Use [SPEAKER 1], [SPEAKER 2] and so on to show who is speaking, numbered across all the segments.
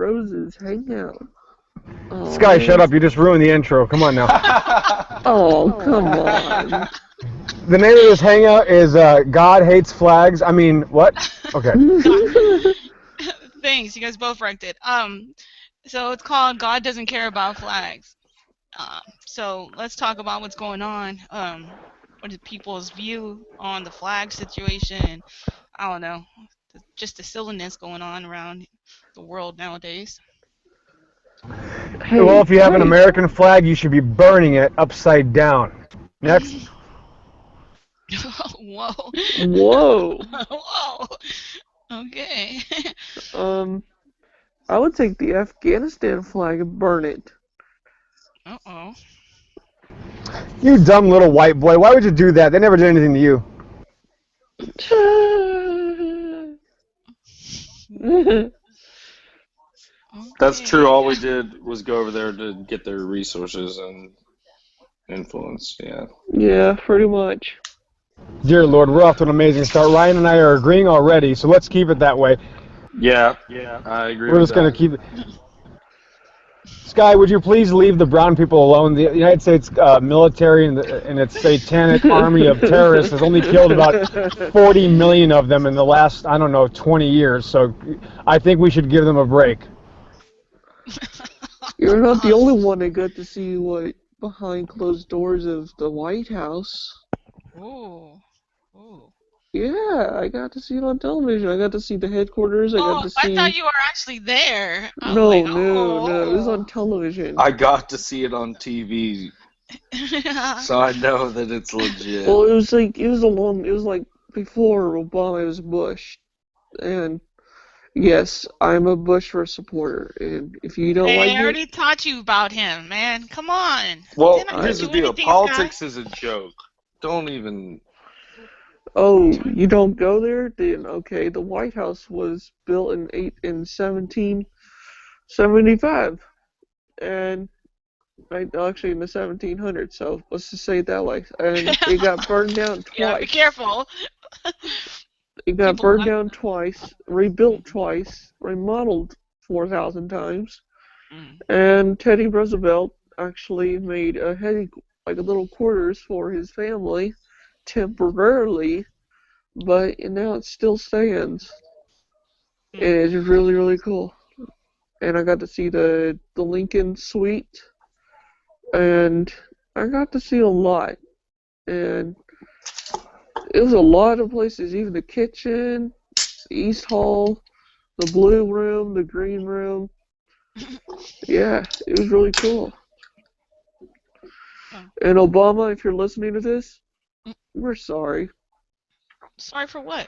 [SPEAKER 1] Roses hangout. Oh,
[SPEAKER 2] Sky,
[SPEAKER 1] man.
[SPEAKER 2] shut up. You just ruined the intro. Come on now.
[SPEAKER 1] Oh, come on.
[SPEAKER 2] The name of this hangout is God Hates Flags. I mean, what? Okay.
[SPEAKER 3] Thanks, you guys both wrecked it. So it's called God Doesn't Care About Flags. So let's talk about what's going on. What is people's view on the flag situation? I don't know, just the silliness going on around the world nowadays.
[SPEAKER 1] Hey,
[SPEAKER 2] Well, if you have an
[SPEAKER 1] hey.
[SPEAKER 2] American flag, you should be burning it upside down. Next.
[SPEAKER 3] Whoa.
[SPEAKER 1] Whoa.
[SPEAKER 3] Whoa. Okay.
[SPEAKER 1] I would take the Afghanistan flag and burn it.
[SPEAKER 3] Uh-oh.
[SPEAKER 2] You dumb little white boy. Why would you do that? They never did anything to you.
[SPEAKER 4] That's
[SPEAKER 3] Okay.
[SPEAKER 4] true. All we did was go over there to get their resources and influence. Yeah.
[SPEAKER 1] Yeah, pretty much.
[SPEAKER 2] Dear Lord, we're off to an amazing start. Ryan and I are agreeing already, so let's keep it that way.
[SPEAKER 4] Yeah. I agree.
[SPEAKER 2] We're just going to keep it. Sky, would you please leave the brown people alone? The United States military and its satanic army of terrorists has only killed about 40 million of them in the last, I don't know, 20 years. So I think we should give them a break.
[SPEAKER 1] You're not the only one that got to see what behind closed doors of the White House.
[SPEAKER 3] Ooh. Ooh.
[SPEAKER 1] Yeah, I got to see it on television. I got to see the headquarters. I got to see.
[SPEAKER 3] I thought you were actually there. I was
[SPEAKER 1] No,
[SPEAKER 3] like,
[SPEAKER 1] no. It was on television.
[SPEAKER 4] I got to see it on TV, so I know that it's legit.
[SPEAKER 1] Well, it was like before Obama was Bush, and yes, I'm a Bush supporter. And if you don't like
[SPEAKER 3] I
[SPEAKER 1] it,
[SPEAKER 3] already taught you about him, man. Come on.
[SPEAKER 4] Well,
[SPEAKER 3] Didn't I
[SPEAKER 4] here's
[SPEAKER 3] do
[SPEAKER 4] the deal.
[SPEAKER 3] anything,
[SPEAKER 4] Politics
[SPEAKER 3] Sky?
[SPEAKER 4] is a joke. Don't even.
[SPEAKER 1] oh, you don't go there, then okay. The White House was built in 1775, and actually in the 1700s. So let's just say it that way. And it got burned down twice.
[SPEAKER 3] Yeah, be careful.
[SPEAKER 1] It got
[SPEAKER 3] People
[SPEAKER 1] burned
[SPEAKER 3] like-
[SPEAKER 1] down twice, rebuilt twice, remodeled 4,000 times, and Teddy Roosevelt actually made a little quarters for his family temporarily, but now it still stands. And it's really, really cool. And I got to see the Lincoln Suite, and I got to see a lot. And it was a lot of places, even the kitchen, the East Hall, the blue room, the green room. Yeah, it was really cool. And Obama, if you're listening to this, we're sorry.
[SPEAKER 3] Sorry for what?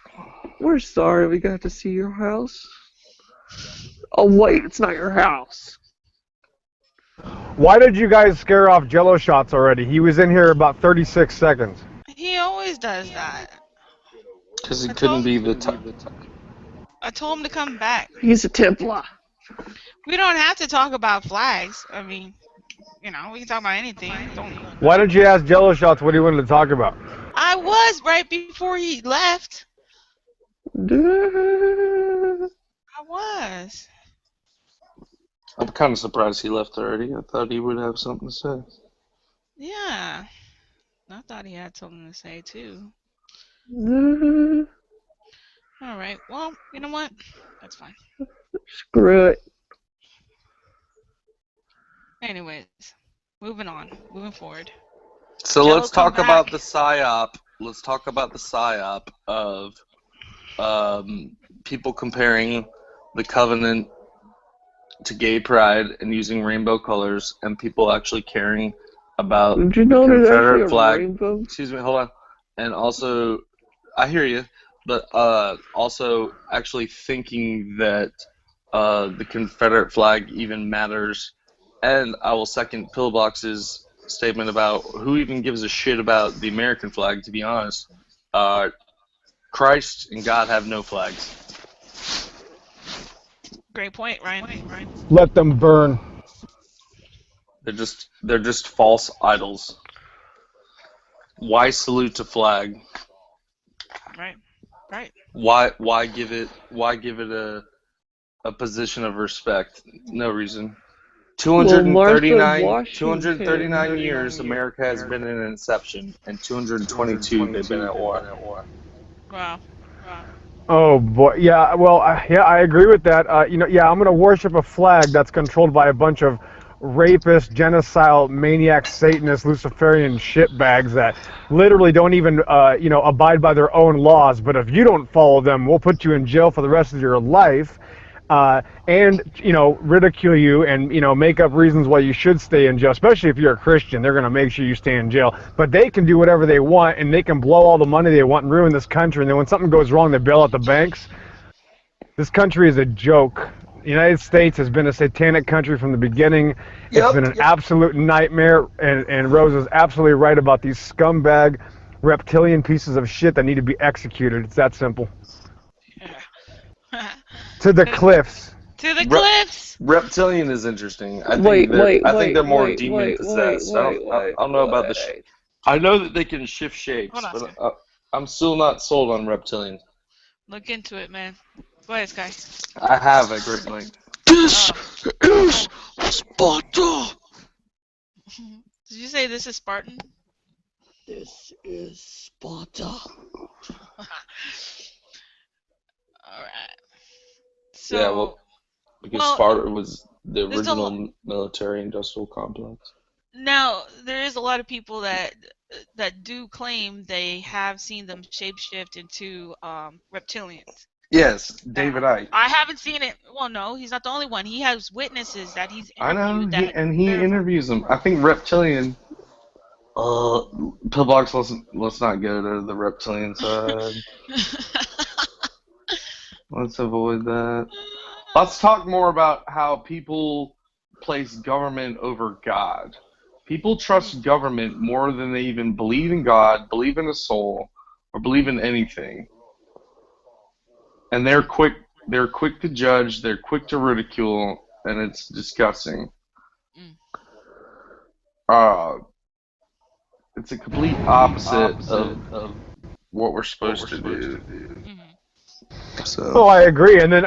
[SPEAKER 1] We're sorry we got to see your house. Oh, wait, it's not your house.
[SPEAKER 2] Why did you guys scare off Jello Shots already? He was in here about 36 seconds.
[SPEAKER 3] He always does that.
[SPEAKER 4] Because he couldn't be the type.
[SPEAKER 3] I told him to come back.
[SPEAKER 1] He's a Templar.
[SPEAKER 3] We don't have to talk about flags. I mean, we can talk about anything.
[SPEAKER 2] Why did you ask Jello Shots what he wanted to talk about?
[SPEAKER 3] I was right before he left. I was.
[SPEAKER 4] I'm kind of surprised he left already. I thought he would have something to say.
[SPEAKER 3] Yeah. I thought he had something to say, too. All right. Well, you know what? That's fine.
[SPEAKER 1] Screw it.
[SPEAKER 3] Anyways, moving on. Moving forward.
[SPEAKER 4] So
[SPEAKER 3] Jello,
[SPEAKER 4] let's talk
[SPEAKER 3] come
[SPEAKER 4] about
[SPEAKER 3] back.
[SPEAKER 4] the psyop. Let's talk about the psyop of people comparing the Covenant to gay pride and using rainbow colors, and people actually caring about
[SPEAKER 1] Did you know
[SPEAKER 4] the
[SPEAKER 1] there's
[SPEAKER 4] Confederate
[SPEAKER 1] actually a
[SPEAKER 4] flag.
[SPEAKER 1] rainbow?
[SPEAKER 4] Excuse me, hold on. And also, I hear you, but also actually thinking that the Confederate flag even matters. And I will second Pillbox's statement about who even gives a shit about the American flag, to be honest. Christ and God have no flags.
[SPEAKER 3] Great point, Ryan.
[SPEAKER 2] Let them burn.
[SPEAKER 4] They're just false idols. Why salute a flag?
[SPEAKER 3] Right.
[SPEAKER 4] Why give it a a position of respect. No reason.
[SPEAKER 1] Well, Martha
[SPEAKER 4] 239
[SPEAKER 1] Washington.
[SPEAKER 4] years America has been in inception, and 222 they've been at war.
[SPEAKER 3] Wow.
[SPEAKER 2] Oh boy, yeah. Well, yeah, I agree with that. Yeah, I'm gonna worship a flag that's controlled by a bunch of rapist, genocidal, maniac, Satanist, Luciferian shitbags that literally don't even, abide by their own laws. But if you don't follow them, we'll put you in jail for the rest of your life. And ridicule you and make up reasons why you should stay in jail. Especially if you're a Christian, they're going to make sure you stay in jail. But they can do whatever they want, and they can blow all the money they want and ruin this country. And then when something goes wrong, they bail out the banks. This country is a joke. The United States has been a satanic country from the beginning. It's been an absolute nightmare, and Rose is absolutely right about these scumbag reptilian pieces of shit that need to be executed. It's that simple. To the cliffs.
[SPEAKER 3] To the cliffs.
[SPEAKER 4] Reptilian is interesting. I think they're more demon possessed. I don't know about the. I know that they can shift shapes, but I'm still not sold on reptilian.
[SPEAKER 3] Look into it, man. Go ahead, Sky.
[SPEAKER 4] I have a great link.
[SPEAKER 1] This is Sparta.
[SPEAKER 3] Did you say this is Spartan?
[SPEAKER 1] This is Sparta.
[SPEAKER 3] Alright. So,
[SPEAKER 4] yeah, well, because Sparta was the original military-industrial complex.
[SPEAKER 3] Now, there is a lot of people that do claim they have seen them shapeshift into reptilians.
[SPEAKER 4] Yes, David Icke.
[SPEAKER 3] I haven't seen it. Well, no, he's not the only one. He has witnesses that he's interviewed.
[SPEAKER 4] I know, he interviews them. I think reptilian. Pillbox, let's not go to the reptilian side. Let's avoid that. Let's talk more about how people place government over God. People trust government more than they even believe in God, believe in a soul, or believe in anything. And they're quick to judge, they're quick to ridicule, and it's disgusting. It's a complete opposite of what we're supposed to do. So.
[SPEAKER 2] Oh, I agree. And then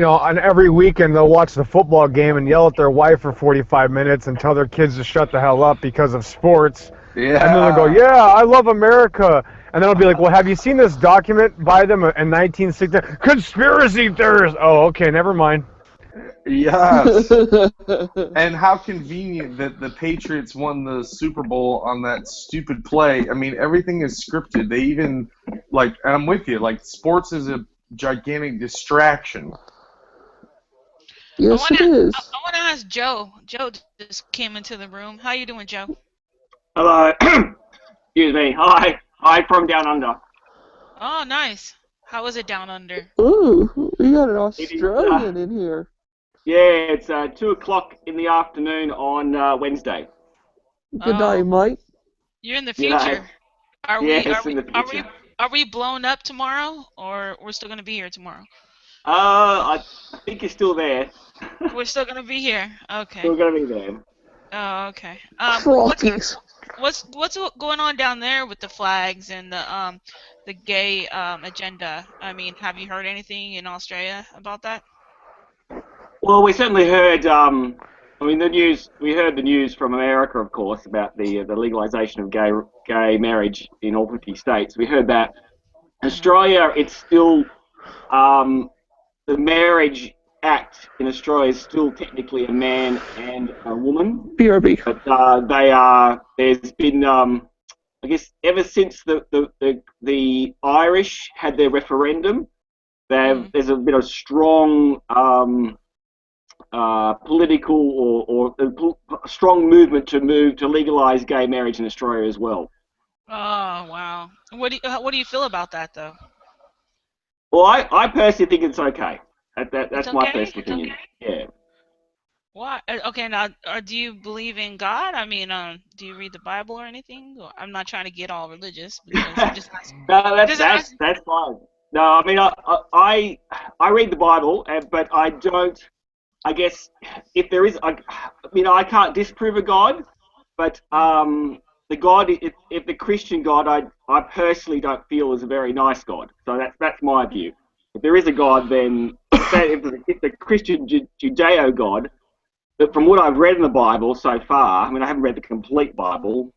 [SPEAKER 2] on every weekend they'll watch the football game and yell at their wife for 45 minutes and tell their kids to shut the hell up because of sports.
[SPEAKER 4] Yeah.
[SPEAKER 2] And then they'll go, "Yeah, I love America." And then I'll be like, "Well, have you seen this document by them in 1960? Conspiracy theorists." Oh, okay, never mind.
[SPEAKER 4] Yes. And how convenient that the Patriots won the Super Bowl on that stupid play. I mean, everything is scripted. They even, and I'm with you, sports is a gigantic distraction.
[SPEAKER 1] Yes, it is.
[SPEAKER 3] I want to ask Joe. Joe just came into the room. How you doing, Joe?
[SPEAKER 5] Hello. Excuse me. Hi. Hi from down under.
[SPEAKER 3] Oh, nice. How is it down under?
[SPEAKER 1] Ooh, we got an Australian in here.
[SPEAKER 5] Yeah, it's 2 o'clock in the afternoon on Wednesday.
[SPEAKER 1] Good day, mate.
[SPEAKER 3] You're in the future.
[SPEAKER 5] Yeah.
[SPEAKER 3] Are we blown up tomorrow, or we're still gonna be here tomorrow?
[SPEAKER 5] I think you're still there.
[SPEAKER 3] We're still gonna be here. Okay.
[SPEAKER 5] Still gonna be there.
[SPEAKER 3] Oh, okay. What's going on down there with the flags and the gay agenda? I mean, have you heard anything in Australia about that?
[SPEAKER 5] Well, we certainly heard. The news. We heard the news from America, of course, about the legalization of gay marriage in all 50 states. We heard that. Australia, it's still the Marriage Act in Australia is still technically a man and a woman.
[SPEAKER 1] BRB.
[SPEAKER 5] But they are. There's been, I guess, ever since the Irish had their referendum, there's been a strong political or a strong movement to legalize gay marriage in Australia as well.
[SPEAKER 3] Oh, wow. What do you feel about that, though?
[SPEAKER 5] Well, I personally think it's okay. That's
[SPEAKER 3] okay?
[SPEAKER 5] my personal opinion. Okay. Yeah.
[SPEAKER 3] Why? Okay, now, do you believe in God? I mean, do you read the Bible or anything? I'm not trying to get all religious, because I'm just asking.
[SPEAKER 5] No, that's fine. No, I mean, I read the Bible, but I don't. I guess if there is, I can't disprove a God, but the God, if the Christian God, I personally don't feel is a very nice God. So that's my view. If there is a God, then if the Christian Judeo God, that from what I've read in the Bible so far, I mean, I haven't read the complete Bible,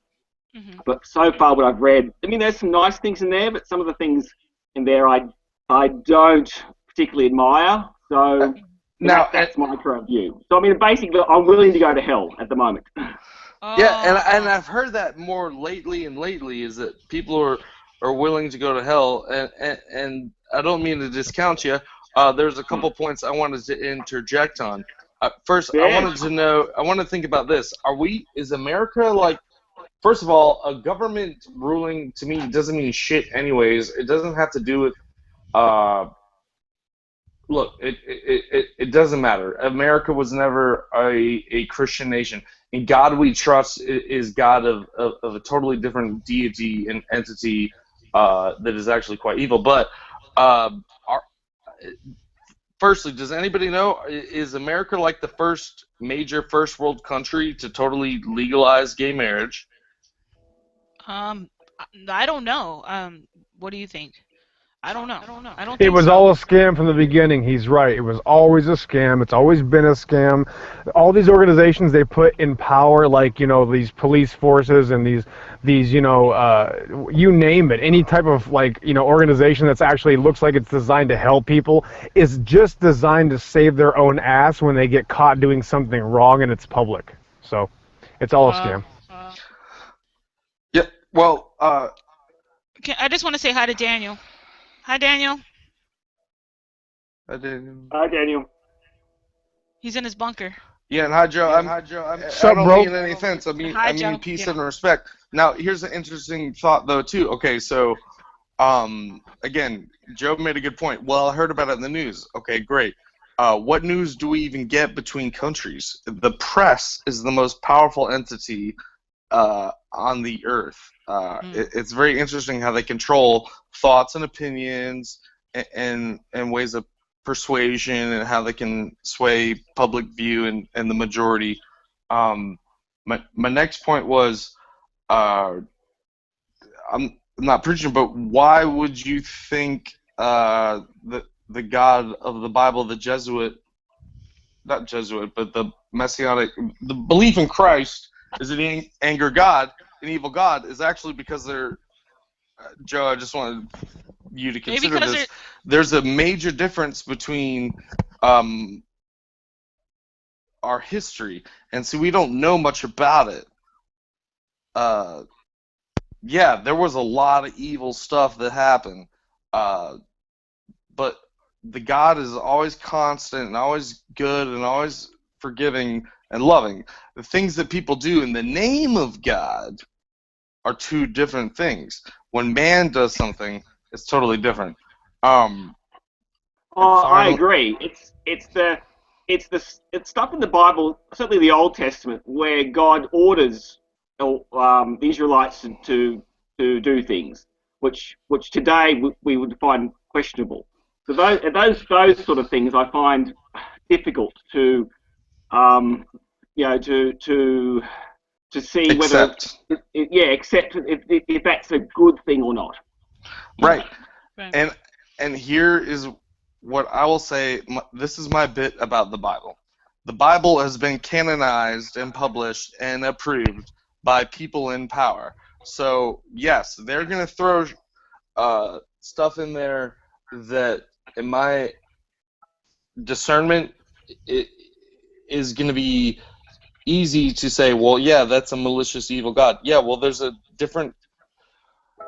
[SPEAKER 3] Mhm.
[SPEAKER 5] but so far what I've read, I mean, there's some nice things in there, but some of the things in there I don't particularly admire. So
[SPEAKER 4] Now,
[SPEAKER 5] that's my current view. So I mean, basically, I'm willing to go to hell at the moment.
[SPEAKER 4] yeah, and
[SPEAKER 3] Oh.
[SPEAKER 4] I've heard that more lately and lately is that people are willing to go to hell, and I don't mean to discount you. There's a couple points I wanted to interject on. First, I
[SPEAKER 5] Yeah.
[SPEAKER 4] wanted to know, I want to think about this. Is America like, first of all, a government ruling to me doesn't mean shit anyways. It doesn't have to do with, uh, look, it doesn't matter. America was never a Christian nation. And God we trust is God of a totally different deity and entity that is actually quite evil. But our, firstly, does anybody know, is America like the first major first world country to totally legalize gay marriage?
[SPEAKER 3] Um, I don't know. What do you think? I don't know. I don't
[SPEAKER 2] It
[SPEAKER 3] think
[SPEAKER 2] was
[SPEAKER 3] so.
[SPEAKER 2] all a scam from the beginning. He's right. It was always a scam. It's always been a scam. All these organizations they put in power, like these police forces and these you name it, any type of organization that's actually looks like it's designed to help people is just designed to save their own ass when they get caught doing something wrong and it's public. So, it's all a
[SPEAKER 3] Uh,
[SPEAKER 2] scam.
[SPEAKER 4] Yeah. Well,
[SPEAKER 3] I just want to say hi to Daniel. Hi, Daniel.
[SPEAKER 4] I didn't.
[SPEAKER 5] Hi, Daniel.
[SPEAKER 3] He's in his bunker.
[SPEAKER 4] Yeah, and hi Joe. I
[SPEAKER 2] Sup,
[SPEAKER 4] don't
[SPEAKER 2] bro?
[SPEAKER 4] mean any offense.
[SPEAKER 3] Hi,
[SPEAKER 4] I mean
[SPEAKER 3] Joe.
[SPEAKER 4] peace
[SPEAKER 3] Yeah.
[SPEAKER 4] and respect. Now, here's an interesting thought though too. Okay, so again, Joe made a good point. Well, I heard about it in the news. Okay, great. What news do we even get between countries? The press is the most powerful entity on the earth. It's very interesting how they control thoughts and opinions and ways of persuasion and how they can sway public view and the majority. My next point was I'm not preaching, but why would you think the God of the Bible, the Jesuit, not Jesuit, but the Messianic, the belief in Christ is an anger God, an evil God, is actually because they're, Joe, I just wanted you to
[SPEAKER 3] Maybe
[SPEAKER 4] consider
[SPEAKER 3] because
[SPEAKER 4] this. There's a major difference between um, our history, and so we don't know much about it. Yeah, there was a lot of evil stuff that happened, uh, but the God is always constant and always good and always forgiving and loving. The things that people do in the name of God are two different things. When man does something, it's totally different. Um, and
[SPEAKER 5] Oh, I
[SPEAKER 4] finally,
[SPEAKER 5] agree. It's stuff in the Bible, certainly the Old Testament, where God orders the Israelites to do things, which today we would find questionable. So those sort of things I find difficult to um, to see whether
[SPEAKER 4] except,
[SPEAKER 5] accept if that's a good thing or not.
[SPEAKER 4] right.
[SPEAKER 3] right.
[SPEAKER 4] And here is what I will say. This is my bit about the Bible. The Bible has been canonized and published and approved by people in power. So yes, they're going to throw stuff in there that, in my discernment, it is going to be easy to say, well, yeah, that's a malicious, evil God. Yeah, well, there's a different.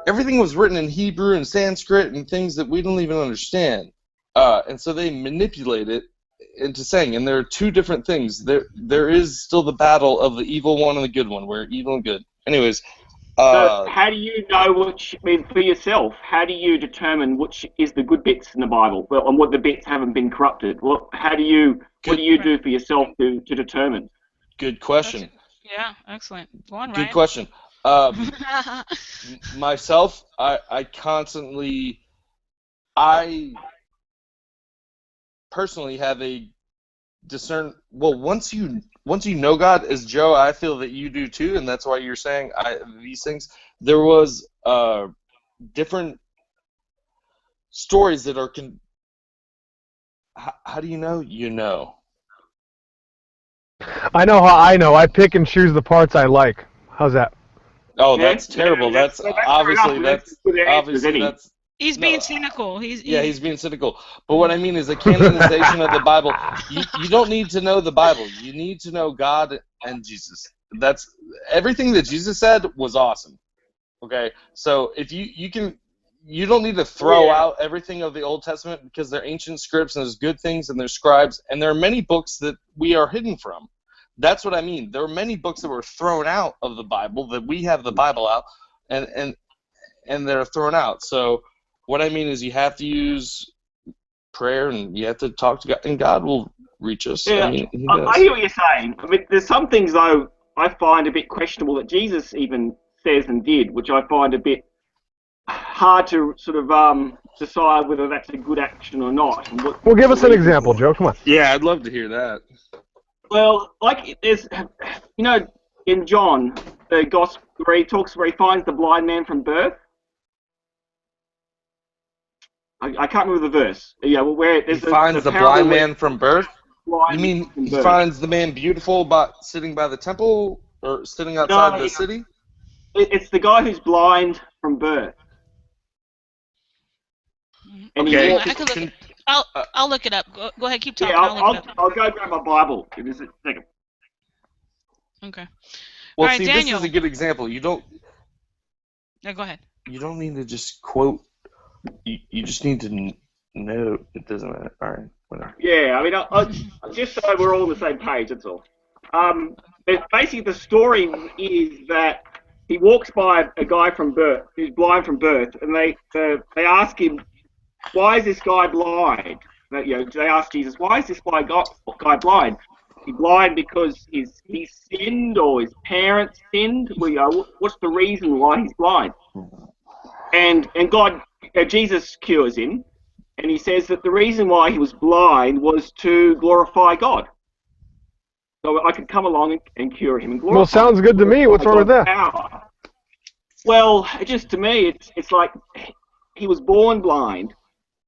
[SPEAKER 4] Everything was written in Hebrew and Sanskrit and things that we don't even understand, and so they manipulate it into saying. And there are two different things. There is still the battle of the evil one and the good one, where evil and good. Anyways,
[SPEAKER 5] So
[SPEAKER 4] uh,
[SPEAKER 5] how do you know which, I mean, for yourself, how do you determine which is the good bits in the Bible, well, and what the bits haven't been corrupted? What do
[SPEAKER 4] good
[SPEAKER 5] you
[SPEAKER 3] Right.
[SPEAKER 5] do for yourself to determine?
[SPEAKER 4] good
[SPEAKER 3] That's
[SPEAKER 4] question.
[SPEAKER 3] yeah. Excellent. Go on,
[SPEAKER 4] Good
[SPEAKER 3] Ryan.
[SPEAKER 4] question. Myself, I constantly, I personally have a well, once you know God as Joe, I feel that you do too, and that's why you're saying these things. There was different stories that are how do you know? You know.
[SPEAKER 2] I know how I know. I pick and choose the parts I like. How's that?
[SPEAKER 4] Oh,
[SPEAKER 5] Yeah,
[SPEAKER 4] that's terrible. That's
[SPEAKER 5] that's fair enough. I mean, that's good answers,
[SPEAKER 4] obviously
[SPEAKER 5] isn't he?
[SPEAKER 4] that's
[SPEAKER 3] He's being
[SPEAKER 4] no.
[SPEAKER 3] cynical.
[SPEAKER 4] Yeah, he's being cynical. But what I mean is a canonization of the Bible. You don't need to know the Bible. You need to know God and Jesus. That's everything that Jesus said was awesome. Okay, so if you don't need to throw
[SPEAKER 5] Yeah.
[SPEAKER 4] out everything of the Old Testament because they're ancient scripts and there's good things and there's scribes and there are many books that we are hidden from. That's what I mean. There are many books that were thrown out of the Bible that we have the Bible out, and they're thrown out. So what I mean is you have to use prayer and you have to talk to God, and God will reach us. I
[SPEAKER 5] Yeah,
[SPEAKER 4] mean, He
[SPEAKER 5] I
[SPEAKER 4] does.
[SPEAKER 5] hear what you're saying. I mean, there's some things though I find a bit questionable that Jesus even says and did, which I find a bit hard to sort of decide whether that's a good action or not. And
[SPEAKER 2] Well, give
[SPEAKER 5] the
[SPEAKER 2] us an
[SPEAKER 5] reason
[SPEAKER 2] example,
[SPEAKER 5] for it.
[SPEAKER 2] Joe. Come on.
[SPEAKER 4] Yeah, I'd love to hear that.
[SPEAKER 5] Well, like there's, in John, the gospel where he finds the blind man from birth. I can't remember the verse. Yeah, well, where
[SPEAKER 4] He
[SPEAKER 5] there's the
[SPEAKER 4] finds the
[SPEAKER 5] parable
[SPEAKER 4] blind
[SPEAKER 5] where
[SPEAKER 4] man from birth. You
[SPEAKER 5] blind man
[SPEAKER 4] mean
[SPEAKER 5] from
[SPEAKER 4] he
[SPEAKER 5] birth.
[SPEAKER 4] finds the man beautiful sitting by the temple or sitting outside
[SPEAKER 5] No,
[SPEAKER 4] the city?
[SPEAKER 5] it's the guy who's blind from birth, and he
[SPEAKER 4] Okay.
[SPEAKER 3] Anyway,
[SPEAKER 5] walks.
[SPEAKER 3] I could look.
[SPEAKER 4] Can,
[SPEAKER 3] I'll look it up. Go ahead, keep
[SPEAKER 5] Yeah,
[SPEAKER 3] talking. I'll look it up.
[SPEAKER 5] I'll go grab my Bible. Give us a second.
[SPEAKER 3] Okay. All
[SPEAKER 4] well,
[SPEAKER 3] right,
[SPEAKER 4] see, this
[SPEAKER 3] Daniel.
[SPEAKER 4] is a good example. You don't
[SPEAKER 3] Go ahead.
[SPEAKER 4] need to just quote. You just need to know. It doesn't matter. All right, whatever.
[SPEAKER 5] Yeah, I mean, just so we're all on the same page, that's all. Basically, the story is that he walks by a guy from birth who's blind from birth, and they ask him, "Why is this guy blind?" They ask Jesus, "Why is this guy blind? He's blind because he sinned or his parents sinned. What's the reason why he's blind?" And Jesus cures him, and he says that the reason why he was blind was to glorify God. So I could come along and cure him and glorify.
[SPEAKER 2] Well, sounds good to me. What's wrong with that?
[SPEAKER 5] Power. Well, just to me, it's like he was born blind.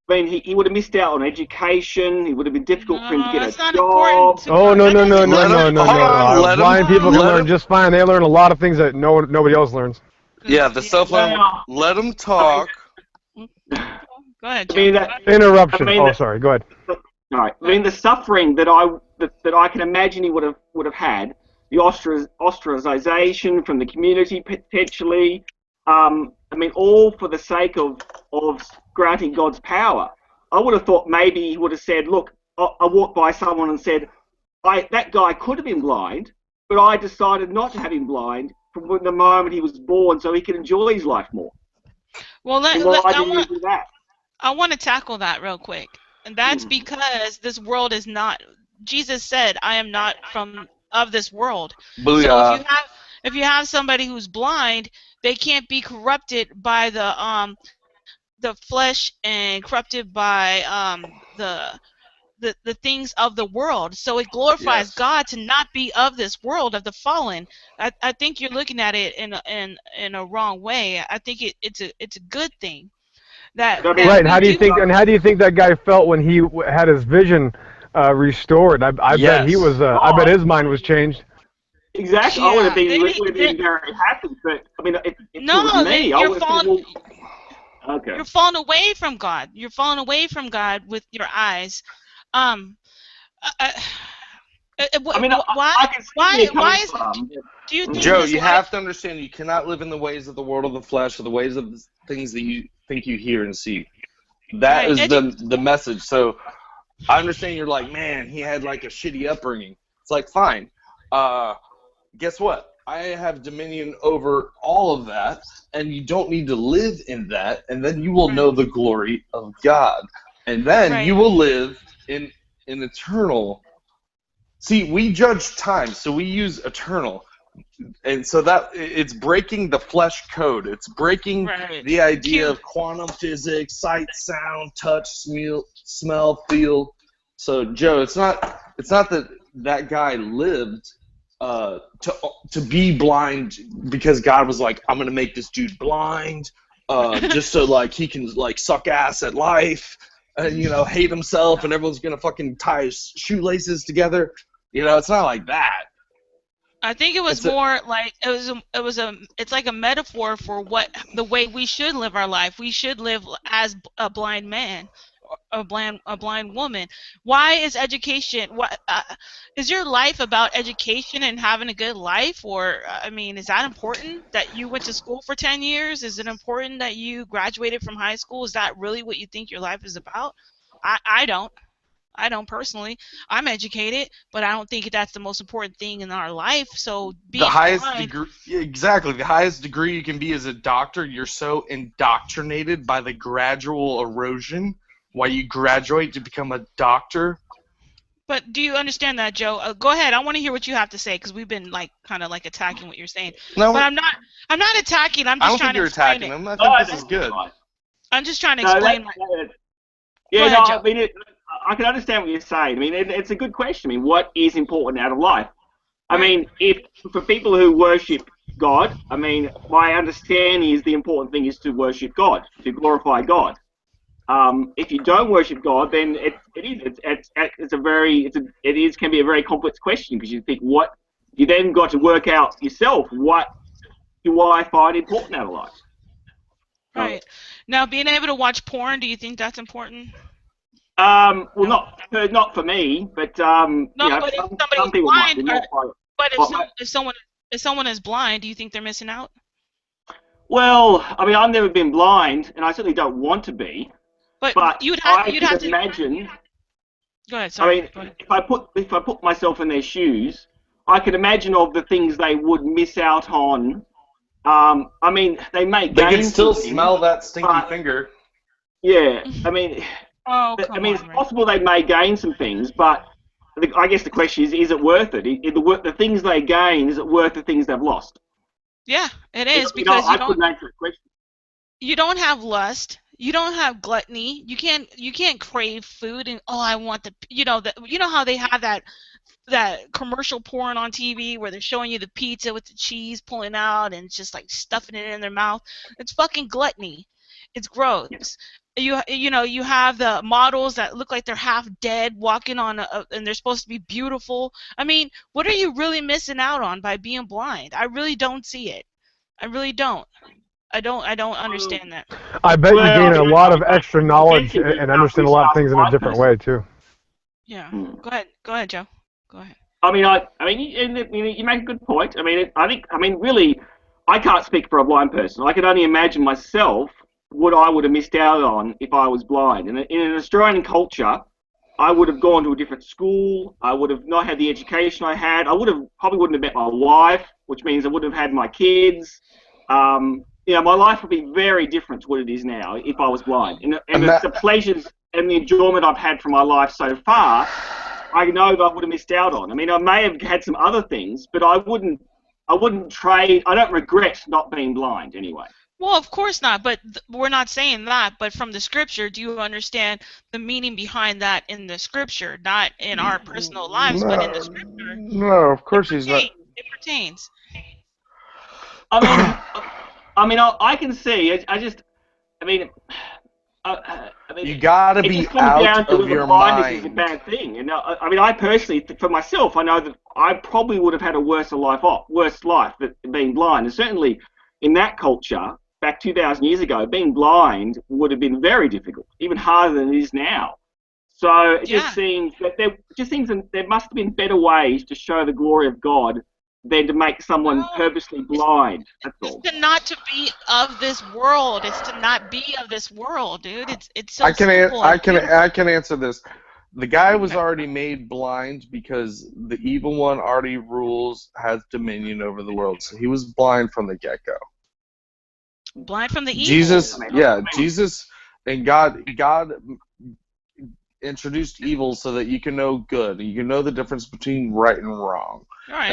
[SPEAKER 5] I mean, he would have missed out on education. It would have been difficult for him to
[SPEAKER 3] No,
[SPEAKER 5] get
[SPEAKER 3] that's
[SPEAKER 5] a
[SPEAKER 3] not
[SPEAKER 5] job.
[SPEAKER 3] important.
[SPEAKER 2] Oh, no,
[SPEAKER 3] That
[SPEAKER 2] no, no,
[SPEAKER 3] doesn't
[SPEAKER 2] no,
[SPEAKER 4] Let
[SPEAKER 3] matter.
[SPEAKER 2] no,
[SPEAKER 4] him.
[SPEAKER 2] no,
[SPEAKER 4] Hold on.
[SPEAKER 2] no.
[SPEAKER 4] Let him.
[SPEAKER 2] Blind people can
[SPEAKER 4] Let
[SPEAKER 2] learn
[SPEAKER 4] him.
[SPEAKER 2] just fine. They learn a lot of things that nobody else learns.
[SPEAKER 4] Yeah, the cell phone.
[SPEAKER 5] Well,
[SPEAKER 4] Let him talk.
[SPEAKER 3] Go ahead,
[SPEAKER 5] I mean,
[SPEAKER 3] Joe.
[SPEAKER 2] Interruption.
[SPEAKER 5] I mean,
[SPEAKER 2] Oh, sorry. Go ahead.
[SPEAKER 5] Right. I mean, the suffering that I can imagine he would have had, the ostracization from the community potentially. I mean, all for the sake of granting God's power. I would have thought maybe he would have said, "Look, I walked by someone and said, that guy could have been blind, but I decided not to have him blind from the moment he was born, so he can enjoy his life more."
[SPEAKER 3] Well,
[SPEAKER 5] And why didn't he do that?
[SPEAKER 3] I want to tackle that real quick. And that's because this world is not. Jesus said, "I am not of this world." So
[SPEAKER 4] Booyah.
[SPEAKER 3] if you have somebody who's blind, they can't be corrupted by the flesh and corrupted by the things of the world. So it glorifies
[SPEAKER 4] Yes.
[SPEAKER 3] God to not be of this world, of the fallen. I think you're looking at it in a wrong way. I think it's a good thing that
[SPEAKER 5] I mean,
[SPEAKER 3] that
[SPEAKER 2] Right.
[SPEAKER 3] we
[SPEAKER 2] How do you
[SPEAKER 3] do.
[SPEAKER 2] think? And how do you think that guy felt when he had his vision restored? I bet he
[SPEAKER 4] Yes.
[SPEAKER 2] was. I bet his mind was changed.
[SPEAKER 5] Exactly. I
[SPEAKER 3] Yeah,
[SPEAKER 5] would have been very happy, but I mean, if it was
[SPEAKER 3] no,
[SPEAKER 5] me, I
[SPEAKER 3] you're
[SPEAKER 5] would have said,
[SPEAKER 3] falling.
[SPEAKER 5] "Well, okay."
[SPEAKER 3] You're falling away from God. You're falling away from God with your eyes. Um, uh,
[SPEAKER 5] I mean,
[SPEAKER 3] why?
[SPEAKER 5] I can see where you're
[SPEAKER 3] Why
[SPEAKER 5] coming
[SPEAKER 3] is?
[SPEAKER 5] from.
[SPEAKER 3] Do you think
[SPEAKER 4] Joe,
[SPEAKER 3] his
[SPEAKER 4] you
[SPEAKER 3] life?
[SPEAKER 4] have to understand you cannot live in the ways of the world of the flesh or the ways of the things that you think you hear and see. That
[SPEAKER 3] Right.
[SPEAKER 4] is the message. So I understand you're like, man, he had like a shitty upbringing. It's like, fine. Guess what? I have dominion over all of that, and you don't need to live in that, and then you will know the glory of God. And then
[SPEAKER 3] Right.
[SPEAKER 4] you will live in an eternal. See, we judge time, so we use eternal. And so that it's breaking the flesh code. It's breaking
[SPEAKER 3] Right.
[SPEAKER 4] the idea
[SPEAKER 3] Cute.
[SPEAKER 4] of quantum physics, sight, sound, touch, smell, feel. So Joe, it's not that guy lived to be blind because God was like, I'm gonna make this dude blind, just so like he can like suck ass at life. hate himself and everyone's gonna fucking tie his shoelaces together. It's not like that.
[SPEAKER 3] I think it was more like it's like a metaphor for the way we should live our life. We should live as a blind man, or a blind woman. Why is education? What is your life about education and having a good life? Or I mean, is that important that you went to school for 10 years? Is it important that you graduated from high school? Is that really what you think your life is about? I don't. I don't personally. I'm educated, but I don't think that's the most important thing in our life. So
[SPEAKER 4] The
[SPEAKER 3] being
[SPEAKER 4] highest
[SPEAKER 3] blind,
[SPEAKER 4] degree, exactly, the highest degree you can be as a doctor, you're so indoctrinated by the gradual erosion while you graduate to become a doctor.
[SPEAKER 3] but do you understand that, Joe? Go ahead. I want to hear what you have to say because we've been kind of attacking what you're saying.
[SPEAKER 4] No,
[SPEAKER 3] But I'm not. I'm not attacking. I'm
[SPEAKER 4] I
[SPEAKER 3] just
[SPEAKER 4] don't
[SPEAKER 3] trying
[SPEAKER 4] think
[SPEAKER 3] to
[SPEAKER 4] you're
[SPEAKER 3] explain
[SPEAKER 4] attacking
[SPEAKER 3] it.
[SPEAKER 4] them. I
[SPEAKER 5] No,
[SPEAKER 4] think this
[SPEAKER 5] that's
[SPEAKER 4] is good.
[SPEAKER 5] fine.
[SPEAKER 3] I'm just trying to
[SPEAKER 5] No,
[SPEAKER 3] explain.
[SPEAKER 5] Go
[SPEAKER 3] ahead,
[SPEAKER 5] no,
[SPEAKER 3] Joe.
[SPEAKER 5] I mean, I can understand what you're saying. I mean, it's a good question. I mean, what is important out of life? I
[SPEAKER 3] Right.
[SPEAKER 5] mean, if for people who worship God, I mean, my understanding is the important thing is to worship God, to glorify God. If you don't worship God, then can be a very complex question because you think you then got to work out yourself what do I find important out of life.
[SPEAKER 3] Right. Now, being able to watch porn, do you think that's important?
[SPEAKER 5] Well,
[SPEAKER 3] No.
[SPEAKER 5] not for me, but
[SPEAKER 3] No, but if
[SPEAKER 5] some
[SPEAKER 3] somebody's
[SPEAKER 5] people might
[SPEAKER 3] blind,
[SPEAKER 5] be more.
[SPEAKER 3] but
[SPEAKER 5] But my,
[SPEAKER 3] if someone is blind, do you think they're missing out?
[SPEAKER 5] well, I mean, I've never been blind, and I certainly don't want to be.
[SPEAKER 3] But
[SPEAKER 5] But
[SPEAKER 3] you'd have
[SPEAKER 5] I
[SPEAKER 3] you'd
[SPEAKER 5] can
[SPEAKER 3] have to.
[SPEAKER 5] imagine.
[SPEAKER 3] Go ahead.
[SPEAKER 5] I
[SPEAKER 3] Sorry.
[SPEAKER 5] mean,
[SPEAKER 3] Go ahead.
[SPEAKER 5] if I put myself in their shoes, I can imagine of the things they would miss out on. I mean, they may
[SPEAKER 4] They can
[SPEAKER 5] gain
[SPEAKER 4] still
[SPEAKER 5] some things,
[SPEAKER 4] smell that stinky
[SPEAKER 5] but
[SPEAKER 4] finger.
[SPEAKER 5] yeah,
[SPEAKER 3] Oh,
[SPEAKER 5] I
[SPEAKER 3] come
[SPEAKER 5] mean, it's
[SPEAKER 3] on, Ray.
[SPEAKER 5] possible they may gain some things, but I guess the question is it worth it? The things they gain, is it worth the things they've lost?
[SPEAKER 3] Yeah, it is because
[SPEAKER 5] I couldn't answer the question.
[SPEAKER 3] you don't have lust, you don't have gluttony, you can't crave food and I want you know how they have that commercial porn on TV where they're showing you the pizza with the cheese pulling out and just like stuffing it in their mouth. It's fucking gluttony. It's gross.
[SPEAKER 5] Yeah.
[SPEAKER 3] You have the models that look like they're half dead walking on and they're supposed to be beautiful. I mean, what are you really missing out on by being blind? I really don't see it. I really don't. I don't understand that.
[SPEAKER 2] I bet you
[SPEAKER 5] Well,
[SPEAKER 2] gain
[SPEAKER 5] I
[SPEAKER 2] a
[SPEAKER 5] mean,
[SPEAKER 2] lot of
[SPEAKER 5] I
[SPEAKER 2] extra
[SPEAKER 5] guess
[SPEAKER 2] knowledge
[SPEAKER 5] you can
[SPEAKER 2] and understand a lot of things in a different way too.
[SPEAKER 3] Yeah.
[SPEAKER 5] Hmm.
[SPEAKER 3] Go ahead. Go ahead, Joe. Go ahead.
[SPEAKER 5] I mean, you make a good point. I mean, really, I can't speak for a blind person. I can only imagine myself what I would have missed out on if I was blind. And in an Australian culture, I would have gone to a different school. I would have not had the education I had. Probably wouldn't have met my wife, which means I wouldn't have had my kids. My life would be very different to what it is now if I was blind. And the pleasures and the enjoyment I've had from my life so far, I know that I would have missed out on. I mean, I may have had some other things, but I wouldn't trade. I don't regret not being blind anyway.
[SPEAKER 3] Well, of course not, but we're not saying that. But from the scripture, do you understand the meaning behind that in the scripture, not in our personal lives, but in the scripture?
[SPEAKER 4] No, of course he's not.
[SPEAKER 3] It pertains.
[SPEAKER 5] I mean, I can see. I mean,
[SPEAKER 4] You gotta
[SPEAKER 5] it
[SPEAKER 4] be
[SPEAKER 5] just comes down
[SPEAKER 4] out
[SPEAKER 5] to
[SPEAKER 4] of
[SPEAKER 5] whether
[SPEAKER 4] your
[SPEAKER 5] blindness is a
[SPEAKER 4] mind.
[SPEAKER 5] bad thing. And I mean, I personally, for myself, I know that I probably would have had a worse life than being blind. And certainly, in that culture, back 2,000 years ago, being blind would have been very difficult, even harder than it is now. So it just seems that there must have been better ways to show the glory of God than to make someone purposely blind. That's all.
[SPEAKER 3] It's not to be of this world. It's to not be of this world, dude. It's so
[SPEAKER 4] I can
[SPEAKER 3] simple.
[SPEAKER 4] I can answer this. The guy was already made blind because the evil one already has dominion over the world. So he was blind from the get-go.
[SPEAKER 3] Blind from the evil.
[SPEAKER 4] Jesus and God introduced evil so that you can know good. You can know the difference between right and wrong.
[SPEAKER 3] Right,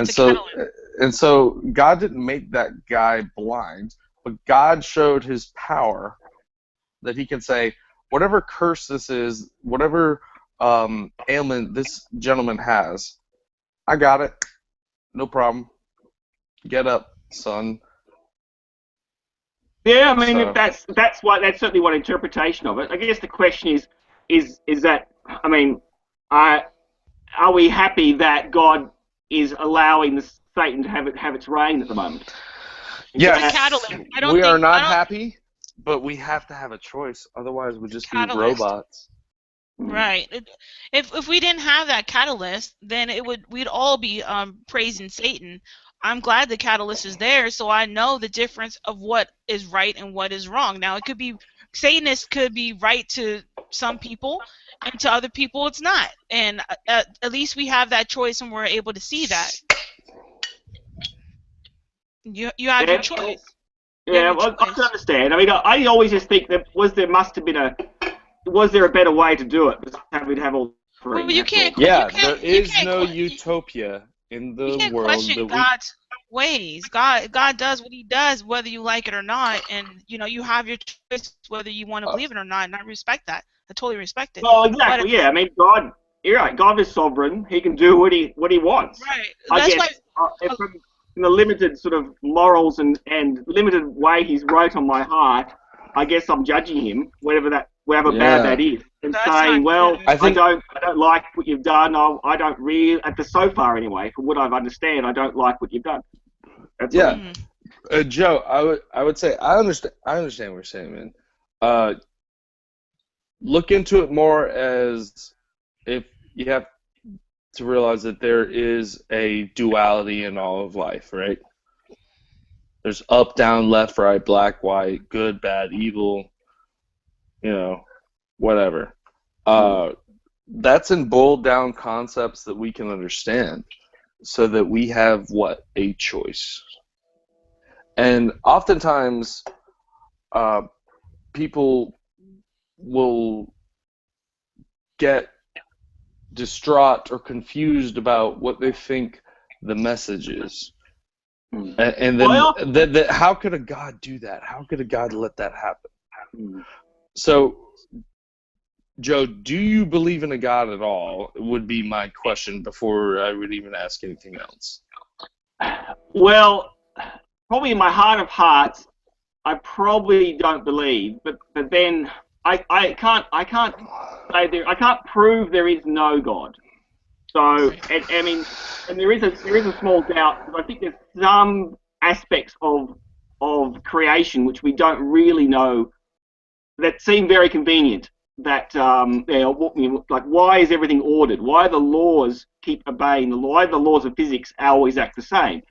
[SPEAKER 4] And so God didn't make that guy blind, but God showed his power that he can say, whatever curse this is, whatever ailment this gentleman has, I got it. No problem. Get up, son.
[SPEAKER 5] Yeah, I mean, if that's certainly one interpretation of it. I guess the question is, is that, I mean, are we happy that God is allowing Satan to have its reign at the moment?
[SPEAKER 4] Yes,
[SPEAKER 3] catalyst. I don't
[SPEAKER 4] we are
[SPEAKER 3] think
[SPEAKER 4] not happy, but we have to have a choice. Otherwise, we'll just be
[SPEAKER 3] catalyst.
[SPEAKER 4] robots.
[SPEAKER 3] Right. If we didn't have that catalyst, then we'd all be praising Satan. I'm glad the catalyst is there, so I know the difference of what is right and what is wrong. Now, it could be Satanists could be right to some people, and to other people it's not. And at least we have that choice, and we're able to see that. You have your choice.
[SPEAKER 5] Yeah, well, I can understand. I mean, I always just think that was there a better way to do it? We'd have all three.
[SPEAKER 3] Well, you can't.
[SPEAKER 4] Yeah, there is no utopia in the
[SPEAKER 3] You can't
[SPEAKER 4] world
[SPEAKER 3] question
[SPEAKER 4] that we.
[SPEAKER 3] God's ways. God does what He does, whether you like it or not, and you have your choice whether you want to believe it or not, and I respect that. I totally respect it.
[SPEAKER 5] Well, exactly. Yeah, I mean, God. You're right. God is sovereign. He can do what he wants.
[SPEAKER 3] Right.
[SPEAKER 5] I
[SPEAKER 3] That's
[SPEAKER 5] guess from the limited sort of morals and limited way He's wrote on my heart, I guess I'm judging Him, whatever bad that is, and saying, well, I don't like what you've done. I don't really, so far anyway, from what I understand, I don't like what you've done. That's all.
[SPEAKER 4] Joe, I would say I understand what you're saying, man. Look into it more as if you have to realize that there is a duality in all of life, right? There's up, down, left, right, black, white, good, bad, evil, whatever. That's in boiled down concepts that we can understand so that we have a choice. And oftentimes people will get distraught or confused about what they think the message is. And then how could a God do that? How could a God let that happen? So, Joe, do you believe in a God at all? Would be my question before I would even ask anything else.
[SPEAKER 5] Well, probably in my heart of hearts, I probably don't believe, but then I can't say there. I can't prove there is no God. So I mean, and there is a small doubt because I think there's some aspects of creation which we don't really know that seem very convenient. That like why is everything ordered? Why the laws keep obeying the law? Why the laws of physics always act the same?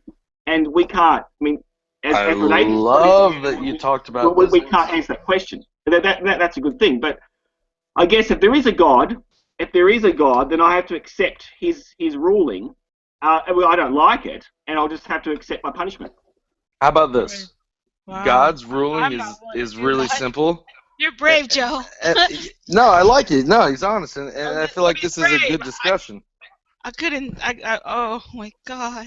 [SPEAKER 5] And we can't. I mean,
[SPEAKER 4] I love that you talked about this.
[SPEAKER 5] We can't answer that question. That's a good thing. But I guess if there is a God, then I have to accept his ruling. Well, I don't like it, and I'll just have to accept my punishment.
[SPEAKER 4] How about this? Wow. God's ruling is really simple.
[SPEAKER 3] You're brave, Joe.
[SPEAKER 4] No, I like it. No, he's honest, and I feel like this is a good discussion.
[SPEAKER 3] I couldn't. Oh my God.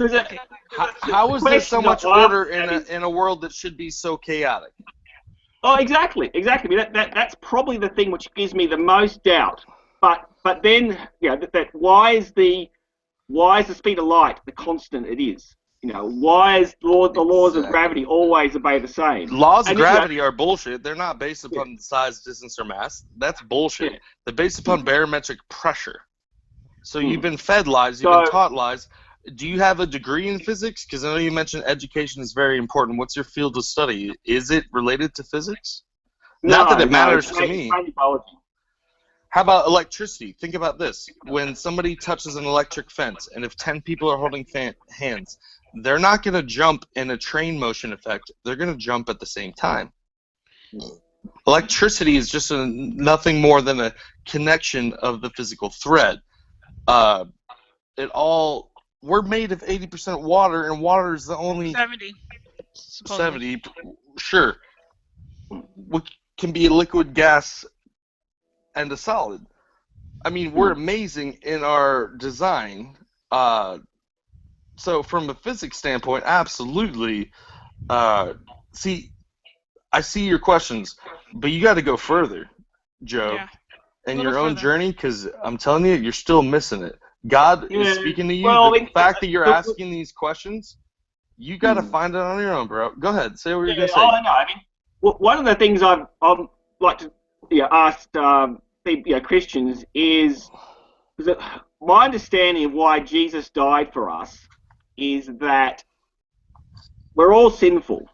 [SPEAKER 4] How is there so much order in a world that should be so chaotic?
[SPEAKER 5] Oh, exactly. That's probably the thing which gives me the most doubt. But then, that why is the speed of light the constant it is? Why is the laws of gravity always obey the same?
[SPEAKER 4] Laws of gravity are bullshit. They're not based upon size, distance, or mass. That's bullshit. Yeah. They're based upon barometric pressure. So you've been fed lies. You've been taught lies. Do you have a degree in physics? Because I know you mentioned education is very important. What's your field of study? Is it related to physics? Not that it matters to me. How about electricity? Think about this. When somebody touches an electric fence, and if 10 people are holding hands, they're not going to jump in a train motion effect. They're going to jump at the same time. Electricity is just nothing more than a connection of the physical thread. We're made of 80% water, and water is the only 70. Sure. Which can be a liquid, gas, and a solid. I mean, we're amazing in our design. So from a physics standpoint, absolutely. I see your questions, but you got to go further, Joe, in your own journey, because I'm telling you, you're still missing it. God is speaking to you. The fact that you're asking these questions, you got to find it on your own, bro. Go ahead. Say what you're going to say.
[SPEAKER 5] I know. I mean, one of the things I'd like to ask Christians is that my understanding of why Jesus died for us is that we're all sinful.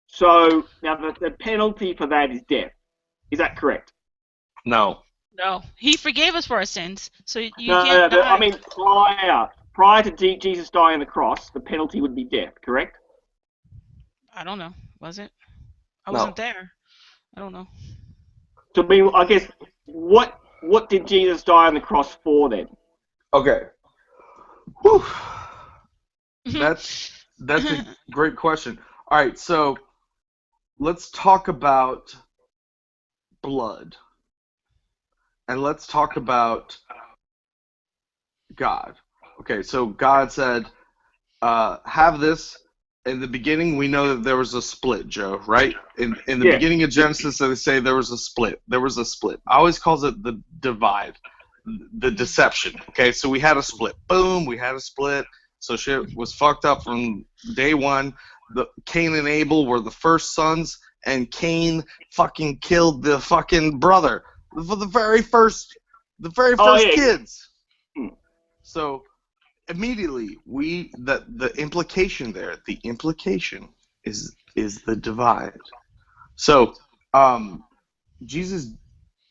[SPEAKER 5] So now the penalty for that is death. Is that correct?
[SPEAKER 4] No.
[SPEAKER 3] No, he forgave us for our sins, so you
[SPEAKER 5] No,
[SPEAKER 3] can't die.
[SPEAKER 5] I mean prior to Jesus dying on the cross, the penalty would be death. Correct?
[SPEAKER 3] I don't know. Was it? I
[SPEAKER 4] No.
[SPEAKER 3] wasn't there. I don't know.
[SPEAKER 5] To be, I guess, what did Jesus die on the cross for then?
[SPEAKER 4] Okay. Whew. That's a great question. All right, so let's talk about blood. And let's talk about God. Okay, so God said, have this. In the beginning, we know that there was a split, Joe, right? In the beginning of Genesis, they say there was a split. There was a split. I always calls it the divide, the deception. Okay, so we had a split. Boom, we had a split. So shit was fucked up from day one. Cain and Abel were the first sons, and Cain fucking killed the fucking brother. The very first kids. So immediately the implication there, the implication is the divide. So Jesus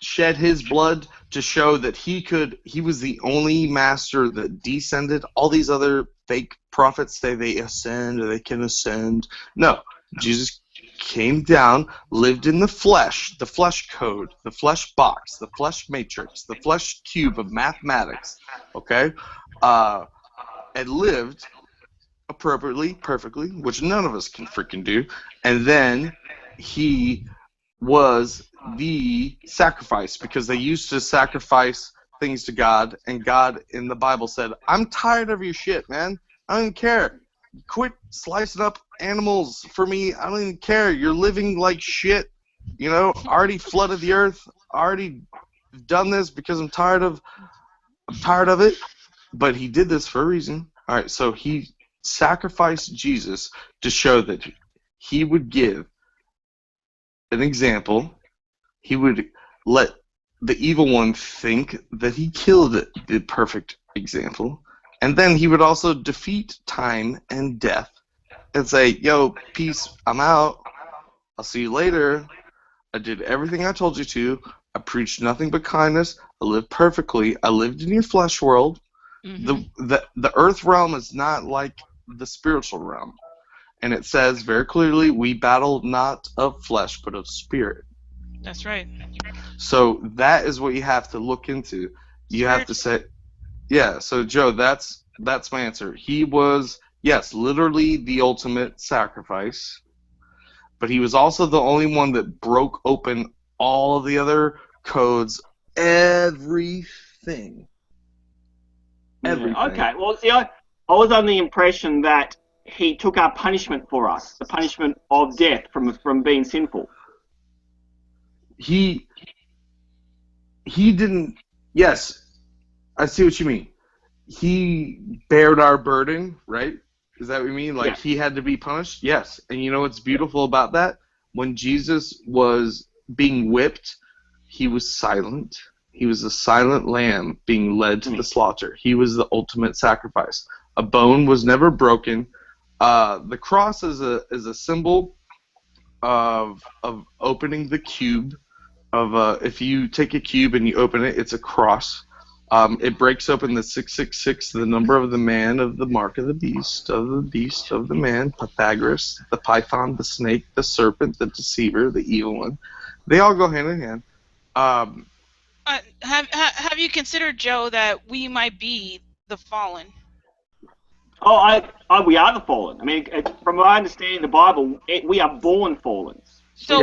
[SPEAKER 4] shed his blood to show that he was the only master that descended. All these other fake prophets say they ascend or they can ascend. No, Jesus came down, lived in the flesh code, the flesh box, the flesh matrix, the flesh cube of mathematics, okay? And lived appropriately, perfectly, which none of us can freaking do. And then he was the sacrifice, because they used to sacrifice things to God, and God in the Bible said, I'm tired of your shit, man. I don't even care. Quit slicing up animals for me. I don't even care. You're living like shit. You know, already flooded the earth. Already done this because I'm tired of it. But he did this for a reason. All right, so he sacrificed Jesus to show that he would give an example. He would let the evil one think that he killed the perfect example. And then he would also defeat time and death and say, yo, peace, I'm out. I'll see you later. I did everything I told you to. I preached nothing but kindness. I lived perfectly. I lived in your flesh world.
[SPEAKER 3] Mm-hmm.
[SPEAKER 4] The earth realm is not like the spiritual realm. And it says very clearly, we battle not of flesh, but of spirit.
[SPEAKER 3] That's right.
[SPEAKER 4] So that is what you have to look into. You have to say, yeah, so Joe, that's my answer. He was, yes, literally the ultimate sacrifice, but he was also the only one that broke open all of the other codes, everything.
[SPEAKER 5] Okay, well, see, I was under the impression that he took our punishment for us, the punishment of death from being sinful.
[SPEAKER 4] He didn't, yes, I see what you mean. He bared our burden, right? Is that what you mean? Like, he had to be punished? Yes. And you know what's beautiful about that? When Jesus was being whipped, he was silent. He was a silent lamb being led to the slaughter. He was the ultimate sacrifice. A bone was never broken. The cross is a symbol of opening the cube. If you take a cube and you open it, it's a cross. It breaks open the 666, the number of the man, of the mark of the beast, of the man, Pythagoras, the python, the snake, the serpent, the deceiver, the evil one. They all go hand in hand.
[SPEAKER 3] Have you considered, Joe, that we might be the fallen?
[SPEAKER 5] We are the fallen. I mean, from my understanding of the Bible, we are born fallen.
[SPEAKER 3] So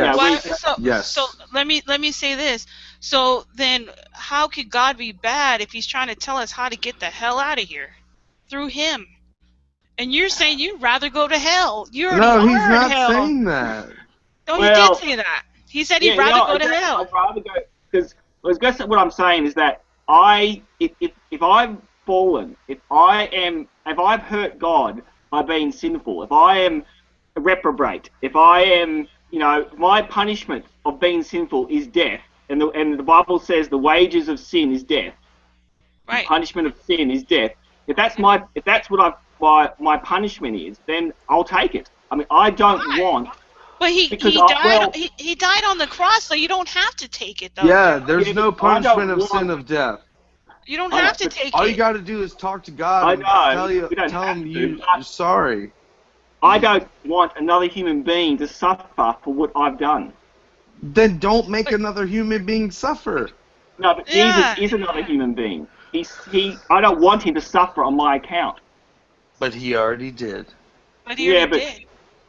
[SPEAKER 4] yes.
[SPEAKER 3] So let me say this. So then, how could God be bad if He's trying to tell us how to get the hell out of here through Him? And you're saying you'd rather go to hell. You already
[SPEAKER 4] No,
[SPEAKER 3] are
[SPEAKER 4] he's
[SPEAKER 3] in
[SPEAKER 4] not
[SPEAKER 3] hell.
[SPEAKER 4] saying that.
[SPEAKER 3] No, he did say that. He said he'd rather go to hell.
[SPEAKER 5] I'd rather go, because what I'm saying is that if I've fallen, if I've hurt God by being sinful, if I am a reprobate, if I am, my punishment of being sinful is death, and the Bible says the wages of sin is death. The
[SPEAKER 3] Right.
[SPEAKER 5] punishment of sin is death. If that's what my punishment is, then I'll take it. I mean, I don't want.
[SPEAKER 3] But
[SPEAKER 5] Because
[SPEAKER 3] he died on the cross, so you don't have to take it though.
[SPEAKER 4] Yeah,
[SPEAKER 3] Joe.
[SPEAKER 4] there's
[SPEAKER 5] Yeah,
[SPEAKER 4] no
[SPEAKER 5] but I don't
[SPEAKER 4] punishment of
[SPEAKER 5] want-
[SPEAKER 4] sin of death.
[SPEAKER 3] You don't
[SPEAKER 5] I know,
[SPEAKER 3] have to
[SPEAKER 5] but
[SPEAKER 3] take
[SPEAKER 4] All
[SPEAKER 3] it.
[SPEAKER 4] you got to do is talk to God
[SPEAKER 5] I
[SPEAKER 4] and
[SPEAKER 5] know, we don't
[SPEAKER 4] tell
[SPEAKER 5] have
[SPEAKER 4] him
[SPEAKER 5] to,
[SPEAKER 4] you're
[SPEAKER 5] but-
[SPEAKER 4] sorry.
[SPEAKER 5] I don't want another human being to suffer for what I've done.
[SPEAKER 4] Then don't make another human being suffer.
[SPEAKER 5] No, but
[SPEAKER 3] Yeah.
[SPEAKER 5] Jesus is another human being. I don't want him to suffer on my account.
[SPEAKER 4] But he already did.
[SPEAKER 3] But he already did.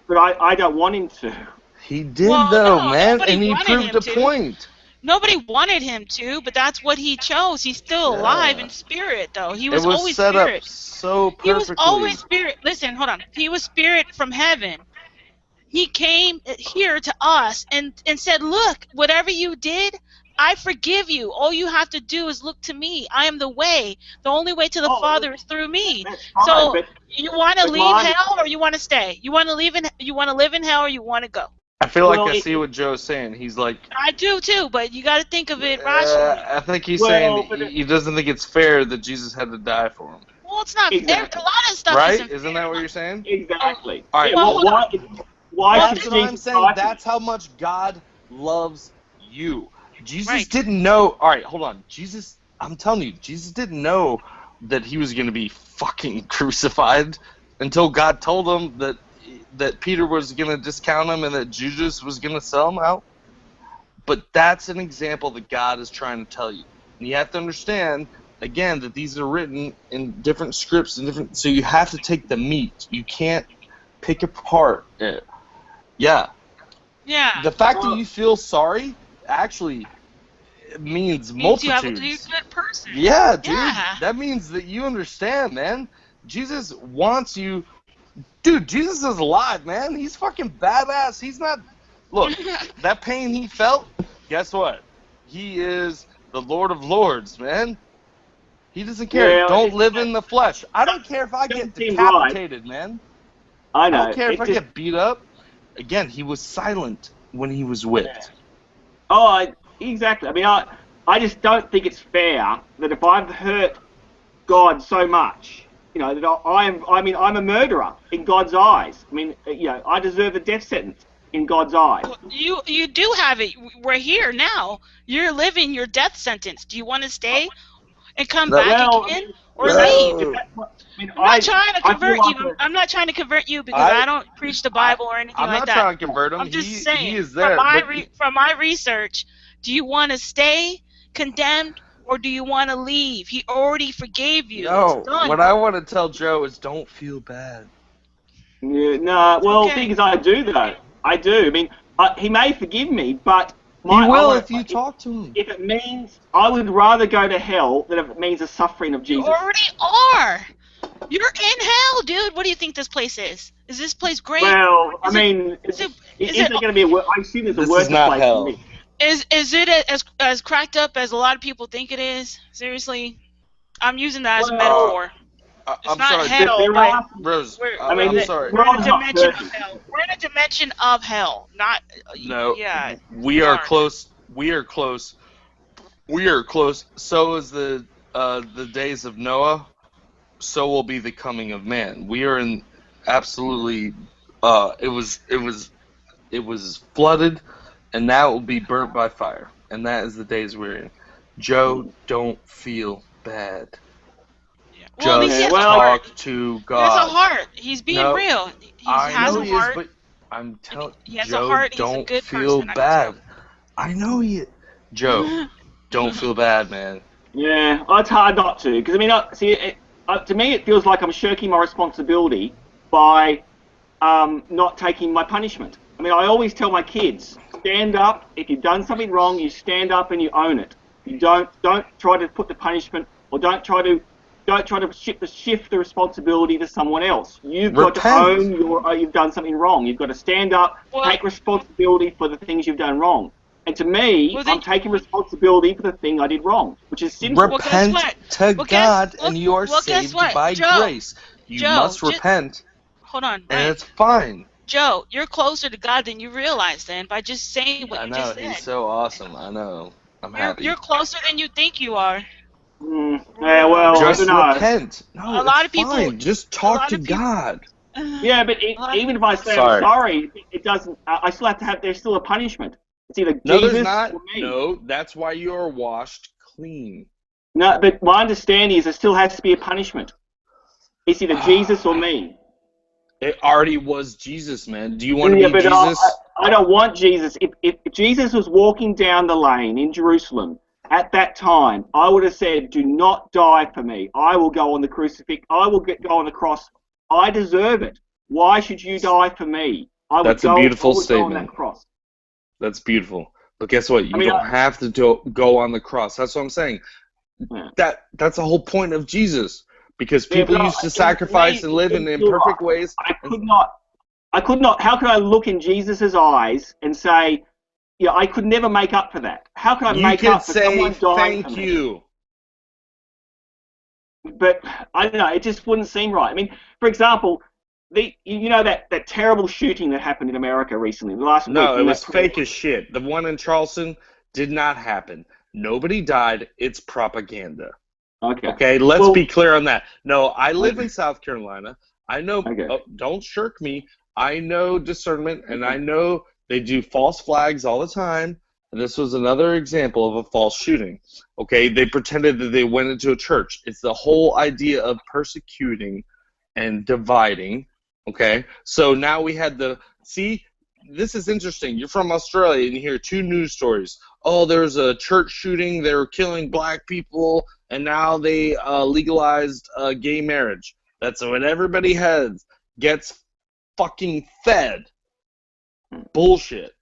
[SPEAKER 5] But I don't want him to.
[SPEAKER 4] He did
[SPEAKER 3] Well,
[SPEAKER 4] though,
[SPEAKER 3] no,
[SPEAKER 4] man,
[SPEAKER 3] nobody
[SPEAKER 4] and he
[SPEAKER 3] wanted
[SPEAKER 4] proved
[SPEAKER 3] him
[SPEAKER 4] a
[SPEAKER 3] to.
[SPEAKER 4] point.
[SPEAKER 3] Nobody wanted him to, but that's what he chose. He's still alive in spirit, though. He was,
[SPEAKER 4] It was
[SPEAKER 3] always
[SPEAKER 4] set
[SPEAKER 3] spirit.
[SPEAKER 4] up so perfectly.
[SPEAKER 3] He was always spirit. Listen, hold on. He was spirit from heaven. He came here to us and said, look, whatever you did, I forgive you. All you have to do is look to me. I am the way. The only way to the Father is through me.
[SPEAKER 5] That's fine,
[SPEAKER 3] So
[SPEAKER 5] but
[SPEAKER 3] you want to
[SPEAKER 5] but
[SPEAKER 3] leave
[SPEAKER 5] mine-
[SPEAKER 3] hell or you want to stay? You want to live in hell or you want to go?
[SPEAKER 4] I feel like
[SPEAKER 5] Well,
[SPEAKER 4] I see what Joe's saying. He's like,
[SPEAKER 3] I do too, but you got to think of it rationally.
[SPEAKER 4] I think he's
[SPEAKER 5] Well,
[SPEAKER 4] saying
[SPEAKER 5] but
[SPEAKER 4] he doesn't think it's fair that Jesus had to die for him.
[SPEAKER 3] Well, it's not
[SPEAKER 5] Exactly.
[SPEAKER 3] a lot of stuff
[SPEAKER 4] Right?
[SPEAKER 3] isn't
[SPEAKER 4] Isn't that what you're saying?
[SPEAKER 5] exactly.
[SPEAKER 4] All right,
[SPEAKER 5] Yeah,
[SPEAKER 3] well,
[SPEAKER 5] why
[SPEAKER 3] well,
[SPEAKER 5] should
[SPEAKER 4] That's what I'm
[SPEAKER 5] Jesus
[SPEAKER 4] saying.
[SPEAKER 5] die for
[SPEAKER 4] That's
[SPEAKER 5] me?
[SPEAKER 4] how much God loves you. Jesus
[SPEAKER 3] Right.
[SPEAKER 4] didn't know. All right, hold on. Jesus, I'm telling you, Jesus didn't know that he was going to be fucking crucified until God told him that Peter was going to discount him and that Judas was going to sell him out. But that's an example that God is trying to tell you. And you have to understand, again, that these are written in different scripts and different. So you have to take the meat. You can't pick apart it. Yeah.
[SPEAKER 3] Yeah.
[SPEAKER 4] The fact that you feel sorry actually means
[SPEAKER 3] Means you have a
[SPEAKER 4] multitudes.
[SPEAKER 3] good person.
[SPEAKER 4] Yeah, dude.
[SPEAKER 3] Yeah.
[SPEAKER 4] That means that you understand, man. Jesus wants you. Dude, Jesus is alive, man. He's fucking badass. He's not. Look, that pain he felt, guess what? He is the Lord of Lords, man. He doesn't care.
[SPEAKER 5] Yeah,
[SPEAKER 4] Don't live in the flesh. I don't care if I
[SPEAKER 5] doesn't
[SPEAKER 4] get
[SPEAKER 5] seem right.
[SPEAKER 4] decapitated, man.
[SPEAKER 5] I
[SPEAKER 4] I
[SPEAKER 5] know.
[SPEAKER 4] don't care if
[SPEAKER 5] it
[SPEAKER 4] I
[SPEAKER 5] just-
[SPEAKER 4] get beat up. Again, he was silent when he was whipped.
[SPEAKER 5] Exactly. I mean, I just don't think it's fair that if I've hurt God so much, that I'm a murderer in God's eyes. I mean, I deserve a death sentence in God's eyes.
[SPEAKER 3] You do have it. We're here now. You're living your death sentence. Do you want to stay and come back
[SPEAKER 5] Well,
[SPEAKER 3] again or
[SPEAKER 4] no.
[SPEAKER 3] leave?
[SPEAKER 5] If that's what- I mean,
[SPEAKER 3] I'm not trying to
[SPEAKER 5] I feel
[SPEAKER 3] convert
[SPEAKER 5] like
[SPEAKER 3] you. I'm not trying to convert you because I don't preach the Bible or anything
[SPEAKER 4] I'm
[SPEAKER 3] like
[SPEAKER 4] not
[SPEAKER 3] that.
[SPEAKER 4] trying to convert him.
[SPEAKER 3] I'm just
[SPEAKER 4] he
[SPEAKER 3] saying,
[SPEAKER 4] is there.
[SPEAKER 3] from my research, do you want to stay condemned or do you want to leave? He already forgave you.
[SPEAKER 4] No,
[SPEAKER 3] It's done.
[SPEAKER 4] what I want to tell Joe is don't feel bad.
[SPEAKER 5] Yeah, no, well,
[SPEAKER 3] okay.
[SPEAKER 5] the thing is, I do though. I do. I mean, he may forgive me, but
[SPEAKER 4] He will if you
[SPEAKER 5] if
[SPEAKER 4] talk to him.
[SPEAKER 5] If it means I would rather go to hell than if it means the suffering of
[SPEAKER 3] You
[SPEAKER 5] Jesus.
[SPEAKER 3] already are. You're in hell, dude. What do you think this place is? Is this place great?
[SPEAKER 5] Well, I
[SPEAKER 3] Is
[SPEAKER 5] mean,
[SPEAKER 3] is
[SPEAKER 5] is
[SPEAKER 3] it-
[SPEAKER 5] there going to be I assume there's
[SPEAKER 4] This
[SPEAKER 5] a worse
[SPEAKER 4] is not
[SPEAKER 5] place
[SPEAKER 4] hell.
[SPEAKER 5] than this.
[SPEAKER 3] Is it as cracked up as a lot of people think it is? Seriously, I'm using that as a
[SPEAKER 5] Well,
[SPEAKER 3] metaphor. It's
[SPEAKER 4] I'm
[SPEAKER 3] not
[SPEAKER 4] sorry,
[SPEAKER 3] hell,
[SPEAKER 5] there
[SPEAKER 3] but
[SPEAKER 5] are-
[SPEAKER 4] Rose.
[SPEAKER 5] I mean,
[SPEAKER 4] I'm
[SPEAKER 5] this-
[SPEAKER 4] sorry.
[SPEAKER 5] we're
[SPEAKER 3] we're in a
[SPEAKER 5] all not
[SPEAKER 3] dimension of
[SPEAKER 5] perfect.
[SPEAKER 3] hell. We're in a dimension of hell, not.
[SPEAKER 4] No,
[SPEAKER 3] Yeah.
[SPEAKER 4] we are
[SPEAKER 3] are.
[SPEAKER 4] close. We are close. We are close. So is the days of Noah. So will be the coming of man. We are in absolutely. It was flooded, and now it will be burnt by fire. And that is the days we're in. Joe, don't feel bad.
[SPEAKER 3] Yeah. Well, at least he
[SPEAKER 4] Just
[SPEAKER 3] has a heart.
[SPEAKER 4] talk to
[SPEAKER 3] He has a
[SPEAKER 4] God.
[SPEAKER 3] heart. He's being
[SPEAKER 4] No,
[SPEAKER 3] real. He
[SPEAKER 4] I
[SPEAKER 3] has
[SPEAKER 4] know
[SPEAKER 3] a
[SPEAKER 4] he
[SPEAKER 3] heart.
[SPEAKER 4] is, but I'm telling
[SPEAKER 3] He has a
[SPEAKER 4] Joe,
[SPEAKER 3] heart. He's a
[SPEAKER 4] don't
[SPEAKER 3] good
[SPEAKER 4] feel
[SPEAKER 3] person, I can
[SPEAKER 4] bad. I know you, Joe.
[SPEAKER 3] tell.
[SPEAKER 4] Don't feel bad, man.
[SPEAKER 5] Yeah, it's hard not to, because I mean, to me, it feels like I'm shirking my responsibility by not taking my punishment. I mean, I always tell my kids, stand up. If you've done something wrong, you stand up and you own it. You don't try to put the punishment, or don't try to shift the responsibility to someone else. You've got to
[SPEAKER 4] Repent.
[SPEAKER 5] own you've done something wrong. You've got to stand up,
[SPEAKER 3] Well-
[SPEAKER 5] take responsibility for the things you've done wrong. And to me,
[SPEAKER 3] Well, then-
[SPEAKER 5] I'm taking responsibility for the thing I did wrong, which is sinful.
[SPEAKER 3] Well, guess
[SPEAKER 4] Repent
[SPEAKER 3] what?
[SPEAKER 4] to
[SPEAKER 3] Well, guess-
[SPEAKER 4] God,
[SPEAKER 3] well,
[SPEAKER 4] and you are
[SPEAKER 3] well, guess
[SPEAKER 4] saved
[SPEAKER 3] what?
[SPEAKER 4] by
[SPEAKER 3] Joe,
[SPEAKER 4] grace. You
[SPEAKER 3] Joe,
[SPEAKER 4] must
[SPEAKER 3] ju-
[SPEAKER 4] repent,
[SPEAKER 3] Hold on,
[SPEAKER 4] and
[SPEAKER 3] Ryan.
[SPEAKER 4] it's fine.
[SPEAKER 3] Joe, you're closer to God than you realize then by just saying what
[SPEAKER 4] I
[SPEAKER 3] you
[SPEAKER 4] know,
[SPEAKER 3] just said.
[SPEAKER 4] he's so awesome. I know. I'm
[SPEAKER 3] You're
[SPEAKER 4] happy.
[SPEAKER 3] closer than you think you are.
[SPEAKER 5] Yeah, well, I don't
[SPEAKER 4] Just
[SPEAKER 5] know.
[SPEAKER 4] repent. No,
[SPEAKER 3] A
[SPEAKER 4] it's
[SPEAKER 3] lot of people.
[SPEAKER 4] fine. Just
[SPEAKER 3] A
[SPEAKER 4] talk
[SPEAKER 3] lot
[SPEAKER 4] to
[SPEAKER 3] of people.
[SPEAKER 4] God.
[SPEAKER 5] Yeah, but
[SPEAKER 3] A lot of
[SPEAKER 5] even
[SPEAKER 3] people.
[SPEAKER 5] if I say I'm
[SPEAKER 4] Sorry.
[SPEAKER 5] sorry, it doesn't. I still have to have. There's still a punishment. It's either
[SPEAKER 4] No, there's
[SPEAKER 5] Jesus
[SPEAKER 4] not.
[SPEAKER 5] or me.
[SPEAKER 4] No, that's why you are washed clean.
[SPEAKER 5] No, but my understanding is there still has to be a punishment. It's either Jesus or me.
[SPEAKER 4] It already was Jesus, man. Do you want to
[SPEAKER 5] Yeah,
[SPEAKER 4] be
[SPEAKER 5] but
[SPEAKER 4] Jesus?
[SPEAKER 5] I don't want Jesus. If Jesus was walking down the lane in Jerusalem at that time, I would have said, "Do not die for me. I will go on the crucifix. I will go on the cross. I deserve it. Why should you die for me? I would
[SPEAKER 4] That's a
[SPEAKER 5] go. I
[SPEAKER 4] beautiful
[SPEAKER 5] would go on that
[SPEAKER 4] statement.
[SPEAKER 5] cross."
[SPEAKER 4] That's beautiful. But guess what?
[SPEAKER 5] I
[SPEAKER 4] You
[SPEAKER 5] mean,
[SPEAKER 4] don't have to go on the cross. That's what I'm saying.
[SPEAKER 5] yeah.
[SPEAKER 4] That's the whole point of Jesus. Because
[SPEAKER 5] Yeah,
[SPEAKER 4] people
[SPEAKER 5] but
[SPEAKER 4] used to
[SPEAKER 5] to me,
[SPEAKER 4] sacrifice and live in
[SPEAKER 5] still,
[SPEAKER 4] imperfect ways.
[SPEAKER 5] I could not. I could not. How could I look in Jesus' eyes and say, "Yeah, I could never make up for that"? How can I
[SPEAKER 4] You
[SPEAKER 5] make
[SPEAKER 4] could
[SPEAKER 5] up for
[SPEAKER 4] say
[SPEAKER 5] someone dying for
[SPEAKER 4] thank
[SPEAKER 5] me?
[SPEAKER 4] you.
[SPEAKER 5] But I don't know. It just wouldn't seem right. I mean, for example, that terrible shooting that happened in America recently, last week.
[SPEAKER 4] No, it
[SPEAKER 5] In
[SPEAKER 4] was
[SPEAKER 5] that
[SPEAKER 4] fake as shit. The one in Charleston did not happen. Nobody died. It's propaganda.
[SPEAKER 5] Okay.
[SPEAKER 4] Okay, let's
[SPEAKER 5] Well,
[SPEAKER 4] be clear on that. No, I live
[SPEAKER 5] okay.
[SPEAKER 4] in South Carolina. I know,
[SPEAKER 5] Okay.
[SPEAKER 4] don't shirk me. I know discernment, and I know they do false flags all the time. And this was another example of a false shooting. Okay, they pretended that they went into a church. It's the whole idea of persecuting and dividing. Okay, so now we had see, this is interesting. You're from Australia, and you hear two news stories. Oh, there's a church shooting. They were killing black people, and now they legalized gay marriage. That's what everybody gets fucking fed. Bullshit.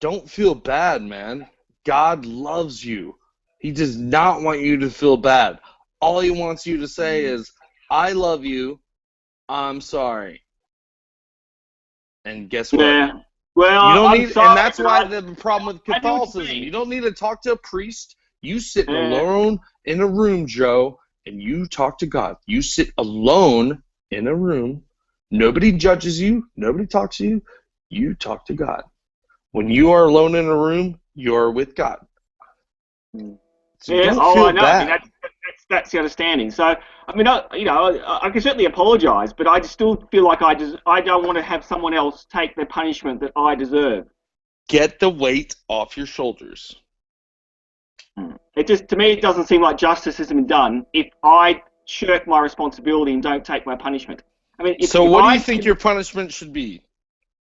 [SPEAKER 4] Don't feel bad, man. God loves you. He does not want you to feel bad. All he wants you to say is, I love you. I'm sorry. And guess what?
[SPEAKER 5] Yeah. Well,
[SPEAKER 4] You don't
[SPEAKER 5] I'm
[SPEAKER 4] need, and
[SPEAKER 5] sorry,
[SPEAKER 4] that's
[SPEAKER 5] but
[SPEAKER 4] why the problem with
[SPEAKER 5] I know what you
[SPEAKER 4] Catholicism.
[SPEAKER 5] mean.
[SPEAKER 4] You don't need to talk to a priest. You sit
[SPEAKER 5] Yeah.
[SPEAKER 4] alone in a room, Joe, and you talk to God. You sit alone in a room. Nobody judges you. Nobody talks to you. You talk to God. When you are alone in a room, you're with God. So
[SPEAKER 5] Yeah.
[SPEAKER 4] don't
[SPEAKER 5] Oh,
[SPEAKER 4] feel
[SPEAKER 5] I know. I mean,
[SPEAKER 4] bad.
[SPEAKER 5] that's the understanding. So, I mean, I can certainly apologise, but I just still feel like I don't want to have someone else take the punishment that I deserve.
[SPEAKER 4] Get the weight off your shoulders.
[SPEAKER 5] It just, to me, it doesn't seem like justice has been done if I shirk my responsibility and don't take my punishment. I mean,
[SPEAKER 4] So what do you think your punishment should be?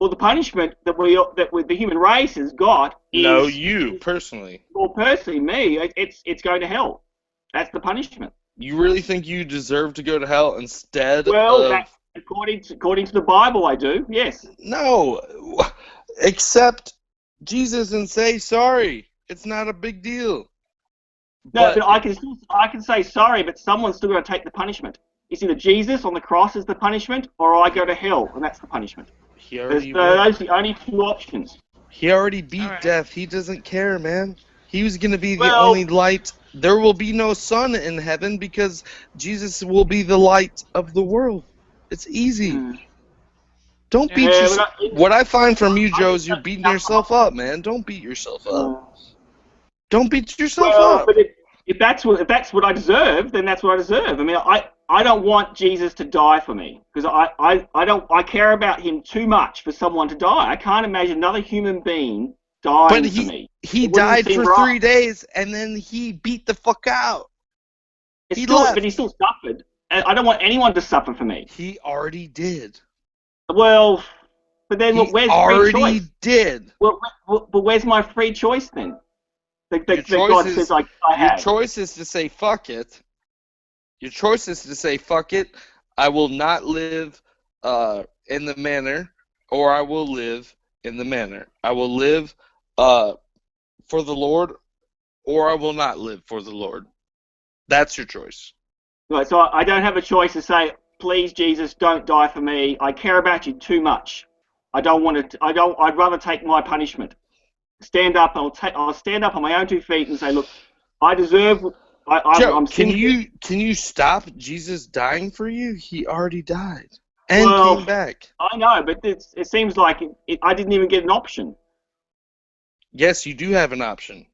[SPEAKER 5] well, the punishment that the human race has got
[SPEAKER 4] No,
[SPEAKER 5] is,
[SPEAKER 4] you personally.
[SPEAKER 5] well, personally, me, it's going to hell. That's the punishment.
[SPEAKER 4] You really think you deserve to go to hell instead
[SPEAKER 5] Well,
[SPEAKER 4] of...
[SPEAKER 5] that according to the Bible, I do. Yes.
[SPEAKER 4] No. Accept Jesus and say sorry. It's not a big deal.
[SPEAKER 5] No, but I can say sorry, but someone's still going to take the punishment. It's either Jesus on the cross is the punishment, or I go to hell, and that's the punishment. Those are the only two options.
[SPEAKER 4] He already beat
[SPEAKER 3] right.
[SPEAKER 4] death. He doesn't care, man. He was going to be the
[SPEAKER 5] Well,
[SPEAKER 4] only light. There will be no sun in heaven because Jesus will be the light of the world. It's easy. Don't beat
[SPEAKER 5] yeah,
[SPEAKER 4] yourself. What I find from you, Joe, is you're beating yourself up, man. Don't beat yourself up. Don't beat yourself
[SPEAKER 5] well,
[SPEAKER 4] up.
[SPEAKER 5] but if that's what I deserve, then that's what I deserve. I mean, I don't want Jesus to die for me because I care about him too much for someone to die. I can't imagine another human being dying
[SPEAKER 4] But
[SPEAKER 5] for me.
[SPEAKER 4] he
[SPEAKER 5] It wouldn't
[SPEAKER 4] died
[SPEAKER 5] seem
[SPEAKER 4] for
[SPEAKER 5] right.
[SPEAKER 4] 3 days, and then he beat the fuck out.
[SPEAKER 5] It's
[SPEAKER 4] He
[SPEAKER 5] still,
[SPEAKER 4] left.
[SPEAKER 5] but he still suffered. And I don't want anyone to suffer for me.
[SPEAKER 4] He already did.
[SPEAKER 5] Well, but then
[SPEAKER 4] He
[SPEAKER 5] where's free
[SPEAKER 4] already
[SPEAKER 5] choice?
[SPEAKER 4] did.
[SPEAKER 5] Well, but where's my free choice then? That
[SPEAKER 4] Your choice
[SPEAKER 5] God
[SPEAKER 4] is
[SPEAKER 5] says I
[SPEAKER 4] your
[SPEAKER 5] have.
[SPEAKER 4] choice is to say fuck it. Your choice is to say fuck it. I will not live in the manor, or I will live in the manor. I will live for the Lord, or I will not live for the Lord. That's your choice.
[SPEAKER 5] Right, so I don't have a choice to say, please, Jesus, don't die for me. I care about you too much. I don't want to. I'd rather take my punishment. Stand up. I'll stand up on my own 2 feet and say, look, I deserve.
[SPEAKER 4] Joe,
[SPEAKER 5] I'm
[SPEAKER 4] can
[SPEAKER 5] sinful.
[SPEAKER 4] you stop Jesus dying for you? He already died and
[SPEAKER 5] Well,
[SPEAKER 4] came back.
[SPEAKER 5] I know, but it seems like I didn't even get an option.
[SPEAKER 4] Yes, you do have an option.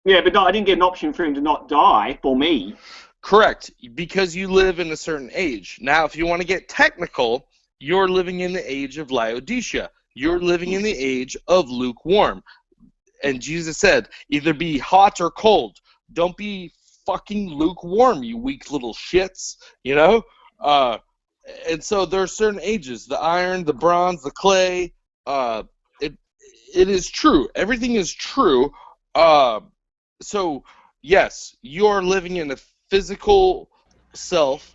[SPEAKER 5] Yeah, but no, I didn't get an option for him to not die for me.
[SPEAKER 4] Correct, because you live in a certain age. Now, if you want to get technical, you're living in the age of Laodicea. You're living in the age of lukewarm. And Jesus said, either be hot or cold. Don't be fucking lukewarm, you weak little shits, you know? And so there are certain ages, the iron, the bronze, the clay. It is true. Everything is true. So, yes, you're living in a physical self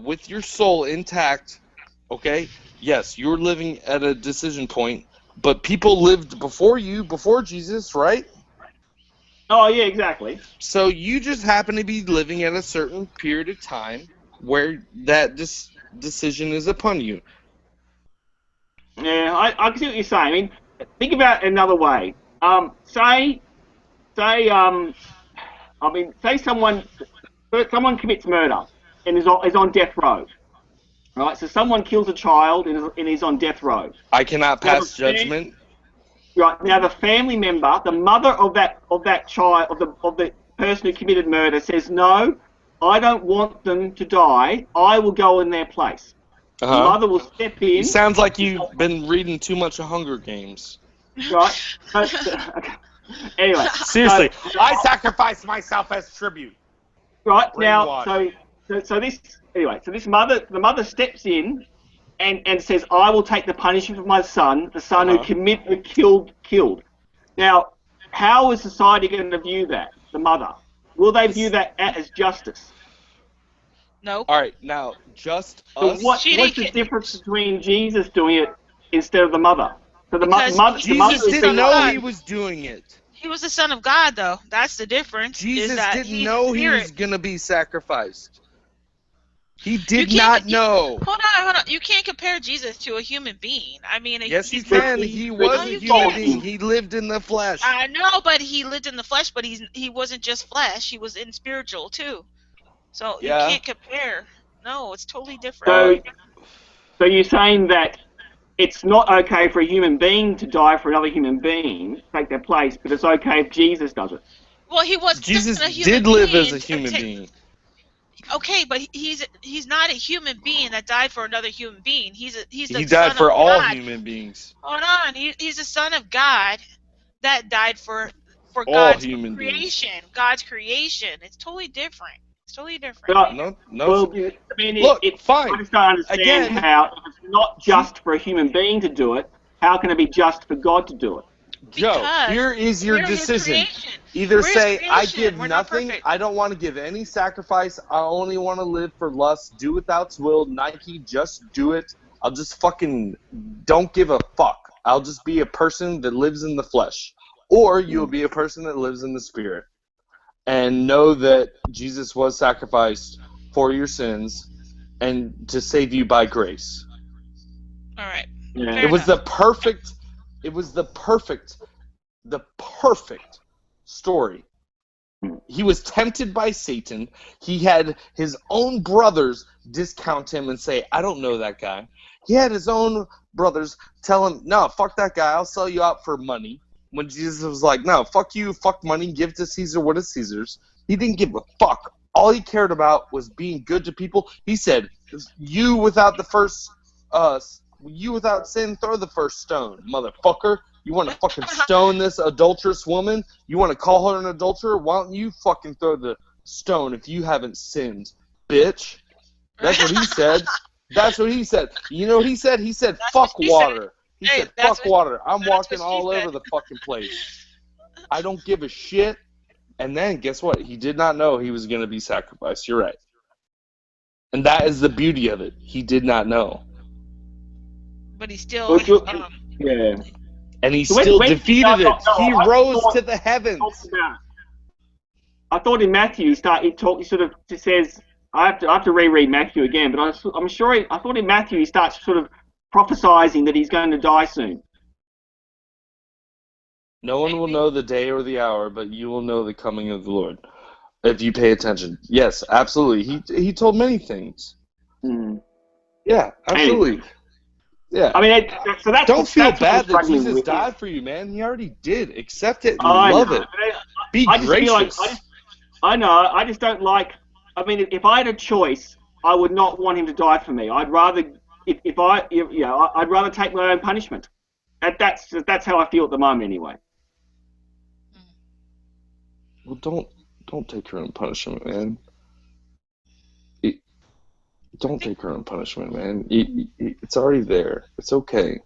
[SPEAKER 4] with your soul intact, okay? Yes, you're living at a decision point, but people lived before you, before Jesus, right?
[SPEAKER 5] Oh, yeah, exactly.
[SPEAKER 4] So you just happen to be living at a certain period of time where that decision is upon you.
[SPEAKER 5] Yeah, I can see what you're saying. I mean, think about it another way. Say, say, say someone commits murder and is on death row. Right, so someone kills a child and is on death row.
[SPEAKER 4] I cannot
[SPEAKER 5] Now,
[SPEAKER 4] pass judgment.
[SPEAKER 5] Right now, the family member, the mother of that child, of the person who committed murder, says, "No, I don't want them to die. I will go in their place." The mother will step in.
[SPEAKER 4] It sounds like you've been reading too much of Hunger Games.
[SPEAKER 5] Right. Anyway.
[SPEAKER 4] Seriously, I sacrifice myself as tribute.
[SPEAKER 5] Right now, so this mother, the mother steps in and says, "I will take the punishment for my son, the son who killed." Now, how is society going to view that? The mother, will they view that as justice?
[SPEAKER 3] Nope.
[SPEAKER 4] All right, now just
[SPEAKER 5] So
[SPEAKER 4] us.
[SPEAKER 5] what's the difference between Jesus doing it instead of the mother? So
[SPEAKER 4] Jesus didn't know he was doing it.
[SPEAKER 3] He was the Son of God, though. That's the difference.
[SPEAKER 4] Jesus didn't know he was going to be sacrificed. He did not know.
[SPEAKER 3] Hold on. You can't compare Jesus to a human being. I mean,
[SPEAKER 4] yes, you can. He was a human being. He lived in the flesh.
[SPEAKER 3] I know, but he lived in the flesh. But he wasn't just flesh. He was in spiritual too. So you can't compare. No, it's totally different.
[SPEAKER 5] So you're saying that it's not okay for a human being to die for another human being, take their place, but it's okay if Jesus does it.
[SPEAKER 3] Well,
[SPEAKER 4] Jesus did live as a human being.
[SPEAKER 3] Okay, but he's not a human being that died for another human being. He
[SPEAKER 4] died for all human beings.
[SPEAKER 3] Hold on, he's the Son of God that died for
[SPEAKER 4] all
[SPEAKER 3] God's
[SPEAKER 4] human
[SPEAKER 3] creation.
[SPEAKER 4] Beings.
[SPEAKER 3] God's creation. It's totally different. No.
[SPEAKER 5] Well, I mean,
[SPEAKER 4] look, fine.
[SPEAKER 5] I just don't understand how, if it's not just for a human being to do it, how can it be just for God to do it?
[SPEAKER 4] Joe, here is your decision. Either say, I give nothing, I don't want to give any sacrifice, I only want to live for lust, do without will, Nike, just do it. I'll just fucking don't give a fuck. I'll just be a person that lives in the flesh. Or you'll be a person that lives in the spirit. And know that Jesus was sacrificed for your sins and to save you by grace.
[SPEAKER 3] All right.
[SPEAKER 5] Yeah.
[SPEAKER 4] It was the perfect story. He was tempted by Satan. He had his own brothers discount him and say, I don't know that guy. He had his own brothers tell him, no, fuck that guy, I'll sell you out for money. When Jesus was like, no, fuck you, fuck money, give to Caesar what is Caesar's. He didn't give a fuck. All he cared about was being good to people. He said, you without sin, throw the first stone, motherfucker. You want to fucking stone this adulterous woman? You want to call her an adulterer? Why don't you fucking throw the stone if you haven't sinned, bitch? That's what he said. That's what he said. You know what he said? He said, fuck water. He said, fuck water. I'm walking all over the fucking place. I don't give a shit. And then, guess what? He did not know he was going to be sacrificed. You're right. And that is the beauty of it. He did not know.
[SPEAKER 3] But he still...
[SPEAKER 5] yeah.
[SPEAKER 4] And he still defeated it. He rose to the heavens.
[SPEAKER 5] I thought in Matthew, he sort of says... I have to reread Matthew again, but I'm sure I thought in Matthew he starts sort of prophesizing that he's going to die soon.
[SPEAKER 4] No one will know the day or the hour, but you will know the coming of the Lord if you pay attention. Yes, absolutely. He told many things.
[SPEAKER 5] Mm.
[SPEAKER 4] Yeah, absolutely. Yeah.
[SPEAKER 5] I mean, so that's
[SPEAKER 4] Don't feel
[SPEAKER 5] that's what I'm
[SPEAKER 4] bad that
[SPEAKER 5] struggling
[SPEAKER 4] Jesus
[SPEAKER 5] with.
[SPEAKER 4] died for you, man. He already did. Accept it and
[SPEAKER 5] I
[SPEAKER 4] love
[SPEAKER 5] know.
[SPEAKER 4] it. Be
[SPEAKER 5] I just feel like
[SPEAKER 4] gracious.
[SPEAKER 5] I know. I just don't like. I mean, if I had a choice, I would not want him to die for me. I'd rather, I'd rather take my own punishment. That's how I feel at the moment, anyway.
[SPEAKER 4] Well, don't take your own punishment, man. Don't take your own punishment, man. It's already there. It's okay.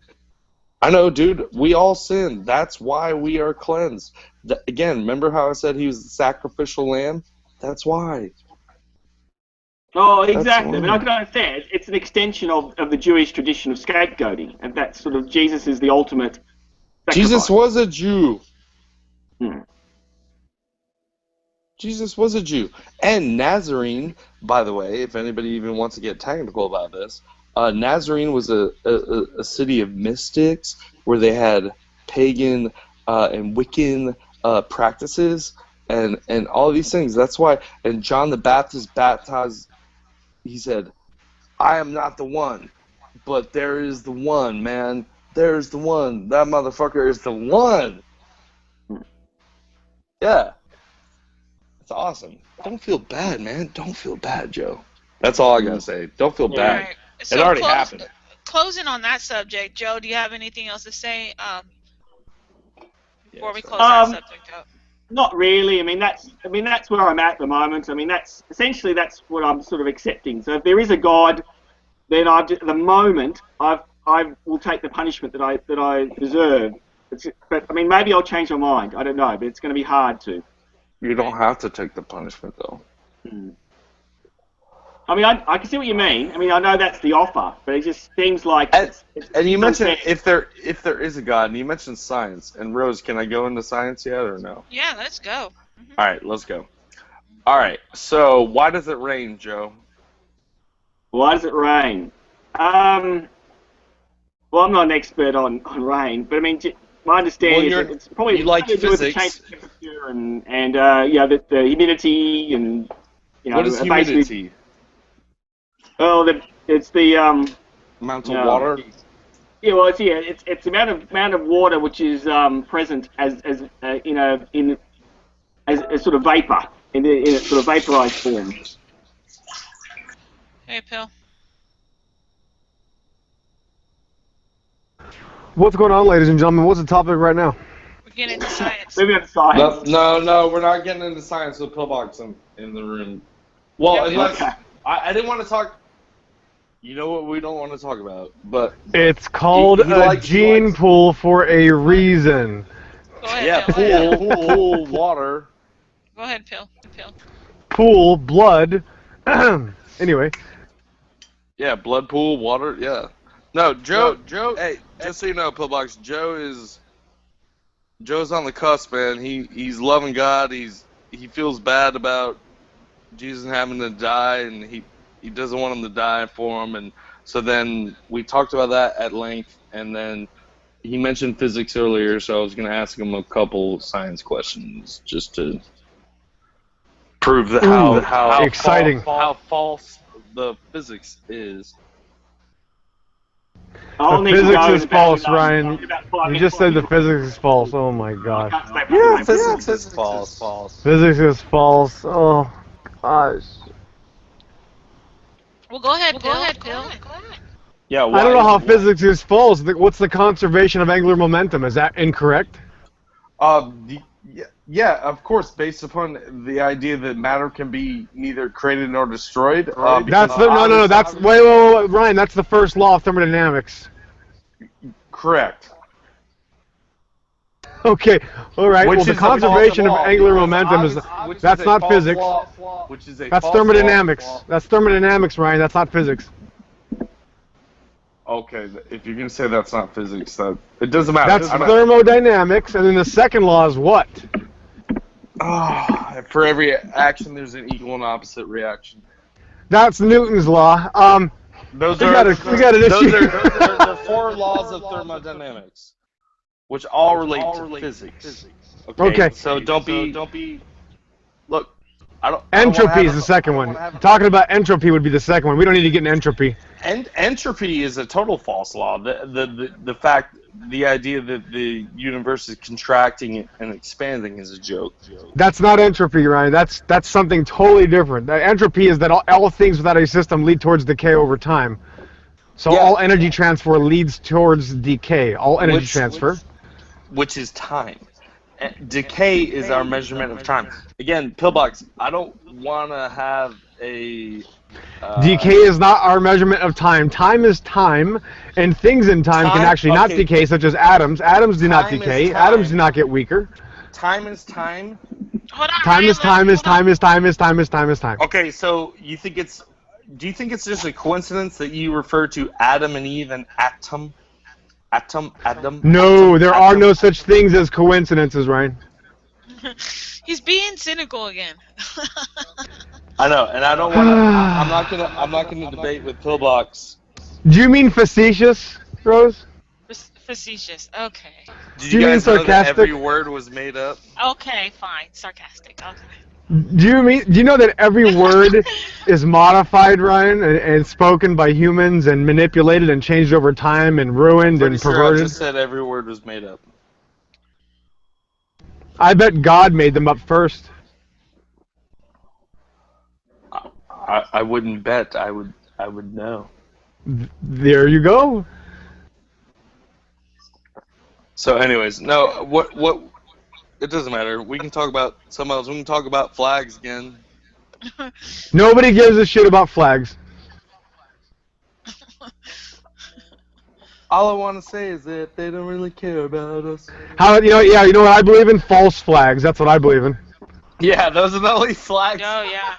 [SPEAKER 4] I know, dude. We all sin. That's why we are cleansed. Again, remember how I said he was the sacrificial lamb? That's why.
[SPEAKER 5] Oh,
[SPEAKER 4] That's
[SPEAKER 5] exactly. I mean, I
[SPEAKER 4] why.
[SPEAKER 5] can understand. It's an extension of the Jewish tradition of scapegoating, and that's sort of Jesus is the ultimate
[SPEAKER 4] Jesus
[SPEAKER 5] sacrifice.
[SPEAKER 4] was a Jew.
[SPEAKER 5] Hmm.
[SPEAKER 4] Jesus was a Jew. And Nazarene, by the way, if anybody even wants to get technical about this, Nazarene was a city of mystics where they had pagan and Wiccan practices and all these things. That's why, and John the Baptist baptized, he said, I am not the one, but there is the one, man. There's the one. That motherfucker is the one. Yeah. It's awesome. Don't feel bad, man. Don't feel bad, Joe. That's all I gotta say. Don't feel
[SPEAKER 3] All
[SPEAKER 4] bad.
[SPEAKER 3] right.
[SPEAKER 4] It
[SPEAKER 3] So
[SPEAKER 4] already happened.
[SPEAKER 3] closing on that subject, Joe, do you have anything else to say before we
[SPEAKER 4] Yes,
[SPEAKER 3] close that subject up?
[SPEAKER 5] Not really. I mean, that's where I'm at the moment. I mean, that's what I'm sort of accepting. So if there is a God, then at the moment I will take the punishment that I deserve. But I mean, maybe I'll change my mind. I don't know, but it's going to be hard to.
[SPEAKER 4] You don't have to take the punishment, though.
[SPEAKER 5] Hmm. I mean, I can see what you mean. I mean, I know that's the offer, but it just seems like
[SPEAKER 4] And you mentioned
[SPEAKER 5] unfair.
[SPEAKER 4] if there is a God, and you mentioned science. And Rose, can I go into science yet or no?
[SPEAKER 3] Yeah, let's go.
[SPEAKER 4] All right, let's go. All right. So why does it rain, Joe?
[SPEAKER 5] Why does it rain? Well, I'm not an expert on rain, but I mean, my understanding is that it's probably
[SPEAKER 4] you like
[SPEAKER 5] to do with the change
[SPEAKER 4] physics.
[SPEAKER 5] of temperature and the humidity and
[SPEAKER 4] What is
[SPEAKER 5] basically,
[SPEAKER 4] humidity?
[SPEAKER 5] it's the
[SPEAKER 4] Amount of
[SPEAKER 5] no,
[SPEAKER 4] water.
[SPEAKER 5] well, it's the amount of water which is present as in as sort of vapor in a sort of vaporized form.
[SPEAKER 3] Hey, Pill.
[SPEAKER 2] What's going on, ladies and gentlemen? What's the topic right now?
[SPEAKER 3] We're getting into science.
[SPEAKER 5] Maybe that's science.
[SPEAKER 4] No, we're not getting into science with Pillbox in the room. Well, unless
[SPEAKER 5] Okay.
[SPEAKER 4] I didn't want to talk. You know what we don't want to talk about, but
[SPEAKER 2] It's called a gene pool for a reason.
[SPEAKER 3] Go ahead,
[SPEAKER 4] yeah,
[SPEAKER 3] Pill.
[SPEAKER 4] pool, water.
[SPEAKER 3] Go ahead, Pill.
[SPEAKER 2] Pool, blood. Anyway.
[SPEAKER 4] Yeah, blood pool, water. Yeah. No, Joe. Hey, just so you know, Pillbox, Joe's on the cusp, man. He's loving God. He feels bad about Jesus having to die, and he doesn't want him to die for him. And so then we talked about that at length, and then he mentioned physics earlier, so I was going to ask him a couple science questions just to prove that how
[SPEAKER 2] exciting.
[SPEAKER 4] how false the physics is.
[SPEAKER 5] I'll
[SPEAKER 2] The
[SPEAKER 5] need to
[SPEAKER 2] physics
[SPEAKER 5] go
[SPEAKER 2] is
[SPEAKER 5] in
[SPEAKER 2] false,
[SPEAKER 5] about,
[SPEAKER 2] Ryan.
[SPEAKER 5] about 5
[SPEAKER 2] You just
[SPEAKER 5] minutes.
[SPEAKER 2] said the physics is false. Oh my
[SPEAKER 5] I
[SPEAKER 2] gosh.
[SPEAKER 5] can't stay for
[SPEAKER 4] Physics is false.
[SPEAKER 2] Physics is false. Oh gosh.
[SPEAKER 3] Well, go ahead, Pill.
[SPEAKER 4] Yeah,
[SPEAKER 2] I don't know how physics is false. What's the conservation of angular momentum? Is that incorrect?
[SPEAKER 4] Yeah, of course, based upon the idea that matter can be neither created nor destroyed.
[SPEAKER 2] That's no. That's wait, Ryan. That's the first law of thermodynamics.
[SPEAKER 4] Correct.
[SPEAKER 2] Okay, all right.
[SPEAKER 4] Which
[SPEAKER 2] well, the
[SPEAKER 4] is a false
[SPEAKER 2] conservation of
[SPEAKER 4] law,
[SPEAKER 2] angular
[SPEAKER 4] because
[SPEAKER 2] momentum is that's not
[SPEAKER 4] false
[SPEAKER 2] physics.
[SPEAKER 4] law, which is a
[SPEAKER 2] That's
[SPEAKER 4] false
[SPEAKER 2] thermodynamics.
[SPEAKER 4] law.
[SPEAKER 2] That's thermodynamics, Ryan. That's not physics.
[SPEAKER 4] Okay, if you're gonna say that's not physics, that it doesn't matter.
[SPEAKER 2] That's thermodynamics, and then the second law is what?
[SPEAKER 4] For every action, there's an equal and opposite reaction.
[SPEAKER 2] That's Newton's law.
[SPEAKER 4] Those
[SPEAKER 2] we
[SPEAKER 4] are
[SPEAKER 2] got an issue.
[SPEAKER 4] those are four laws of thermodynamics, which all relate to physics. Okay. So don't be. Look, I don't want to
[SPEAKER 2] Entropy
[SPEAKER 4] have
[SPEAKER 2] is the second one. Talking about entropy would be the second one. We don't need to get in entropy.
[SPEAKER 4] and entropy is a total false law. The idea that the universe is contracting and expanding is a joke.
[SPEAKER 2] That's not entropy, Ryan. That's something totally different. Entropy is that all things without a system lead towards decay over time. So
[SPEAKER 4] Yeah.
[SPEAKER 2] all energy transfer leads towards decay. All energy transfer.
[SPEAKER 4] Which is time. Decay is our measurement of time. Again, Pillbox, I don't want to have a...
[SPEAKER 2] decay is not our measurement of time. Time is time, and things in time can actually not decay, such as atoms. Atoms do not decay. Atoms do not get weaker.
[SPEAKER 4] Time is time.
[SPEAKER 3] Hold on,
[SPEAKER 2] Time
[SPEAKER 3] Ryan,
[SPEAKER 2] is time is time is time is time is time is time.
[SPEAKER 4] Okay, so do you think it's just a coincidence that you refer to Adam and Eve and atom?
[SPEAKER 2] No, there are no such things as coincidences, Ryan.
[SPEAKER 3] He's being cynical again.
[SPEAKER 4] I know, and I don't want to. I'm not gonna debate with Pillbox.
[SPEAKER 2] Do you mean facetious, Rose?
[SPEAKER 3] Facetious. Okay.
[SPEAKER 4] Did
[SPEAKER 2] Do you mean
[SPEAKER 4] guys know that
[SPEAKER 2] sarcastic?
[SPEAKER 4] every word was made up?
[SPEAKER 3] Okay, fine. Sarcastic. Okay.
[SPEAKER 2] Do you know that every word is modified, Ryan, and spoken by humans and manipulated and changed over time and ruined and
[SPEAKER 4] Sure, I
[SPEAKER 2] perverted?
[SPEAKER 4] just said every word was made up.
[SPEAKER 2] I bet God made them up first.
[SPEAKER 4] I wouldn't bet. I would know.
[SPEAKER 2] There you go.
[SPEAKER 4] So, anyways, no. What? It doesn't matter. We can talk about something else. We can talk about flags again.
[SPEAKER 2] Nobody gives a shit about flags.
[SPEAKER 4] All I want to say is that they don't really care about us.
[SPEAKER 2] You know what I believe in? False flags. That's what I believe in.
[SPEAKER 4] Yeah, those are the only flags.
[SPEAKER 3] Joe, yeah.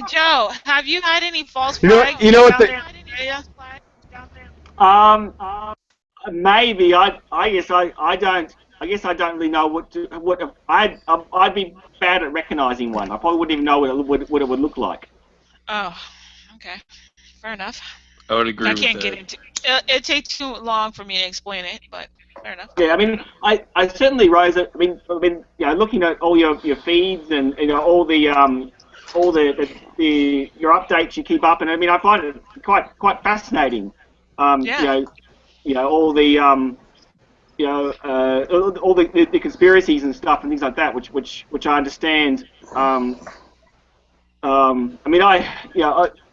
[SPEAKER 3] Joe, have you had any false
[SPEAKER 2] You know what-
[SPEAKER 3] flags?
[SPEAKER 2] you know what
[SPEAKER 3] down
[SPEAKER 2] the-
[SPEAKER 3] there in the area?
[SPEAKER 5] Maybe I guess I don't. I guess I don't really know what I'd be bad at recognizing one. I probably wouldn't even know what it would look like.
[SPEAKER 3] Oh, okay. Fair enough.
[SPEAKER 4] I would agree
[SPEAKER 3] I
[SPEAKER 4] with
[SPEAKER 3] can't
[SPEAKER 4] that.
[SPEAKER 3] get into it. Takes too long for me to explain it, but fair enough.
[SPEAKER 5] Yeah, I mean, I certainly, Rosa. I mean, looking at all your feeds and all the your updates you keep up, and I mean, I find it quite fascinating.
[SPEAKER 3] Yeah.
[SPEAKER 5] All the all the conspiracies and stuff and things like that, which I understand. I mean, I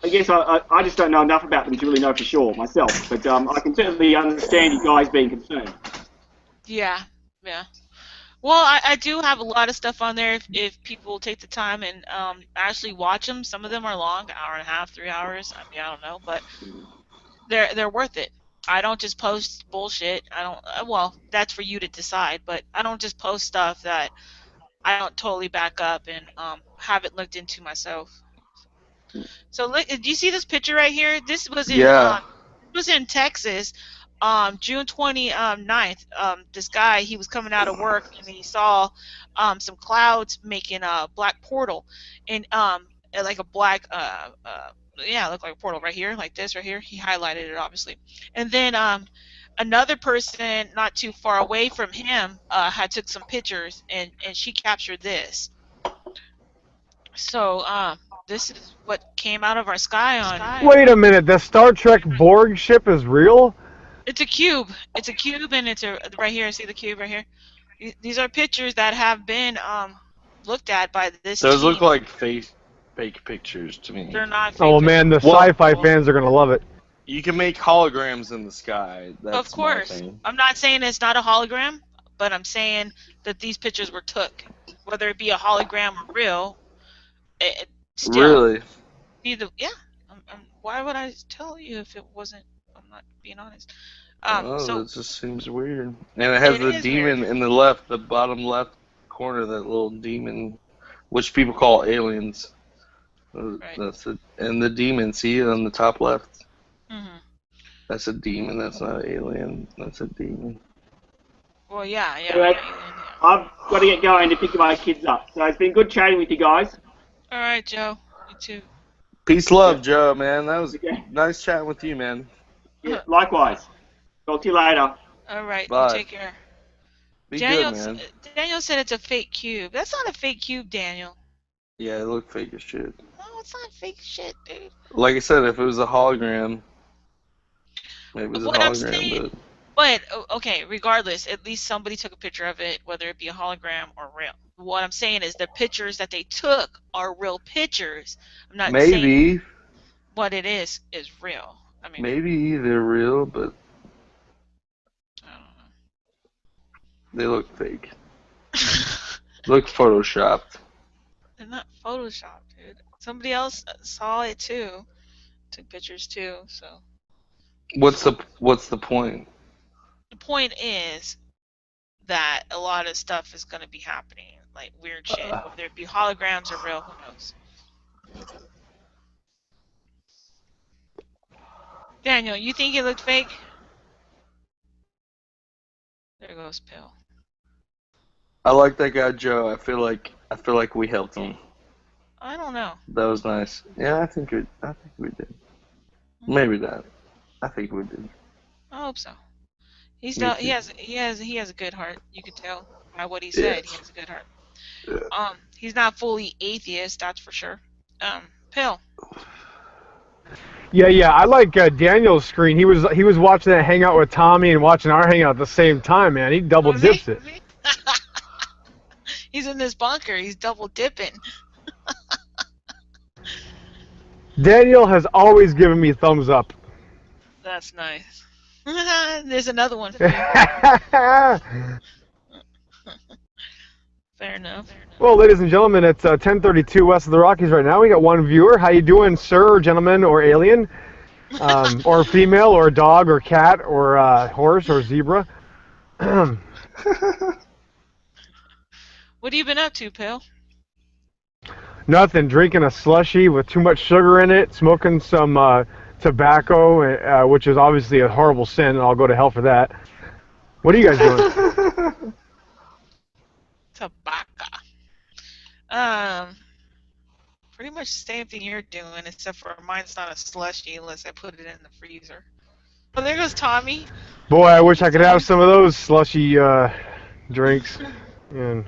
[SPEAKER 5] guess I just don't know enough about them to really know for sure myself, but I can certainly understand you guys being concerned.
[SPEAKER 3] Yeah. Well, I do have a lot of stuff on there if people take the time and actually watch them. Some of them are long, hour and a half, 3 hours. I mean, I don't know, but they're worth it. I don't just post bullshit. I don't. Well, that's for you to decide. But I don't just post stuff that I don't totally back up and haven't looked into myself. So look, do you see this picture right here? This was in Texas, June 29th. This guy, he was coming out of work and he saw some clouds making a black portal, and like a black yeah, it looked like a portal right here, like this right here. He highlighted it obviously, and then another person not too far away from him had took some pictures, and she captured this. So this is what came out of our sky on.
[SPEAKER 2] Wait a minute. The Star Trek Borg ship is real?
[SPEAKER 3] It's a cube. It's a cube, and it's right here. See the cube right here? These are pictures that have been looked at by this
[SPEAKER 4] Those
[SPEAKER 3] team.
[SPEAKER 4] look like fake pictures to me.
[SPEAKER 3] They're not fake
[SPEAKER 2] Oh man, the
[SPEAKER 3] pictures.
[SPEAKER 2] sci-fi fans are gonna love it.
[SPEAKER 4] You can make holograms in the sky. That's
[SPEAKER 3] Of course.
[SPEAKER 4] my thing.
[SPEAKER 3] I'm not saying it's not a hologram, but I'm saying that these pictures were took. Whether it be a hologram or real, it still.
[SPEAKER 4] Really?
[SPEAKER 3] Yeah. Why would I tell you if it wasn't? I'm not being honest. So
[SPEAKER 4] That just seems weird. And it has the demon in the bottom left corner, that little demon, which people call aliens.
[SPEAKER 3] Right.
[SPEAKER 4] That's it. And the demon, see it on the top left?
[SPEAKER 3] Mm-hmm.
[SPEAKER 4] That's a demon. That's not an alien. That's a demon.
[SPEAKER 3] Well, yeah.
[SPEAKER 5] Anyway, I've got to get going to pick my kids up. So it's been good chatting with you guys.
[SPEAKER 3] All right, Joe. You too.
[SPEAKER 4] Peace, love, Joe, man. That was
[SPEAKER 5] Okay.
[SPEAKER 4] nice chatting with you, man.
[SPEAKER 5] Yeah, likewise. Talk to you later.
[SPEAKER 3] All right.
[SPEAKER 4] Bye.
[SPEAKER 3] You take care.
[SPEAKER 4] Be
[SPEAKER 3] Daniel,
[SPEAKER 4] good, man.
[SPEAKER 3] Daniel said it's a fake cube. That's not a fake cube, Daniel.
[SPEAKER 4] Yeah, it looked fake as shit.
[SPEAKER 3] No, it's not fake shit, dude.
[SPEAKER 4] Like I said, if it was a hologram, maybe it was a
[SPEAKER 3] What I'm
[SPEAKER 4] hologram,
[SPEAKER 3] saying,
[SPEAKER 4] but
[SPEAKER 3] but okay, regardless, at least somebody took a picture of it, whether it be a hologram or real. What I'm saying is the pictures that they took are real pictures. I'm not saying
[SPEAKER 4] maybe
[SPEAKER 3] what it is real. I mean,
[SPEAKER 4] maybe they're real, but
[SPEAKER 3] I don't
[SPEAKER 4] they look fake.
[SPEAKER 3] know.
[SPEAKER 4] Look photoshopped.
[SPEAKER 3] They're not photoshopped, dude. Somebody else saw it too, took pictures too. So
[SPEAKER 4] What's the point?
[SPEAKER 3] the point is that a lot of stuff is gonna be happening, like weird shit, whether it be holograms or real. Who knows? Daniel, you think it looked fake? There goes Pill.
[SPEAKER 4] I like that guy Joe. I feel like we helped him.
[SPEAKER 3] I don't know.
[SPEAKER 4] That was nice. Yeah, I think we did. Maybe not. I think we did.
[SPEAKER 3] I hope so. He
[SPEAKER 4] Me too.
[SPEAKER 3] he has a good heart. You could tell by what he said. He
[SPEAKER 4] Yes.
[SPEAKER 3] has a good heart.
[SPEAKER 4] Yeah.
[SPEAKER 3] He's not fully atheist, that's for sure. Pill.
[SPEAKER 2] Yeah. I like Daniel's screen. He was watching that hangout with Tommy and watching our hangout at the same time, man. He double
[SPEAKER 3] Was he?
[SPEAKER 2] dips it.
[SPEAKER 3] He's in this bunker. He's double dipping.
[SPEAKER 2] Daniel has always given me thumbs up.
[SPEAKER 3] That's nice. There's another one for you. Fair enough.
[SPEAKER 2] Well, ladies and gentlemen, it's 10:32 west of the Rockies right now. We got one viewer. How you doing, sir, or gentleman, or alien, or female, or dog, or cat, or horse, or zebra?
[SPEAKER 3] What have you been up to, Pill?
[SPEAKER 2] Nothing. Drinking a slushie with too much sugar in it. Smoking some tobacco, which is obviously a horrible sin, and I'll go to hell for that. What are you guys doing?
[SPEAKER 3] Tobacco. Pretty much the same thing you're doing, except for mine's not a slushie unless I put it in the freezer. Oh, there goes Tommy.
[SPEAKER 2] Boy, I wish I could have some of those slushy drinks. And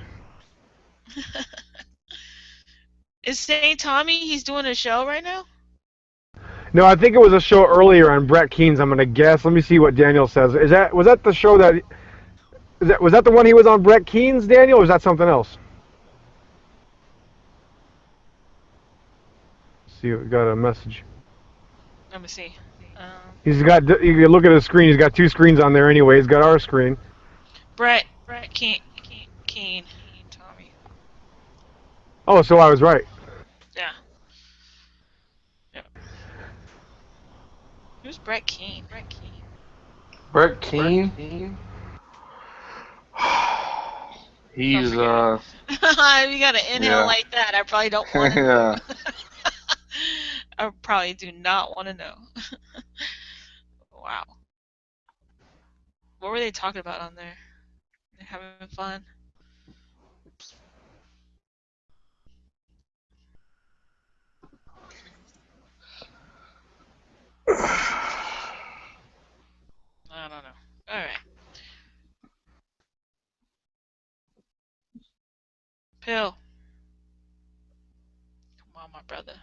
[SPEAKER 3] Is St. Tommy? He's doing a show right now.
[SPEAKER 2] no, I think it was a show earlier on Brett Keen's. I'm gonna guess. Let me see what Daniel says. Was that the show that? Was that the one he was on Brett Keen's, Daniel, or was that something else? Let's see, we got a message.
[SPEAKER 3] Let me see.
[SPEAKER 2] He's got. You can look at his screen. He's got two screens on there anyway. He's got our screen.
[SPEAKER 3] Brett Keen, Tommy.
[SPEAKER 2] Oh, so I was right.
[SPEAKER 3] Yeah. Yep. Who's Brett Keen?
[SPEAKER 4] Brett Keane? He's
[SPEAKER 3] You got to inhale
[SPEAKER 4] yeah.
[SPEAKER 3] like that. I probably don't want to.
[SPEAKER 4] Yeah.
[SPEAKER 3] I probably do not want to know. Wow. What were they talking about on there? They're having fun. I don't know. All right. Pill. Come on, my brother.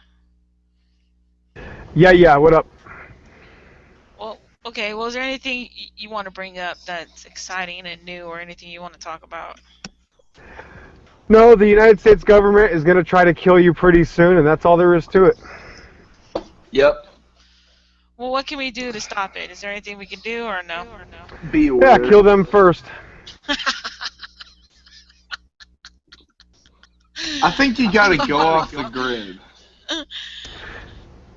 [SPEAKER 2] Yeah. What up?
[SPEAKER 3] Well, okay. Well, is there anything you want to bring up that's exciting and new, or anything you want to talk about?
[SPEAKER 2] No, the United States government is gonna try to kill you pretty soon, and that's all there is to it.
[SPEAKER 4] Yep.
[SPEAKER 3] Well, what can we do to stop it? Is there anything we can do, or no?
[SPEAKER 4] Be aware.
[SPEAKER 2] Yeah, kill them first.
[SPEAKER 4] I think you gotta go off the grid.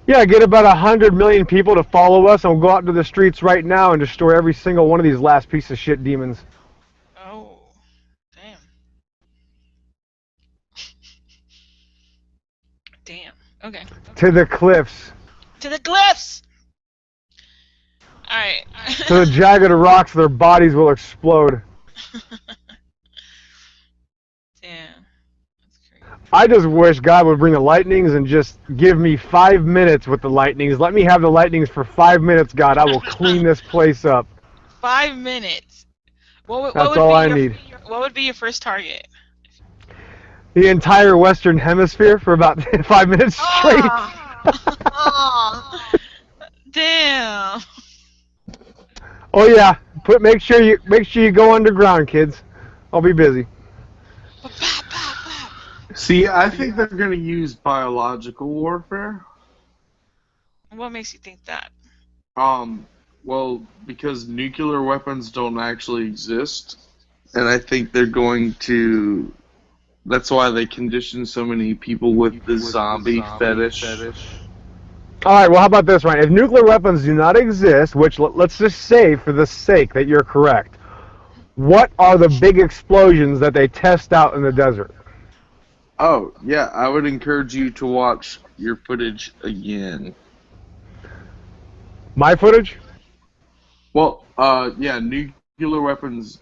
[SPEAKER 2] Yeah, get about 100 million people to follow us, and we'll go out into the streets right now and destroy every single one of these last piece of shit demons.
[SPEAKER 3] Oh, damn. Damn. Okay.
[SPEAKER 2] To the cliffs.
[SPEAKER 3] To the glyphs! Alright.
[SPEAKER 2] To the jagged rocks, their bodies will explode.
[SPEAKER 3] Damn. That's crazy.
[SPEAKER 2] I just wish God would bring the lightnings and just give me 5 minutes with the lightnings. Let me have the lightnings for 5 minutes, God. I will clean this place up.
[SPEAKER 3] 5 minutes. What
[SPEAKER 2] That's
[SPEAKER 3] would
[SPEAKER 2] all
[SPEAKER 3] be
[SPEAKER 2] I
[SPEAKER 3] your,
[SPEAKER 2] need.
[SPEAKER 3] What would be your first target?
[SPEAKER 2] the entire Western Hemisphere for about 5 minutes straight.
[SPEAKER 3] Oh, damn.
[SPEAKER 2] Oh yeah, make sure you go underground, kids. I'll be busy.
[SPEAKER 4] See, I think they're going to use biological warfare.
[SPEAKER 3] What makes you think that?
[SPEAKER 4] Well, because nuclear weapons don't actually exist, and I think they're going to. That's why they condition so many people with the zombie fetish.
[SPEAKER 2] All right, well, how about this, Ryan? If nuclear weapons do not exist, which let's just say for the sake that you're correct, what are the big explosions that they test out in the desert?
[SPEAKER 4] Oh, yeah, I would encourage you to watch your footage again.
[SPEAKER 2] My footage?
[SPEAKER 4] Well, yeah, nuclear weapons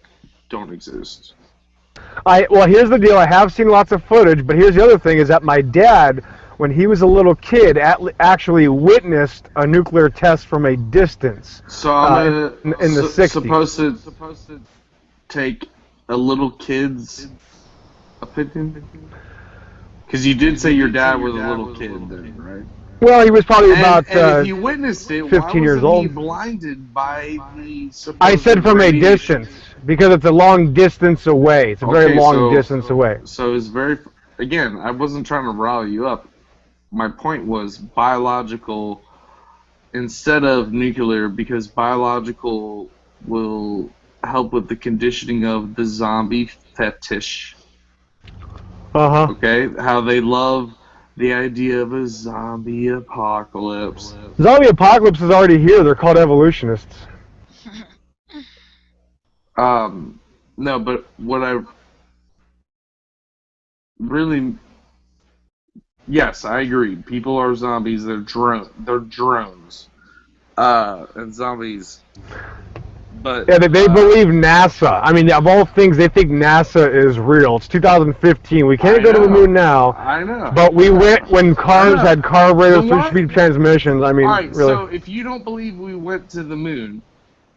[SPEAKER 4] don't exist.
[SPEAKER 2] Well, here's the deal. I have seen lots of footage, but here's the other thing: is that my dad, when he was a little kid, actually witnessed a nuclear test from a distance.
[SPEAKER 4] So I'm
[SPEAKER 2] in the 60s.
[SPEAKER 4] supposed to take a little kid's opinion, because you did say your dad was a little kid then, right?
[SPEAKER 2] Well, he was probably about
[SPEAKER 4] and if he witnessed it,
[SPEAKER 2] 15 years old.
[SPEAKER 4] He blinded by the supposed
[SPEAKER 2] I said from
[SPEAKER 4] radiation?
[SPEAKER 2] a distance because it's a long distance away. It's a very long distance away.
[SPEAKER 4] So it's very. Again, I wasn't trying to rile you up. My point was biological instead of nuclear, because biological will help with the conditioning of the zombie fetish.
[SPEAKER 2] Uh-huh.
[SPEAKER 4] Okay? How they love the idea of a zombie apocalypse.
[SPEAKER 2] Zombie apocalypse is already here. They're called evolutionists.
[SPEAKER 4] No, but what I really... Yes, I agree. People are zombies. They're drones. And zombies... But,
[SPEAKER 2] yeah, they believe NASA. I mean, of all things, they think NASA is real. It's 2015. We can't go to the moon now.
[SPEAKER 4] I know.
[SPEAKER 2] But we went when cars had carburetors, 3-speed transmissions. I mean,
[SPEAKER 4] all right,
[SPEAKER 2] really.
[SPEAKER 4] So if you don't believe we went to the moon,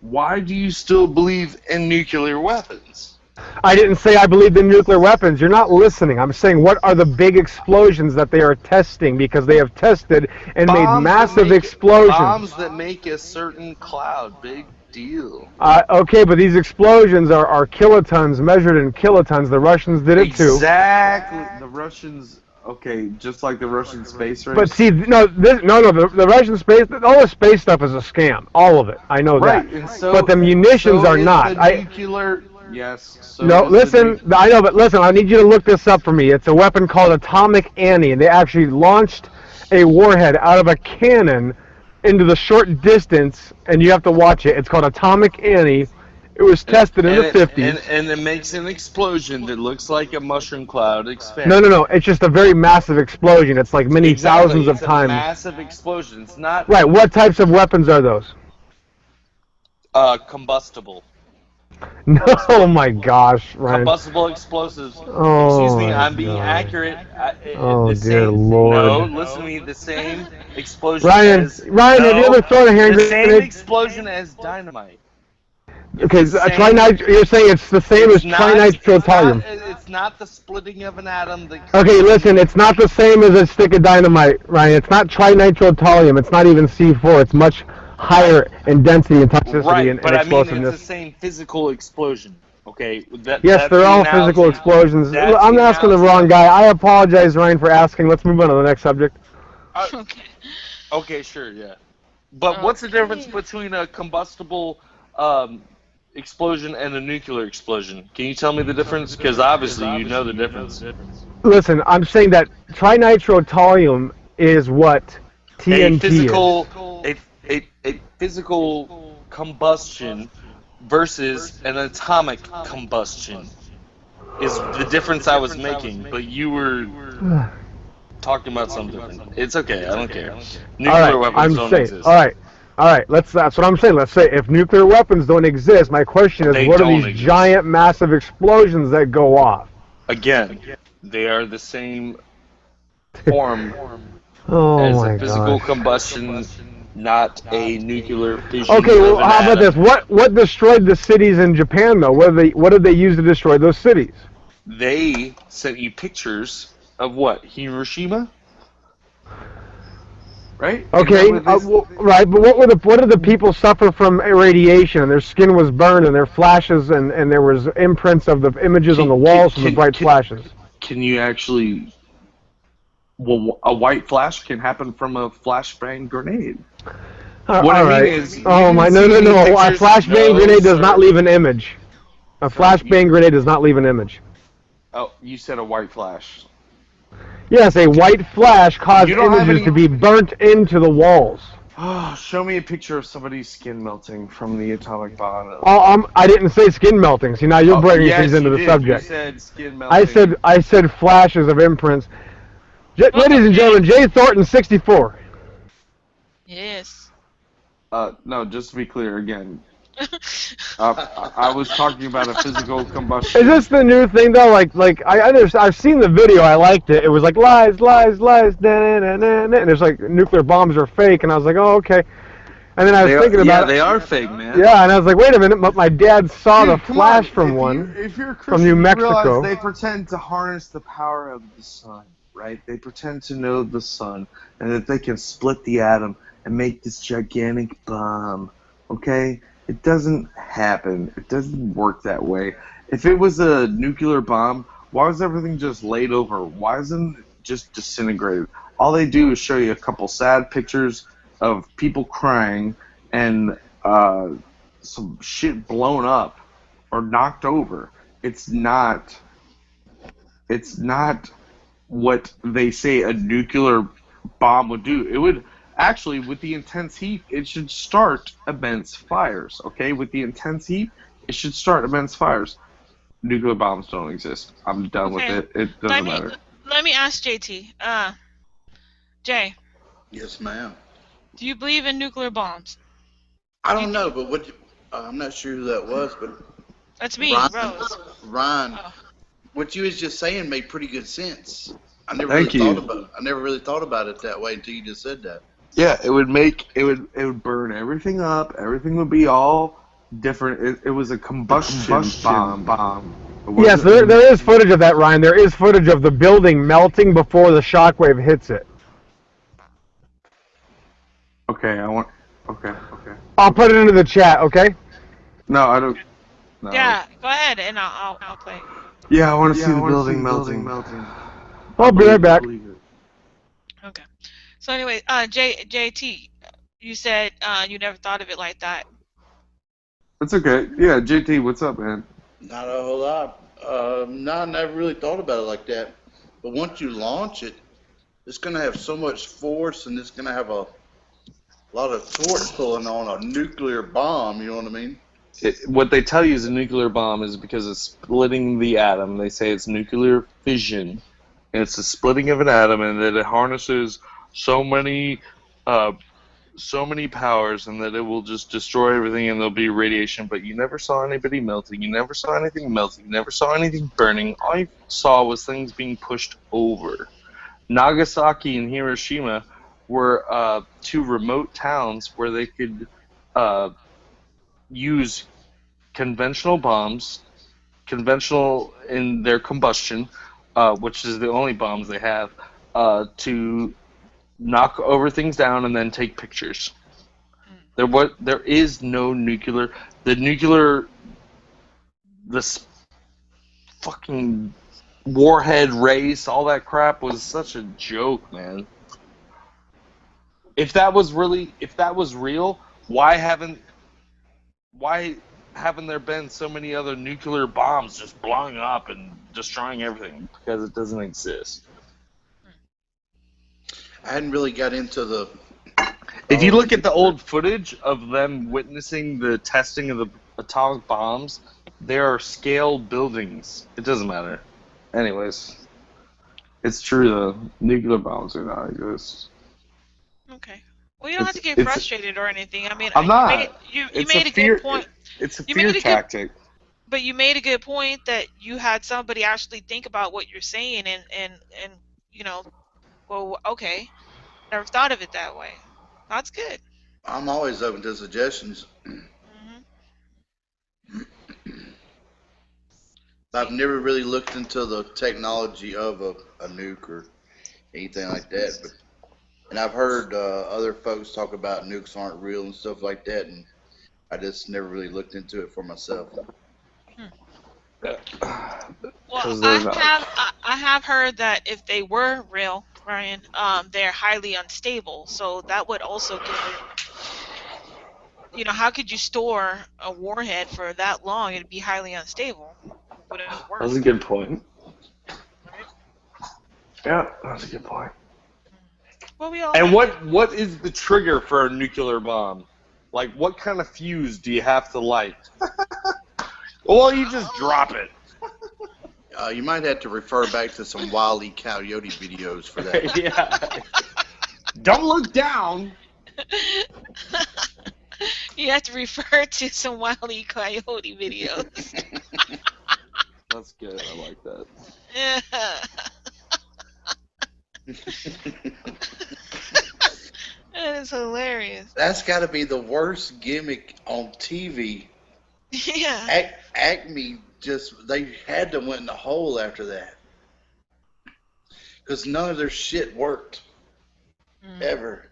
[SPEAKER 4] why do you still believe in nuclear weapons?
[SPEAKER 2] I didn't say I believed in nuclear weapons. You're not listening. I'm saying what are the big explosions that they are testing, because they have tested and made massive explosions.
[SPEAKER 4] Bombs that make a certain cloud. Big deal.
[SPEAKER 2] Okay, but these explosions are kilotons, measured in kilotons. The Russians did it too.
[SPEAKER 4] Exactly. The Russians, okay, just like the Russian space race.
[SPEAKER 2] But see, the Russian space, all the space stuff is a scam. All of it. I know
[SPEAKER 4] right,
[SPEAKER 2] that.
[SPEAKER 4] And so,
[SPEAKER 2] but the munitions are not.
[SPEAKER 4] Nuclear, yes. So
[SPEAKER 2] no, listen, I know, but listen, I need you to look this up for me. It's a weapon called Atomic Annie, and they actually launched a warhead out of a cannon into the short distance, and you have to watch it. It's called Atomic Annie. It was tested in the 50s.
[SPEAKER 4] And it makes an explosion that looks like a mushroom cloud expanding.
[SPEAKER 2] No. It's just a very massive explosion. It's like many thousands of times.
[SPEAKER 4] It's a massive explosion. It's not...
[SPEAKER 2] Right, what types of weapons are those?
[SPEAKER 4] Combustible.
[SPEAKER 2] No, oh my gosh, Ryan.
[SPEAKER 4] Combustible explosives.
[SPEAKER 2] Oh,
[SPEAKER 4] excuse me, I'm being accurate.
[SPEAKER 2] Oh, dear Lord.
[SPEAKER 4] No, listen to me. The same explosion
[SPEAKER 2] Ryan, have you ever thrown a hand grenade?
[SPEAKER 4] The same explosion as dynamite.
[SPEAKER 2] Okay, you're saying it's the same as trinitrotoluene.
[SPEAKER 4] It's not the splitting of an atom.
[SPEAKER 2] Okay, listen, it's not the same as a stick of dynamite, Ryan. It's not trinitrotoluene. It's not even C4. It's much higher in density and toxicity and explosiveness.
[SPEAKER 4] I mean, it's the same physical explosion. Okay.
[SPEAKER 2] Yes, they're all physical explosions. I'm asking the wrong guy. I apologize, Ryan, for asking. Let's move on to the next subject.
[SPEAKER 3] Okay.
[SPEAKER 4] Okay, sure, yeah. But what's the difference between a combustible explosion and a nuclear explosion? Can you tell me the difference? Because obviously you know the difference.
[SPEAKER 2] Listen, I'm saying that trinitrotoluene is what TNT is.
[SPEAKER 4] A physical combustion versus an atomic combustion is the difference I was making, but you were talking about something different. It's okay, I don't care. Nuclear weapons don't exist.
[SPEAKER 2] All right. That's what I'm saying. Let's say if nuclear weapons don't exist, my question is, what are these giant, massive explosions that go off?
[SPEAKER 4] Again, they are the same form as a physical combustion, not a nuclear fission.
[SPEAKER 2] Okay, well, how about this? What destroyed the cities in Japan, though? What did they use to destroy those cities?
[SPEAKER 4] they sent you pictures of what? Hiroshima? Right?
[SPEAKER 2] Okay, right, but what did the people suffer from radiation? And their skin was burned, and their flashes, and there was imprints of the images on the walls from the bright flashes.
[SPEAKER 4] Can you actually? Well, a white flash can happen from a flashbang grenade. What I mean is,
[SPEAKER 2] oh my, no. A flashbang grenade does not leave an image. A flashbang grenade does not leave an image.
[SPEAKER 4] Oh, you said a white flash.
[SPEAKER 2] Yes, a white flash caused images to be burnt into the walls.
[SPEAKER 4] Oh, show me a picture of somebody's skin melting from the atomic bomb.
[SPEAKER 2] I didn't say skin melting. See, now you're bringing things into the subject.
[SPEAKER 4] You said skin melting.
[SPEAKER 2] I said flashes of imprints. Ladies and gentlemen, Jay Thornton, 64.
[SPEAKER 3] Yes.
[SPEAKER 4] No, just to be clear again. I was talking about a physical combustion.
[SPEAKER 2] Is this the new thing though? I've seen the video. I liked it. It was like lies, and there's like nuclear bombs are fake, and I was like, oh okay. And then I was thinking about
[SPEAKER 4] they are fake, man.
[SPEAKER 2] Yeah, and I was like, wait a minute, but my dad saw the flash from one from New Mexico.
[SPEAKER 4] They pretend to harness the power of the sun, right? They pretend to know the sun, and that they can split the atom and make this gigantic bomb. Okay? It doesn't happen. It doesn't work that way. If it was a nuclear bomb, why was everything just laid over? Why isn't it just disintegrated? All they do is show you a couple sad pictures of people crying and some shit blown up or knocked over. It's not what they say a nuclear bomb would do. It would actually, with the intense heat, it should start immense fires. Okay, with the intense heat, it should start immense fires. Nuclear bombs don't exist. I'm done with it. It doesn't matter.
[SPEAKER 3] Let me ask JT. Jay.
[SPEAKER 6] Yes, ma'am.
[SPEAKER 3] Do you believe in nuclear bombs?
[SPEAKER 6] I don't know, but I'm not sure who that was, but
[SPEAKER 3] that's me, Rose.
[SPEAKER 6] Ryan, what you was just saying made pretty good sense. I never really thought about it that way until you just said that.
[SPEAKER 4] Yeah, it would burn everything up. Everything would be all different. It was a combustion bomb.
[SPEAKER 2] Yes, there is footage of that, Ryan. There is footage of the building melting before the shockwave hits it.
[SPEAKER 4] Okay, Okay.
[SPEAKER 2] I'll put it into the chat. Okay.
[SPEAKER 4] No, I don't. No.
[SPEAKER 3] Yeah, go ahead, and I'll play.
[SPEAKER 4] Yeah, I want to see the building melting.
[SPEAKER 2] I'll be right back.
[SPEAKER 3] Okay. So anyway, JT, you said you never thought of it like that.
[SPEAKER 4] That's okay. Yeah, JT, what's up, man?
[SPEAKER 6] Not a whole lot. No, I never really thought about it like that. But once you launch it, it's going to have so much force, and it's going to have a lot of torque pulling on a nuclear bomb, you know what I mean?
[SPEAKER 4] What they tell you is a nuclear bomb is because it's splitting the atom. They say it's nuclear fission. And it's the splitting of an atom, and that it harnesses so many powers, and that it will just destroy everything, and there'll be radiation. But you never saw anybody melting. You never saw anything melting. You never saw anything burning. All you saw was things being pushed over. Nagasaki and Hiroshima were two remote towns where they could use conventional bombs, conventional in their combustion, which is the only bombs they have, to knock over things down and then take pictures. There is no nuclear. This fucking warhead race, all that crap was such a joke, man. If that was real, why haven't there been so many other nuclear bombs just blowing up and destroying everything? Because it doesn't exist.
[SPEAKER 6] I hadn't really got into the...
[SPEAKER 4] If you look at the old footage of them witnessing the testing of the atomic bombs, there are scaled buildings. It doesn't matter. Anyways, it's true though. Nuclear bombs do not exist.
[SPEAKER 3] Okay. Well, you don't have to get frustrated or anything. I mean,
[SPEAKER 4] I'm not.
[SPEAKER 3] You made a good point.
[SPEAKER 4] It's a fear tactic.
[SPEAKER 3] But you made a good point that you had somebody actually think about what you're saying and you know, well, okay, never thought of it that way. That's good.
[SPEAKER 6] I'm always open to suggestions. I've never really looked into the technology of a nuke or anything like that, and I've heard other folks talk about nukes aren't real and stuff like that, and I just never really looked into it for myself.
[SPEAKER 3] Well,
[SPEAKER 4] they're not.
[SPEAKER 3] I have heard that if they were real, Ryan, they're highly unstable. So that would also give it. How could you store a warhead for that long? It'd be highly unstable. Wouldn't work.
[SPEAKER 4] That's a good point.
[SPEAKER 3] Right?
[SPEAKER 4] Yeah, that's a good point.
[SPEAKER 3] Well, we all.
[SPEAKER 4] And what is the trigger for a nuclear bomb? Like, what kind of fuse do you have to light? Well, you just drop it.
[SPEAKER 6] You might have to refer back to some Wile E. Coyote videos for that.
[SPEAKER 4] Yeah. Don't look down.
[SPEAKER 3] You have to refer to some Wile E. Coyote videos.
[SPEAKER 4] That's good. I like that.
[SPEAKER 3] Yeah. That is hilarious.
[SPEAKER 6] That's got to be the worst gimmick on TV.
[SPEAKER 3] Yeah.
[SPEAKER 6] Acme they had to win the hole after that. Because none of their shit worked. Ever.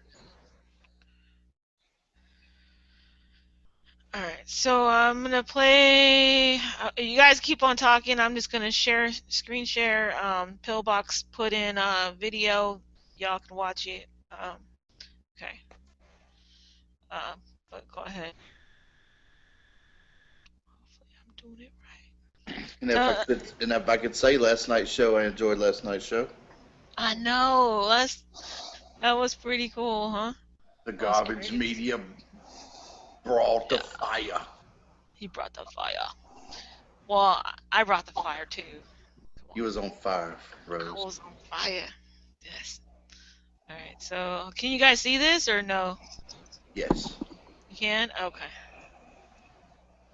[SPEAKER 3] Alright, so I'm going to play... you guys keep on talking. I'm just going to screen share. Pillbox put in a video. Y'all can watch it. Okay. But go ahead. Hopefully I'm doing it right.
[SPEAKER 6] And if I could say last night's show, I enjoyed last night's show.
[SPEAKER 3] I know. That was pretty cool, huh?
[SPEAKER 6] The garbage media brought the fire.
[SPEAKER 3] He brought the fire. Well, I brought the fire too.
[SPEAKER 6] You was on fire, Rose.
[SPEAKER 3] I was on fire. Yes. Alright, so can you guys see this or no?
[SPEAKER 6] Yes.
[SPEAKER 3] You can? Okay.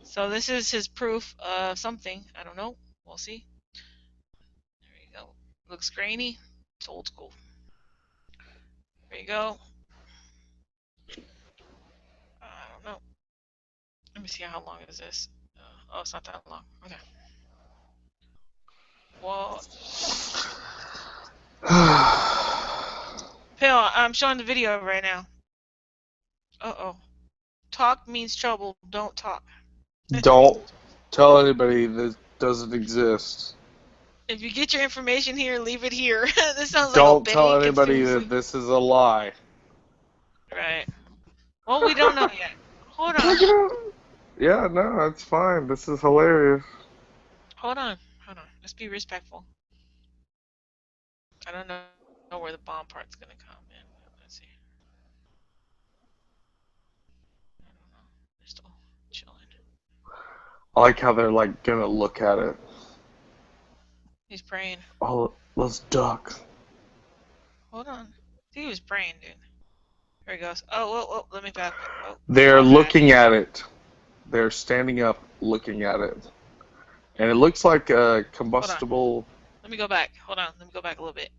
[SPEAKER 3] So this is his proof of something. I don't know. We'll see. There you go. Looks grainy. It's old school. There you go. I don't know. Let me see how long is this. Oh, it's not that long. Okay. Well, Pale, I'm showing the video right now. Uh-oh. Talk means trouble. Don't talk.
[SPEAKER 4] Don't tell anybody this doesn't exist.
[SPEAKER 3] If you get your information here, leave it here. This sounds
[SPEAKER 4] Don't
[SPEAKER 3] like
[SPEAKER 4] tell anybody that this is a lie.
[SPEAKER 3] Right. Well, we don't know yet. Hold on.
[SPEAKER 4] Yeah, no, that's fine. This is hilarious.
[SPEAKER 3] Hold on. Let's be respectful. I don't know where the bomb part's gonna come in. Let's see. I don't know. They're still chilling.
[SPEAKER 4] I like how they're like gonna look at it.
[SPEAKER 3] He's praying.
[SPEAKER 4] Oh, let's duck.
[SPEAKER 3] Hold on. He was praying, dude. Here he goes. Oh, let me back. Oh,
[SPEAKER 4] They're looking at it. They're standing up, looking at it, and it looks like a combustible.
[SPEAKER 3] Let me go back. Hold on. Let me go back a little bit.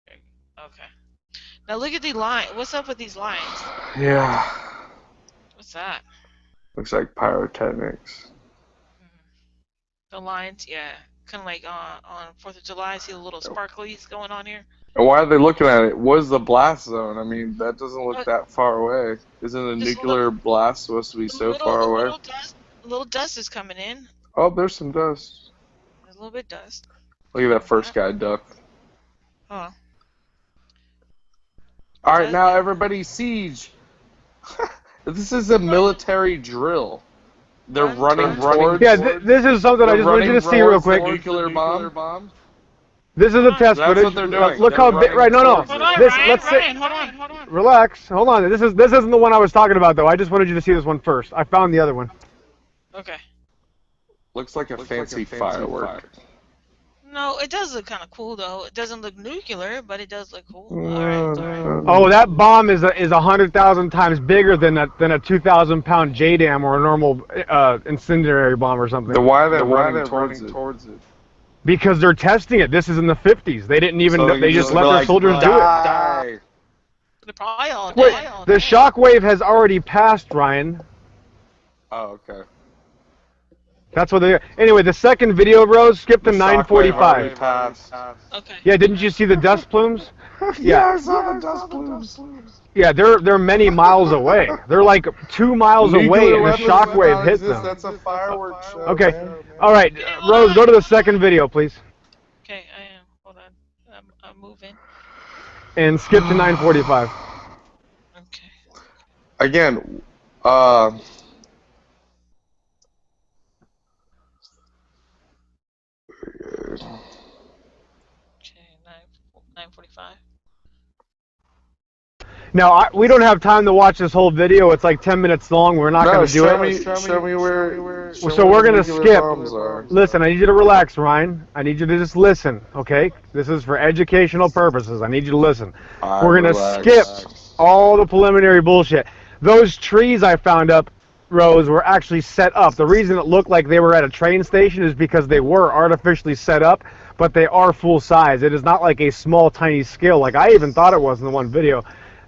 [SPEAKER 3] Okay. Now look at the line. What's up with these lines?
[SPEAKER 4] Yeah.
[SPEAKER 3] What's that?
[SPEAKER 4] Looks like pyrotechnics.
[SPEAKER 3] The lines, yeah. Kind of like on 4th of July. See the little sparklies going on here?
[SPEAKER 4] And why are they looking at it? What is the blast zone? I mean, that doesn't look that far away. Isn't a nuclear blast supposed to be so far away?
[SPEAKER 3] A little dust is coming in.
[SPEAKER 4] Oh, there's some dust.
[SPEAKER 3] There's a little bit of dust.
[SPEAKER 4] Look at that first guy duck.
[SPEAKER 3] Oh.
[SPEAKER 4] Alright, now everybody siege. This is a military drill. They're running towards...
[SPEAKER 2] Yeah, this is something I just wanted you to see real quick.
[SPEAKER 4] Nuclear bomb.
[SPEAKER 2] This is a test footage.
[SPEAKER 4] That's what they're doing.
[SPEAKER 2] Look how big. Right, no.
[SPEAKER 3] Hold on,
[SPEAKER 2] This,
[SPEAKER 3] Ryan,
[SPEAKER 2] let's say,
[SPEAKER 3] hold on.
[SPEAKER 2] relax. Hold on. This isn't the one I was talking about though. I just wanted you to see this one first. I found the other one.
[SPEAKER 3] Okay.
[SPEAKER 4] Looks like a fancy firework.
[SPEAKER 3] No, it does look kind of cool though. It doesn't look nuclear, but it does look cool. All right.
[SPEAKER 2] Oh, that bomb is 100,000 times bigger than a 2,000-pound JDAM or a normal incendiary bomb or something.
[SPEAKER 4] Then why are they running towards it?
[SPEAKER 2] Because they're testing it. This is in the 50s. They didn't even.
[SPEAKER 4] So
[SPEAKER 2] they just let their soldiers do it.
[SPEAKER 4] Die.
[SPEAKER 3] They're probably all
[SPEAKER 2] Wait,
[SPEAKER 3] dead.
[SPEAKER 2] the shockwave has already passed, Ryan.
[SPEAKER 4] Oh, okay.
[SPEAKER 2] That's what they. Anyway, the second video, Rose, skip to 9:45.
[SPEAKER 7] Passed.
[SPEAKER 3] Okay.
[SPEAKER 2] Yeah, didn't you see the dust plumes?
[SPEAKER 7] Yeah, I saw the dust plumes.
[SPEAKER 2] Yeah, they're many miles away. They're like 2 miles away, and a shockwave hit them.
[SPEAKER 7] That's a fireworks show.
[SPEAKER 2] Okay,
[SPEAKER 7] Man.
[SPEAKER 2] all right, Rose, go to the second video, please,
[SPEAKER 3] Okay, I am. Hold on. I'm moving.
[SPEAKER 2] and skip to 9:45.
[SPEAKER 3] Okay.
[SPEAKER 7] Again,
[SPEAKER 3] Okay, 9:45.
[SPEAKER 2] Now, we don't have time to watch this whole video. It's like 10 minutes long. We're not going to do it.
[SPEAKER 7] Show me where.
[SPEAKER 2] So we're going to skip.
[SPEAKER 7] Are.
[SPEAKER 2] Listen, I need you to relax, Ryan. I need you to just listen, okay? This is for educational purposes. I need you to listen. We're going to skip all the preliminary bullshit. Those trees I found up, Rose, were actually set up. The reason it looked like they were at a train station is because they were artificially set up, but they are full size. It is not like a small, tiny scale like I even thought it was in the one video.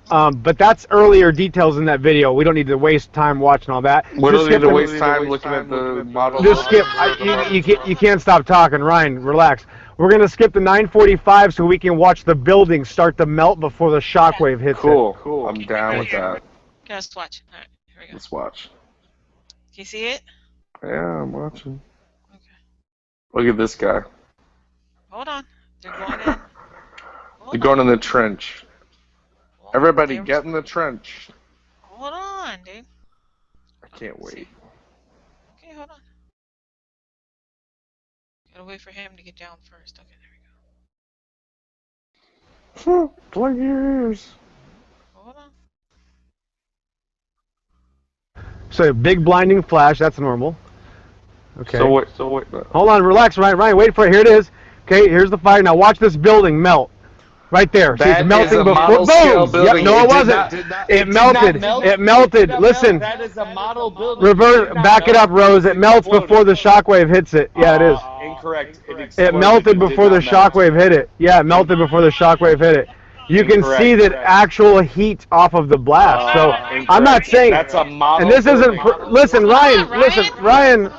[SPEAKER 2] But that's earlier details in that video. We don't need to waste time watching all that.
[SPEAKER 7] We don't need to waste time looking at the model.
[SPEAKER 2] Just skip. You can't stop talking. Ryan, relax. We're going to skip to 9:45 so we can watch the building start to melt before the shockwave hits it.
[SPEAKER 7] Cool. I'm down with that.
[SPEAKER 3] Okay, let's watch. All right, here we go.
[SPEAKER 7] Let's watch.
[SPEAKER 3] Can you see it?
[SPEAKER 7] Yeah, I'm watching.
[SPEAKER 3] Okay.
[SPEAKER 7] Look at this guy.
[SPEAKER 3] Hold on. They're going in.
[SPEAKER 7] They're going in the trench. Everybody get in the trench.
[SPEAKER 3] Hold on, dude.
[SPEAKER 7] I can't wait.
[SPEAKER 3] Okay, hold on. Gotta wait for him to get down first. Okay, there we go.
[SPEAKER 7] Plug your ears.
[SPEAKER 3] Hold on.
[SPEAKER 2] So big blinding flash, that's normal. Okay.
[SPEAKER 7] So wait.
[SPEAKER 2] Hold on, relax, Ryan, wait for it. Here it is. Okay, here's the fire. Now watch this building melt. Right there. See, it's melting before. Boom! Yep, no, it wasn't. It melted. It melted. Listen.
[SPEAKER 8] That is a model building.
[SPEAKER 2] Reverse. Back it up, Rose. It melts before the shockwave hits it. Yeah, it is.
[SPEAKER 8] Incorrect.
[SPEAKER 2] It melted before the shockwave hit it. Yeah, it melted before the shockwave hit it. You can see that actual heat off of the blast. So I'm not saying.
[SPEAKER 8] That's a model.
[SPEAKER 2] And this isn't. Listen, Ryan.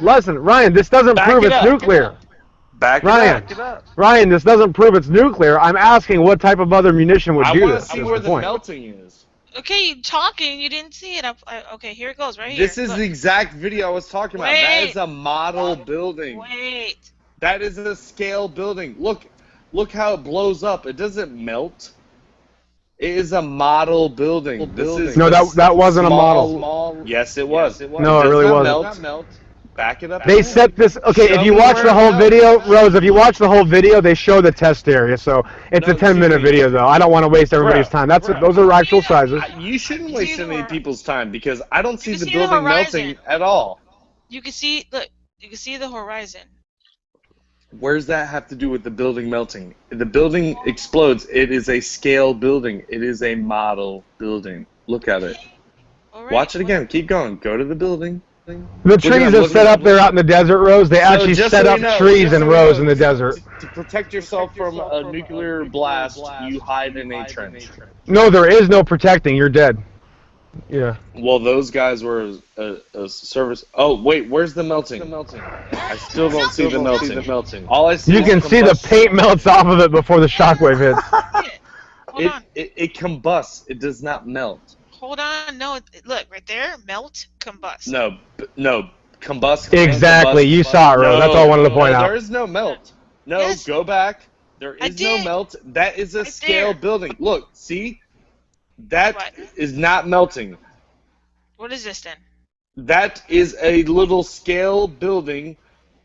[SPEAKER 2] Listen, Ryan. This doesn't prove it's nuclear.
[SPEAKER 7] Back it up.
[SPEAKER 2] Ryan, this doesn't prove it's nuclear. I'm asking what type of other munition would do this.
[SPEAKER 8] I want to see where the melting is.
[SPEAKER 3] Okay, you talking. You didn't see it. Okay, here it goes. Right here.
[SPEAKER 8] This is the exact video I was talking about. That is a model building.
[SPEAKER 3] Wait.
[SPEAKER 8] That is a scale building. Look how it blows up. It doesn't melt. It is a model building.
[SPEAKER 2] No, that wasn't a model.
[SPEAKER 8] Yes, it was.
[SPEAKER 2] No, it really wasn't.
[SPEAKER 8] Melt. Back it up.
[SPEAKER 2] They set this. Okay, if you watch the whole video, Rose, if you watch the whole video, they show the test area. So it's a 10-minute video, though. I don't want to waste everybody's time. Those are actual sizes.
[SPEAKER 8] You shouldn't waste any people's time because I don't see the
[SPEAKER 3] see
[SPEAKER 8] building
[SPEAKER 3] the horizon.
[SPEAKER 8] melting at all.
[SPEAKER 3] You can see. Look. You can see the horizon.
[SPEAKER 8] Where's that have to do with the building melting? The building explodes. It is a scale building. It is a model building. Look at it.
[SPEAKER 3] All right,
[SPEAKER 8] Watch it again. Keep going. Go to the building.
[SPEAKER 2] The trees are set up there out in the desert, Rose. They actually set up trees and rows in the desert.
[SPEAKER 8] To protect yourself from a nuclear blast, you hide in a trench.
[SPEAKER 2] No, there is no protecting. You're dead. Yeah.
[SPEAKER 8] Well, those guys were a service. Oh, wait, where's the melting? I still don't see the melting. All I see
[SPEAKER 2] You
[SPEAKER 8] is
[SPEAKER 2] can see the paint melts off of it before the shockwave hits.
[SPEAKER 3] Hold on.
[SPEAKER 8] It combusts. It does not melt.
[SPEAKER 3] Hold on. No, look right there. Melt, combust.
[SPEAKER 8] No, combust.
[SPEAKER 2] Exactly. You saw it, Rose. That's all I wanted to point out.
[SPEAKER 8] There is no melt. No,
[SPEAKER 3] Yes.
[SPEAKER 8] go back. There is no melt. That is a scale building. Look, see? That is not melting.
[SPEAKER 3] What is this then?
[SPEAKER 8] That is a little scale building.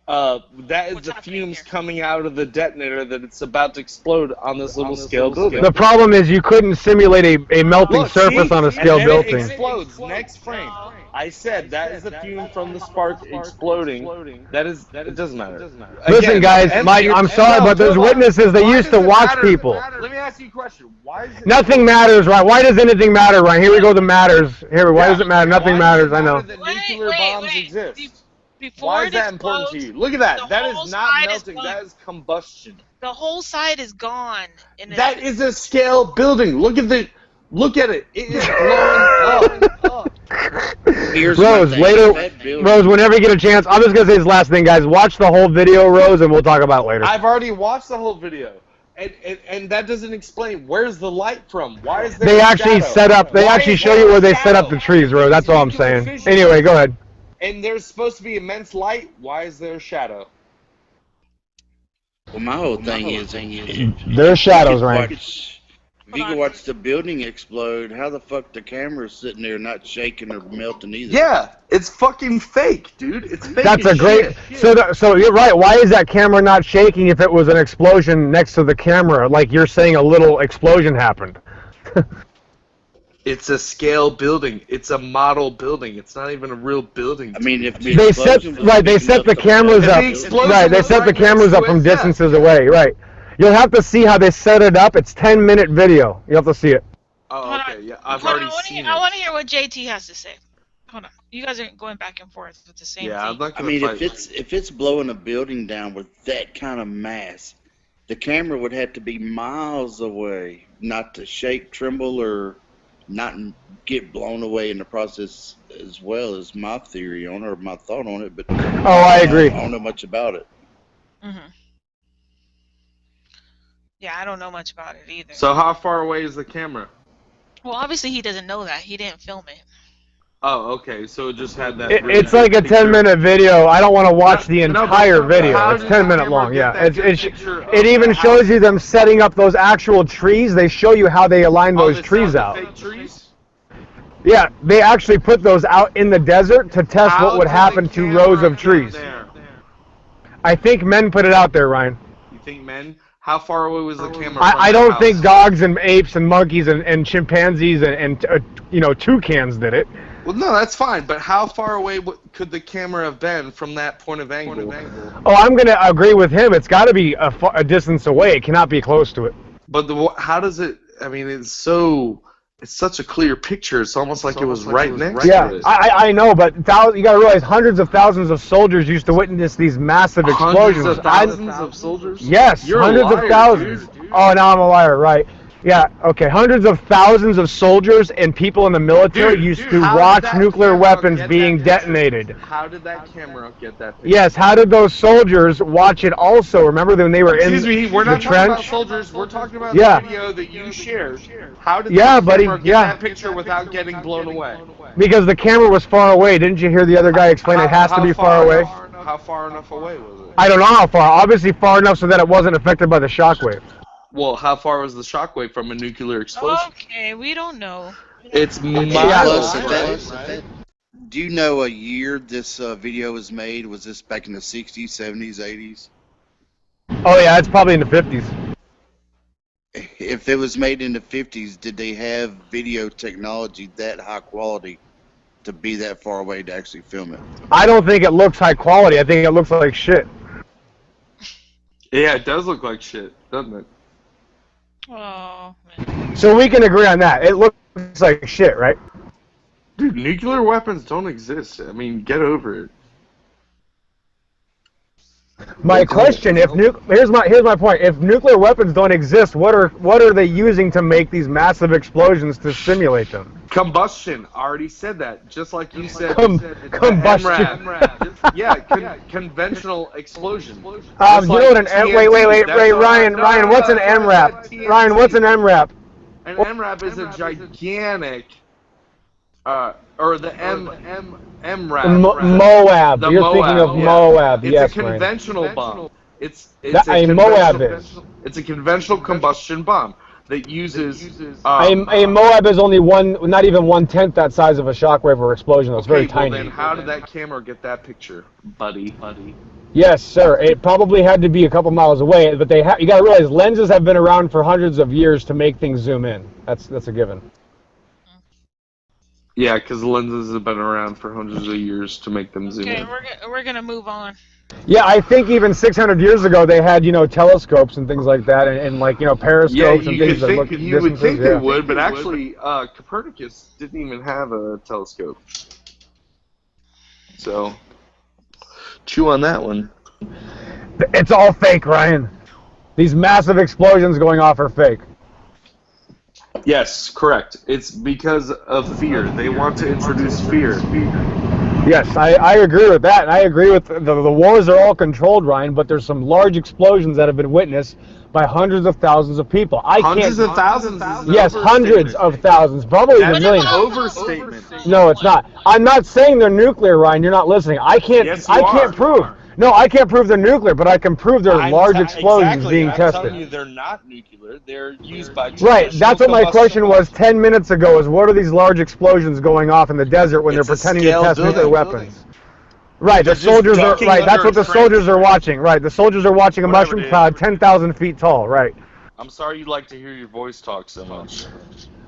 [SPEAKER 8] That is
[SPEAKER 3] What's
[SPEAKER 8] the
[SPEAKER 3] happening
[SPEAKER 8] fumes
[SPEAKER 3] here?
[SPEAKER 8] coming out of the detonator that it's about to explode on this little scale building.
[SPEAKER 2] The problem is you couldn't simulate a melting
[SPEAKER 8] Look,
[SPEAKER 2] surface
[SPEAKER 8] see?
[SPEAKER 2] on a scale
[SPEAKER 8] and then
[SPEAKER 2] building.
[SPEAKER 8] It explodes. Next frame. I said that is the fume from the spark exploding. It doesn't matter.
[SPEAKER 2] Listen,
[SPEAKER 8] Again,
[SPEAKER 2] guys, Mike, I'm sorry, but there's witnesses that used to watch people.
[SPEAKER 8] Let me ask you a question. Why is it
[SPEAKER 2] Nothing matters, right? Why does anything matter, right? Here we go, the matters. Why does it matter? Nothing matters, I know.
[SPEAKER 8] that nuclear bombs exist?
[SPEAKER 3] Before
[SPEAKER 8] Why
[SPEAKER 3] it
[SPEAKER 8] is that important to
[SPEAKER 3] explodes,
[SPEAKER 8] you? Look at that.
[SPEAKER 3] the
[SPEAKER 8] That
[SPEAKER 3] whole
[SPEAKER 8] is not
[SPEAKER 3] side is
[SPEAKER 8] melting.
[SPEAKER 3] gone.
[SPEAKER 8] That is combustion.
[SPEAKER 3] The whole side is gone. And
[SPEAKER 8] That is a scale building. Look at it. It is blowing up.
[SPEAKER 6] here's my
[SPEAKER 2] Rose,
[SPEAKER 6] thing.
[SPEAKER 2] later,
[SPEAKER 6] That building,
[SPEAKER 2] Rose, whenever you get a chance, I'm just going to say this last thing, guys. Watch the whole video, Rose, and we'll talk about it later.
[SPEAKER 8] I've already watched the whole video. And that doesn't explain where's the light from. Why is there
[SPEAKER 2] They
[SPEAKER 8] a
[SPEAKER 2] actually
[SPEAKER 8] shadow?
[SPEAKER 2] set up, they
[SPEAKER 8] Why
[SPEAKER 2] actually
[SPEAKER 8] is
[SPEAKER 2] show
[SPEAKER 8] there
[SPEAKER 2] you
[SPEAKER 8] a
[SPEAKER 2] where they set up
[SPEAKER 8] shadow?
[SPEAKER 2] the trees, Rose. That's all I'm saying.
[SPEAKER 8] Nuclear fission.
[SPEAKER 2] Anyway, go ahead.
[SPEAKER 8] And there's supposed to be immense light. Why is there a shadow?
[SPEAKER 6] well, my whole thing is,
[SPEAKER 2] There's shadows, Ryan.
[SPEAKER 6] If you can watch the building explode, how the fuck the camera's sitting there not shaking or melting either?
[SPEAKER 8] Yeah, it's fucking fake, dude. It's fake.
[SPEAKER 2] That's
[SPEAKER 8] as
[SPEAKER 2] a great.
[SPEAKER 8] shit.
[SPEAKER 2] So you're right. Why is that camera not shaking if it was an explosion next to the camera? Like you're saying, a little explosion happened.
[SPEAKER 8] It's a scale building. It's a model building. It's not even a real building.
[SPEAKER 6] I mean, if the
[SPEAKER 2] They set
[SPEAKER 6] explosion was
[SPEAKER 2] right. They
[SPEAKER 6] big
[SPEAKER 2] set
[SPEAKER 6] enough
[SPEAKER 2] the
[SPEAKER 6] to
[SPEAKER 2] cameras
[SPEAKER 6] melt
[SPEAKER 2] up.
[SPEAKER 6] the building-
[SPEAKER 2] Right. They set the cameras up from distances away. Right. You'll have to see how they set it up. It's 10-minute video. You'll have to see it.
[SPEAKER 8] Oh, okay. Yeah, I've
[SPEAKER 3] Hold on,
[SPEAKER 8] already seen
[SPEAKER 3] I want
[SPEAKER 8] it.
[SPEAKER 3] to hear what JT has to say. Hold on. You guys are going back and forth with the same
[SPEAKER 8] Yeah, I'm
[SPEAKER 3] thing.
[SPEAKER 8] not
[SPEAKER 6] I
[SPEAKER 8] gonna
[SPEAKER 6] mean,
[SPEAKER 8] fight.
[SPEAKER 6] if it's blowing a building down with that kind of mass, the camera would have to be miles away, not to shake, tremble, or not get blown away in the process. As well as my theory on it, or my thought on it. But
[SPEAKER 2] Oh, I agree.
[SPEAKER 6] I don't know much about it.
[SPEAKER 3] Yeah, I don't know much about it either.
[SPEAKER 8] So how far away is the camera?
[SPEAKER 3] Well, obviously he doesn't know that. He didn't film it.
[SPEAKER 8] Oh, okay. So it just had that.
[SPEAKER 2] It's like a 10-minute video. I don't want to watch the
[SPEAKER 8] No, but
[SPEAKER 2] entire video.
[SPEAKER 8] how
[SPEAKER 2] It's
[SPEAKER 8] does the
[SPEAKER 2] 10 minutes
[SPEAKER 8] camera
[SPEAKER 2] long.
[SPEAKER 8] get
[SPEAKER 2] Yeah.
[SPEAKER 8] that good picture of
[SPEAKER 2] It even
[SPEAKER 8] the
[SPEAKER 2] shows
[SPEAKER 8] house?
[SPEAKER 2] you them setting up those actual trees. They show you how they align
[SPEAKER 8] Oh,
[SPEAKER 2] those
[SPEAKER 8] they
[SPEAKER 2] trees
[SPEAKER 8] set
[SPEAKER 2] out.
[SPEAKER 8] the fake trees?
[SPEAKER 2] Yeah, they actually put those out in the desert to test
[SPEAKER 8] How
[SPEAKER 2] what would
[SPEAKER 8] did
[SPEAKER 2] happen
[SPEAKER 8] the
[SPEAKER 2] to
[SPEAKER 8] camera
[SPEAKER 2] rows of
[SPEAKER 8] get
[SPEAKER 2] trees.
[SPEAKER 8] there?
[SPEAKER 2] I think men put it out there, Ryan.
[SPEAKER 8] You think men? How far away was the camera?
[SPEAKER 2] I don't think dogs and apes and monkeys and chimpanzees and toucans did it.
[SPEAKER 8] Well, no, that's fine. But how far away could the camera have been from that point of angle?
[SPEAKER 2] Oh, I'm going to agree with him. It's got to be a distance away. It cannot be close to it.
[SPEAKER 8] But how does it? I mean, it's such a clear picture. It's almost like it was right next to
[SPEAKER 2] Yeah,
[SPEAKER 8] it.
[SPEAKER 2] I know, but you got to realize hundreds of thousands of soldiers used to witness these massive explosions.
[SPEAKER 8] Hundreds of thousands of soldiers?
[SPEAKER 2] Yes,
[SPEAKER 8] You're a
[SPEAKER 2] hundreds
[SPEAKER 8] liar,
[SPEAKER 2] of thousands.
[SPEAKER 8] dude.
[SPEAKER 2] Oh, now I'm a liar, right? Yeah, okay. Hundreds of thousands of soldiers and people in the military used to
[SPEAKER 8] how did
[SPEAKER 2] watch
[SPEAKER 8] that
[SPEAKER 2] nuclear
[SPEAKER 8] camera
[SPEAKER 2] weapons
[SPEAKER 8] get
[SPEAKER 2] being
[SPEAKER 8] that picture?
[SPEAKER 2] detonated.
[SPEAKER 8] How did that camera get that picture?
[SPEAKER 2] Yes, how did those soldiers watch it also? Remember when they were
[SPEAKER 8] Excuse
[SPEAKER 2] in
[SPEAKER 8] me, we're
[SPEAKER 2] the
[SPEAKER 8] not talking about
[SPEAKER 2] trench?
[SPEAKER 8] soldiers. We're talking about
[SPEAKER 2] Yeah.
[SPEAKER 8] the video that you shared. How did
[SPEAKER 2] Yeah,
[SPEAKER 8] that
[SPEAKER 2] buddy,
[SPEAKER 8] camera get
[SPEAKER 2] yeah.
[SPEAKER 8] that picture without getting blown away?
[SPEAKER 2] Because the camera was far away. Didn't you hear the other guy explain it has to be far away?
[SPEAKER 8] How far enough away was it?
[SPEAKER 2] I don't know how far. Obviously far enough so that it wasn't affected by the shockwave.
[SPEAKER 8] Well, how far was the shockwave from a nuclear explosion?
[SPEAKER 3] Okay, we don't know.
[SPEAKER 8] It's miles.
[SPEAKER 6] Plus, do you know a year this video was made? Was this back in the 60s, 70s, 80s?
[SPEAKER 2] Oh yeah, it's probably in the 50s.
[SPEAKER 6] If it was made in the 50s, did they have video technology that high quality to be that far away to actually film it?
[SPEAKER 2] I don't think it looks high quality. I think it looks like shit.
[SPEAKER 8] Yeah, it does look like shit, doesn't it?
[SPEAKER 3] Oh, man.
[SPEAKER 2] So we can agree on that. It looks like shit, right?
[SPEAKER 8] Dude, nuclear weapons don't exist. I mean, get over it.
[SPEAKER 2] My question: here's my point. If nuclear weapons don't exist, what are they using to make these massive explosions to simulate them?
[SPEAKER 8] Combustion. I already said that. Just like you said.
[SPEAKER 2] Combustion.
[SPEAKER 8] MRAP. Yeah, conventional explosion.
[SPEAKER 2] You know what an Ryan, what's an MRAP? Ryan, what's an MRAP?
[SPEAKER 8] An MRAP is a gigantic, or the MRAP.
[SPEAKER 2] Moab.
[SPEAKER 8] The
[SPEAKER 2] You're
[SPEAKER 8] Moab,
[SPEAKER 2] thinking of
[SPEAKER 8] yeah.
[SPEAKER 2] Moab.
[SPEAKER 8] It's
[SPEAKER 2] yes,
[SPEAKER 8] a conventional bomb. It's
[SPEAKER 2] a Moab is.
[SPEAKER 8] It's a conventional combustion bomb that uses.
[SPEAKER 2] A Moab is only not even 1/10 that size of a shockwave or explosion. It's very tiny.
[SPEAKER 8] Then how did that camera get that picture, buddy?
[SPEAKER 2] Yes, sir. It probably had to be a couple miles away, but you got to realize lenses have been around for hundreds of years to make things zoom in. That's a given.
[SPEAKER 8] Yeah, because lenses have been around for hundreds of years to make them zoom in.
[SPEAKER 3] Okay, we're gonna move on.
[SPEAKER 2] Yeah, I think even 600 years ago they had telescopes and things like that, and periscopes and things that look
[SPEAKER 8] you would
[SPEAKER 2] distances.
[SPEAKER 8] think they would, but actually Copernicus didn't even have a telescope. So, chew on that one.
[SPEAKER 2] It's all fake, Ryan. These massive explosions going off are fake.
[SPEAKER 8] Yes, correct. It's because of fear. They want to introduce fear.
[SPEAKER 2] Yes, I agree with that. And I agree with the wars are all controlled, Ryan, but there's some large explosions that have been witnessed by hundreds of thousands of people.
[SPEAKER 8] Hundreds of thousands is an
[SPEAKER 2] Yes, hundreds
[SPEAKER 8] overstatement.
[SPEAKER 2] of thousands, probably even
[SPEAKER 8] That's an
[SPEAKER 2] millions.
[SPEAKER 8] overstatement.
[SPEAKER 2] No, it's not. I'm not saying they're nuclear, Ryan. You're not listening.
[SPEAKER 8] Yes, you
[SPEAKER 2] I can't
[SPEAKER 8] are.
[SPEAKER 2] prove. No, I can't prove they're nuclear, but I can prove there are large explosions being
[SPEAKER 8] I'm
[SPEAKER 2] tested.
[SPEAKER 8] telling you, they're not nuclear. They're used by
[SPEAKER 2] Right,
[SPEAKER 8] traditional
[SPEAKER 2] that's what my question
[SPEAKER 8] combustion.
[SPEAKER 2] was 10 minutes ago, is what are these large explosions going off in the desert when
[SPEAKER 8] It's
[SPEAKER 2] they're
[SPEAKER 8] a
[SPEAKER 2] pretending to
[SPEAKER 8] scale
[SPEAKER 2] test nuclear
[SPEAKER 8] building.
[SPEAKER 2] weapons? Right, the
[SPEAKER 8] They're just
[SPEAKER 2] soldiers are,
[SPEAKER 8] ducking
[SPEAKER 2] right, that's
[SPEAKER 8] under
[SPEAKER 2] what
[SPEAKER 8] a
[SPEAKER 2] the
[SPEAKER 8] trench.
[SPEAKER 2] soldiers are watching, right. The soldiers are watching a
[SPEAKER 8] Whatever,
[SPEAKER 2] mushroom
[SPEAKER 8] dude.
[SPEAKER 2] cloud 10,000 feet tall, right.
[SPEAKER 8] I'm sorry you like to hear your voice talk so much.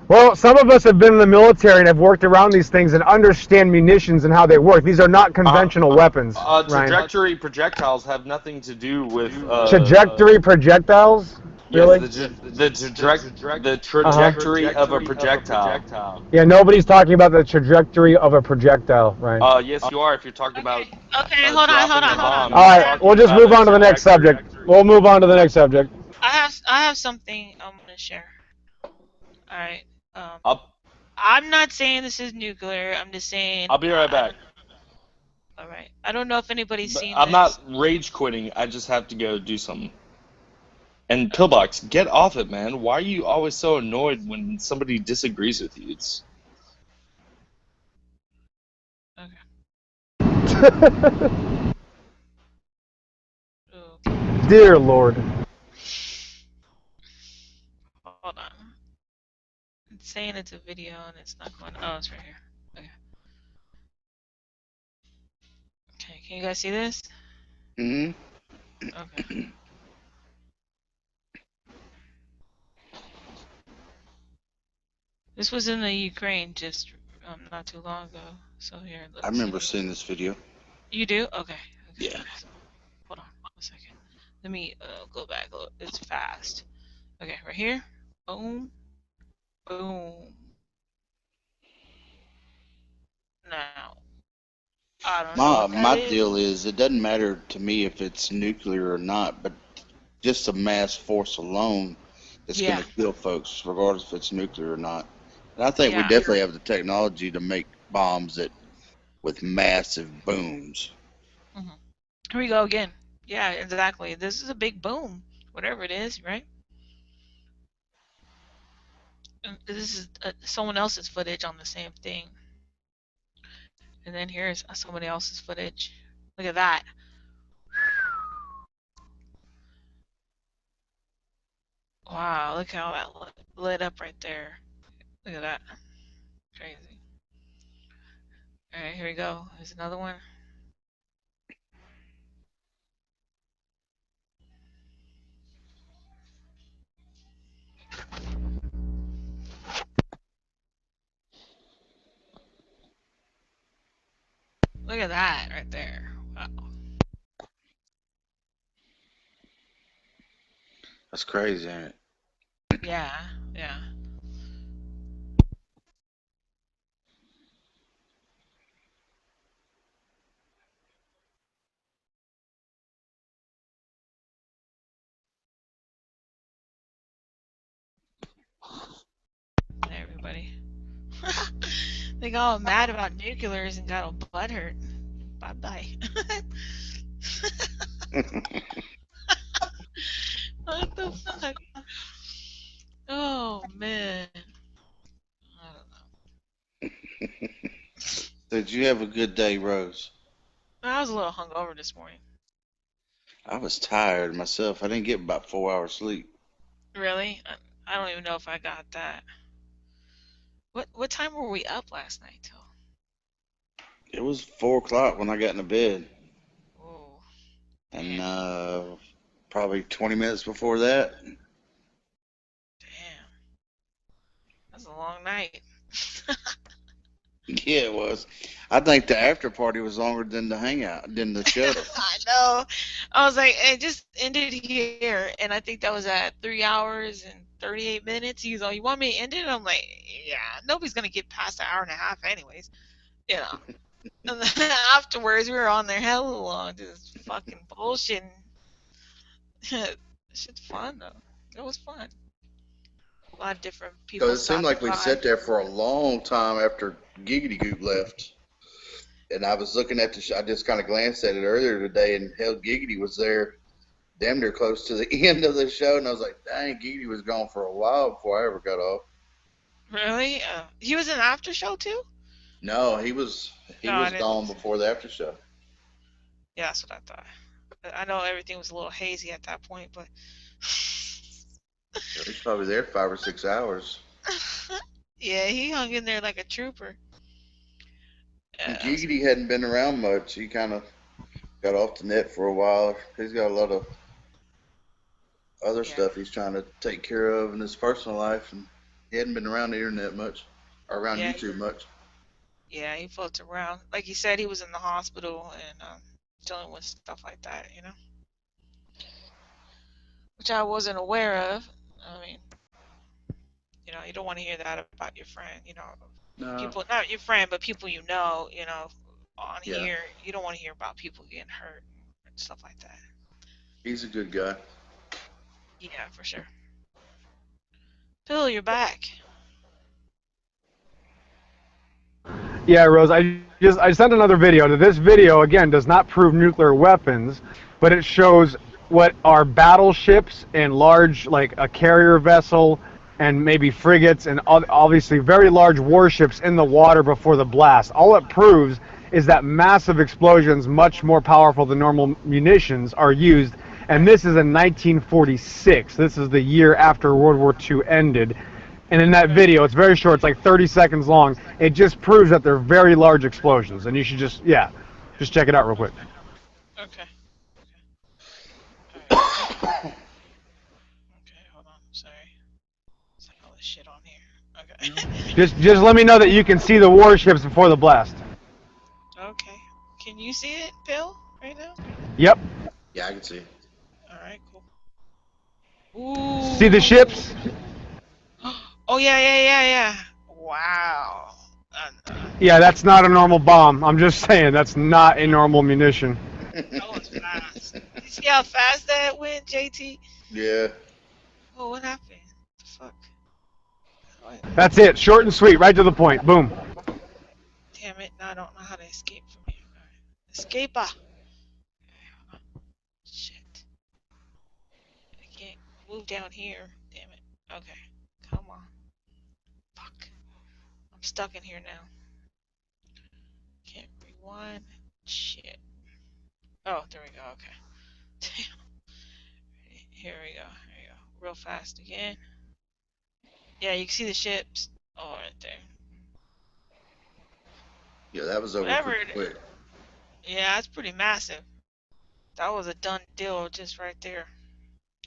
[SPEAKER 2] Well, some of us have been in the military and have worked around these things and understand munitions and how they work. These are not conventional weapons, Ryan.
[SPEAKER 8] Trajectory projectiles have nothing to do with
[SPEAKER 2] Trajectory projectiles? Really?
[SPEAKER 8] Yes, the trajectory of a projectile.
[SPEAKER 2] Yeah, nobody's talking about the trajectory of a projectile, Ryan.
[SPEAKER 8] Yes, you are. If you're talking about
[SPEAKER 3] Okay, hold on.
[SPEAKER 8] dropping a bomb,
[SPEAKER 2] All right, we'll just move on to the next subject. We'll move on to the next subject.
[SPEAKER 3] I have something I'm gonna share. All right.
[SPEAKER 8] Up.
[SPEAKER 3] I'm not saying this is nuclear. I'm just saying.
[SPEAKER 8] I'll be right back.
[SPEAKER 3] All right. I don't know if anybody's seen
[SPEAKER 8] I'm
[SPEAKER 3] this.
[SPEAKER 8] not rage quitting. I just have to go do something. And Pillbox, get off it, man. Why are you always so annoyed when somebody disagrees with you? It's
[SPEAKER 3] Okay.
[SPEAKER 2] Dear Lord.
[SPEAKER 3] Hold on. It's saying it's a video and it's not going. Oh, it's right here. Okay. Okay. Can you guys see this?
[SPEAKER 6] Mm-hmm.
[SPEAKER 3] Okay. This was in the Ukraine just not too long ago. So here, let's
[SPEAKER 6] I remember
[SPEAKER 3] see.
[SPEAKER 6] seeing this video.
[SPEAKER 3] You do? Okay.
[SPEAKER 6] Yeah.
[SPEAKER 3] So, hold on a second. Let me go back. It's fast. Okay, right here. Boom. Boom. Now, I don't know what that
[SPEAKER 6] My
[SPEAKER 3] is.
[SPEAKER 6] deal is it doesn't matter to me if it's nuclear or not, but just the mass force alone is going to kill folks, regardless if it's nuclear or not. And I think we definitely have the technology to make bombs with massive booms.
[SPEAKER 3] Here we go again. Yeah, exactly. This is a big boom, whatever it is, right? And this is someone else's footage on the same thing. And then here's somebody else's footage. Look at that. Wow, look how that lit up right there. Look at that. Crazy. Alright, here we go. Here's another one. Look at that right there. Wow.
[SPEAKER 6] That's crazy, ain't it?
[SPEAKER 3] Yeah, yeah. Everybody. They got all mad about nuclears and got all butthurt. Bye bye. What the fuck? Oh man. I don't know.
[SPEAKER 6] Did you have a good day, Rose?
[SPEAKER 3] I was a little hungover this morning.
[SPEAKER 6] I was tired myself. I didn't get about 4 hours sleep.
[SPEAKER 3] Really? I don't even know if I got that. What time were we up last night till?
[SPEAKER 6] It was 4 o'clock when I got into bed.
[SPEAKER 3] Oh.
[SPEAKER 6] And probably 20 minutes before that.
[SPEAKER 3] Damn. That's a long night.
[SPEAKER 6] Yeah, it was. I think the after party was longer than the hangout, than the show.
[SPEAKER 3] I know. I was like, it just ended here, and I think that was at 3 hours and 38 minutes. He's like, you want me to end it? I'm like, yeah, nobody's gonna get past an hour and a half, anyways. You know. And then afterwards, we were on there hella long, just fucking bullshitting. Shit's fun though. It was fun. A lot of different people
[SPEAKER 6] Because it seemed
[SPEAKER 3] stopping
[SPEAKER 6] like we
[SPEAKER 3] by.
[SPEAKER 6] sat there for a long time after Giggity Goop left. And I was looking at the I just kind of glanced at it earlier today, and hell, Giggity was there damn near close to the end of the show. And I was like, dang, Giggity was gone for a while before I ever got off.
[SPEAKER 3] Really? He was in the after show too?
[SPEAKER 6] No, he
[SPEAKER 3] No, I
[SPEAKER 6] was
[SPEAKER 3] didn't think
[SPEAKER 6] gone
[SPEAKER 3] so.
[SPEAKER 6] before the after show.
[SPEAKER 3] Yeah, that's what I thought. I know everything was a little hazy at that point, but
[SPEAKER 6] He's probably there 5 or 6 hours.
[SPEAKER 3] yeah, he hung in there like a trooper.
[SPEAKER 6] And
[SPEAKER 3] Yeah,
[SPEAKER 6] Giggity hadn't been around much. He kind of got off the net for a while. He's got a lot of other
[SPEAKER 3] yeah,
[SPEAKER 6] stuff he's trying to take care of in his personal life, and he hadn't been around the internet much or around
[SPEAKER 3] yeah,
[SPEAKER 6] YouTube much.
[SPEAKER 3] yeah. He floats around. Like he said, he was in the hospital and dealing with stuff like that, which I wasn't aware of. I mean, you don't want to hear that about your friend,
[SPEAKER 6] No,
[SPEAKER 3] people, not your friend, but people on
[SPEAKER 6] yeah,
[SPEAKER 3] here. You don't want to hear about people getting hurt and stuff like that.
[SPEAKER 6] he's a good guy.
[SPEAKER 3] Yeah, for sure. Phil, you're back.
[SPEAKER 2] Yeah, Rose, I sent another video. This video again does not prove nuclear weapons, but it shows what are battleships and large, like a carrier vessel and maybe frigates and obviously very large warships in the water before the blast. All it proves is that massive explosions, much more powerful than normal munitions, are used. And this is in 1946. This is the year after World War II ended. And in that video, it's very short, it's like 30 seconds long, it just proves that they're very large explosions. And you should just check it out real quick.
[SPEAKER 3] Okay. Alright. Okay, hold on. Sorry. It's like all this shit on here. Okay.
[SPEAKER 2] Just let me know that you can see the warships before the blast.
[SPEAKER 3] Okay. Can you see it, Phil, right now?
[SPEAKER 2] Yep.
[SPEAKER 6] Yeah, I can see.
[SPEAKER 3] Alright, cool. Ooh.
[SPEAKER 2] See the ships?
[SPEAKER 3] Oh, yeah. Wow.
[SPEAKER 2] Yeah, that's not a normal bomb. I'm just saying, that's not a normal munition.
[SPEAKER 3] That was fast. You see how fast that went, JT?
[SPEAKER 6] Yeah.
[SPEAKER 3] Oh, what happened? The fuck? What?
[SPEAKER 2] That's it. Short and sweet, right to the point. Boom.
[SPEAKER 3] Damn it, now I don't know how to escape from here. Alright. Escape! Shit. I can't move down here. Damn it. Okay. Come on. Fuck. I'm stuck in here now. Can't rewind. Shit. Oh, there we go. Okay. Damn. Here we go. Real fast again. Yeah, you can see the ships. Oh, right there.
[SPEAKER 6] Yeah, that was over
[SPEAKER 3] Whatever
[SPEAKER 6] pretty
[SPEAKER 3] it is.
[SPEAKER 6] quick.
[SPEAKER 3] Yeah, that's pretty massive. That was a done deal just right there.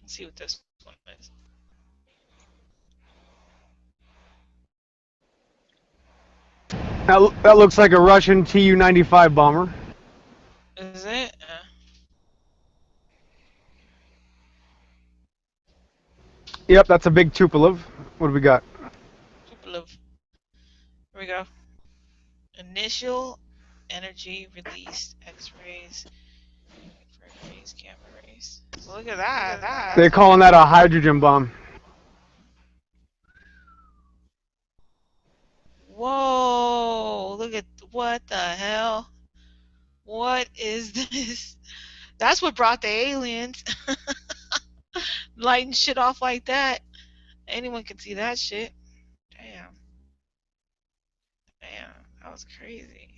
[SPEAKER 3] Let's see what this one is.
[SPEAKER 2] That looks like a Russian Tu-95 bomber.
[SPEAKER 3] Is it?
[SPEAKER 2] Yep, that's a big Tupolev. What do we got?
[SPEAKER 3] Tupolev. Here we go. Initial energy release, X-rays, infrared rays, gamma rays. Look at that.
[SPEAKER 2] They're calling that a hydrogen bomb.
[SPEAKER 3] Whoa! Look at what the hell? What is this? That's what brought the aliens. Lighting shit off like that. Anyone can see that shit. Damn. That was crazy.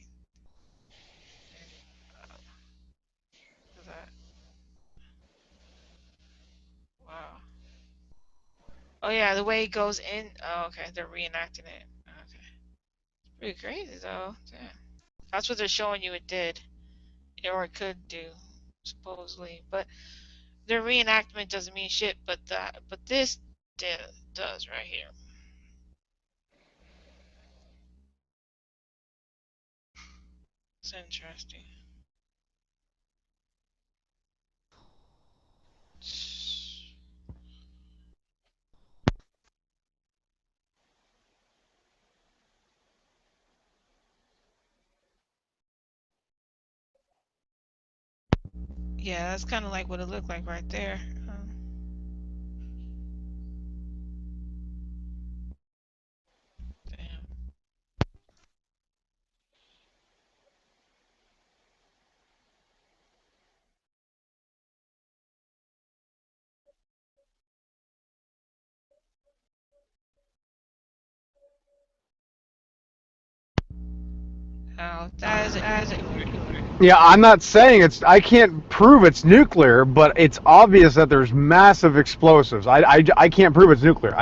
[SPEAKER 3] Look at that. Wow. Oh yeah, the way it goes in. Oh, okay, they're reenacting it. Okay. Pretty crazy though. Damn. That's what they're showing you it did. Or it could do, supposedly. But their reenactment doesn't mean shit, but this does right here. It's interesting. Yeah, that's kind of like what it looked like right there. Oh, that is nuclear.
[SPEAKER 2] Yeah, I'm not saying it's. I can't prove it's nuclear, but it's obvious that there's massive explosives. I can't prove it's nuclear.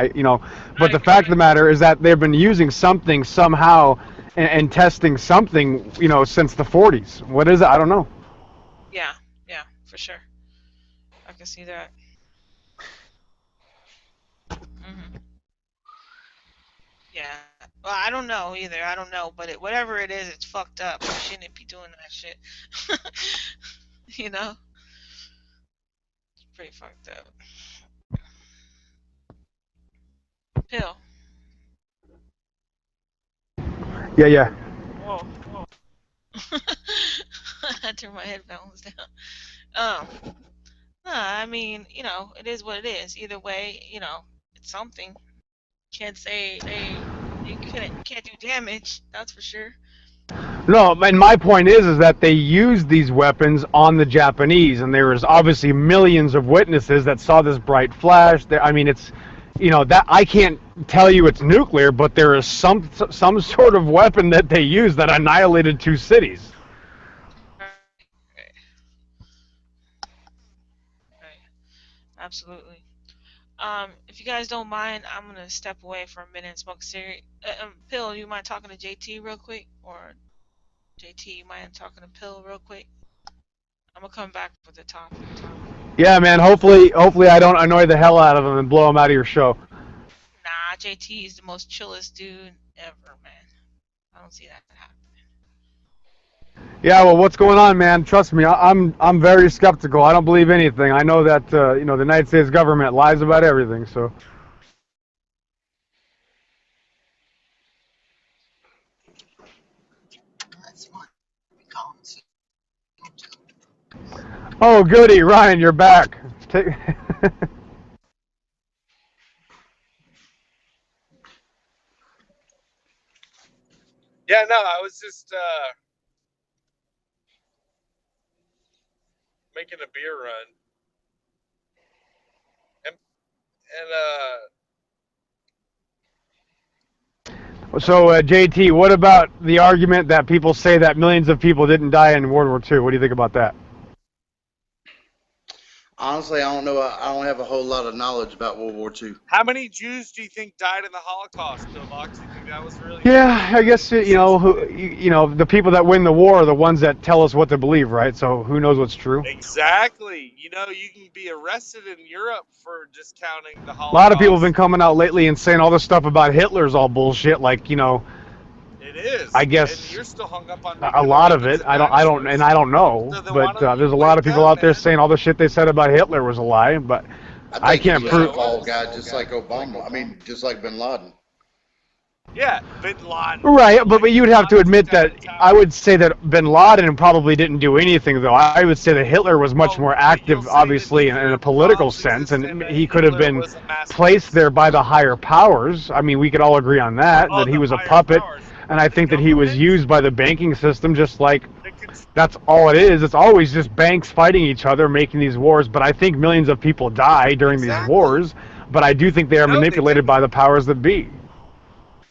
[SPEAKER 2] But the fact of the matter is that they've been using something somehow and testing something, since the 40s. What is it? I don't know.
[SPEAKER 3] Yeah, for sure. I can see that. Hmm. Yeah. Well, I don't know either. I don't know, but whatever it is, it's fucked up. You shouldn't be doing that shit. you know, it's pretty fucked up. Pill.
[SPEAKER 2] Yeah, yeah.
[SPEAKER 3] Whoa. I turned my headphones down. Um. I mean, it is what it is. Either way, it's something. Can't say you can't do damage. That's for sure.
[SPEAKER 2] No, and my point is that they used these weapons on the Japanese, and there was obviously millions of witnesses that saw this bright flash. I mean, it's, that I can't tell you it's nuclear, but there is some sort of weapon that they used that annihilated 2 cities.
[SPEAKER 3] Right. Absolutely. If you guys don't mind, I'm gonna step away for a minute and smoke a cigarette. Pill, you mind talking to JT real quick, or JT, you mind talking to Pill real quick? I'm gonna come back with the topic.
[SPEAKER 2] Yeah, man. Hopefully, I don't annoy the hell out of them and blow them out of your show.
[SPEAKER 3] Nah, JT is the most chillest dude ever, man. I don't see that happening.
[SPEAKER 2] Yeah, well, what's going on, man? Trust me, I'm very skeptical. I don't believe anything. I know that the United States government lies about everything. So. Oh, goody, Ryan, you're back.
[SPEAKER 9] Yeah, no, I was just making a beer run, and
[SPEAKER 2] So, JT, what about the argument that people say that millions of people didn't die in World War II? What do you think about that?
[SPEAKER 6] Honestly, I don't know. I don't have a whole lot of knowledge about World War II.
[SPEAKER 9] how many Jews do you think died in the Holocaust, Bill Box? Do you think that was really
[SPEAKER 2] Yeah, I guess
[SPEAKER 9] statistically?
[SPEAKER 2] the people that win the war are the ones that tell us what to believe, right? So who knows what's true?
[SPEAKER 9] Exactly. You can be arrested in Europe for discounting the
[SPEAKER 2] A lot of people have been
[SPEAKER 9] Holocaust.
[SPEAKER 2] coming out lately and saying all this stuff about Hitler's all bullshit. Like,
[SPEAKER 9] It
[SPEAKER 2] I
[SPEAKER 9] is, and
[SPEAKER 2] guess
[SPEAKER 9] you're still hung up on
[SPEAKER 2] a
[SPEAKER 9] nuclear
[SPEAKER 2] lot of
[SPEAKER 9] weapons
[SPEAKER 2] it.
[SPEAKER 9] and
[SPEAKER 2] I
[SPEAKER 9] dinosaurs.
[SPEAKER 2] don't know,
[SPEAKER 9] So then why
[SPEAKER 2] but
[SPEAKER 9] don't you
[SPEAKER 2] there's a lot of
[SPEAKER 9] wake
[SPEAKER 2] people
[SPEAKER 9] up,
[SPEAKER 2] out there
[SPEAKER 9] man?
[SPEAKER 2] saying all the shit they said about Hitler was a lie. But
[SPEAKER 6] I
[SPEAKER 2] I
[SPEAKER 6] think
[SPEAKER 2] can't
[SPEAKER 6] he's just a
[SPEAKER 2] prove.
[SPEAKER 9] Yeah, it
[SPEAKER 6] fall
[SPEAKER 9] was.
[SPEAKER 6] guy, just like Obama. I mean, just like Bin Laden.
[SPEAKER 9] Yeah, Bin Laden.
[SPEAKER 2] Right, but
[SPEAKER 9] Bin
[SPEAKER 2] you'd have to
[SPEAKER 9] Laden took
[SPEAKER 2] admit
[SPEAKER 9] down
[SPEAKER 2] that
[SPEAKER 9] the
[SPEAKER 2] I
[SPEAKER 9] tower.
[SPEAKER 2] would say that Bin Laden probably didn't do anything, though. I would say that Hitler was much
[SPEAKER 9] Well,
[SPEAKER 2] more
[SPEAKER 9] but you'll
[SPEAKER 2] active,
[SPEAKER 9] say that
[SPEAKER 2] obviously, in a
[SPEAKER 9] nuclear
[SPEAKER 2] political
[SPEAKER 9] bombs
[SPEAKER 2] sense,
[SPEAKER 9] exist and
[SPEAKER 2] and
[SPEAKER 9] that
[SPEAKER 2] he could have
[SPEAKER 9] Hitler
[SPEAKER 2] been
[SPEAKER 9] was a
[SPEAKER 2] placed
[SPEAKER 9] masochist.
[SPEAKER 2] there by the higher powers. I mean, we could all agree on that,
[SPEAKER 9] Oh,
[SPEAKER 2] that he
[SPEAKER 9] the
[SPEAKER 2] was a
[SPEAKER 9] higher
[SPEAKER 2] puppet,
[SPEAKER 9] powers,
[SPEAKER 2] and I
[SPEAKER 9] the
[SPEAKER 2] think that he was
[SPEAKER 9] government,
[SPEAKER 2] used by the banking system just like
[SPEAKER 9] the con-
[SPEAKER 2] that's all it is. It's always just banks fighting each other, making these wars, but I think millions of people die during these
[SPEAKER 9] exactly.
[SPEAKER 2] wars, but I do think they are
[SPEAKER 9] No, they
[SPEAKER 2] manipulated
[SPEAKER 9] didn't.
[SPEAKER 2] by the powers that be.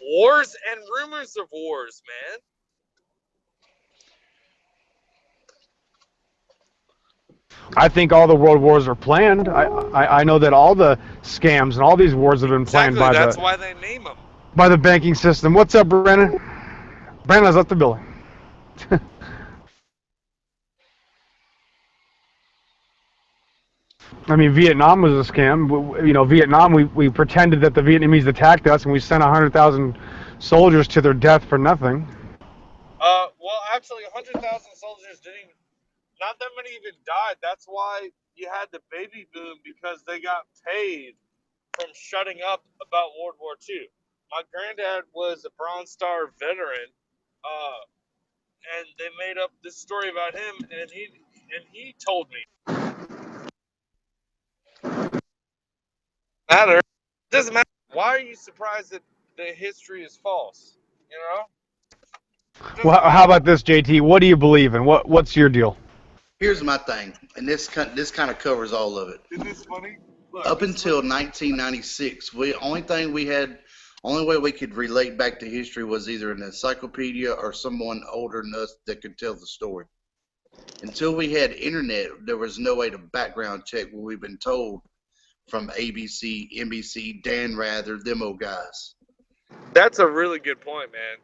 [SPEAKER 9] Wars and rumors of wars, man.
[SPEAKER 2] I think all the world wars are planned. I know that all the scams and all these wars have been planned
[SPEAKER 9] Exactly. That's why they name them.
[SPEAKER 2] by the banking system. What's up, Brandon? Brandon's left the building. I mean, Vietnam was a scam. Vietnam, we pretended that the Vietnamese attacked us, and we sent 100,000 soldiers to their death for nothing.
[SPEAKER 9] Well, actually, 100,000 soldiers didn't even. Not that many even died. That's why you had the baby boom because they got paid from shutting up about World War II. My granddad was a Bronze Star veteran, uh, and they made up this story about him, and he told me matter. It doesn't matter. Why are you surprised that the history is false? You know, it
[SPEAKER 2] Well,
[SPEAKER 9] doesn't
[SPEAKER 2] how
[SPEAKER 9] matter.
[SPEAKER 2] about this, JT? What do you believe in? What's your deal?
[SPEAKER 6] Here's my thing, and this kind of covers all of it.
[SPEAKER 9] Isn't this funny? Look,
[SPEAKER 6] Up
[SPEAKER 9] this is
[SPEAKER 6] until
[SPEAKER 9] what
[SPEAKER 6] 1996, the only thing we had Only way we could relate back to history was either an encyclopedia or someone older than us that could tell the story. Until we had internet, there was no way to background check what we've been told from ABC, NBC, Dan Rather, them old guys.
[SPEAKER 9] That's a really good point, man.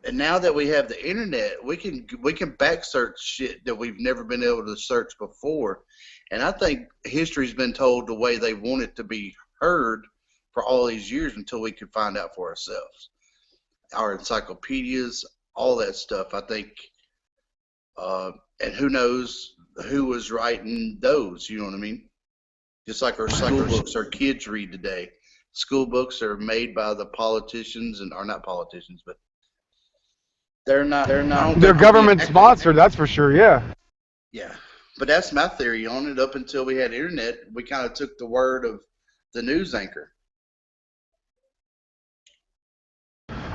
[SPEAKER 6] And now that we have the internet, we can back search shit that we've never been able to search before. And I think history's been told the way they want it to be heard for all these years until we could find out for ourselves. Our encyclopedias, all that stuff. I think, and who knows who was writing those? You know what I mean? Just like our school books our kids read today. School books are made by the politicians and are not politicians, but they're not.
[SPEAKER 2] They're government sponsored, that's for sure. Yeah.
[SPEAKER 6] Yeah, but that's my theory on it. Up until we had internet, we kind of took the word of the news anchor.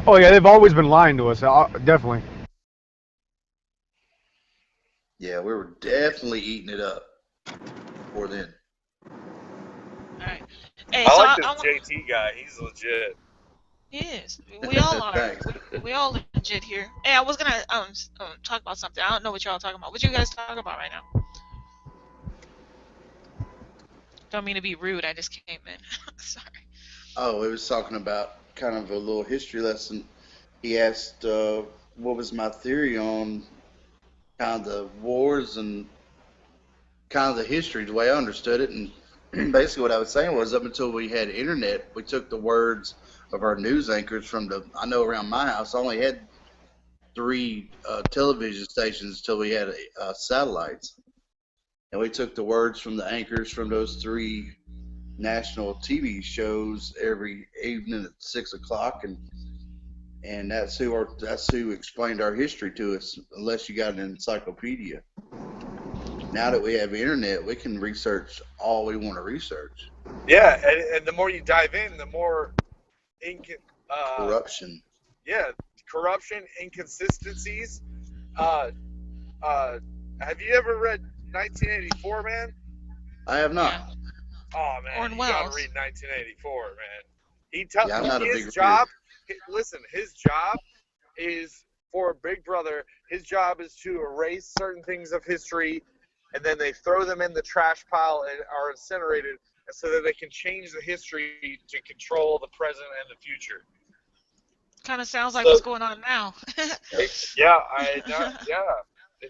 [SPEAKER 2] Oh yeah, they've always been lying to us. Definitely.
[SPEAKER 6] Yeah, we were definitely eating it up before then.
[SPEAKER 3] Alright. Hey,
[SPEAKER 9] I
[SPEAKER 3] so
[SPEAKER 9] like this JT guy. He's legit.
[SPEAKER 3] He is. We all are.
[SPEAKER 6] Thanks.
[SPEAKER 3] We all legit here. Hey, I was gonna talk about something. I don't know what y'all talking about. What you guys talking about right now? Don't mean to be rude. I just came in. Sorry.
[SPEAKER 6] Oh, it was talking about kind of a little history lesson. He asked, what was my theory on kind of the wars and kind of the history, the way I understood it. And basically what I was saying was up until we had internet, we took the words of our news anchors from I know around my house, I only had 3 television stations until we had satellites. And we took the words from the anchors from those 3 national TV shows every evening at 6 o'clock, and that's who explained our history to us. Unless you got an encyclopedia. Now that we have internet, we can research all we want to research.
[SPEAKER 9] Yeah, and the more you dive in, the more
[SPEAKER 6] corruption.
[SPEAKER 9] Yeah, corruption, inconsistencies. Have you ever read 1984, man?
[SPEAKER 6] I have not.
[SPEAKER 3] Yeah.
[SPEAKER 9] Oh man,
[SPEAKER 3] Orrin
[SPEAKER 9] you
[SPEAKER 3] Welles.
[SPEAKER 9] gotta read 1984, man. He tells
[SPEAKER 6] I'm not a big
[SPEAKER 9] his job. Listen, his job is for Big Brother. His job is to erase certain things of history, and then they throw them in the trash pile and are incinerated, so that they can change the history to control the present and the future.
[SPEAKER 3] Kind of sounds like what's going on now.
[SPEAKER 9] Yeah.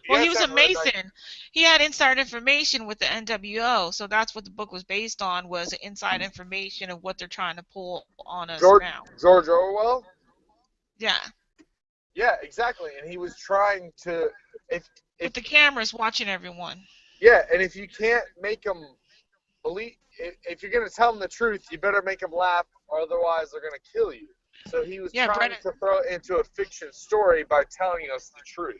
[SPEAKER 3] Well, he was a Mason. He had inside information with the NWO, so that's what the book was based on, was inside information of what they're trying to pull on us now.
[SPEAKER 9] George Orwell?
[SPEAKER 3] Yeah.
[SPEAKER 9] Yeah, exactly. And he was trying to...
[SPEAKER 3] With the cameras watching everyone.
[SPEAKER 9] Yeah, and if you can't make them believe... If you're going to tell them the truth, you better make them laugh, or otherwise they're going to kill you. So he was trying to throw it into a fiction story by telling us the truth.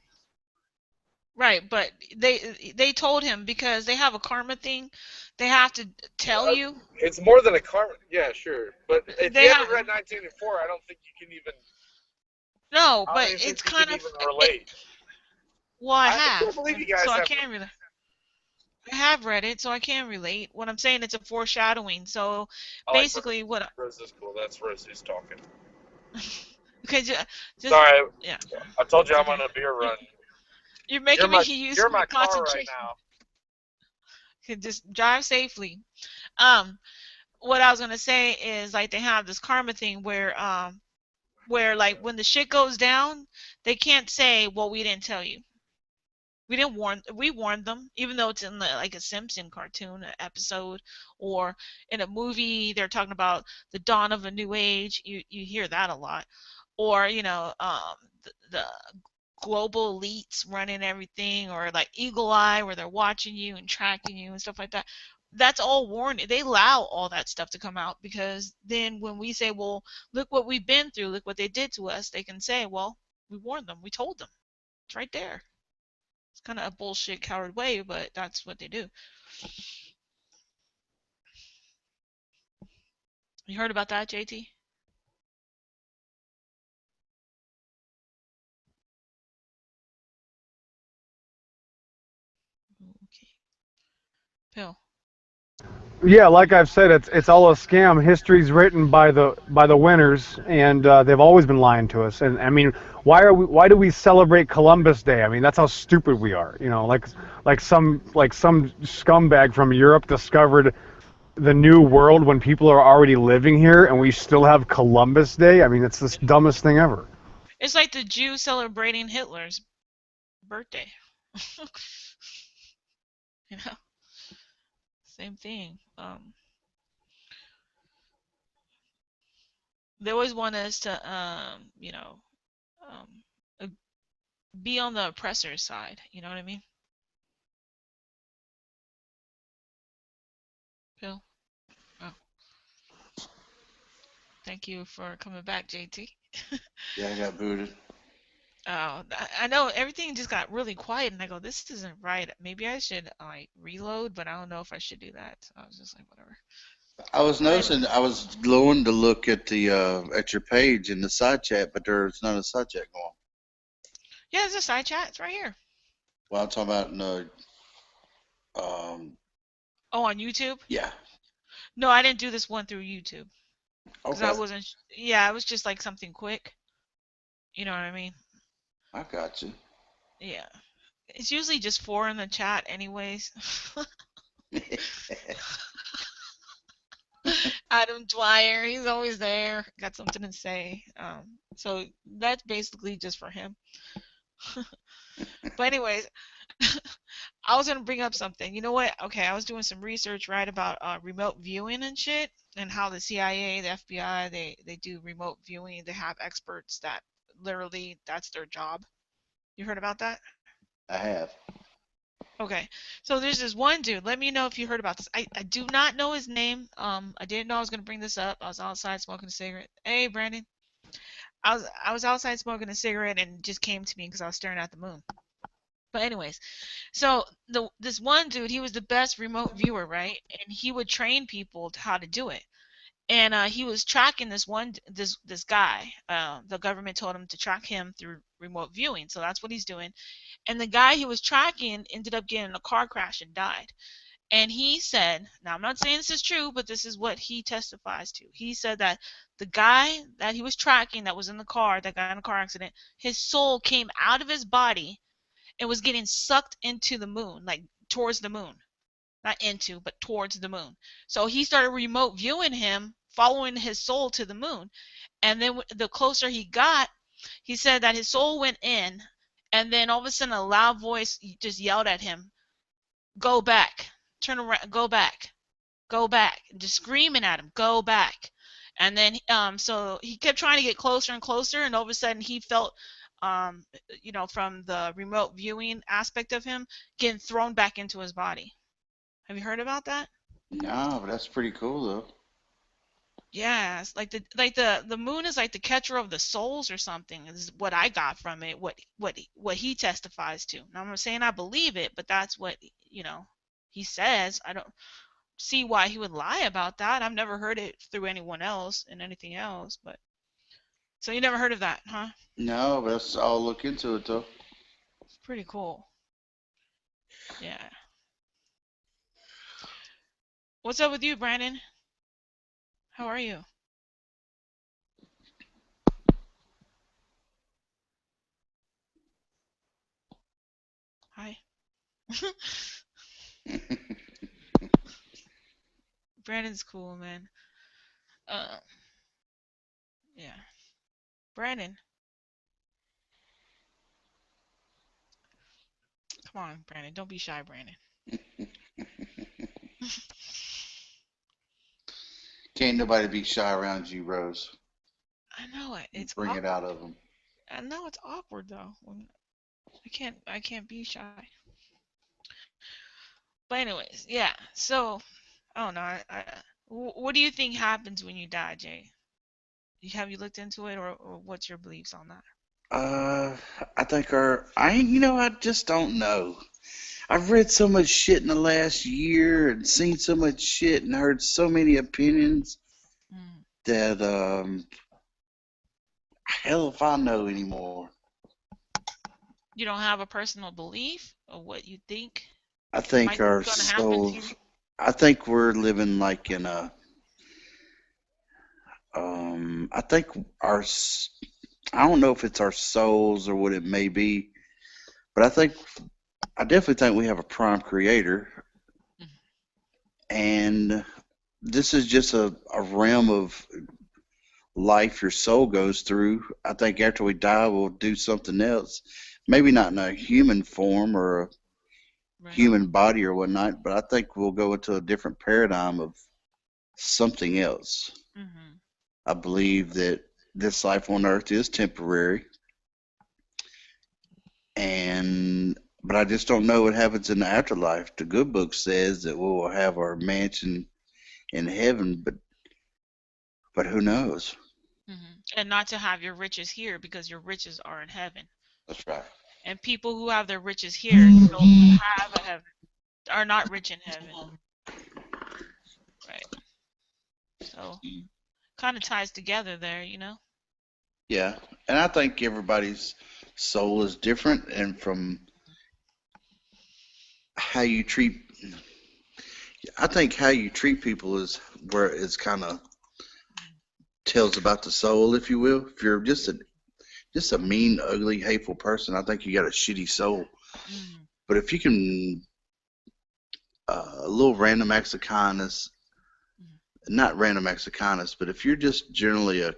[SPEAKER 3] Right, but they told him, because they have a karma thing, they have to tell you.
[SPEAKER 9] It's more than a karma. Yeah, sure. But if you haven't read 1984, I don't think you can even.
[SPEAKER 3] No, but it's kind of
[SPEAKER 9] even relate.
[SPEAKER 3] Well, I have.
[SPEAKER 9] can't believe you guys
[SPEAKER 3] so
[SPEAKER 9] have.
[SPEAKER 3] I can't relate. I have read it, so I can relate. What I'm saying, it's a foreshadowing. So basically, what.
[SPEAKER 9] Rose is cool. That's Rose who's talking.
[SPEAKER 3] Okay, just.
[SPEAKER 9] Sorry.
[SPEAKER 3] Yeah.
[SPEAKER 9] I told you I'm on a beer run.
[SPEAKER 3] You're making me use my concentration.
[SPEAKER 9] Right now.
[SPEAKER 3] Okay, just drive safely. What I was gonna say is, like, they have this karma thing where like when the shit goes down, they can't say, well, we didn't tell you. We warned them, even though it's in like a Simpson cartoon episode, or in a movie they're talking about the dawn of a new age. You hear that a lot, or the global elites running everything, or like Eagle Eye, where they're watching you and tracking you and stuff like that. That's all warning. They allow all that stuff to come out, because then when we say, well, look what we've been through, look what they did to us, they can say, well, we warned them, we told them. It's right there. It's kind of a bullshit, coward way, but that's what they do. You heard about that, JT? Okay. Pill.
[SPEAKER 2] Yeah, like I've said, it's all a scam. History's written by the winners, and they've always been lying to us. And I mean, why do we celebrate Columbus Day? I mean, that's how stupid we are. You know, like some scumbag from Europe discovered the new world when people are already living here, and we still have Columbus Day. I mean, it's the dumbest thing ever.
[SPEAKER 3] It's like the Jews celebrating Hitler's birthday. You know, same thing. They always want us to, um, uh, be on the oppressor's side. You know what I mean? Phil? Oh, thank you for coming back, JT.
[SPEAKER 6] Yeah, I got booted.
[SPEAKER 3] Oh, I know everything just got really quiet, and I go, this isn't right. Maybe I should like reload, but I don't know if I should do that. So I was just like, whatever.
[SPEAKER 6] I was
[SPEAKER 3] But anyway,
[SPEAKER 6] noticing I was going to look at the at your page in the side chat, but there's not a side chat going.
[SPEAKER 3] yeah, it's a side chat. It's right here.
[SPEAKER 6] Well, I'm talking about no.
[SPEAKER 3] Oh, on YouTube?
[SPEAKER 6] Yeah.
[SPEAKER 3] No, I didn't do this one through YouTube because I
[SPEAKER 6] Okay.
[SPEAKER 3] wasn't. Yeah, it was just like something quick. You know what I mean?
[SPEAKER 6] I got you.
[SPEAKER 3] Yeah. It's usually just four in the chat, anyways. Adam Dwyer, he's always there. Got something to say. So that's basically just for him. But anyways, I was gonna bring up something. You know what? Okay, I was doing some research right about remote viewing and shit, and how the CIA, the FBI, they do remote viewing. They have experts that literally that's their job. You heard about that?
[SPEAKER 6] I have.
[SPEAKER 3] Okay, so there's this one dude. Let me know if you heard about this. I do not know his name. I didn't know I was gonna bring this up. I was outside smoking a cigarette. Hey, Brandon. I was outside smoking a cigarette and it just came to me because I was staring at the moon. But anyways, so this one dude, he was the best remote viewer, right? And he would train people to how to do it. And he was tracking this guy. The government told him to track him through remote viewing, so that's what he's doing. And the guy he was tracking ended up getting in a car crash and died. And he said, now I'm not saying this is true, but this is what he testifies to. He said that the guy that he was tracking that was in the car, that got in a car accident, his soul came out of his body and was getting sucked into the moon, like towards the moon. Not into, but towards the moon. So he started remote viewing him, following his soul to the moon. And then the closer he got, he said that his soul went in, and then all of a sudden a loud voice just yelled at him, "Go back, turn around, go back, go back," just screaming at him, "Go back." And then so he kept trying to get closer and closer, and all of a sudden he felt from the remote viewing aspect of him getting thrown back into his body. Have you heard about that?
[SPEAKER 6] No, but that's pretty cool though.
[SPEAKER 3] Yes, like the moon is like the catcher of the souls or something. Is what I got from it. What he testifies to. Now I'm not saying I believe it, but that's what he says. I don't see why he would lie about that. I've never heard it through anyone else and anything else. But so you never heard of that, huh?
[SPEAKER 6] No, but that's, I'll look into it though.
[SPEAKER 3] It's pretty cool. Yeah. What's up with you, Brandon? How are you? Hi. Brandon's cool, man. Uh, yeah. Brandon, come on, Brandon. Don't be shy, Brandon.
[SPEAKER 6] Can't nobody be shy around you, Rose.
[SPEAKER 3] I know it.
[SPEAKER 6] You
[SPEAKER 3] It's
[SPEAKER 6] bring it
[SPEAKER 3] awkward.
[SPEAKER 6] out of them.
[SPEAKER 3] I know it's awkward though. I can't be shy. But anyways, yeah. So I don't know. What do you think happens when you die, Jay? Have you looked into it, or what's your beliefs on that?
[SPEAKER 6] Uh, I think I just don't know. I've read so much shit in the last year and seen so much shit and heard so many opinions
[SPEAKER 3] Mm.
[SPEAKER 6] that hell if I know anymore.
[SPEAKER 3] You don't have a personal belief of what you think
[SPEAKER 6] I think
[SPEAKER 3] might
[SPEAKER 6] our
[SPEAKER 3] gonna happen to
[SPEAKER 6] souls
[SPEAKER 3] you?
[SPEAKER 6] I think we're living like in a. I think our. I don't know if it's our souls or what it may be, but I definitely think we have a prime creator, and this is just a realm of life your soul goes through. I think after we die, we'll do something else. Maybe not in a human form or a
[SPEAKER 3] Right.
[SPEAKER 6] human body or whatnot, but I think we'll go into a different paradigm of something else.
[SPEAKER 3] Mm-hmm.
[SPEAKER 6] I believe that this life on earth is temporary, and but I just don't know what happens in the afterlife. The good book says that we will have our mansion in heaven, but who knows?
[SPEAKER 3] And not to have your riches here because your riches are in heaven.
[SPEAKER 6] That's right.
[SPEAKER 3] And people who have their riches here don't have a heaven, are not rich in heaven. Right. So kind of ties together there, you know?
[SPEAKER 6] Yeah, and I think everybody's soul is different, and from how you treat, I think how you treat people is where it's kind of tells about the soul, if you will. If you're just a mean, ugly, hateful person, I think you got a shitty soul.
[SPEAKER 3] Mm-hmm.
[SPEAKER 6] But if you can, a little random acts of kindness, not random acts of kindness, but if you're just generally a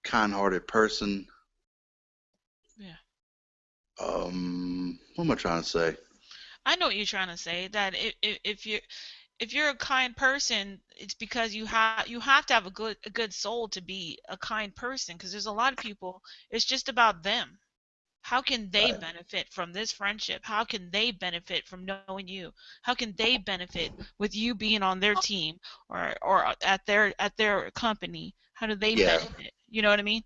[SPEAKER 6] kind-hearted person,
[SPEAKER 3] Yeah.
[SPEAKER 6] what am I trying to say?
[SPEAKER 3] I know what you're trying to say. That if you're a kind person, it's because you have to have a good soul to be a kind person. Because there's a lot of people. It's just about them. How can they
[SPEAKER 6] Right.
[SPEAKER 3] benefit from this friendship? How can they benefit from knowing you? How can they benefit with you being on their team or at their company? How do they
[SPEAKER 6] Yeah,
[SPEAKER 3] benefit? You know what I mean?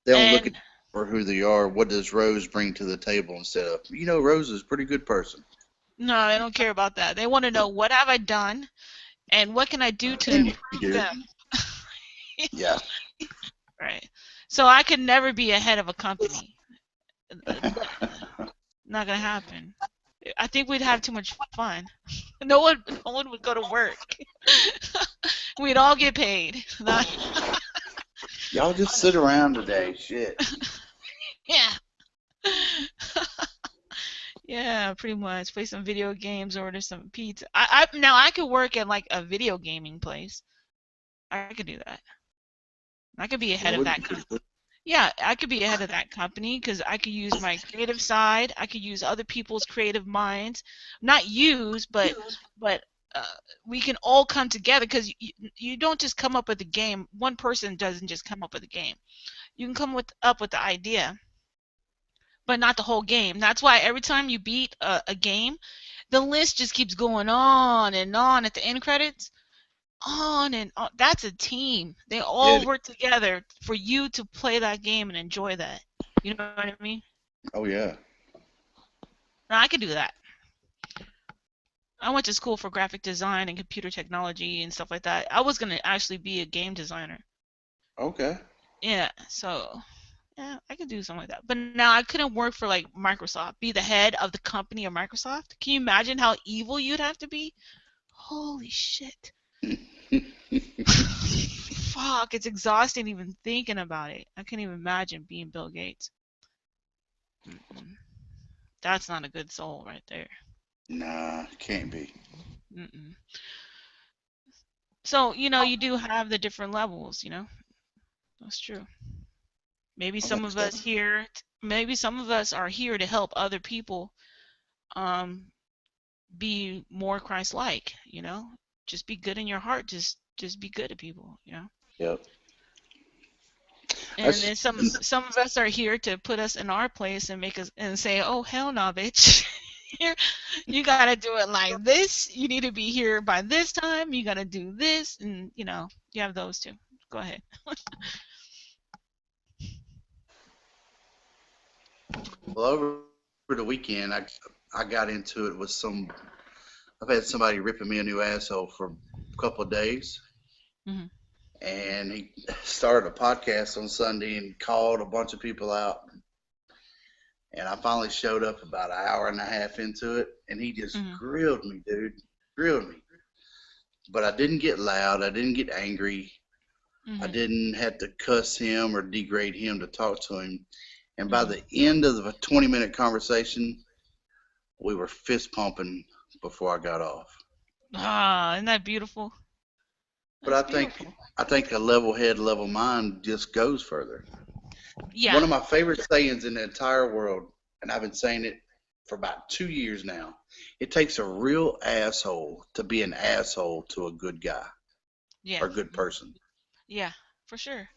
[SPEAKER 6] they don't look
[SPEAKER 3] And
[SPEAKER 6] at for who they are. What does Rose bring to the table instead of, Rose is a pretty good person.
[SPEAKER 3] no, they don't care about that. They want to know what have I done and what can I do to
[SPEAKER 6] And you
[SPEAKER 3] improve
[SPEAKER 6] do.
[SPEAKER 3] them.
[SPEAKER 6] Yeah.
[SPEAKER 3] Right. So I could never be a head of a company. Not gonna happen. I think we'd have too much fun. No one would go to work. We'd all get paid. Not,
[SPEAKER 6] Y'all just sit around today. Shit.
[SPEAKER 3] yeah. Yeah, pretty much. Play some video games, order some pizza. Now I could work at like a video gaming place. I could do that. I could be ahead
[SPEAKER 6] That
[SPEAKER 3] of
[SPEAKER 6] would
[SPEAKER 3] that
[SPEAKER 6] be pretty good.
[SPEAKER 3] Yeah, I could be ahead of that company because I could use my creative side. I could use other people's creative minds. Not use, but uh, we can all come together because you don't just come up with a game. One person doesn't just come up with a game. You can come up with the idea, but not the whole game. That's why every time you beat a game, the list just keeps going on and on at the end credits. On and on. That's a team. They all
[SPEAKER 6] It.
[SPEAKER 3] work together for you to play that game and enjoy that. You know what I mean?
[SPEAKER 6] Oh yeah.
[SPEAKER 3] Now, I could do that. I went to school for graphic design and computer technology and stuff like that. I was gonna actually be a game designer.
[SPEAKER 6] Okay.
[SPEAKER 3] Yeah, so yeah, I could do something like that. But now I couldn't work for like Microsoft, be the head of the company of Microsoft. Can you imagine how evil you'd have to be? Holy shit. Fuck, it's exhausting even thinking about it. I can't even imagine being Bill Gates. Mm-mm. That's not a good soul right there.
[SPEAKER 6] Nah, can't be.
[SPEAKER 3] Mm-mm. So, you do have the different levels, That's true. Maybe
[SPEAKER 6] I
[SPEAKER 3] some
[SPEAKER 6] think
[SPEAKER 3] of
[SPEAKER 6] so.
[SPEAKER 3] us here, maybe some of us are here to help other people um be more Christ-like. Just be good in your heart. Just be good to people.
[SPEAKER 6] Yep.
[SPEAKER 3] And
[SPEAKER 6] That's
[SPEAKER 3] then some of us are here to put us in our place and make us and say, "Oh hell no, bitch. Here, you gotta do it like this. You need to be here by this time. You gotta do this, and you have those two. Go ahead."
[SPEAKER 6] well over the weekend. I got into it with some. I've had somebody ripping me a new asshole for a couple of days,
[SPEAKER 3] Hmm.
[SPEAKER 6] and he started a podcast on Sunday and called a bunch of people out. And I finally showed up about an hour and a half into it, and he just
[SPEAKER 3] Hmm.
[SPEAKER 6] grilled me, dude. grilled me. But I didn't get loud. I didn't get angry. I
[SPEAKER 3] Mhm.
[SPEAKER 6] didn't have to cuss him or degrade him to talk to him. And by
[SPEAKER 3] Mhm.
[SPEAKER 6] the end of the 20-minute conversation, we were fist pumping before I got off.
[SPEAKER 3] Ah, isn't that beautiful?
[SPEAKER 6] But
[SPEAKER 3] That's beautiful.
[SPEAKER 6] I think a level head, level mind just goes further.
[SPEAKER 3] Yeah.
[SPEAKER 6] One of my favorite sayings in the entire world, and I've been saying it for about 2 years now. It takes a real asshole to be an asshole to a good guy
[SPEAKER 3] Yeah.
[SPEAKER 6] or a good person.
[SPEAKER 3] Yeah. For sure.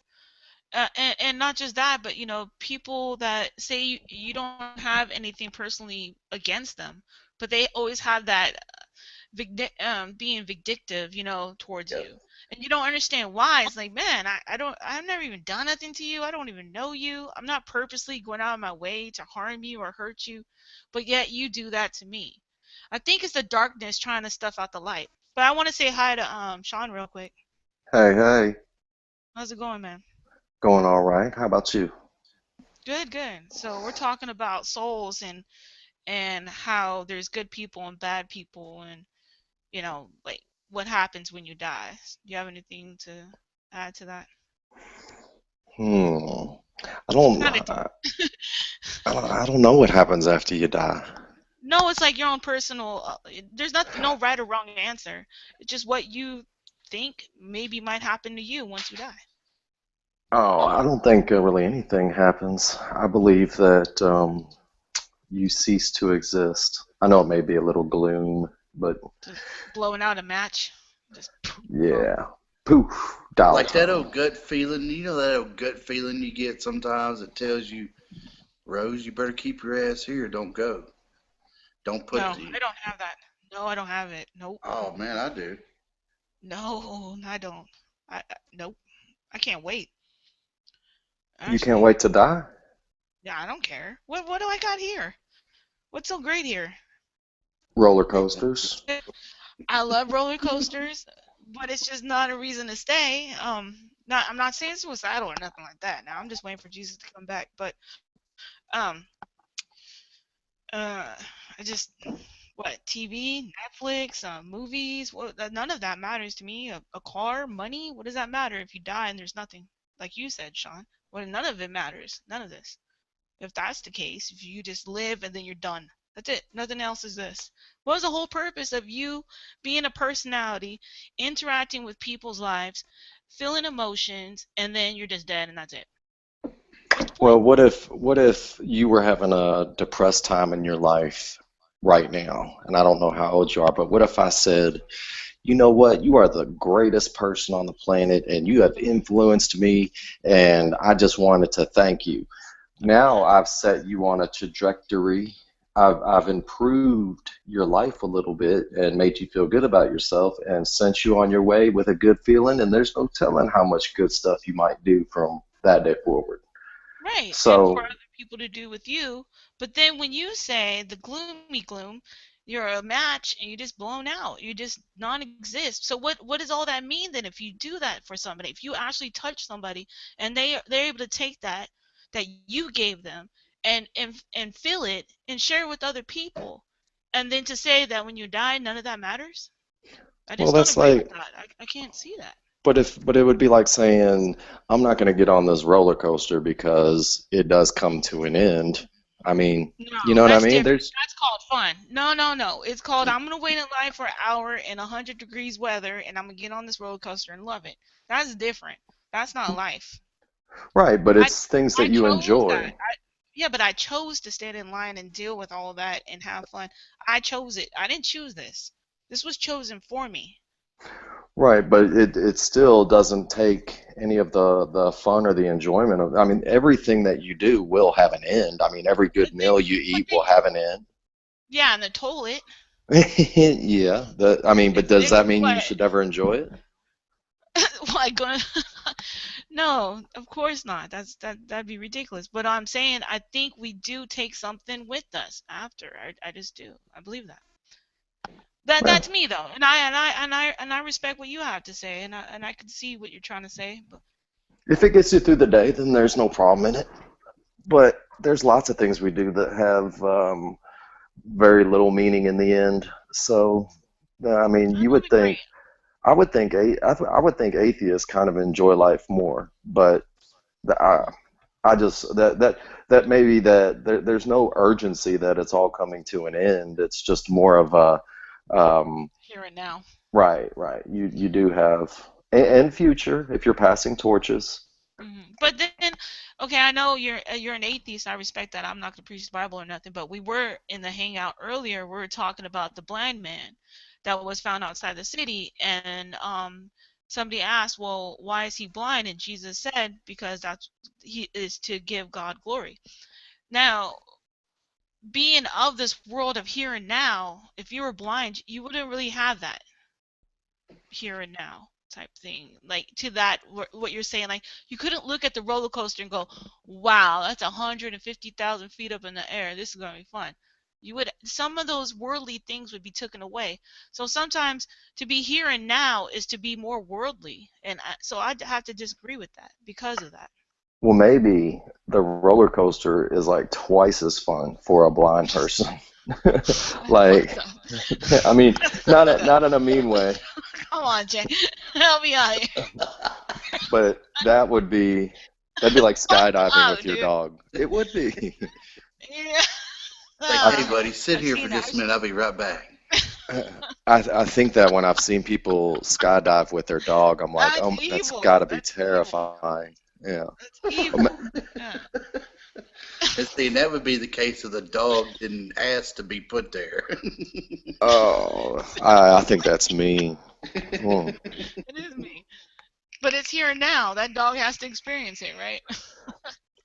[SPEAKER 3] And not just that, but people that say you don't have anything personally against them, but they always have that being vindictive, towards
[SPEAKER 6] Yes.
[SPEAKER 3] you, and you don't understand why. It's like, man, I've never even done nothing to you. I don't even know you. I'm not purposely going out of my way to harm you or hurt you, but yet you do that to me. I think it's the darkness trying to stuff out the light. But I want to say hi to Sean real quick.
[SPEAKER 7] Hey, hey,
[SPEAKER 3] How's it going, man?
[SPEAKER 7] going all right. How about you?
[SPEAKER 3] Good, good. So we're talking about souls and how there's good people and bad people, and like what happens when you die. Do you have anything to add to that?
[SPEAKER 7] Hmm. I don't,
[SPEAKER 3] Kind of
[SPEAKER 7] I,
[SPEAKER 3] deep.
[SPEAKER 7] I don't know what happens after you die.
[SPEAKER 3] No, it's like your own personal. There's no right or wrong answer. It's just what you think maybe might happen to you once you die.
[SPEAKER 7] Oh, I don't think really anything happens. I believe that you cease to exist. I know it may be a little gloom, but
[SPEAKER 3] Just blowing out a match, just gone.
[SPEAKER 7] yeah. Poof, dollar
[SPEAKER 6] Like that
[SPEAKER 7] time.
[SPEAKER 6] old gut feeling, that old gut feeling you get sometimes that tells you, Rose, you better keep your ass here. Don't go. Don't put
[SPEAKER 3] No,
[SPEAKER 6] the.
[SPEAKER 3] I don't have that. No, I don't have it. Nope.
[SPEAKER 6] Oh man, I do.
[SPEAKER 3] No, I don't. Nope. I can't wait.
[SPEAKER 7] You can't
[SPEAKER 3] Actually,
[SPEAKER 7] wait to die?
[SPEAKER 3] yeah, I don't care. What do I got here? What's so great here?
[SPEAKER 7] Roller coasters.
[SPEAKER 3] I love roller coasters, but it's just not a reason to stay. Not I'm not saying suicidal or nothing like that. Now I'm just waiting for Jesus to come back. But um, I just what TV, Netflix, movies. None of that matters to me. A car, money. What does that matter if you die and there's nothing? Like you said, Sean. Well, none of it matters. None of this. If that's the case, if you just live and then you're done, that's it. Nothing else is this. What was the whole purpose of you being a personality, interacting with people's lives, feeling emotions, and then you're just dead and that's it? What's the
[SPEAKER 7] Well,
[SPEAKER 3] point?
[SPEAKER 7] what if you were having a depressed time in your life right now? And I don't know how old you are, but what if I said, you know what, you are the greatest person on the planet and you have influenced me and I just wanted to thank you. Now I've set you on a trajectory. I've improved your life a little bit and made you feel good about yourself and sent you on your way with a good feeling, and there's no telling how much good stuff you might do from that day forward.
[SPEAKER 3] Right, and for
[SPEAKER 7] So,
[SPEAKER 3] other people to do with you. But then when you say the gloomy gloom, you're a match and you're just blown out. You just non-exist. So what does all that mean then if you do that for somebody? If you actually touch somebody and they're able to take that you gave them and feel it and share it with other people, and then to say that when you die none of that matters? I
[SPEAKER 7] well,
[SPEAKER 3] just don't
[SPEAKER 7] that's
[SPEAKER 3] agree with
[SPEAKER 7] like,
[SPEAKER 3] that. I can't see that.
[SPEAKER 7] but it would be like saying, I'm not going to get on this roller coaster because it does come to an end. I mean,
[SPEAKER 3] No,
[SPEAKER 7] you know what I
[SPEAKER 3] that's
[SPEAKER 7] mean?
[SPEAKER 3] different.
[SPEAKER 7] There's,
[SPEAKER 3] That's called fun. No, no, no. It's called I'm gonna wait in line for an hour in 100 degrees weather, and I'm gonna get on this roller coaster and love it. That's different. That's not life.
[SPEAKER 7] right, but
[SPEAKER 3] I
[SPEAKER 7] it's things that
[SPEAKER 3] I
[SPEAKER 7] you
[SPEAKER 3] chose that.
[SPEAKER 7] enjoy.
[SPEAKER 3] Yeah, but I chose to stand in line and deal with all that and have fun. I chose it. I didn't choose this. This was chosen for me.
[SPEAKER 7] Right, but it still doesn't take any of the fun or the enjoyment of, I mean, everything that you do will have an end. I mean, every good
[SPEAKER 3] But then,
[SPEAKER 7] meal you
[SPEAKER 3] but
[SPEAKER 7] eat
[SPEAKER 3] then
[SPEAKER 7] will have an end.
[SPEAKER 3] yeah, and the toilet.
[SPEAKER 7] Yeah, that, I mean, but does
[SPEAKER 3] If
[SPEAKER 7] that mean
[SPEAKER 3] what?
[SPEAKER 7] you should ever enjoy it?
[SPEAKER 3] Like gonna No, of course not. That'd be ridiculous. But I'm saying I think we do take something with us after. I just do. I believe that.
[SPEAKER 7] Well,
[SPEAKER 3] That's me though. And I respect what you have to say, and I can see what you're trying to say. But
[SPEAKER 7] if it gets you through the day, then there's no problem in it. But there's lots of things we do that have very little meaning in the end. So I mean,
[SPEAKER 3] That
[SPEAKER 7] you
[SPEAKER 3] would
[SPEAKER 7] would
[SPEAKER 3] be great.
[SPEAKER 7] think. I would think atheists kind of enjoy life more, but the, I just that maybe that there's no urgency that it's all coming to an end. It's just more of a
[SPEAKER 3] Here and now.
[SPEAKER 7] right. You do have and future if you're passing torches.
[SPEAKER 3] But then, okay, I know you're an atheist. I respect that. I'm not gonna preach the Bible or nothing. But we were in the hangout earlier. We were talking about the blind man that was found outside the city, and somebody asked, well, why is he blind? And Jesus said, because that's he is to give God glory. Now, being of this world of here and now, if you were blind, you wouldn't really have that here and now type thing, like to that what you're saying, like you couldn't look at the roller coaster and go, wow, that's 150,000 feet up in the air, this is going to be fun. You would, some of those worldly things would be taken away. So sometimes to be here and now is to be more worldly, and so I'd have to disagree with that because of that.
[SPEAKER 7] Well, maybe the roller coaster is like twice as fun for a blind person.
[SPEAKER 3] That's
[SPEAKER 7] Like,
[SPEAKER 3] fucked up.
[SPEAKER 7] I mean,
[SPEAKER 3] That's fucked up.
[SPEAKER 7] not in a mean way,
[SPEAKER 3] Come on, Jay. Help me out here.
[SPEAKER 7] but that'd be like
[SPEAKER 3] Fucked
[SPEAKER 7] skydiving
[SPEAKER 3] up,
[SPEAKER 7] with your
[SPEAKER 3] dude.
[SPEAKER 7] dog. It would be.
[SPEAKER 3] Yeah.
[SPEAKER 6] Like, hey, buddy, sit
[SPEAKER 3] I've
[SPEAKER 6] here
[SPEAKER 3] seen
[SPEAKER 6] for
[SPEAKER 3] that.
[SPEAKER 6] just a minute. I'll be right back.
[SPEAKER 7] I think that when I've seen people skydive with their dog, I'm like,
[SPEAKER 3] That's
[SPEAKER 7] oh, that's
[SPEAKER 3] evil.
[SPEAKER 7] got to be
[SPEAKER 3] That's evil.
[SPEAKER 7] terrifying. Yeah.
[SPEAKER 3] That's evil. Yeah.
[SPEAKER 6] And see, that would be the case if the dog didn't ask to be put there.
[SPEAKER 7] Oh, I think that's mean. Mm.
[SPEAKER 3] It is me. But it's here and now. That dog has to experience it, right?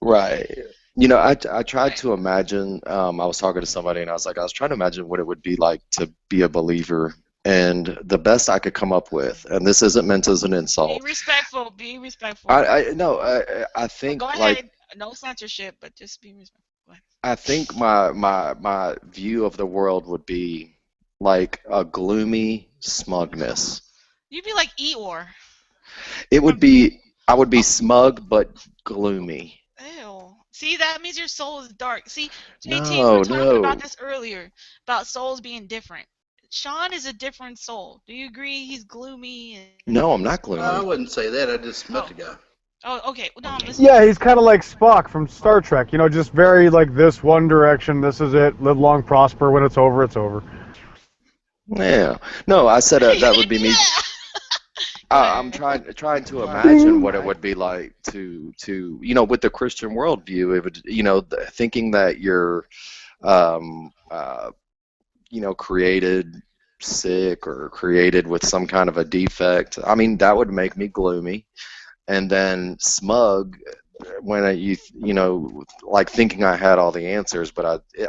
[SPEAKER 7] Right. You know, I tried
[SPEAKER 3] Right.
[SPEAKER 7] to imagine, I was talking to somebody and I was trying to imagine what it would be like to be a believer. And the best I could come up with, and this isn't meant as an
[SPEAKER 3] Be
[SPEAKER 7] insult.
[SPEAKER 3] respectful. Be respectful.
[SPEAKER 7] No, I
[SPEAKER 3] But go
[SPEAKER 7] think like
[SPEAKER 3] ahead. No censorship, but just be respectful. Go ahead.
[SPEAKER 7] I think my view of the world would be like a gloomy smugness.
[SPEAKER 3] You'd be like Eeyore.
[SPEAKER 7] It would
[SPEAKER 3] From the
[SPEAKER 7] be I would be smug but gloomy.
[SPEAKER 3] Ew. See, that means your soul is dark. See, JT, we were
[SPEAKER 7] No,
[SPEAKER 3] talking about
[SPEAKER 7] no.
[SPEAKER 3] this earlier, about souls being different. Sean is a different soul. Do you agree he's gloomy and
[SPEAKER 7] No, I'm not
[SPEAKER 6] I
[SPEAKER 7] gloomy.
[SPEAKER 6] wouldn't say that. I just met
[SPEAKER 3] oh,
[SPEAKER 6] the guy.
[SPEAKER 3] oh, okay. No, I'm listening.
[SPEAKER 2] Yeah, he's kind of like Spock from Star Trek. You know, just very like this one direction. This is it. Live long, prosper. When it's over, it's over.
[SPEAKER 7] Yeah. No, I said that would be me.
[SPEAKER 3] Yeah. Go
[SPEAKER 7] I'm
[SPEAKER 3] ahead.
[SPEAKER 7] trying to imagine what it would be like to with the Christian worldview, it would thinking that you're um, uh, created sick or created with some kind of a defect. I mean, that would make me gloomy. And then smug when like thinking I had all the answers, but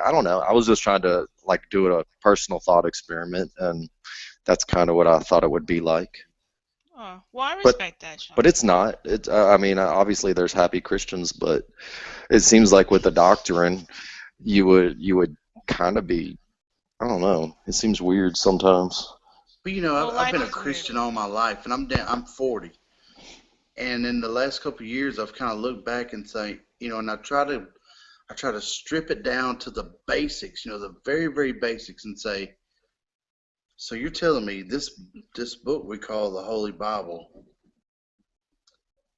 [SPEAKER 7] I don't know. I was just trying to like do a personal thought experiment, and that's kind of what I thought it would be like.
[SPEAKER 3] Oh, well, I
[SPEAKER 7] But
[SPEAKER 3] respect that, Sean.
[SPEAKER 7] but it's not. It's I mean, obviously there's happy Christians, but it seems like with the doctrine, you would kind of be. I don't know. It seems weird sometimes.
[SPEAKER 6] But
[SPEAKER 3] Well,
[SPEAKER 6] I've
[SPEAKER 3] life
[SPEAKER 6] been a
[SPEAKER 3] is weird.
[SPEAKER 6] Christian all my life, and I'm 40. And in the last couple of years, I've kind of looked back and say, and I try to strip it down to the basics, the very, very basics, and say, so you're telling me this book we call the Holy Bible,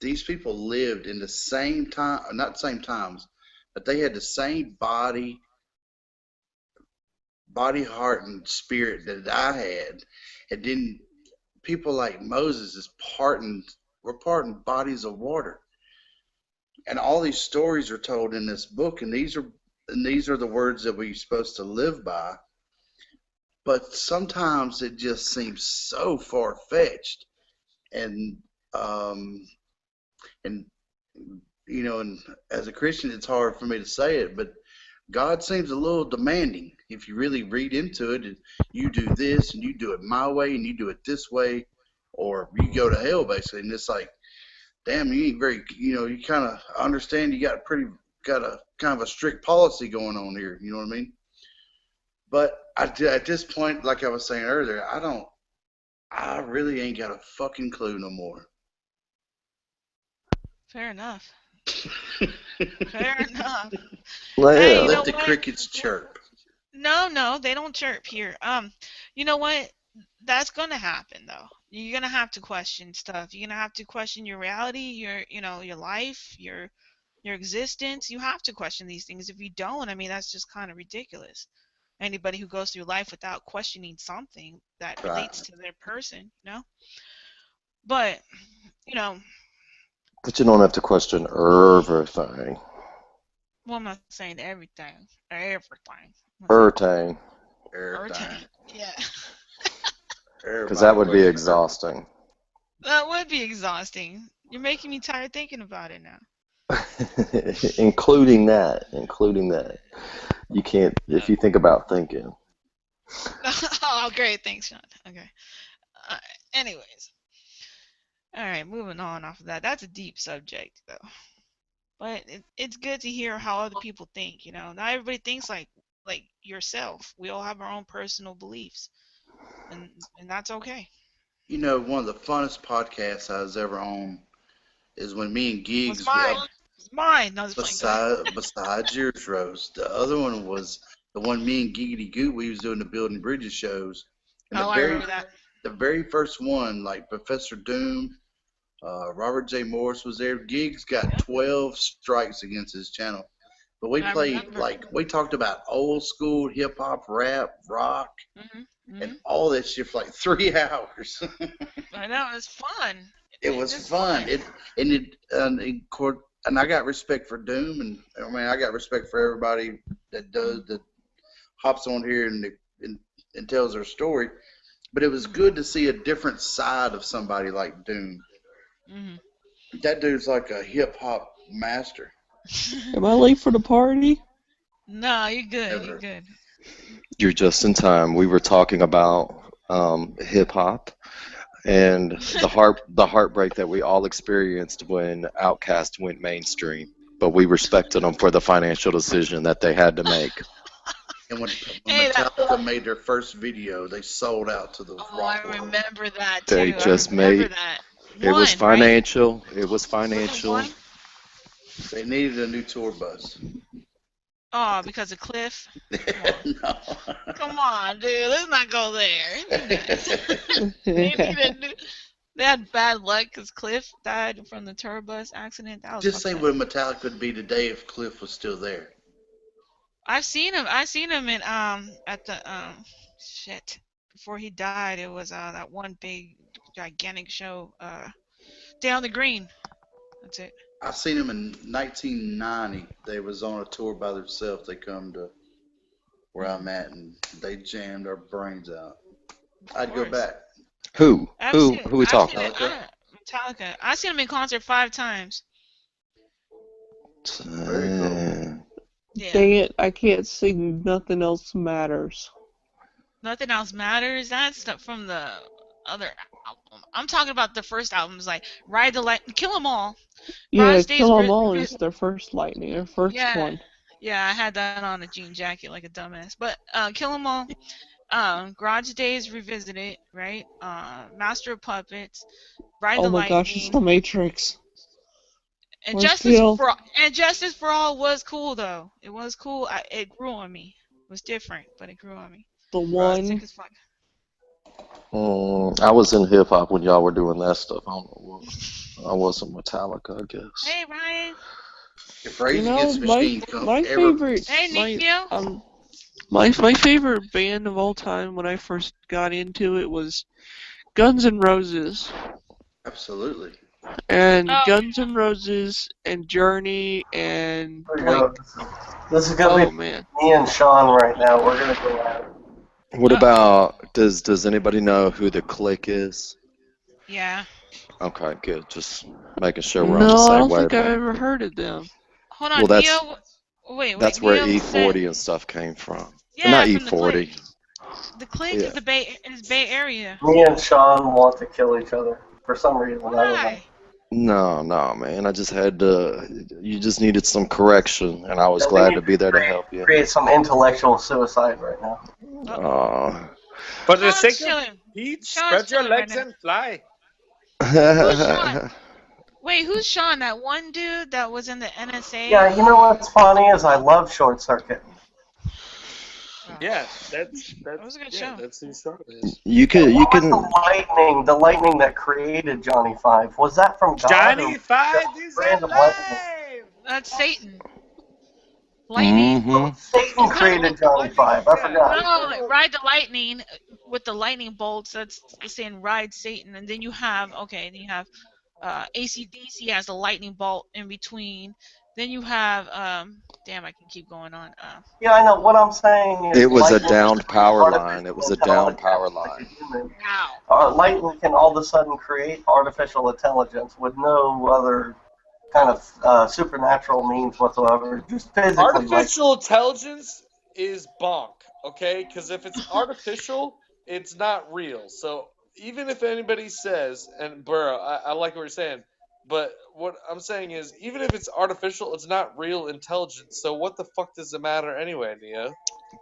[SPEAKER 6] these people lived in the same time, not same times, but they had the same body, heart, and spirit that I had. And then people like Moses we're parting bodies of water. And all these stories are told in this book, and these are the words that we're supposed to live by. But sometimes it just seems so far fetched, and and and as a Christian, it's hard for me to say it, but God seems a little demanding. If you really read into it, and you do this, and you do it my way, and you do it this way, or you go to hell, basically. And it's like, damn, you ain't very, you kind of understand you got a kind of a strict policy going on here. You know what I mean? But at this point, like I was saying earlier, I really ain't got a fucking clue no more.
[SPEAKER 3] Fair enough. Fair enough.
[SPEAKER 7] Well,
[SPEAKER 3] Hey, you
[SPEAKER 7] yeah.
[SPEAKER 3] know
[SPEAKER 6] Let the
[SPEAKER 3] what?
[SPEAKER 6] crickets chirp.
[SPEAKER 3] No, they don't chirp here. You know what? that's gonna happen though. You're gonna have to question stuff. You're gonna have to question your reality, your life, your existence. You have to question these things. If you don't, I mean, that's just kind of ridiculous. Anybody who goes through life without questioning something that
[SPEAKER 7] Right.
[SPEAKER 3] relates to their person, you know. But you know,
[SPEAKER 7] But you don't have to question everything.
[SPEAKER 3] well, I'm not saying everything, everything. I'm not saying
[SPEAKER 7] Everything.
[SPEAKER 3] everything. Yeah,
[SPEAKER 7] Because that would be exhausting.
[SPEAKER 3] that would be exhausting. You're making me tired thinking about it now.
[SPEAKER 7] Including that. You can't, if you think about thinking.
[SPEAKER 3] Oh, great, thanks, Sean. Okay. Uh, Anyways, all right, moving on off of that. That's a deep subject, though. But it's good to hear how other people think. Not everybody thinks like yourself. We all have our own personal beliefs, and that's okay.
[SPEAKER 6] You know, one of the funnest podcasts I was ever on is when me and
[SPEAKER 3] What's
[SPEAKER 6] Gigs,
[SPEAKER 3] mine? It's mine. No, just playing. Go ahead.
[SPEAKER 6] besides yours, Rose. The other one was the one me and Giggity Goot, we was doing the Building Bridges shows. And
[SPEAKER 3] Oh, I remember that.
[SPEAKER 6] the very first one, like Professor Doom, Robert J. Morris was there. Gigs got 12 strikes against his channel. But we
[SPEAKER 3] I
[SPEAKER 6] played,
[SPEAKER 3] remember.
[SPEAKER 6] like, we talked about old school hip hop, rap, rock, and all that shit for like 3 hours.
[SPEAKER 3] I know, it's fun.
[SPEAKER 6] It was
[SPEAKER 3] It's
[SPEAKER 6] fun. And I got respect for Doom, and I mean I got respect for everybody that hops on here and tells their story. But it was good to see a different side of somebody like Doom. That dude's like a hip hop master.
[SPEAKER 1] Am I late for the party?
[SPEAKER 3] No, you're good.
[SPEAKER 6] Ever.
[SPEAKER 3] You're good.
[SPEAKER 7] You're just in time. We were talking about hip hop and the heartbreak that we all experienced when Outkast went mainstream. But we respected them for the financial decision that they had to make.
[SPEAKER 6] And when
[SPEAKER 3] Hey,
[SPEAKER 6] Metallica made their first video, they sold out to the rock
[SPEAKER 3] I
[SPEAKER 6] world.
[SPEAKER 3] remember that too.
[SPEAKER 7] They just
[SPEAKER 3] I remember
[SPEAKER 7] made
[SPEAKER 3] that.
[SPEAKER 7] it was
[SPEAKER 3] One, right?
[SPEAKER 7] financial. It was
[SPEAKER 3] Was it
[SPEAKER 7] financial.
[SPEAKER 3] one?
[SPEAKER 6] They needed a new tour bus.
[SPEAKER 3] Oh, because of Cliff?
[SPEAKER 6] No.
[SPEAKER 3] Come on, dude. Let's not go there. They had bad luck because Cliff died from the tour bus accident. That was
[SPEAKER 6] Just say
[SPEAKER 3] fucked up.
[SPEAKER 6] what Metallica would be today if Cliff was still there.
[SPEAKER 3] I've seen him. I seen him in at the shit before he died. It was that one big gigantic show down the green. That's it.
[SPEAKER 6] I seen them in 1990. They was on a tour by themselves. They come to where I'm at, and they jammed our brains out. I'd go back.
[SPEAKER 7] Who?
[SPEAKER 3] I've
[SPEAKER 7] Who?
[SPEAKER 3] seen
[SPEAKER 7] Who we talking?
[SPEAKER 3] Metallica. I've seen him in concert 5 times.
[SPEAKER 6] Very cool.
[SPEAKER 3] Yeah.
[SPEAKER 1] Dang it, I can't sing Nothing Else Matters.
[SPEAKER 3] Nothing Else Matters. That's from the other album. I'm talking about the first albums, like Ride the Light, Kill 'Em All.
[SPEAKER 1] Yeah, Kill 'Em All is their first lightning, their first one.
[SPEAKER 3] Yeah, I had that on a jean jacket like a dumbass. But Kill 'Em All, Garage Days Revisited, right? Master of Puppets, Ride the
[SPEAKER 1] Oh my
[SPEAKER 3] Lightning.
[SPEAKER 1] gosh, it's the Matrix.
[SPEAKER 3] And Justice for All was cool though. It was cool. It grew on me. It was different, but it grew on me.
[SPEAKER 1] The one.
[SPEAKER 3] Sick as fuck.
[SPEAKER 7] I was in hip hop when y'all were doing that stuff. I don't know what. I wasn't Metallica, I guess.
[SPEAKER 3] Hey Ryan.
[SPEAKER 6] If Rage Against the Machine
[SPEAKER 1] my favorite.
[SPEAKER 3] Hey Nico.
[SPEAKER 1] My favorite band of all time when I first got into it was Guns N' Roses.
[SPEAKER 6] Absolutely.
[SPEAKER 1] And Guns N' Roses and Journey and
[SPEAKER 10] this is gonna be
[SPEAKER 1] man.
[SPEAKER 10] me and Sean right now. We're gonna go at it.
[SPEAKER 7] What about does anybody know who the Click is?
[SPEAKER 3] Yeah.
[SPEAKER 7] Okay, good. Just making sure we're on the
[SPEAKER 1] No, I
[SPEAKER 7] same
[SPEAKER 1] don't think
[SPEAKER 7] wavelength.
[SPEAKER 1] I've ever heard of them.
[SPEAKER 3] Hold on,
[SPEAKER 7] well,
[SPEAKER 3] Neo. Wait.
[SPEAKER 7] That's where
[SPEAKER 3] Neo
[SPEAKER 7] E40 and stuff came from.
[SPEAKER 3] Yeah,
[SPEAKER 7] not
[SPEAKER 3] from
[SPEAKER 7] E40.
[SPEAKER 3] The Click is the Bay Area.
[SPEAKER 10] Me and Sean want to kill each other for some reason.
[SPEAKER 3] Why?
[SPEAKER 7] No, man. I just had to. You just needed some correction, and I was glad to be there to help you.
[SPEAKER 10] Create some intellectual suicide right now.
[SPEAKER 9] For the sake of Pete, spread your legs and fly.
[SPEAKER 3] Who's Sean? Wait, who's Sean? That one dude that was in the NSA?
[SPEAKER 10] Yeah, you know what's funny is I love Short Circuit.
[SPEAKER 9] Yeah, that's
[SPEAKER 3] That was a good show.
[SPEAKER 9] that's who Sean is.
[SPEAKER 7] You can
[SPEAKER 10] What was the lightning that created Johnny Five? Was that from God or
[SPEAKER 9] Johnny Five
[SPEAKER 10] just
[SPEAKER 9] is
[SPEAKER 10] random lightning?
[SPEAKER 9] alive.
[SPEAKER 3] That's Satan. Lightning.
[SPEAKER 7] Mm-hmm.
[SPEAKER 10] Satan
[SPEAKER 3] It's not.
[SPEAKER 10] created Johnny
[SPEAKER 9] Lightning,
[SPEAKER 10] Five. I
[SPEAKER 9] yeah.
[SPEAKER 10] forgot.
[SPEAKER 3] No, like, ride the lightning with the lightning bolts. That's saying ride Satan, and then you have AC/DC has a lightning bolt in between. Then you have damn, I can keep going on.
[SPEAKER 10] Yeah, I know. What I'm saying is
[SPEAKER 7] It was a
[SPEAKER 10] lightning is
[SPEAKER 7] downed power line. It
[SPEAKER 10] artificial
[SPEAKER 7] was a downed
[SPEAKER 10] intelligence
[SPEAKER 7] power
[SPEAKER 10] like a
[SPEAKER 7] line.
[SPEAKER 10] human.
[SPEAKER 3] Wow.
[SPEAKER 10] Lightning can all of a sudden create artificial intelligence with no other kind of supernatural means whatsoever. Just physically, like
[SPEAKER 9] Artificial intelligence is bonk, okay? Because if it's artificial, it's not real. So even if anybody says, and Burrow, I like what you're saying, but what I'm saying is, even if it's artificial, it's not real intelligence. So what the fuck does it matter anyway, Neo?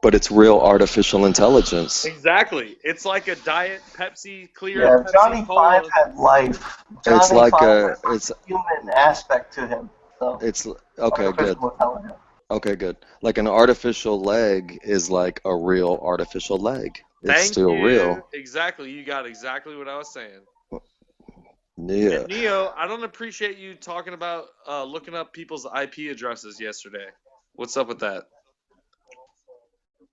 [SPEAKER 7] But it's real artificial intelligence.
[SPEAKER 9] Exactly. It's like a diet Pepsi, clear
[SPEAKER 10] yeah,
[SPEAKER 9] Pepsi
[SPEAKER 10] Johnny
[SPEAKER 9] Cola.
[SPEAKER 10] Five had life.
[SPEAKER 7] It's
[SPEAKER 10] Johnny
[SPEAKER 7] like
[SPEAKER 10] Five
[SPEAKER 7] a,
[SPEAKER 10] has a human aspect to him. So
[SPEAKER 7] it's okay, good.
[SPEAKER 10] artificial intelligence.
[SPEAKER 7] Okay, good. Like an artificial leg is like a real artificial leg. It's
[SPEAKER 9] Thank
[SPEAKER 7] still
[SPEAKER 9] you.
[SPEAKER 7] real.
[SPEAKER 9] Exactly. You got exactly what I was saying.
[SPEAKER 7] Yeah.
[SPEAKER 9] And Neo, I don't appreciate you talking about looking up people's IP addresses yesterday. What's up with that?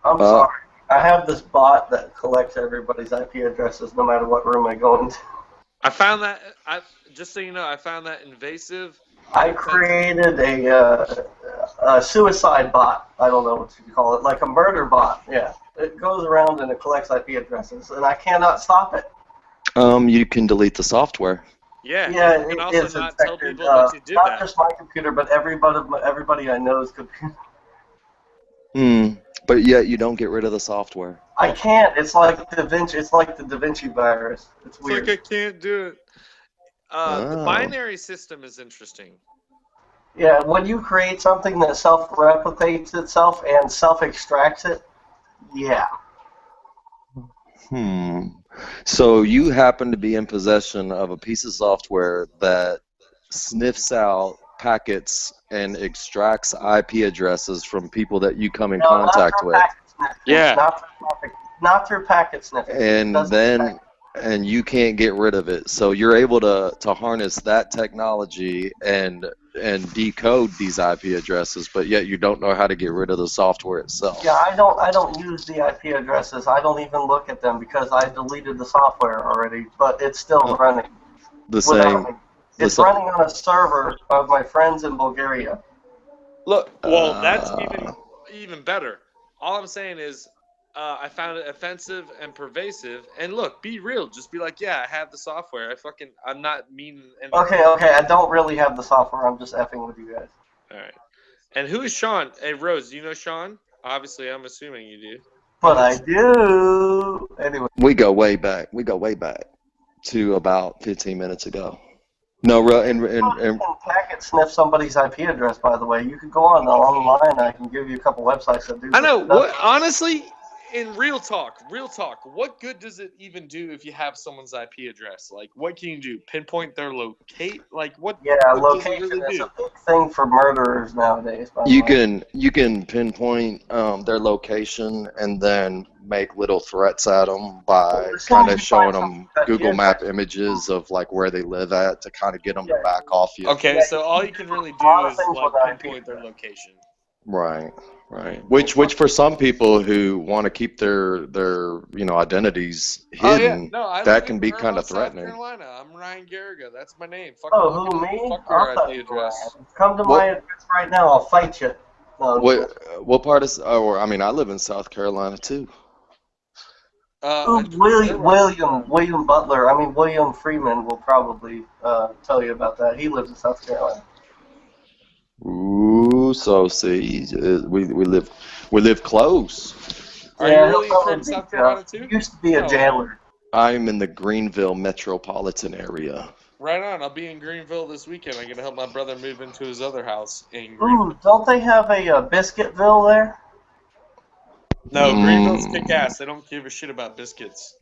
[SPEAKER 10] I'm sorry. I have this bot that collects everybody's IP addresses no matter what room I go into.
[SPEAKER 9] I found that. Just so you know, I found that invasive.
[SPEAKER 10] I created a suicide bot. I don't know what you call it, like a murder bot. Yeah, it goes around and it collects IP addresses, and I cannot stop it.
[SPEAKER 7] You can delete the software.
[SPEAKER 9] Yeah.
[SPEAKER 10] Yeah,
[SPEAKER 9] You can
[SPEAKER 10] it
[SPEAKER 9] also
[SPEAKER 10] is
[SPEAKER 9] not tell
[SPEAKER 10] infected.
[SPEAKER 9] people that you did
[SPEAKER 10] Not
[SPEAKER 9] that.
[SPEAKER 10] just my computer, but everybody I know's computer.
[SPEAKER 7] But yet you don't get rid of the software.
[SPEAKER 10] I can't. It's like Da Vinci. It's like the Da Vinci virus. It's
[SPEAKER 9] It's
[SPEAKER 10] weird.
[SPEAKER 9] like I can't do it. The
[SPEAKER 7] Oh.
[SPEAKER 9] binary system is interesting.
[SPEAKER 10] Yeah, when you create something that self-replicates itself and self-extracts it, yeah.
[SPEAKER 7] So you happen to be in possession of a piece of software that sniffs out packets and extracts IP addresses from people that you come in
[SPEAKER 10] No,
[SPEAKER 7] contact with.
[SPEAKER 9] Yeah.
[SPEAKER 10] Not through packet sniffing.
[SPEAKER 7] And you can't get rid of it. So you're able to harness that technology and decode these IP addresses, but yet you don't know how to get rid of the software itself.
[SPEAKER 10] Yeah, I don't use the IP addresses. I don't even look at them because I deleted the software already, but it's still running.
[SPEAKER 7] The same.
[SPEAKER 10] It's running on a server of my friends in Bulgaria.
[SPEAKER 9] Look, well, that's even better. All I'm saying is, I found it offensive and pervasive. And look, be real. Just be like, yeah, I have the software. I'm not meaning anything.
[SPEAKER 10] Okay. I don't really have the software. I'm just effing with you guys.
[SPEAKER 9] All right. And who is Sean? Hey, Rose, do you know Sean? Obviously, I'm assuming you do.
[SPEAKER 10] But I do. Anyway.
[SPEAKER 7] We go way back. To about 15 minutes ago. No,
[SPEAKER 10] You can packet sniff somebody's IP address, by the way. You could go online. I can give you a couple websites that do.
[SPEAKER 9] I know. What honestly, in real talk, what good does it even do if you have someone's IP address? Like, what can you do? Pinpoint their locate? Like, what?
[SPEAKER 10] Yeah,
[SPEAKER 9] what
[SPEAKER 10] location
[SPEAKER 9] does it really
[SPEAKER 10] is
[SPEAKER 9] do?
[SPEAKER 10] a big thing for murderers nowadays.
[SPEAKER 7] You can pinpoint their location and then make little threats at them by kind of showing them Google Map images of like where they live at to kind of get them to back off you.
[SPEAKER 9] Okay, so all you can really do is like pinpoint their location.
[SPEAKER 7] Right. Which for some people who want to keep their identities hidden, that can be kind of threatening.
[SPEAKER 9] South Carolina. I'm Ryan Garriga. That's my name.
[SPEAKER 10] Who, me?
[SPEAKER 9] Fuck your IP address.
[SPEAKER 10] Come to my address right now. I'll fight you.
[SPEAKER 7] What part is? I live in South Carolina too.
[SPEAKER 10] William Butler. William Freeman will probably tell you about that. He lives in South Carolina.
[SPEAKER 7] Ooh, so see, we live close.
[SPEAKER 9] Are you really from South Carolina too?
[SPEAKER 10] Used to be a jailer.
[SPEAKER 7] I'm in the Greenville metropolitan area.
[SPEAKER 9] Right on. I'll be in Greenville this weekend. I'm gonna help my brother move into his other house in Greenville.
[SPEAKER 10] Ooh, don't they have a Biscuitville there?
[SPEAKER 9] No, Greenville's kick ass. They don't give a shit about biscuits.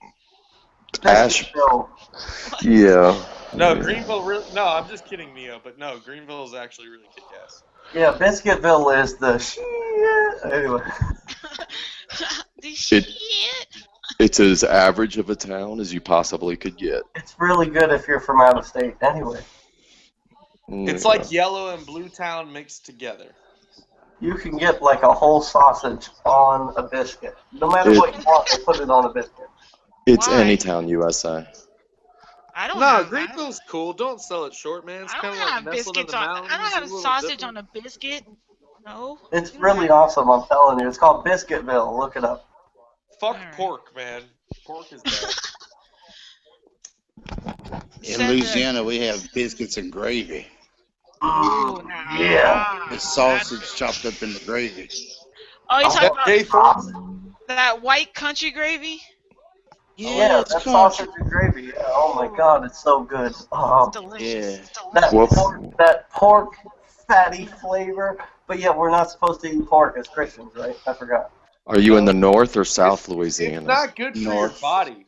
[SPEAKER 10] Biscuitville.
[SPEAKER 7] Yeah.
[SPEAKER 9] No, Greenville. No, I'm just kidding, Neo. But no, Greenville is actually really kick ass.
[SPEAKER 10] Yeah, Biscuitville is the shit. Anyway.
[SPEAKER 3] The shit.
[SPEAKER 7] It's as average of a town as you possibly could get.
[SPEAKER 10] It's really good if you're from out of state. Anyway,
[SPEAKER 8] It's like Yellow and Blue Town mixed together.
[SPEAKER 10] you can get like a whole sausage on a biscuit. No matter what you want, they put it on a biscuit.
[SPEAKER 7] It's
[SPEAKER 3] Why?
[SPEAKER 7] Anytown, USA.
[SPEAKER 3] I don't
[SPEAKER 8] No,
[SPEAKER 3] have
[SPEAKER 8] Greenville's cool. Don't sell it short, man. It's
[SPEAKER 3] I
[SPEAKER 8] kind
[SPEAKER 3] don't
[SPEAKER 8] of like
[SPEAKER 3] have
[SPEAKER 8] nestled in
[SPEAKER 3] biscuits
[SPEAKER 8] the
[SPEAKER 3] on.
[SPEAKER 8] mountains.
[SPEAKER 3] I don't have
[SPEAKER 8] a little
[SPEAKER 3] sausage
[SPEAKER 8] different.
[SPEAKER 3] on a biscuit. No.
[SPEAKER 10] It's
[SPEAKER 3] You don't
[SPEAKER 10] really
[SPEAKER 3] have-
[SPEAKER 10] awesome, I'm telling you. It's called Biscuitville. Look it up.
[SPEAKER 8] Fuck
[SPEAKER 3] Alright.
[SPEAKER 8] pork, man. Pork is bad.
[SPEAKER 6] In
[SPEAKER 3] Said
[SPEAKER 6] Louisiana, we have biscuits and gravy.
[SPEAKER 3] Ooh, nah.
[SPEAKER 10] Yeah.
[SPEAKER 6] The sausage chopped up in the gravy.
[SPEAKER 3] Oh, you
[SPEAKER 8] Is
[SPEAKER 3] talking
[SPEAKER 8] that
[SPEAKER 3] about
[SPEAKER 8] gay Thornton?
[SPEAKER 3] that white country gravy?
[SPEAKER 10] Yeah,
[SPEAKER 6] it's
[SPEAKER 10] that
[SPEAKER 6] country.
[SPEAKER 10] sausage and gravy. Yeah. Oh my God, it's so good. Oh,
[SPEAKER 3] It's delicious.
[SPEAKER 6] Yeah.
[SPEAKER 3] It's delicious.
[SPEAKER 7] Well,
[SPEAKER 10] that pork fatty flavor. But yeah, we're not supposed to eat pork as Christians, right? I forgot.
[SPEAKER 7] are you in the North or South
[SPEAKER 8] It's
[SPEAKER 7] Louisiana?
[SPEAKER 8] not good for your
[SPEAKER 6] North.
[SPEAKER 8] body.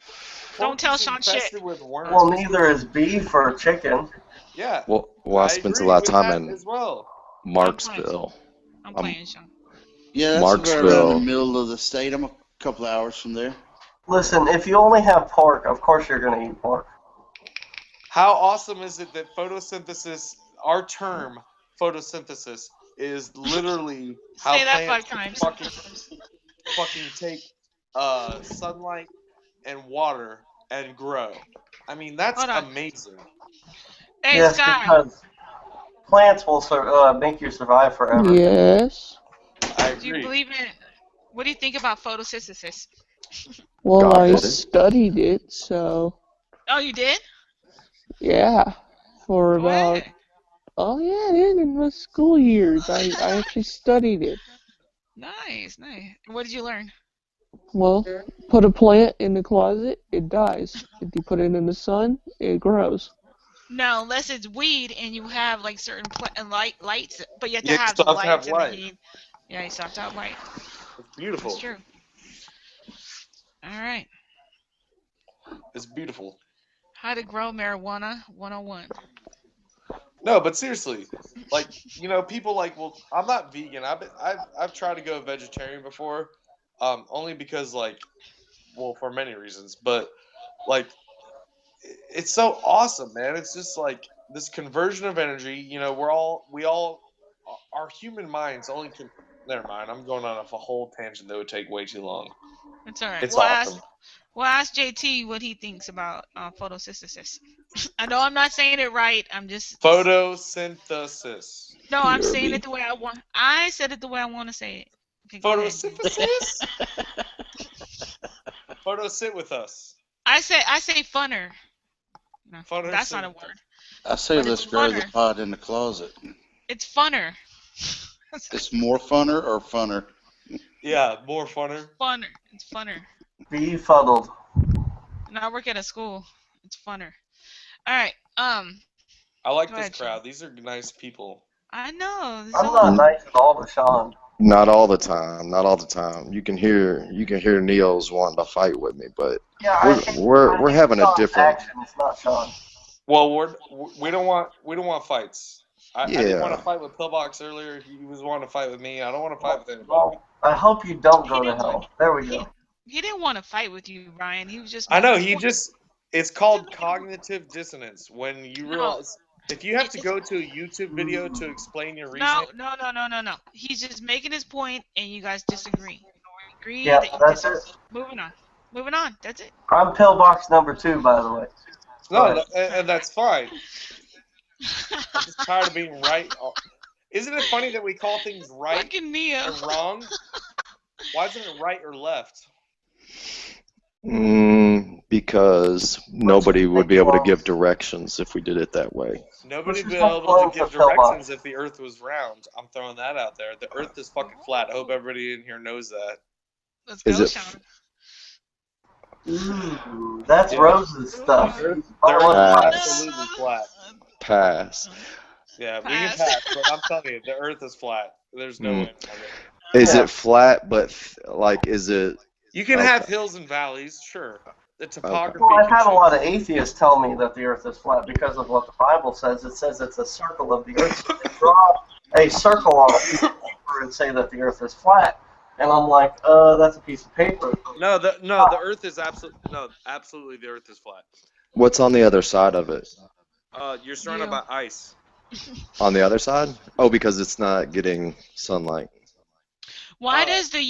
[SPEAKER 3] Don't
[SPEAKER 8] Pork
[SPEAKER 3] tell
[SPEAKER 8] is
[SPEAKER 3] Sean shit.
[SPEAKER 8] infested with worms.
[SPEAKER 10] Well, neither is beef or chicken.
[SPEAKER 8] Yeah.
[SPEAKER 7] Well, I spent a
[SPEAKER 8] agree
[SPEAKER 7] lot of
[SPEAKER 8] with
[SPEAKER 7] time
[SPEAKER 8] that
[SPEAKER 7] in
[SPEAKER 8] as well.
[SPEAKER 7] Marksville.
[SPEAKER 3] I'm playing, Sean.
[SPEAKER 6] Yeah, that's right around
[SPEAKER 7] Marksville.
[SPEAKER 6] the middle of the state. I'm a couple of hours from there.
[SPEAKER 10] Listen, if you only have pork, of course you're going to eat pork.
[SPEAKER 8] How awesome is it that photosynthesis, our term photosynthesis, is literally how
[SPEAKER 3] Say that
[SPEAKER 8] plants
[SPEAKER 3] 5 times.
[SPEAKER 8] fucking take sunlight and water and grow. I mean, that's
[SPEAKER 3] Hold on.
[SPEAKER 8] amazing.
[SPEAKER 3] Hey,
[SPEAKER 10] Yes,
[SPEAKER 3] Sky.
[SPEAKER 10] because plants will make you survive forever.
[SPEAKER 1] Yes.
[SPEAKER 8] I
[SPEAKER 3] Do you
[SPEAKER 8] agree.
[SPEAKER 3] believe in? What do you think about photosynthesis?
[SPEAKER 1] Well,
[SPEAKER 7] God
[SPEAKER 1] I
[SPEAKER 7] did it.
[SPEAKER 1] studied it, so
[SPEAKER 3] Oh, you did?
[SPEAKER 1] yeah. For
[SPEAKER 3] Go
[SPEAKER 1] about
[SPEAKER 3] ahead.
[SPEAKER 1] oh yeah, I did in my school years. I actually studied it.
[SPEAKER 3] Nice, nice. What did you learn?
[SPEAKER 1] Well, put a plant in the closet, it dies. If you put it in the sun, it grows.
[SPEAKER 3] No, unless it's weed and you have like certain lights, but you have to
[SPEAKER 8] You
[SPEAKER 3] have the
[SPEAKER 8] still have to have
[SPEAKER 3] lights and the
[SPEAKER 8] light.
[SPEAKER 3] heat. Yeah, you still have to have light.
[SPEAKER 8] It's beautiful.
[SPEAKER 3] That's true. All right.
[SPEAKER 8] It's beautiful.
[SPEAKER 3] How to grow marijuana 101.
[SPEAKER 8] No, but seriously, like, you know, people like, well, I'm not vegan. I've tried to go vegetarian before, only because like, well, for many reasons, but like, it's so awesome, man. It's just like this conversion of energy. You know, our human minds only can. Never mind. I'm going on a whole tangent that would take way too long.
[SPEAKER 3] That's all right.
[SPEAKER 8] It's awesome.
[SPEAKER 3] We'll ask JT what he thinks about photosynthesis. I know I'm not saying it right. I'm just
[SPEAKER 8] Photosynthesis.
[SPEAKER 3] No, I'm saying it the way I want. I said it the way I want to say it. Okay, go ahead.
[SPEAKER 8] Photosynthesis. Photo sit with us.
[SPEAKER 3] I say funner. No,
[SPEAKER 8] Funner
[SPEAKER 3] that's
[SPEAKER 8] sit.
[SPEAKER 3] not a word.
[SPEAKER 6] I say
[SPEAKER 3] But
[SPEAKER 6] let's
[SPEAKER 3] it's
[SPEAKER 6] grow the
[SPEAKER 3] funner.
[SPEAKER 6] pot in the closet.
[SPEAKER 3] It's funner.
[SPEAKER 6] It's more funner or funner?
[SPEAKER 8] Yeah, more funner.
[SPEAKER 3] Funner. It's funner.
[SPEAKER 10] Befuddled.
[SPEAKER 3] And I work at a school. It's funner. All right.
[SPEAKER 8] I like
[SPEAKER 3] Go
[SPEAKER 8] this
[SPEAKER 3] ahead,
[SPEAKER 8] crowd. These are nice people.
[SPEAKER 3] I know.
[SPEAKER 10] I'm
[SPEAKER 3] So
[SPEAKER 10] not nice at all to Sean.
[SPEAKER 7] Not all the time. Not all the time. You can hear Neil's wanting to fight with me, but
[SPEAKER 10] Yeah, I
[SPEAKER 7] we're
[SPEAKER 10] hate
[SPEAKER 7] having a
[SPEAKER 10] Sean's
[SPEAKER 7] different.
[SPEAKER 10] actions, not Sean.
[SPEAKER 8] Well, we don't want fights. I didn't want
[SPEAKER 7] Yeah.
[SPEAKER 8] to fight with Pillbox earlier. He was wanting to fight with me. I don't want to fight with anybody.
[SPEAKER 10] Well, I hope you don't go to hell. There we go.
[SPEAKER 3] he didn't want to fight with you, Ryan. He was just.
[SPEAKER 8] I know.
[SPEAKER 3] making a point.
[SPEAKER 8] It's called cognitive dissonance when you
[SPEAKER 3] No.
[SPEAKER 8] realize if you have to go to a YouTube video to explain your
[SPEAKER 3] No,
[SPEAKER 8] reasoning.
[SPEAKER 3] no. He's just making his point, and you guys disagree. We agree
[SPEAKER 10] Yeah,
[SPEAKER 3] that you
[SPEAKER 10] that's
[SPEAKER 3] disagree.
[SPEAKER 10] it.
[SPEAKER 3] Moving on. Moving on. That's it.
[SPEAKER 10] I'm pillbox number 2, by the way.
[SPEAKER 8] No, and that's fine. I'm just tired of being right. Isn't it funny that we call things right
[SPEAKER 3] Fucking Neo.
[SPEAKER 8] and wrong? Why isn't it right or left?
[SPEAKER 7] Because nobody would be able to give directions if we did it that way.
[SPEAKER 8] Nobody would be
[SPEAKER 10] Let's
[SPEAKER 8] able to
[SPEAKER 10] just
[SPEAKER 8] give
[SPEAKER 10] go
[SPEAKER 8] directions if the Earth was round. I'm throwing that out there. The Earth is fucking flat. I hope everybody in here knows that.
[SPEAKER 3] Let's
[SPEAKER 7] Is
[SPEAKER 3] go,
[SPEAKER 7] it-
[SPEAKER 3] Sean.
[SPEAKER 10] Ooh, that's
[SPEAKER 8] Yeah.
[SPEAKER 10] Rose's stuff.
[SPEAKER 8] The Earth
[SPEAKER 10] I want
[SPEAKER 8] is
[SPEAKER 10] to
[SPEAKER 8] absolutely flat.
[SPEAKER 7] Pass.
[SPEAKER 8] Yeah, we can pass, but I'm telling you, the Earth is flat. There's no way around it.
[SPEAKER 7] Is
[SPEAKER 10] Yeah.
[SPEAKER 7] it flat? But is it?
[SPEAKER 8] You can
[SPEAKER 7] Okay.
[SPEAKER 8] have hills and valleys, sure. The topography.
[SPEAKER 10] Well, I've
[SPEAKER 8] can
[SPEAKER 10] had a
[SPEAKER 8] change.
[SPEAKER 10] lot of atheists tell me that the Earth is flat because of what the Bible says. It says it's a circle of the Earth. So they draw a circle on a piece of paper and say that the Earth is flat. And I'm like, that's a piece of paper.
[SPEAKER 8] No, the Earth is absolutely the Earth is flat.
[SPEAKER 7] What's on the other side of it?
[SPEAKER 8] You're surrounded by ice.
[SPEAKER 7] On the other side? Oh, because it's not getting sunlight.
[SPEAKER 3] Why does the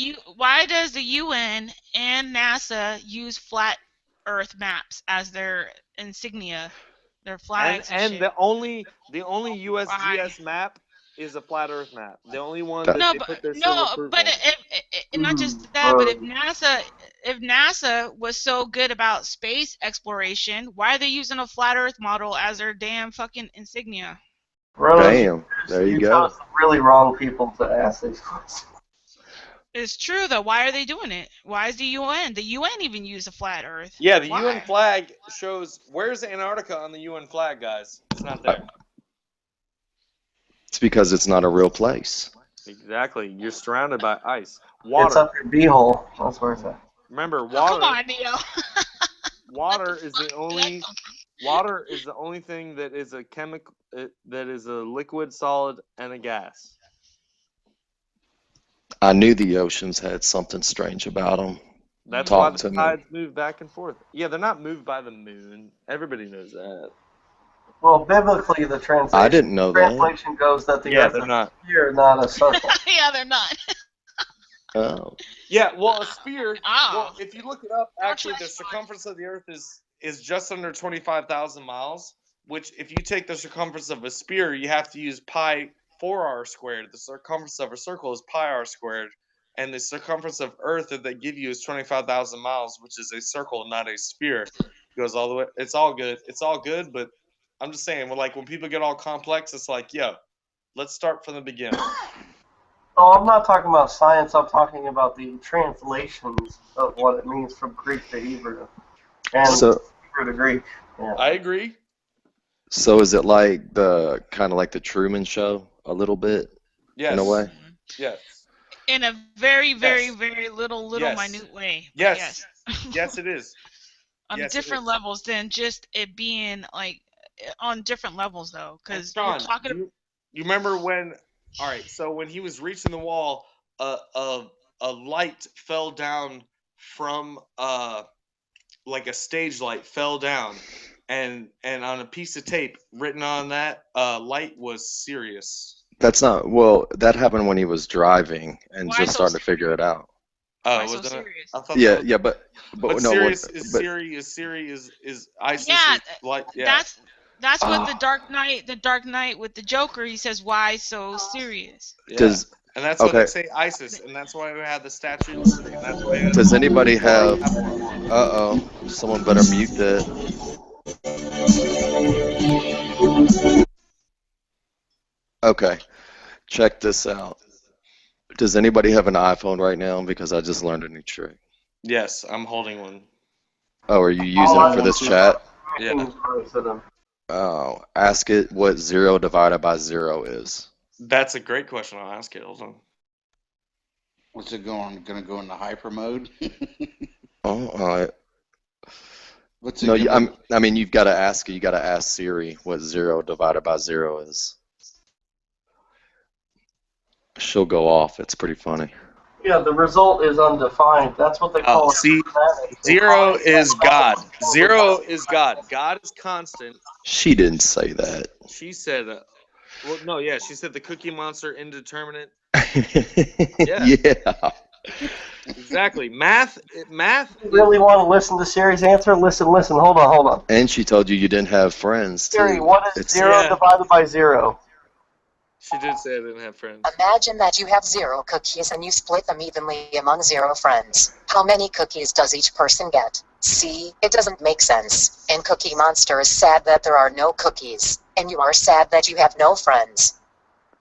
[SPEAKER 3] UN and NASA use flat Earth maps as their insignia, their flags and
[SPEAKER 8] And
[SPEAKER 3] shit?
[SPEAKER 8] the only USGS map is a flat Earth map. The only one that they put their seal of approval on.
[SPEAKER 3] If not just that, but if NASA was so good about space exploration, why are they using a flat Earth model as their damn fucking insignia?
[SPEAKER 10] Rose,
[SPEAKER 7] Damn, there you go.
[SPEAKER 10] chose the really wrong people to ask these questions.
[SPEAKER 3] It's true though. Why are they doing it? Why is the UN? The UN even use a flat Earth.
[SPEAKER 8] Yeah, the
[SPEAKER 3] Why?
[SPEAKER 8] UN flag shows. Where's Antarctica on the UN flag, guys? It's not there.
[SPEAKER 7] It's because it's not a real place.
[SPEAKER 8] Exactly. You're surrounded by ice. Water.
[SPEAKER 10] It's up your beehole. That's where it's at.
[SPEAKER 8] Remember,
[SPEAKER 3] Oh, come on, Neo.
[SPEAKER 8] water is the only thing that is a chemical that is a liquid, solid, and a gas.
[SPEAKER 7] I knew the oceans had something strange about them.
[SPEAKER 8] That's why the tides move back and forth. Yeah, they're not moved by the moon. Everybody knows that.
[SPEAKER 10] Well, biblically, the translation,
[SPEAKER 7] I didn't know
[SPEAKER 10] translation goes that the Earth is a sphere, not a circle.
[SPEAKER 3] Yeah, they're not.
[SPEAKER 7] Oh.
[SPEAKER 8] Yeah, well, a sphere. Well, if you look it up, actually, the circumference of the Earth is just under 25,000 miles. Which, if you take the circumference of a sphere, you have to use pi 4r squared. The circumference of a circle is pi r squared, and the circumference of Earth that they give you is 25,000 miles, which is a circle, not a sphere. It goes all the way. It's all good. It's all good, but I'm just saying, when people get all complex, it's like, yo, let's start from the beginning.
[SPEAKER 10] Oh, I'm not talking about science. I'm talking about the translations of what it means from Greek to Hebrew, and Hebrew to Greek. Yeah.
[SPEAKER 8] I agree.
[SPEAKER 7] So is it like kind of like the Truman Show a little bit?
[SPEAKER 8] Yes.
[SPEAKER 7] In a way?
[SPEAKER 8] Yes.
[SPEAKER 3] In a very, very, very little minute way.
[SPEAKER 8] Yes. Yes, it is.
[SPEAKER 3] On different levels than just it being like on different levels though, because you're talking.
[SPEAKER 8] You remember when? All right. So when he was reaching the wall, a light fell down from like a stage light fell down, and on a piece of tape written on that light was Sirius.
[SPEAKER 7] That's not that happened when he was driving and just started to figure it out.
[SPEAKER 8] Oh, wasn't it? I thought
[SPEAKER 7] but no.
[SPEAKER 8] Sirius is Siri is ISIS.
[SPEAKER 3] Yeah,
[SPEAKER 8] like
[SPEAKER 3] that's what the Dark Knight with the Joker. He says, "Why so serious?"
[SPEAKER 8] Yeah. And that's why they say ISIS, and that's why we have the Statue of Liberty. And that's why
[SPEAKER 7] does anybody have? Someone better mute that. Okay, check this out. Does anybody have an iPhone right now? Because I just learned a new trick.
[SPEAKER 8] Yes, I'm holding one.
[SPEAKER 7] Oh, are you using it for this chat?
[SPEAKER 8] Yeah.
[SPEAKER 7] Oh, ask it what 0 divided by 0 is.
[SPEAKER 8] That's a great question. I'll ask it. Hold on.
[SPEAKER 6] What's it going to go into hyper mode?
[SPEAKER 7] What's it? No, I mean you've got to ask it. You got to ask Siri what 0 divided by 0 is. She'll go off. It's pretty funny.
[SPEAKER 10] Yeah, the result is undefined. That's what they call it.
[SPEAKER 8] See, 0 is God. 0 is God. God is constant.
[SPEAKER 7] She didn't say that.
[SPEAKER 8] She said, she said the Cookie Monster indeterminate.
[SPEAKER 7] Yeah.
[SPEAKER 8] Exactly. Math.
[SPEAKER 10] You really want to listen to Siri's answer? Listen. Hold on.
[SPEAKER 7] And she told you didn't have friends, too.
[SPEAKER 10] Siri, what is 0 divided by 0?
[SPEAKER 8] She did say I didn't have friends.
[SPEAKER 11] Imagine that you have 0 cookies and you split them evenly among 0 friends. How many cookies does each person get? See, it doesn't make sense. And Cookie Monster is sad that there are no cookies. And you are sad that you have no friends.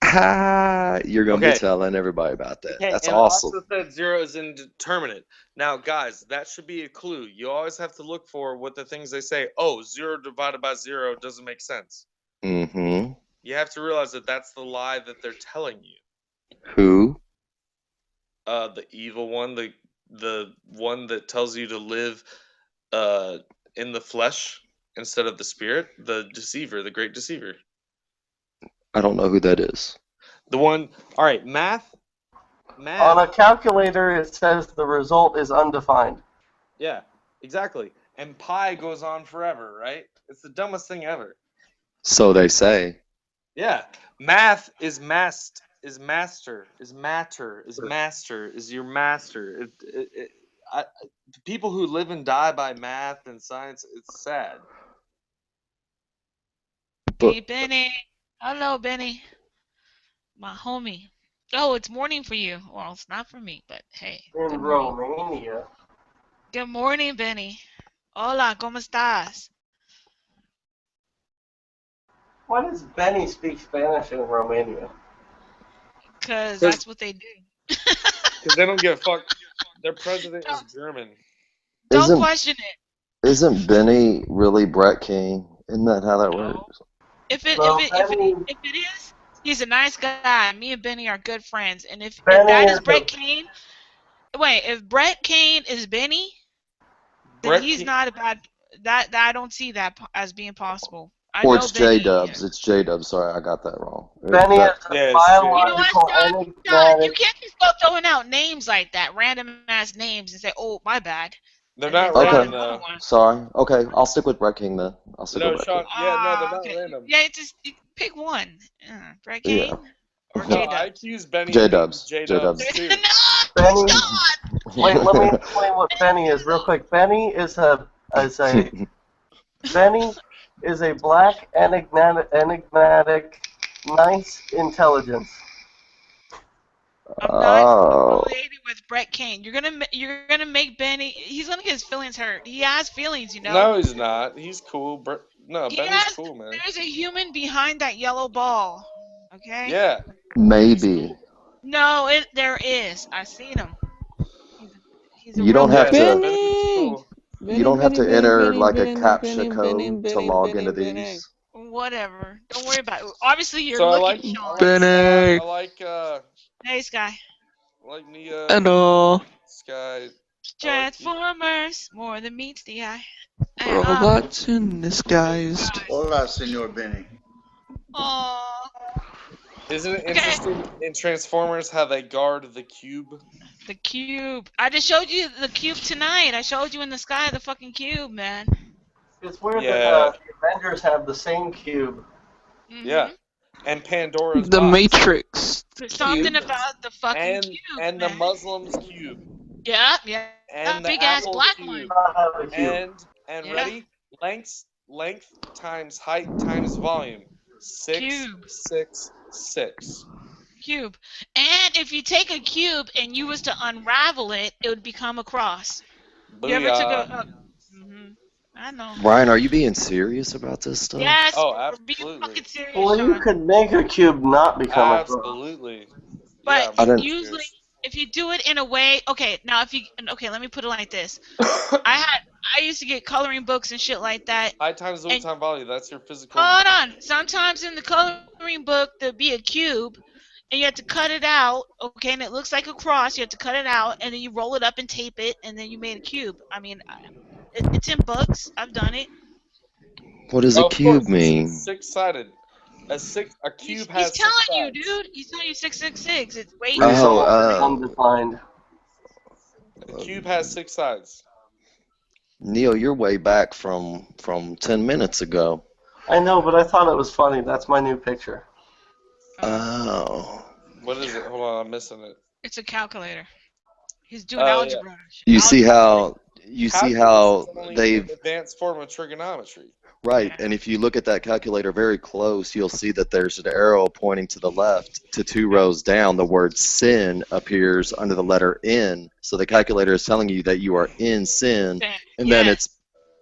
[SPEAKER 7] You're going to be telling everybody about that.
[SPEAKER 8] Okay,
[SPEAKER 7] that's
[SPEAKER 8] and
[SPEAKER 7] awesome.
[SPEAKER 8] Also said 0 is indeterminate. Now, guys, that should be a clue. You always have to look for what the things they say. 0 divided by 0 doesn't make sense.
[SPEAKER 7] Mm-hmm.
[SPEAKER 8] You have to realize that that's the lie that they're telling you.
[SPEAKER 7] Who?
[SPEAKER 8] The evil one, the one that tells you to live in the flesh instead of the spirit, the deceiver, the great deceiver.
[SPEAKER 7] I don't know who that is.
[SPEAKER 8] The one, all right, math.
[SPEAKER 10] On a
[SPEAKER 8] math.
[SPEAKER 10] calculator, it says the result is undefined.
[SPEAKER 8] Yeah, exactly. And pi goes on forever, right? It's the dumbest thing ever.
[SPEAKER 7] So they say.
[SPEAKER 8] Yeah, math is master, is matter, is master, is your master. The people who live and die by math and science, it's sad.
[SPEAKER 7] But
[SPEAKER 3] Hey, Benny. Hello, Benny. My homie. Oh, it's morning for you. Well, it's not for me, but hey,
[SPEAKER 10] In
[SPEAKER 3] good morning.
[SPEAKER 10] Romania.
[SPEAKER 3] Good morning, Benny. Hola, ¿cómo estás?
[SPEAKER 10] Why does Benny speak Spanish in Romania?
[SPEAKER 3] Because
[SPEAKER 8] Because
[SPEAKER 3] that's what they do.
[SPEAKER 8] they don't give a fuck. Their president is German.
[SPEAKER 3] Don't
[SPEAKER 7] isn't
[SPEAKER 3] question it.
[SPEAKER 7] isn't Benny really Brett King? Isn't that how that
[SPEAKER 3] No.
[SPEAKER 7] works?
[SPEAKER 10] No, Benny.
[SPEAKER 3] If it is, he's a nice guy. Me and Benny are good friends. And if
[SPEAKER 10] Benny
[SPEAKER 3] that
[SPEAKER 10] is
[SPEAKER 3] is
[SPEAKER 10] a
[SPEAKER 3] Brett Kane, wait, if Brett Kane is Benny, then
[SPEAKER 8] Brett
[SPEAKER 3] he's
[SPEAKER 8] King,
[SPEAKER 3] not a bad. That I don't see that as being possible. I
[SPEAKER 7] Or
[SPEAKER 3] know
[SPEAKER 7] it's J
[SPEAKER 3] Benny.
[SPEAKER 7] Dubs. It's J Dubs. Sorry, I got that wrong.
[SPEAKER 10] Benny is a
[SPEAKER 8] yeah, it's J
[SPEAKER 3] You know what,
[SPEAKER 8] Dubs.
[SPEAKER 10] biological
[SPEAKER 3] Sean? Sean, you
[SPEAKER 10] enigmatic.
[SPEAKER 3] can't just go throwing out names like that, random ass names, and say, "Oh, my bad,"
[SPEAKER 8] They're
[SPEAKER 3] and then
[SPEAKER 8] not
[SPEAKER 3] say
[SPEAKER 7] Okay.
[SPEAKER 8] random
[SPEAKER 3] another
[SPEAKER 8] though.
[SPEAKER 3] one.
[SPEAKER 7] Sorry. Okay, I'll stick with Brett King then. I'll stick with
[SPEAKER 8] No,
[SPEAKER 7] Brett King.
[SPEAKER 8] Sean. Yeah, no, they're not
[SPEAKER 3] Okay.
[SPEAKER 8] random.
[SPEAKER 3] Yeah, you pick one. Brett
[SPEAKER 7] Yeah.
[SPEAKER 3] Kane or
[SPEAKER 8] No,
[SPEAKER 3] J
[SPEAKER 8] I
[SPEAKER 3] Dubs.
[SPEAKER 8] accuse Benny
[SPEAKER 7] J
[SPEAKER 8] of being
[SPEAKER 7] Dubs.
[SPEAKER 8] J
[SPEAKER 7] J
[SPEAKER 8] Dubs
[SPEAKER 7] Dubs.
[SPEAKER 8] too.
[SPEAKER 3] No,
[SPEAKER 10] Benny.
[SPEAKER 3] Sean.
[SPEAKER 10] Wait, let me explain what Benny is real quick. Benny is a Benny is a black enigmatic nice intelligence.
[SPEAKER 3] I'm not
[SPEAKER 7] Oh.
[SPEAKER 3] affiliated with Brett Kane. You're gonna make Benny. He's gonna get his feelings hurt. He has feelings, you know.
[SPEAKER 8] No, he's not. He's cool. No,
[SPEAKER 3] He
[SPEAKER 8] Benny's
[SPEAKER 3] has.
[SPEAKER 8] cool, man.
[SPEAKER 3] There's a human behind that yellow ball. Okay.
[SPEAKER 8] Yeah, he's
[SPEAKER 7] Maybe.
[SPEAKER 8] cool.
[SPEAKER 3] No, there is. I seen him. He's he's a
[SPEAKER 7] You
[SPEAKER 3] real
[SPEAKER 7] don't have
[SPEAKER 8] Yeah,
[SPEAKER 3] person.
[SPEAKER 8] no,
[SPEAKER 7] to.
[SPEAKER 8] Benny's
[SPEAKER 1] Benny!
[SPEAKER 8] cool.
[SPEAKER 7] You
[SPEAKER 1] Benny,
[SPEAKER 7] don't have
[SPEAKER 1] Benny,
[SPEAKER 7] to
[SPEAKER 1] Benny,
[SPEAKER 7] enter
[SPEAKER 1] Benny,
[SPEAKER 7] like a
[SPEAKER 1] Benny,
[SPEAKER 7] captcha
[SPEAKER 1] Benny, Benny,
[SPEAKER 7] code to
[SPEAKER 1] Benny,
[SPEAKER 7] log
[SPEAKER 1] Benny,
[SPEAKER 7] into
[SPEAKER 1] Benny.
[SPEAKER 7] these.
[SPEAKER 3] Whatever. Don't worry about it. Obviously, you're
[SPEAKER 8] So
[SPEAKER 3] looking, Sean.
[SPEAKER 8] Sky.
[SPEAKER 1] Benny!
[SPEAKER 3] Hey, Sky.
[SPEAKER 8] I like Nia,
[SPEAKER 1] And all.
[SPEAKER 8] Sky. I like you.
[SPEAKER 3] Transformers, more than meets the eye.
[SPEAKER 1] Robots in disguised.
[SPEAKER 6] Hola, Senor Benny.
[SPEAKER 3] Aw.
[SPEAKER 8] Isn't it
[SPEAKER 3] Okay.
[SPEAKER 8] interesting in Transformers how they guard the cube?
[SPEAKER 3] The cube. I just showed you the cube tonight. I showed you in the sky the fucking cube, man.
[SPEAKER 10] It's weird that
[SPEAKER 8] Yeah,
[SPEAKER 10] the Avengers have the same cube.
[SPEAKER 8] yeah. And Pandora's
[SPEAKER 1] The
[SPEAKER 8] box.
[SPEAKER 1] Matrix
[SPEAKER 3] There's something
[SPEAKER 1] cube.
[SPEAKER 3] about the fucking cube,
[SPEAKER 8] And the
[SPEAKER 3] man.
[SPEAKER 8] Muslims cube.
[SPEAKER 3] Yeah, yeah.
[SPEAKER 8] And the
[SPEAKER 3] Big ass
[SPEAKER 8] Apple
[SPEAKER 3] black
[SPEAKER 8] cube.
[SPEAKER 3] one.
[SPEAKER 10] Not have a cube.
[SPEAKER 8] And
[SPEAKER 3] Yeah.
[SPEAKER 8] ready? Length times height times volume. 6,
[SPEAKER 3] Cube.
[SPEAKER 8] 6, 6.
[SPEAKER 3] Cube. And if you take a cube and you was to unravel it, it would become a cross. You ever took
[SPEAKER 8] Booyah.
[SPEAKER 3] a I know.
[SPEAKER 7] Ryan, are you being serious about this stuff?
[SPEAKER 3] Yes,
[SPEAKER 8] Oh,
[SPEAKER 3] we're being
[SPEAKER 8] absolutely.
[SPEAKER 3] fucking serious,
[SPEAKER 10] Well, you
[SPEAKER 3] Sean.
[SPEAKER 10] could make a cube not become a cross.
[SPEAKER 8] Absolutely.
[SPEAKER 3] But
[SPEAKER 8] Yeah,
[SPEAKER 7] I didn't.
[SPEAKER 3] usually, if you do it in a way, okay, let me put it like this. I used to get coloring books and shit like that.
[SPEAKER 8] Height times
[SPEAKER 3] And
[SPEAKER 8] time volume. That's your physical.
[SPEAKER 3] hold on, sometimes in the coloring book there'd be a cube, and you have to cut it out, okay, and it looks like a cross. You have to cut it out, and then you roll it up and tape it, and then you made a cube. I mean, it's in books. I've done it.
[SPEAKER 7] What does a
[SPEAKER 8] Of
[SPEAKER 7] cube
[SPEAKER 8] course,
[SPEAKER 7] mean?
[SPEAKER 8] it's six-sided. A cube has
[SPEAKER 3] He's telling
[SPEAKER 8] 6
[SPEAKER 3] you,
[SPEAKER 8] sides.
[SPEAKER 3] dude. He's telling you 666. It's wait.
[SPEAKER 10] Result
[SPEAKER 7] Oh,
[SPEAKER 10] undefined.
[SPEAKER 8] A cube has 6 sides.
[SPEAKER 7] Neil, you're way back from 10 minutes ago.
[SPEAKER 10] I know, but I thought it was funny. That's my new picture.
[SPEAKER 7] Oh.
[SPEAKER 8] What is it? Hold on, I'm missing it.
[SPEAKER 3] It's a calculator. He's doing
[SPEAKER 8] Oh,
[SPEAKER 3] algebra.
[SPEAKER 7] You see how
[SPEAKER 8] Calculus is only
[SPEAKER 7] they've
[SPEAKER 8] an advanced form of trigonometry.
[SPEAKER 7] right, and if you look at that calculator very close, you'll see that there's an arrow pointing to the left. To 2 rows down, the word sin appears under the letter N. So the calculator is telling you that you are in sin, and then it's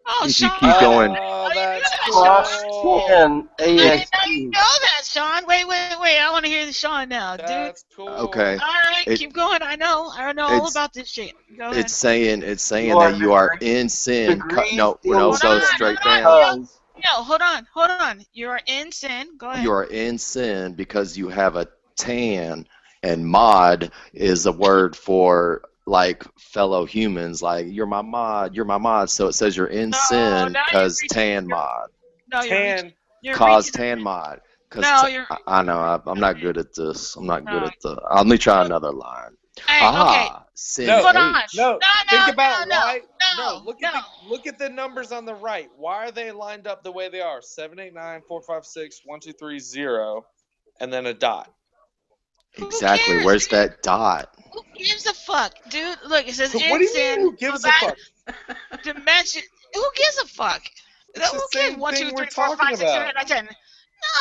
[SPEAKER 3] Oh,
[SPEAKER 7] if you
[SPEAKER 3] Sean.
[SPEAKER 7] keep going.
[SPEAKER 8] Oh, that's
[SPEAKER 10] Cross
[SPEAKER 8] cool.
[SPEAKER 10] and
[SPEAKER 3] I didn't know
[SPEAKER 10] AXP.
[SPEAKER 3] you know that, Sean. Wait. I want to hear the Sean now, dude.
[SPEAKER 8] That's cool.
[SPEAKER 7] Okay.
[SPEAKER 3] All right, keep going. I know all
[SPEAKER 7] It's-
[SPEAKER 3] about this shit. Go ahead.
[SPEAKER 7] It's saying
[SPEAKER 10] You are
[SPEAKER 7] that you are
[SPEAKER 10] degree-
[SPEAKER 7] in sin.
[SPEAKER 10] degrees
[SPEAKER 7] No,
[SPEAKER 10] in
[SPEAKER 7] go
[SPEAKER 10] sin.
[SPEAKER 7] straight down.
[SPEAKER 10] Tons.
[SPEAKER 3] No, hold on. You're in sin. Go ahead.
[SPEAKER 7] You are in sin because you have a tan, and mod is a word for like fellow humans. Like you're my mod. So it says you're in sin
[SPEAKER 3] now
[SPEAKER 7] because
[SPEAKER 3] you're
[SPEAKER 7] tan mod.
[SPEAKER 3] No,
[SPEAKER 8] Tan.
[SPEAKER 3] you're
[SPEAKER 7] Cause
[SPEAKER 3] reaching
[SPEAKER 7] tan mod. Cause
[SPEAKER 3] No, you're.
[SPEAKER 7] I know I'm not good at this. I'm not good at the. Let me try another line.
[SPEAKER 3] Hey, okay.
[SPEAKER 7] Sin
[SPEAKER 8] No,
[SPEAKER 3] Hold on.
[SPEAKER 7] 8.
[SPEAKER 8] no.
[SPEAKER 3] No,
[SPEAKER 8] Think
[SPEAKER 3] no,
[SPEAKER 8] about
[SPEAKER 3] no,
[SPEAKER 8] why.
[SPEAKER 3] no,
[SPEAKER 8] No, look
[SPEAKER 3] no.
[SPEAKER 8] at the numbers on the right. Why are they lined up the way they are? 7, 8, 9, 4, 5, 6, 1, 2, 3, 0, and then a dot.
[SPEAKER 3] Who
[SPEAKER 7] Exactly.
[SPEAKER 3] cares,
[SPEAKER 7] Where's
[SPEAKER 3] dude?
[SPEAKER 7] that dot?
[SPEAKER 3] Who gives a fuck, dude? Look, it says
[SPEAKER 8] What do you mean?
[SPEAKER 3] ensign,
[SPEAKER 8] Who gives a
[SPEAKER 3] back
[SPEAKER 8] fuck?
[SPEAKER 3] dimension. Who gives a fuck?
[SPEAKER 8] It's the
[SPEAKER 3] Who cares?
[SPEAKER 8] same
[SPEAKER 3] 1, 2,
[SPEAKER 8] thing we're
[SPEAKER 3] 3, 4, 5,
[SPEAKER 8] talking
[SPEAKER 3] 6, 7,
[SPEAKER 8] about.
[SPEAKER 3] 8, 9, 10.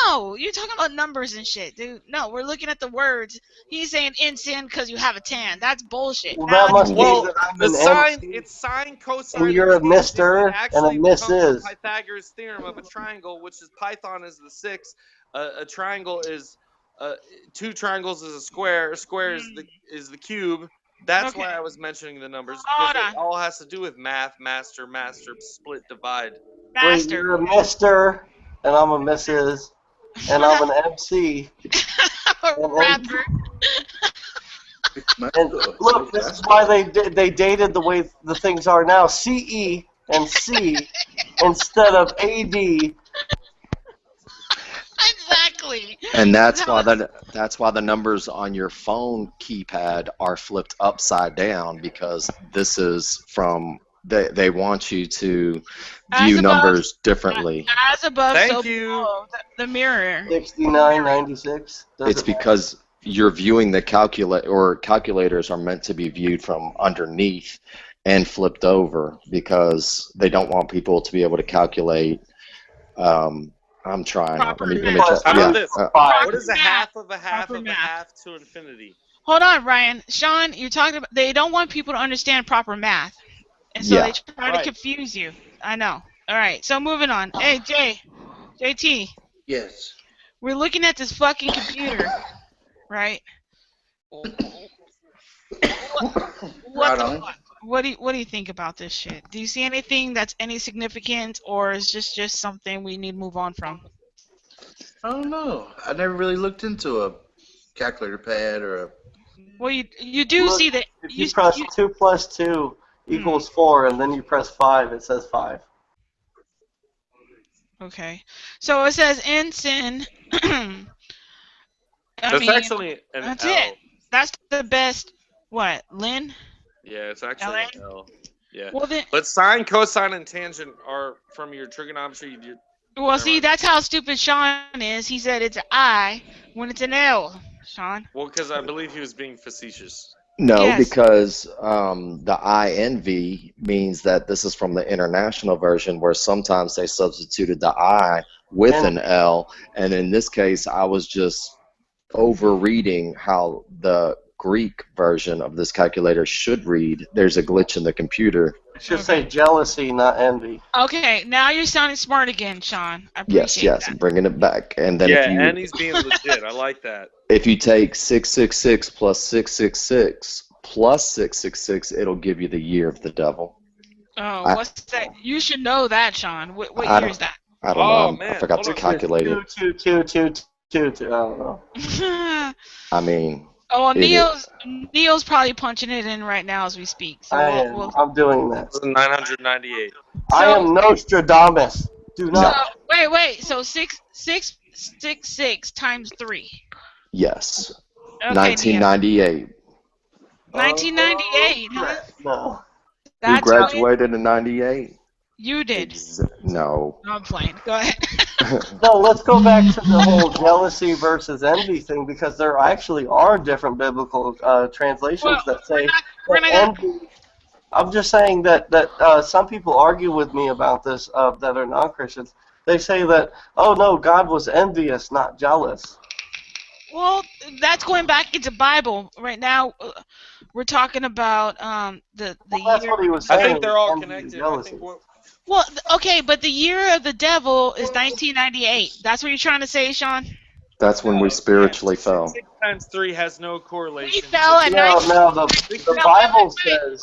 [SPEAKER 3] No, you're talking about numbers and shit, dude. No, we're looking at the words. He's saying ensign because you have a tan. That's bullshit.
[SPEAKER 10] Well,
[SPEAKER 3] Now
[SPEAKER 10] that
[SPEAKER 3] let's
[SPEAKER 10] must be
[SPEAKER 8] Well,
[SPEAKER 10] that I'm
[SPEAKER 8] the
[SPEAKER 10] an
[SPEAKER 8] sine,
[SPEAKER 10] MC,
[SPEAKER 8] it's sine,
[SPEAKER 10] and
[SPEAKER 8] cosine,
[SPEAKER 10] you're a
[SPEAKER 8] and tangent.
[SPEAKER 10] Mister,
[SPEAKER 8] It
[SPEAKER 10] and a
[SPEAKER 8] actually becomes the
[SPEAKER 10] Mrs.
[SPEAKER 8] Pythagoras theorem of a triangle, which is Python is the 6. A triangle is 2 triangles is a square. A square is the cube. That's
[SPEAKER 3] okay.
[SPEAKER 8] why I was mentioning the numbers because
[SPEAKER 3] Hold
[SPEAKER 8] it
[SPEAKER 3] on,
[SPEAKER 8] all has to do with math, master, split, divide.
[SPEAKER 10] Wait,
[SPEAKER 3] master.
[SPEAKER 10] you're a Mister, and I'm a Mrs., and I'm an MC.
[SPEAKER 3] A
[SPEAKER 10] And,
[SPEAKER 3] rapper.
[SPEAKER 10] and look, this is why they dated the way the things are now. CE and C instead of AD.
[SPEAKER 3] Exactly.
[SPEAKER 7] And that's
[SPEAKER 3] How-
[SPEAKER 7] why the numbers on your phone keypad are flipped upside down, because this is from they want you to
[SPEAKER 3] As
[SPEAKER 7] view
[SPEAKER 3] above,
[SPEAKER 7] numbers differently.
[SPEAKER 3] as above, so
[SPEAKER 8] Thank you.
[SPEAKER 3] below. The mirror.
[SPEAKER 10] 6996.
[SPEAKER 7] It's because you're viewing the calculators are meant to be viewed from underneath and flipped over because they don't want people to be able to calculate. I'm trying.
[SPEAKER 3] Proper
[SPEAKER 7] Let me
[SPEAKER 3] math.
[SPEAKER 7] try.
[SPEAKER 8] How
[SPEAKER 7] Yeah.
[SPEAKER 8] about this?
[SPEAKER 10] Five.
[SPEAKER 8] What is a
[SPEAKER 3] math.
[SPEAKER 8] half of a half
[SPEAKER 3] Proper
[SPEAKER 8] of a
[SPEAKER 3] math.
[SPEAKER 8] half to infinity?
[SPEAKER 3] Hold on, Ryan. Sean, you're talking about they don't want people to understand proper math. And so they try to
[SPEAKER 8] Right.
[SPEAKER 3] confuse you. I know. All right. So moving on. Hey, JT,
[SPEAKER 6] Yes.
[SPEAKER 3] we're looking at this fucking computer, right? What
[SPEAKER 6] Right
[SPEAKER 3] the
[SPEAKER 6] on.
[SPEAKER 3] fuck? What do you think about this shit? Do you see anything that's any significant, or is just something we need to move on from?
[SPEAKER 6] I don't know. I never really looked into a calculator pad or a.
[SPEAKER 3] Well, you do
[SPEAKER 10] Look,
[SPEAKER 3] see that
[SPEAKER 10] if you press 2 plus 2 equals 4, and then you press 5, it says 5.
[SPEAKER 3] Okay, so it says ensign.
[SPEAKER 8] That's actually an
[SPEAKER 3] that's
[SPEAKER 8] L.
[SPEAKER 3] it. That's the best. What, Lynn?
[SPEAKER 8] Yeah, it's actually an
[SPEAKER 3] LN?
[SPEAKER 8] L. Yeah.
[SPEAKER 3] Well then,
[SPEAKER 8] But sine, cosine, and tangent are from your trigonometry.
[SPEAKER 3] well see, that's how stupid Sean is. He said it's an I when it's an L. Sean.
[SPEAKER 8] Well, because I believe he was being facetious.
[SPEAKER 7] No,
[SPEAKER 3] Yes.
[SPEAKER 7] because the INV means that this is from the international version, where sometimes they substituted the I with an L, and in this case, I was just overreading how the Greek version of this calculator should read. There's a glitch in the computer.
[SPEAKER 10] It should say jealousy, not envy.
[SPEAKER 3] Okay, now you're sounding smart again, Sean. I
[SPEAKER 7] Yes,
[SPEAKER 3] appreciate
[SPEAKER 7] yes,
[SPEAKER 3] that.
[SPEAKER 7] bringing it back. And then
[SPEAKER 8] Yeah, and he's being legit. I like that.
[SPEAKER 7] if you take 666 plus 666 plus 666, it'll give you the year of the devil.
[SPEAKER 3] Oh, what's that? You should know that, Sean. What
[SPEAKER 7] I
[SPEAKER 3] year is that?
[SPEAKER 7] I don't
[SPEAKER 8] Oh,
[SPEAKER 7] know.
[SPEAKER 8] man,
[SPEAKER 7] I forgot to
[SPEAKER 8] hold on.
[SPEAKER 7] calculate it.
[SPEAKER 10] 2. I don't know.
[SPEAKER 7] I mean,
[SPEAKER 3] Oh, well,
[SPEAKER 7] it is-
[SPEAKER 3] Neil's probably punching it in right now as we speak. So
[SPEAKER 10] I'm doing that.
[SPEAKER 8] 998.
[SPEAKER 10] I am Nostradamus. Do not.
[SPEAKER 3] Wait. So 666 times 3.
[SPEAKER 7] yes.
[SPEAKER 3] Okay,
[SPEAKER 7] 1998.
[SPEAKER 3] 1998, huh?
[SPEAKER 10] No.
[SPEAKER 7] Who graduated in 98?
[SPEAKER 3] You did.
[SPEAKER 7] No.
[SPEAKER 3] No, I'm playing. Go ahead.
[SPEAKER 10] No, let's go back to the whole jealousy versus envy thing, because there actually are different biblical translations that say that envy. I'm just saying that some people argue with me about this that are non-Christians. They say that, oh no, God was envious, not jealous.
[SPEAKER 3] Well, that's going back into Bible. Right now, we're talking about the
[SPEAKER 10] That's
[SPEAKER 3] year.
[SPEAKER 10] what he was
[SPEAKER 8] I
[SPEAKER 10] saying.
[SPEAKER 8] think they're all
[SPEAKER 10] envy and
[SPEAKER 8] connected. I
[SPEAKER 10] jealousy.
[SPEAKER 8] think
[SPEAKER 3] Well, okay, but the year of the devil is 1998. That's what you're trying to say, Sean?
[SPEAKER 7] That's when we spiritually fell.
[SPEAKER 8] 6 times 3 has no correlation.
[SPEAKER 3] We fell at
[SPEAKER 10] No, the Bible says.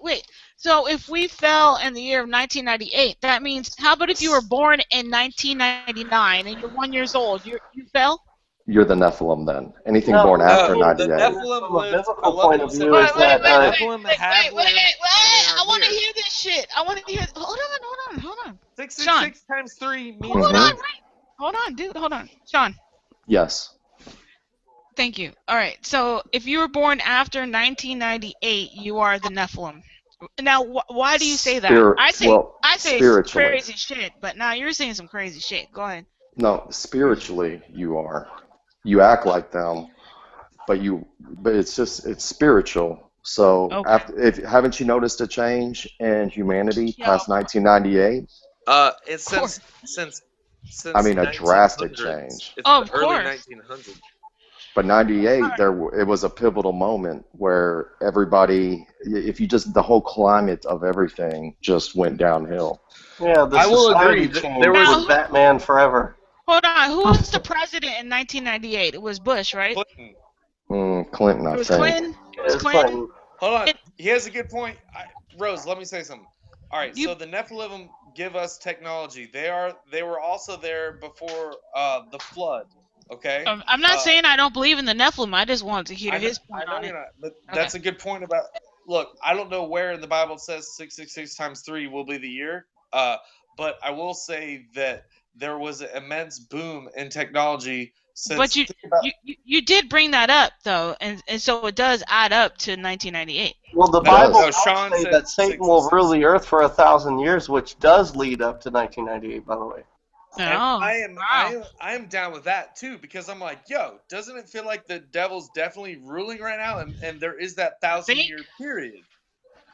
[SPEAKER 3] Wait. So if we fell in the year of 1998, that means, how about if you were born in 1999 and you're 1 year old? You fell?
[SPEAKER 7] You're the Nephilim then. Anything
[SPEAKER 10] No,
[SPEAKER 7] born after
[SPEAKER 8] the
[SPEAKER 7] 98.
[SPEAKER 8] Nephilim
[SPEAKER 10] From a
[SPEAKER 8] lived.
[SPEAKER 10] biblical point of view, is that
[SPEAKER 8] Nephilim have lived.
[SPEAKER 3] I want to hear this shit. I want to hear. Hold on.
[SPEAKER 8] 666 times 3 means.
[SPEAKER 3] Hold on, dude. Hold on. Sean,
[SPEAKER 7] Yes.
[SPEAKER 3] Thank you. All right. So if you were born after 1998, you are the Nephilim. Now, why do you say that? I say some
[SPEAKER 7] Spiritually.
[SPEAKER 3] crazy shit, but now you're saying some crazy shit. Go ahead.
[SPEAKER 7] No, spiritually you are. You act like them, but it's spiritual. So
[SPEAKER 3] Okay.
[SPEAKER 7] if haven't you noticed a change in humanity
[SPEAKER 3] Yeah,
[SPEAKER 7] past 1998?
[SPEAKER 8] It's
[SPEAKER 3] of course.
[SPEAKER 7] I
[SPEAKER 8] since
[SPEAKER 7] mean, a drastic
[SPEAKER 8] 1900s.
[SPEAKER 7] change.
[SPEAKER 8] It's
[SPEAKER 3] Oh,
[SPEAKER 8] the
[SPEAKER 3] of
[SPEAKER 8] early
[SPEAKER 3] course.
[SPEAKER 8] 1900s.
[SPEAKER 7] But 98, it was a pivotal moment where everybody, if you just, the whole climate of everything just went downhill.
[SPEAKER 10] Yeah, the
[SPEAKER 8] I will agree
[SPEAKER 10] society
[SPEAKER 8] that there
[SPEAKER 10] changed
[SPEAKER 8] was
[SPEAKER 3] Now,
[SPEAKER 10] with Batman Forever.
[SPEAKER 3] hold on. Who was the president in 1998? It was Bush, right?
[SPEAKER 8] Clinton.
[SPEAKER 7] Clinton, I
[SPEAKER 3] It was
[SPEAKER 7] think.
[SPEAKER 3] Clinton. It was
[SPEAKER 10] It's
[SPEAKER 3] Clinton.
[SPEAKER 10] Clinton.
[SPEAKER 8] Hold on.
[SPEAKER 3] It,
[SPEAKER 8] He has a good point. Rose, let me say something. All right,
[SPEAKER 3] you
[SPEAKER 8] so the Nephilim give us technology. They were also there before the flood. Okay.
[SPEAKER 3] I'm not saying I don't believe in the Nephilim. I just wanted to hear
[SPEAKER 8] I know,
[SPEAKER 3] his
[SPEAKER 8] I
[SPEAKER 3] point
[SPEAKER 8] know
[SPEAKER 3] on
[SPEAKER 8] you're
[SPEAKER 3] it.
[SPEAKER 8] not, but
[SPEAKER 3] Okay.
[SPEAKER 8] that's a good point about. Look, I don't know where in the Bible it says 666 times 3 will be the year. But I will say that there was an immense boom in technology
[SPEAKER 3] But
[SPEAKER 8] since. Think about
[SPEAKER 3] you did bring that up though, and so it does add up to 1998.
[SPEAKER 10] Well, the
[SPEAKER 7] It
[SPEAKER 8] no,
[SPEAKER 10] Bible
[SPEAKER 8] no.
[SPEAKER 7] does.
[SPEAKER 10] does
[SPEAKER 8] Sean
[SPEAKER 10] say
[SPEAKER 8] said
[SPEAKER 10] that Satan will rule
[SPEAKER 8] 666.
[SPEAKER 10] the earth for 1,000 years, which does lead up to 1998, by the way.
[SPEAKER 8] And
[SPEAKER 3] Oh, wow.
[SPEAKER 8] I am down with that too because I'm like, yo, doesn't it feel like the devil's definitely ruling right now, and there is that
[SPEAKER 3] You
[SPEAKER 8] thousand
[SPEAKER 3] think?
[SPEAKER 8] year period.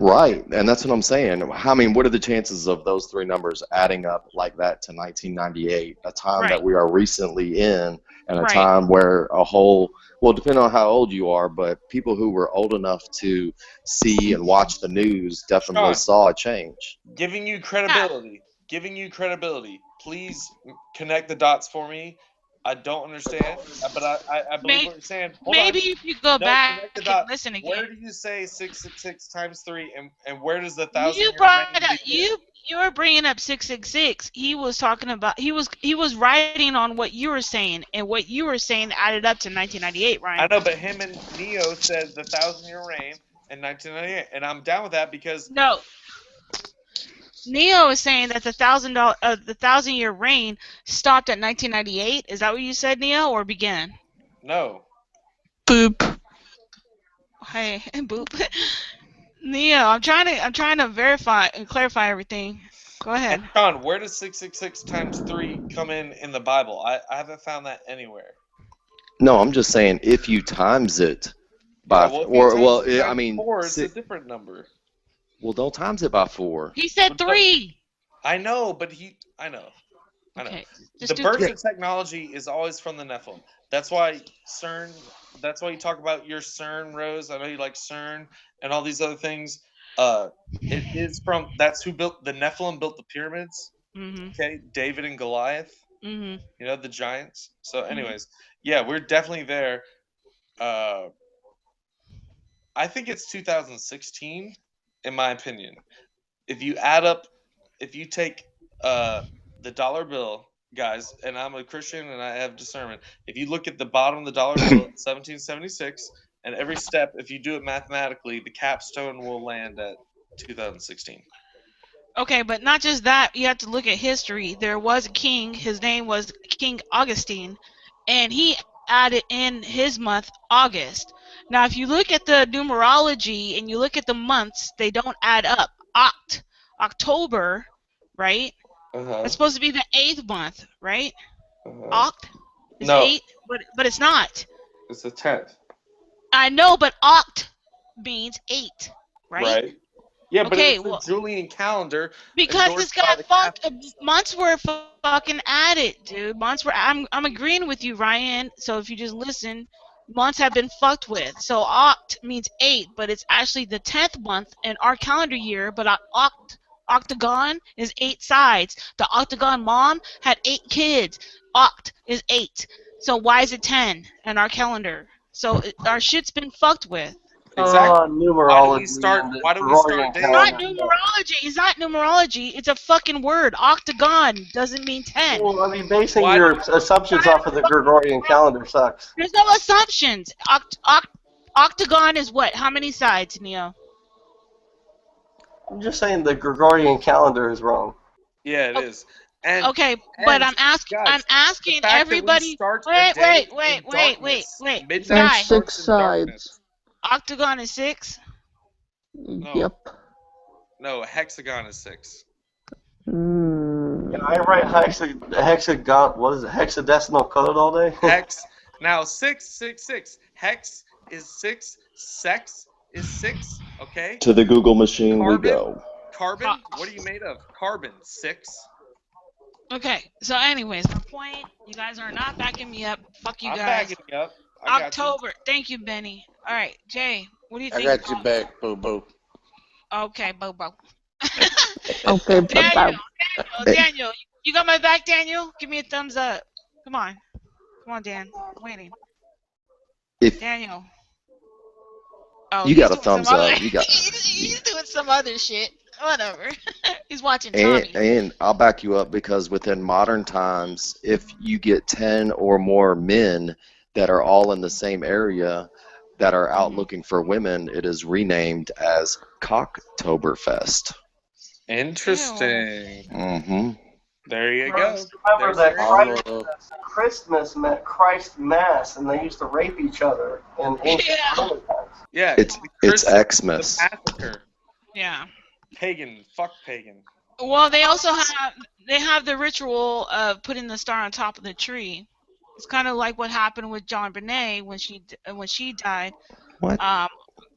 [SPEAKER 7] Right, and that's what I'm saying. I mean, what are the chances of those three numbers adding up like that to 1998, a time that
[SPEAKER 3] Right.
[SPEAKER 7] we are recently in, and a
[SPEAKER 3] Right.
[SPEAKER 7] time where well, depending on how old you are, but people who were old enough to see and watch the news definitely
[SPEAKER 8] Sean,
[SPEAKER 7] saw a change.
[SPEAKER 8] giving you
[SPEAKER 3] Yeah.
[SPEAKER 8] credibility, giving you credibility. Please connect the dots for me. I don't understand, but I believe
[SPEAKER 3] May,
[SPEAKER 8] what you're saying. Hold on.
[SPEAKER 3] maybe if you go
[SPEAKER 8] No,
[SPEAKER 3] back
[SPEAKER 8] connect the
[SPEAKER 3] and
[SPEAKER 8] dots.
[SPEAKER 3] listen again.
[SPEAKER 8] Where do you say 666 times 3, and where does the
[SPEAKER 3] You
[SPEAKER 8] 1,000 year
[SPEAKER 3] brought
[SPEAKER 8] reign
[SPEAKER 3] up
[SPEAKER 8] begin?
[SPEAKER 3] you were bringing up 666. He was talking about he was writing on what you were saying, and what you were saying added up to 1998,
[SPEAKER 8] I
[SPEAKER 3] Ryan.
[SPEAKER 8] know, but him and Neo said the 1,000 year reign in 1998, and I'm down with that because
[SPEAKER 3] No, Neo is saying that the 1,000 year reign stopped at 1998. Is that what you said, Neo, or began?
[SPEAKER 8] no.
[SPEAKER 3] Boop. Hey, boop. Neo, I'm trying to verify and clarify everything. Go
[SPEAKER 8] And
[SPEAKER 3] ahead.
[SPEAKER 8] Sean, where does 666 times 3 come in the Bible? I haven't found that anywhere.
[SPEAKER 7] No, I'm just saying if you times it
[SPEAKER 8] Yeah,
[SPEAKER 7] by,
[SPEAKER 8] well, if you
[SPEAKER 7] or
[SPEAKER 8] times
[SPEAKER 7] well,
[SPEAKER 8] it
[SPEAKER 7] I
[SPEAKER 8] times
[SPEAKER 7] mean,
[SPEAKER 8] 4, it's a different number.
[SPEAKER 7] well, don't times it by 4.
[SPEAKER 3] He said
[SPEAKER 8] But the,
[SPEAKER 3] 3.
[SPEAKER 8] I know, but I know.
[SPEAKER 3] Okay,
[SPEAKER 8] The
[SPEAKER 3] just do
[SPEAKER 8] birth
[SPEAKER 3] 3.
[SPEAKER 8] of technology is always from the Nephilim. That's why CERN. That's why you talk about your CERN, Rose. I know you like CERN and all these other things. Uh, it is from. That's who built the Nephilim. Built the pyramids.
[SPEAKER 3] Mhm.
[SPEAKER 8] Okay, David and Goliath.
[SPEAKER 3] Mhm.
[SPEAKER 8] You know the giants. So,
[SPEAKER 3] Mhm.
[SPEAKER 8] anyways, yeah, we're definitely there. Uh, I think it's 2016, in my opinion. If you add up, if you take uh, the dollar bill, guys, and I'm a Christian and I have discernment. If you look at the bottom of the dollar bill, it's 1776, and every step, if you do it mathematically, the capstone will land at 2016.
[SPEAKER 3] Okay, but not just that. You have to look at history. There was a king. His name was King Augustine, and he added in his month August. Now, if you look at the numerology and you look at the months, they don't add up. October, right?
[SPEAKER 8] Uh huh.
[SPEAKER 3] It's supposed to be the 8th month, right?
[SPEAKER 8] Uh huh.
[SPEAKER 3] Oct is
[SPEAKER 8] No,
[SPEAKER 3] 8, but it's not.
[SPEAKER 8] it's the 10th,
[SPEAKER 3] I know, but oct means 8, right?
[SPEAKER 8] right? Yeah, but
[SPEAKER 3] Okay,
[SPEAKER 8] it's the
[SPEAKER 3] well,
[SPEAKER 8] Julian calendar
[SPEAKER 3] because this
[SPEAKER 8] endorsed by
[SPEAKER 3] got
[SPEAKER 8] the
[SPEAKER 3] fucked.
[SPEAKER 8] Catholics.
[SPEAKER 3] Months were fucking added, dude. Months were. I'm agreeing with you, Ryan. So if you just listen, months have been fucked with. So oct means 8, but it's actually the 10th month in our calendar year. But octagon is 8 sides. The octagon mom had 8 kids. Oct is 8. So why is it 10 in our calendar? So our shit's been fucked with.
[SPEAKER 8] Exactly.
[SPEAKER 10] Numerology and the
[SPEAKER 8] Why do we start
[SPEAKER 10] Gregorian
[SPEAKER 8] days?
[SPEAKER 3] Not
[SPEAKER 10] calendar.
[SPEAKER 3] numerology. It's not numerology. It's a fucking word. Octagon doesn't mean 10.
[SPEAKER 10] Well, I mean, basing
[SPEAKER 8] Why?
[SPEAKER 10] your assumptions off of the Gregorian calendar sucks.
[SPEAKER 3] There's no assumptions. Octagon is what? How many sides, Neo?
[SPEAKER 10] I'm just saying the Gregorian calendar is wrong.
[SPEAKER 8] Yeah, it
[SPEAKER 3] Oh,
[SPEAKER 8] is. And
[SPEAKER 3] Okay, but I'm
[SPEAKER 8] guys,
[SPEAKER 3] asking
[SPEAKER 8] the fact that we
[SPEAKER 3] everybody.
[SPEAKER 8] start a
[SPEAKER 3] Wait,
[SPEAKER 8] day
[SPEAKER 3] wait, wait,
[SPEAKER 8] in
[SPEAKER 3] wait, wait,
[SPEAKER 8] darkness.
[SPEAKER 3] wait.
[SPEAKER 1] There's
[SPEAKER 8] Midnight
[SPEAKER 3] Sky,
[SPEAKER 1] 6
[SPEAKER 8] starts in darkness.
[SPEAKER 1] sides.
[SPEAKER 3] octagon is 6.
[SPEAKER 8] No.
[SPEAKER 1] Yep.
[SPEAKER 8] No, a hexagon is 6.
[SPEAKER 10] Yeah, I write hexagon. What is it? Hexadecimal code all day.
[SPEAKER 8] Hex. Now 666. Hex is 6. Sex is 6. Okay.
[SPEAKER 7] To the Google machine we
[SPEAKER 8] Carbon.
[SPEAKER 7] go.
[SPEAKER 8] Carbon. What are you made of? Carbon. 6.
[SPEAKER 3] Okay, so anyways, my point, you guys are not backing me up. Fuck you
[SPEAKER 8] I'm
[SPEAKER 3] guys.
[SPEAKER 8] backing you up. I got you.
[SPEAKER 3] October. Thank you, Benny. All right, Jay, what do you
[SPEAKER 6] I
[SPEAKER 3] think?
[SPEAKER 6] got your back, Boo Boo.
[SPEAKER 3] Okay, Bobo.
[SPEAKER 1] Okay,
[SPEAKER 3] Daniel, you got my back, Daniel? Give me a thumbs up. Come on, Dan. I'm waiting.
[SPEAKER 7] If
[SPEAKER 3] Daniel. Oh,
[SPEAKER 7] you
[SPEAKER 3] he's
[SPEAKER 7] got a
[SPEAKER 3] doing some
[SPEAKER 7] thumbs
[SPEAKER 3] other.
[SPEAKER 7] up, you got.
[SPEAKER 3] he's doing some other shit. Whatever. He's watching
[SPEAKER 7] And,
[SPEAKER 3] Tommy.
[SPEAKER 7] and I'll back you up because within modern times, if you get 10 or more men that are all in the same area that are out looking for women, it is renamed as Cocktoberfest.
[SPEAKER 8] Interesting.
[SPEAKER 7] Mm-hmm.
[SPEAKER 8] There you
[SPEAKER 10] Remember
[SPEAKER 8] go.
[SPEAKER 10] that Christmas meant Christ Mass, and they used to rape each other in ancient Roman times.
[SPEAKER 8] Yeah,
[SPEAKER 7] It's Xmas.
[SPEAKER 8] The massacre.
[SPEAKER 3] Yeah.
[SPEAKER 8] Pagan. Fuck pagan.
[SPEAKER 3] Well, they also have the ritual of putting the star on top of the tree. It's kind of like what happened with John Bonet when she died.
[SPEAKER 7] What?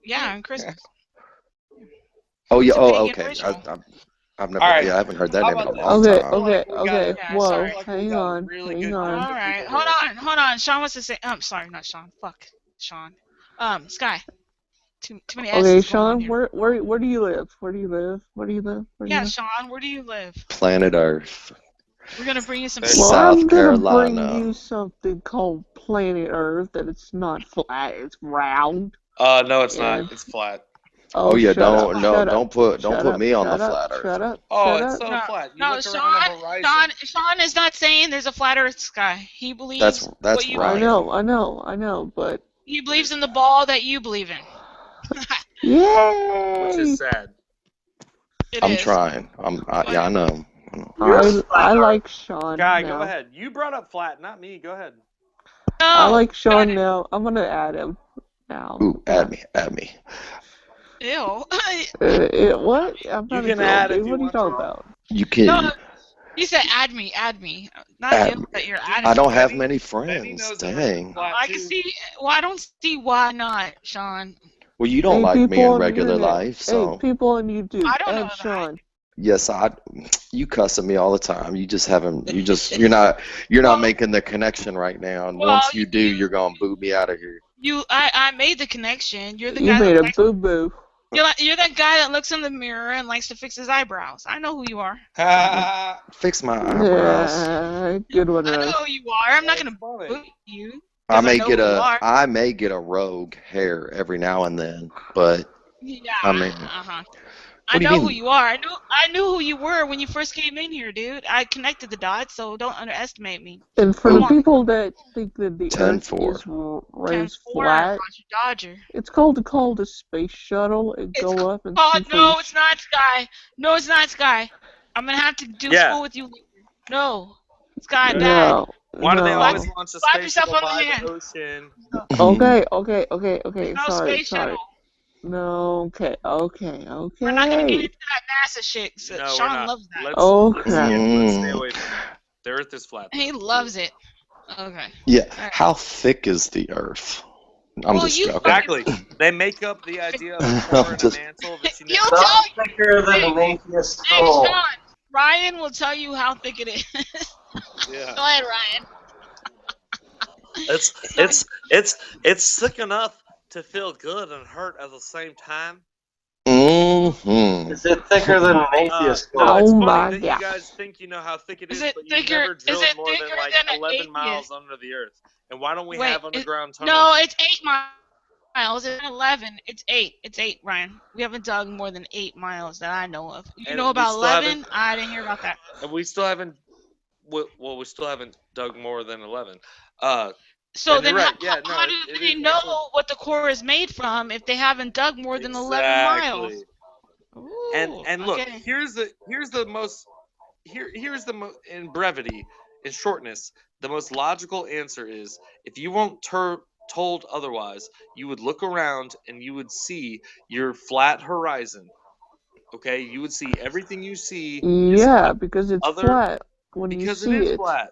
[SPEAKER 3] Yeah, on Christmas.
[SPEAKER 7] Oh yeah.
[SPEAKER 3] It's a
[SPEAKER 7] Oh,
[SPEAKER 3] pagan
[SPEAKER 7] okay.
[SPEAKER 3] ritual.
[SPEAKER 7] I've never.
[SPEAKER 8] All right.
[SPEAKER 7] Yeah, I haven't heard that
[SPEAKER 8] How
[SPEAKER 7] name in a
[SPEAKER 8] about
[SPEAKER 7] long
[SPEAKER 8] this?
[SPEAKER 7] time.
[SPEAKER 1] Okay.
[SPEAKER 3] Yeah,
[SPEAKER 1] Whoa,
[SPEAKER 3] sorry.
[SPEAKER 1] hang on.
[SPEAKER 3] All right, hold on. Sean wants to say. Sorry, not Sean. Fuck, Sean. Sky. Too many S's
[SPEAKER 1] Okay,
[SPEAKER 3] going on
[SPEAKER 1] Sean,
[SPEAKER 3] here.
[SPEAKER 1] where do you live? Where do you live?
[SPEAKER 3] Yeah, Sean, where do you live?
[SPEAKER 7] Planet Earth.
[SPEAKER 3] We're gonna bring you some.
[SPEAKER 1] Well,
[SPEAKER 7] South
[SPEAKER 1] I'm gonna bring
[SPEAKER 7] Carolina.
[SPEAKER 1] you something called Planet Earth, that it's not flat, it's round.
[SPEAKER 8] No, it's not. It's flat.
[SPEAKER 7] Oh yeah,
[SPEAKER 1] shut up,
[SPEAKER 7] don't put me on the flat Earth.
[SPEAKER 1] Shut up.
[SPEAKER 8] It's so flat. You look around the horizon.
[SPEAKER 3] Sean is not saying there's a flat Earth, Sky. He believes
[SPEAKER 7] That's
[SPEAKER 3] what you
[SPEAKER 7] right.
[SPEAKER 3] believe.
[SPEAKER 1] I know, but
[SPEAKER 3] he believes in the ball that you believe in.
[SPEAKER 1] Yay!
[SPEAKER 8] Which is sad.
[SPEAKER 7] I'm trying. I know.
[SPEAKER 1] I like Sean.
[SPEAKER 8] Guy,
[SPEAKER 1] now.
[SPEAKER 8] go ahead. You brought up flat, not me. Go ahead.
[SPEAKER 3] No,
[SPEAKER 1] I like Sean now. I'm gonna add him now.
[SPEAKER 7] Ooh, add me.
[SPEAKER 3] Ew.
[SPEAKER 1] What? I'm not a girl, dude. What are you talking about?
[SPEAKER 7] You can.
[SPEAKER 3] No, you said add me. Not him, but you're adding.
[SPEAKER 7] I don't have many friends. Dang.
[SPEAKER 3] I can see. Well, I don't see why not, Sean.
[SPEAKER 7] Well, you don't like me in regular life, so.
[SPEAKER 1] Hey, people on YouTube,
[SPEAKER 3] I don't know
[SPEAKER 1] Sean.
[SPEAKER 7] Yes, you cuss at me all the time. You just haven't. You're not making the connection right now. And once you do, you're gonna boot me out of here.
[SPEAKER 3] I made the connection. You're the
[SPEAKER 1] You
[SPEAKER 3] guy.
[SPEAKER 1] made a boo boo.
[SPEAKER 3] You're that guy that looks in the mirror and likes to fix his eyebrows. I know who you are.
[SPEAKER 7] Fix my eyebrows.
[SPEAKER 1] Yeah, good one,
[SPEAKER 3] I know
[SPEAKER 1] Rose.
[SPEAKER 3] who you are. I'm not gonna boot you.
[SPEAKER 7] I may get a rogue hair every now and then, but
[SPEAKER 3] yeah.
[SPEAKER 7] I mean.
[SPEAKER 3] I know who you are. I knew who you were when you first came in here, dude. I connected the dots, so don't underestimate me.
[SPEAKER 1] And for the people that think that the Earth
[SPEAKER 7] 10-4.
[SPEAKER 1] is raised flat,
[SPEAKER 3] Dodger.
[SPEAKER 1] it's called a space shuttle and go up and see
[SPEAKER 3] no, it's not, Sky. No, it's not, Sky. I'm gonna have to do school with you later. No, Sky, bad.
[SPEAKER 8] Why do they always launch a
[SPEAKER 3] slap
[SPEAKER 8] space
[SPEAKER 3] yourself
[SPEAKER 8] shuttle
[SPEAKER 3] on the
[SPEAKER 8] by
[SPEAKER 3] hand.
[SPEAKER 8] the ocean?
[SPEAKER 1] Okay.
[SPEAKER 3] No
[SPEAKER 1] Sorry.
[SPEAKER 3] space shuttle.
[SPEAKER 1] No, okay.
[SPEAKER 3] We're not gonna get into that NASA shit.
[SPEAKER 8] No,
[SPEAKER 3] Sean loves that.
[SPEAKER 8] Let's stay away from that. The Earth is flat.
[SPEAKER 3] He loves it. Okay.
[SPEAKER 7] Yeah. Right. How thick is the Earth? I'm just joking.
[SPEAKER 8] Exactly. They make up the idea of a core and a mantle that you never
[SPEAKER 10] Not thicker than an atheist skull.
[SPEAKER 3] Hey, Sean, Ryan will tell you how thick it is.
[SPEAKER 8] Yeah.
[SPEAKER 3] Go ahead, Ryan.
[SPEAKER 9] It's thick enough to feel good and hurt at the same time.
[SPEAKER 7] Mm-hmm.
[SPEAKER 10] Is it thicker than an atheist skull?
[SPEAKER 9] No, it's funny
[SPEAKER 1] my
[SPEAKER 9] that
[SPEAKER 1] God.
[SPEAKER 9] you guys think you know how thick it is,
[SPEAKER 3] it
[SPEAKER 9] but you
[SPEAKER 3] thicker,
[SPEAKER 9] never drilled more than like
[SPEAKER 3] than
[SPEAKER 9] 11 miles under the earth. And why don't we
[SPEAKER 3] Wait,
[SPEAKER 9] have underground tunnels?
[SPEAKER 3] No, it's 8 miles. It's 11. It's 8. It's 8, Ryan. We haven't dug more than 8 miles that I know of. You know about 11? I didn't hear about that.
[SPEAKER 9] And we still haven't. Well, we still haven't dug more than 11.
[SPEAKER 3] So then,
[SPEAKER 9] right.
[SPEAKER 3] how do they know what the core is made from if they haven't dug more than 11 miles?
[SPEAKER 9] Ooh, and look,
[SPEAKER 3] okay.
[SPEAKER 9] here's the most
[SPEAKER 8] here's in brevity, in shortness, the most logical answer is if you weren't told otherwise, you would look around and you would see your flat horizon. Okay, you would see everything you see is
[SPEAKER 1] Yeah,
[SPEAKER 8] flat.
[SPEAKER 1] because it's
[SPEAKER 8] Other
[SPEAKER 1] flat when you
[SPEAKER 8] because it
[SPEAKER 1] see
[SPEAKER 8] is
[SPEAKER 1] it.
[SPEAKER 8] flat.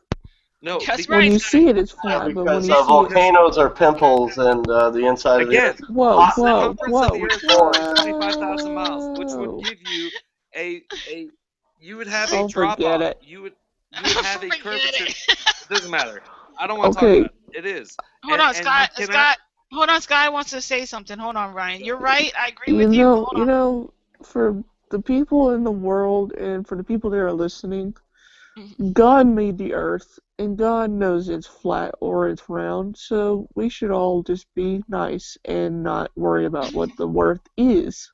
[SPEAKER 8] No,
[SPEAKER 3] That's
[SPEAKER 1] When
[SPEAKER 3] right,
[SPEAKER 1] you
[SPEAKER 3] Sky.
[SPEAKER 1] see it, it's
[SPEAKER 10] Yeah,
[SPEAKER 1] flat, but when
[SPEAKER 10] because
[SPEAKER 1] you see it,
[SPEAKER 10] volcanoes are pimples, and the inside of the
[SPEAKER 8] again,
[SPEAKER 10] Earth is
[SPEAKER 1] whoa,
[SPEAKER 8] the
[SPEAKER 10] hot and
[SPEAKER 1] whoa,
[SPEAKER 8] circumference of
[SPEAKER 1] whoa,
[SPEAKER 8] the Earth is only
[SPEAKER 10] boring.
[SPEAKER 8] 25,000 miles, which would
[SPEAKER 1] whoa.
[SPEAKER 8] give you a you would have a
[SPEAKER 1] Oh,
[SPEAKER 8] drop
[SPEAKER 1] forget
[SPEAKER 8] off.
[SPEAKER 1] it.
[SPEAKER 8] You would have a
[SPEAKER 3] Forget
[SPEAKER 8] curvature.
[SPEAKER 3] it.
[SPEAKER 8] It doesn't matter. I don't want to talk
[SPEAKER 1] Okay,
[SPEAKER 8] about it. It is,
[SPEAKER 3] Hold on,
[SPEAKER 8] and you
[SPEAKER 3] Scott.
[SPEAKER 8] cannot.
[SPEAKER 3] Scott. Hold on, Sky wants to say something. Hold on, Ryan. You're right. I agree
[SPEAKER 1] you
[SPEAKER 3] with you.
[SPEAKER 1] know,
[SPEAKER 3] Hold
[SPEAKER 1] you
[SPEAKER 3] on.
[SPEAKER 1] know, for the people in the world and for the people that are listening,
[SPEAKER 3] Mhm.
[SPEAKER 1] God made the earth, and God knows it's flat or it's round, so we should all just be nice and not worry about what the earth is.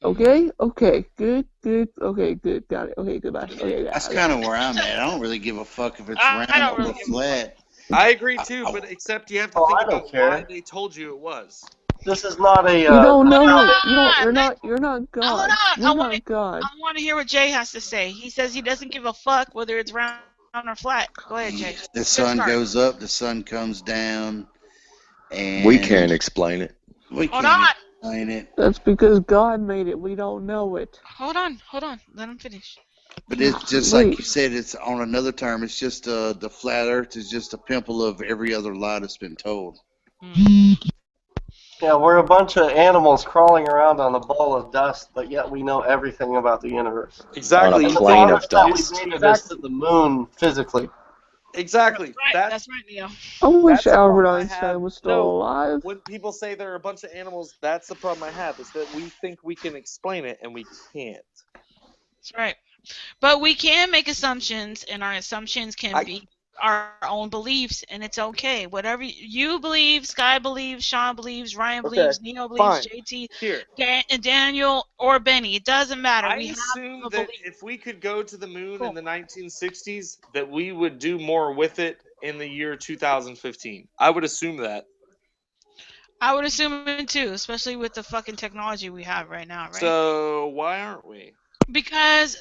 [SPEAKER 1] Okay? Okay, good, good, okay, good, got it. Okay, goodbye. Okay,
[SPEAKER 6] That's
[SPEAKER 1] got it.
[SPEAKER 6] kind of where I'm at. I don't really give a fuck if it's
[SPEAKER 3] I
[SPEAKER 6] round
[SPEAKER 3] don't
[SPEAKER 6] or
[SPEAKER 3] really give a fuck.
[SPEAKER 6] flat.
[SPEAKER 8] I agree
[SPEAKER 6] I,
[SPEAKER 8] too,
[SPEAKER 6] I,
[SPEAKER 8] but except you have to
[SPEAKER 10] Oh,
[SPEAKER 8] think
[SPEAKER 10] I don't
[SPEAKER 8] about why
[SPEAKER 10] care.
[SPEAKER 8] they told you it was.
[SPEAKER 10] This is not a.
[SPEAKER 1] You don't
[SPEAKER 10] This is
[SPEAKER 1] know
[SPEAKER 10] not
[SPEAKER 1] what
[SPEAKER 10] a.
[SPEAKER 1] you don't
[SPEAKER 3] Hold on.
[SPEAKER 1] you're not
[SPEAKER 3] Hold
[SPEAKER 1] God.
[SPEAKER 3] on.
[SPEAKER 1] You're not God.
[SPEAKER 3] I want to hear what Jay has to say. He says he doesn't give a fuck whether it's round or flat. Go ahead, Jay.
[SPEAKER 6] the
[SPEAKER 3] Good
[SPEAKER 6] sun
[SPEAKER 3] start.
[SPEAKER 6] goes up, the sun comes down,
[SPEAKER 7] We can't
[SPEAKER 6] and
[SPEAKER 7] explain it.
[SPEAKER 6] we
[SPEAKER 3] Hold
[SPEAKER 6] can't
[SPEAKER 3] on.
[SPEAKER 6] explain it.
[SPEAKER 1] That's because God made it. We don't know it.
[SPEAKER 3] Hold on. Hold on. Let him finish.
[SPEAKER 6] But it's just like
[SPEAKER 1] Wait.
[SPEAKER 6] you said. It's on another term. It's just the flat Earth is just a pimple of every other lie that's been told.
[SPEAKER 10] Yeah, we're a bunch of animals crawling around on a ball of dust, but yet we know everything about the universe.
[SPEAKER 7] On a
[SPEAKER 8] Exactly.
[SPEAKER 10] And the
[SPEAKER 7] plane of
[SPEAKER 10] farthest that we've
[SPEAKER 7] dust.
[SPEAKER 10] made it is to the moon physically.
[SPEAKER 8] Exactly.
[SPEAKER 3] Right. That's right, Neo.
[SPEAKER 1] I wish
[SPEAKER 8] That's the
[SPEAKER 1] Albert
[SPEAKER 8] problem I have.
[SPEAKER 1] Einstein was still
[SPEAKER 8] No,
[SPEAKER 1] alive.
[SPEAKER 8] when people say there are a bunch of animals, that's the problem I have. Is that we think we can explain it and we can't.
[SPEAKER 3] That's right. But we can make assumptions, and our assumptions can be our own beliefs, and it's okay. Whatever you believe, Sky believes, Sean believes, Ryan
[SPEAKER 8] Okay,
[SPEAKER 3] believes, Neo believes,
[SPEAKER 8] fine.
[SPEAKER 3] JT,
[SPEAKER 8] Here,
[SPEAKER 3] Daniel, or Benny. It doesn't matter.
[SPEAKER 8] I
[SPEAKER 3] We have
[SPEAKER 8] assume
[SPEAKER 3] a
[SPEAKER 8] that
[SPEAKER 3] belief.
[SPEAKER 8] if we could go to the moon in
[SPEAKER 3] Cool.
[SPEAKER 8] the 1960s, that we would do more with it in the year 2015. I would assume that.
[SPEAKER 3] I would assume it too, especially with the fucking technology we have right now, right?
[SPEAKER 8] So why aren't we?
[SPEAKER 3] Because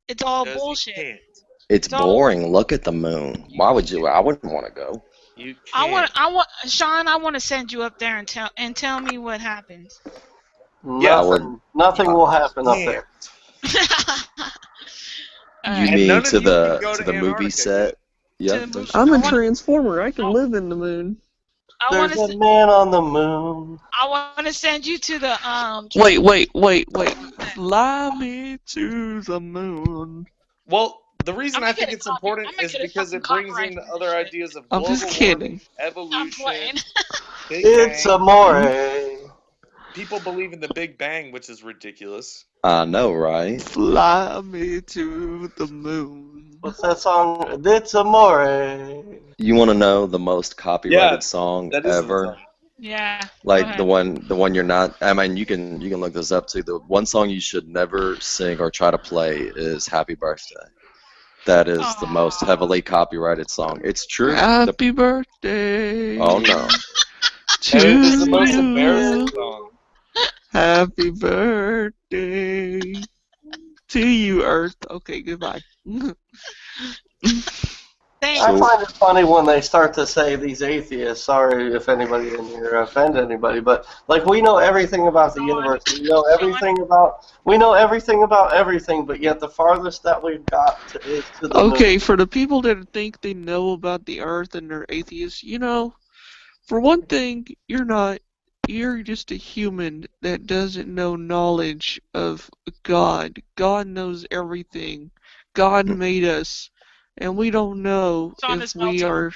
[SPEAKER 3] it's all
[SPEAKER 8] Because you
[SPEAKER 3] bullshit.
[SPEAKER 8] can't.
[SPEAKER 7] It's
[SPEAKER 3] It's all
[SPEAKER 7] boring. Look at the moon. Why would you? I wouldn't want to go.
[SPEAKER 8] You can't.
[SPEAKER 3] Sean, I want to send you up there and tell me what happens.
[SPEAKER 8] Yes,
[SPEAKER 7] I would.
[SPEAKER 10] Nothing will happen up
[SPEAKER 8] can't.
[SPEAKER 10] there.
[SPEAKER 3] All
[SPEAKER 7] You
[SPEAKER 3] right.
[SPEAKER 8] And
[SPEAKER 7] mean
[SPEAKER 8] none of
[SPEAKER 7] to
[SPEAKER 8] you can go
[SPEAKER 7] the
[SPEAKER 8] to
[SPEAKER 7] movie
[SPEAKER 8] Antarctica either.
[SPEAKER 7] set?
[SPEAKER 3] To
[SPEAKER 7] Yeah,
[SPEAKER 3] the movie.
[SPEAKER 1] I'm a
[SPEAKER 3] I want.
[SPEAKER 1] transformer. I can live in the moon.
[SPEAKER 3] I want
[SPEAKER 10] There's
[SPEAKER 3] to.
[SPEAKER 10] a man on the moon.
[SPEAKER 3] I want to send you to the
[SPEAKER 1] Wait. Fly me to the moon.
[SPEAKER 8] Well, the
[SPEAKER 3] I'm
[SPEAKER 8] reason
[SPEAKER 3] gonna
[SPEAKER 8] I
[SPEAKER 3] get
[SPEAKER 8] think
[SPEAKER 3] a
[SPEAKER 8] it's
[SPEAKER 3] copy.
[SPEAKER 8] important
[SPEAKER 3] I'm gonna
[SPEAKER 8] is
[SPEAKER 3] get a
[SPEAKER 8] because
[SPEAKER 3] fucking
[SPEAKER 8] it brings
[SPEAKER 3] copyright
[SPEAKER 8] in
[SPEAKER 3] from this
[SPEAKER 8] other
[SPEAKER 3] shit.
[SPEAKER 8] ideas of
[SPEAKER 1] I'm just
[SPEAKER 8] global
[SPEAKER 1] kidding.
[SPEAKER 8] warming,
[SPEAKER 3] I'm
[SPEAKER 8] evolution,
[SPEAKER 3] playing.
[SPEAKER 8] Big
[SPEAKER 10] It's
[SPEAKER 8] Bang.
[SPEAKER 10] amore.
[SPEAKER 8] People believe in the Big Bang, which is ridiculous.
[SPEAKER 7] I know, right?
[SPEAKER 1] Fly me to the moon.
[SPEAKER 10] What's that song? It's amore.
[SPEAKER 7] You want to know the most
[SPEAKER 8] Yeah,
[SPEAKER 7] copyrighted song
[SPEAKER 8] that is the
[SPEAKER 7] ever?
[SPEAKER 8] song.
[SPEAKER 3] Yeah. Go
[SPEAKER 7] Like
[SPEAKER 3] ahead.
[SPEAKER 7] the one you're not. I mean, you can look this up too. The one song you should never sing or try to play is "Happy Birthday." That is the most
[SPEAKER 3] Aw.
[SPEAKER 7] heavily copyrighted song. It's true.
[SPEAKER 1] Happy birthday
[SPEAKER 7] Oh no.
[SPEAKER 8] And it
[SPEAKER 1] to
[SPEAKER 8] is the most embarrassing
[SPEAKER 1] you.
[SPEAKER 8] song.
[SPEAKER 1] Happy birthday to you, Earth. Okay, goodbye.
[SPEAKER 3] Thanks.
[SPEAKER 10] I
[SPEAKER 7] So
[SPEAKER 10] find it funny when they start to say these atheists. Sorry if anybody in here offend anybody, but like we know everything about the universe. We know everything about everything, but yet the farthest that we've got is to the moon.
[SPEAKER 1] Okay, for the people that think they know about the Earth and they're atheists, for one thing, you're not. You're just a human that doesn't know knowledge of God. God knows everything. God made us, and we don't know
[SPEAKER 3] Sean
[SPEAKER 1] if
[SPEAKER 3] is
[SPEAKER 1] we
[SPEAKER 3] melting.
[SPEAKER 1] are.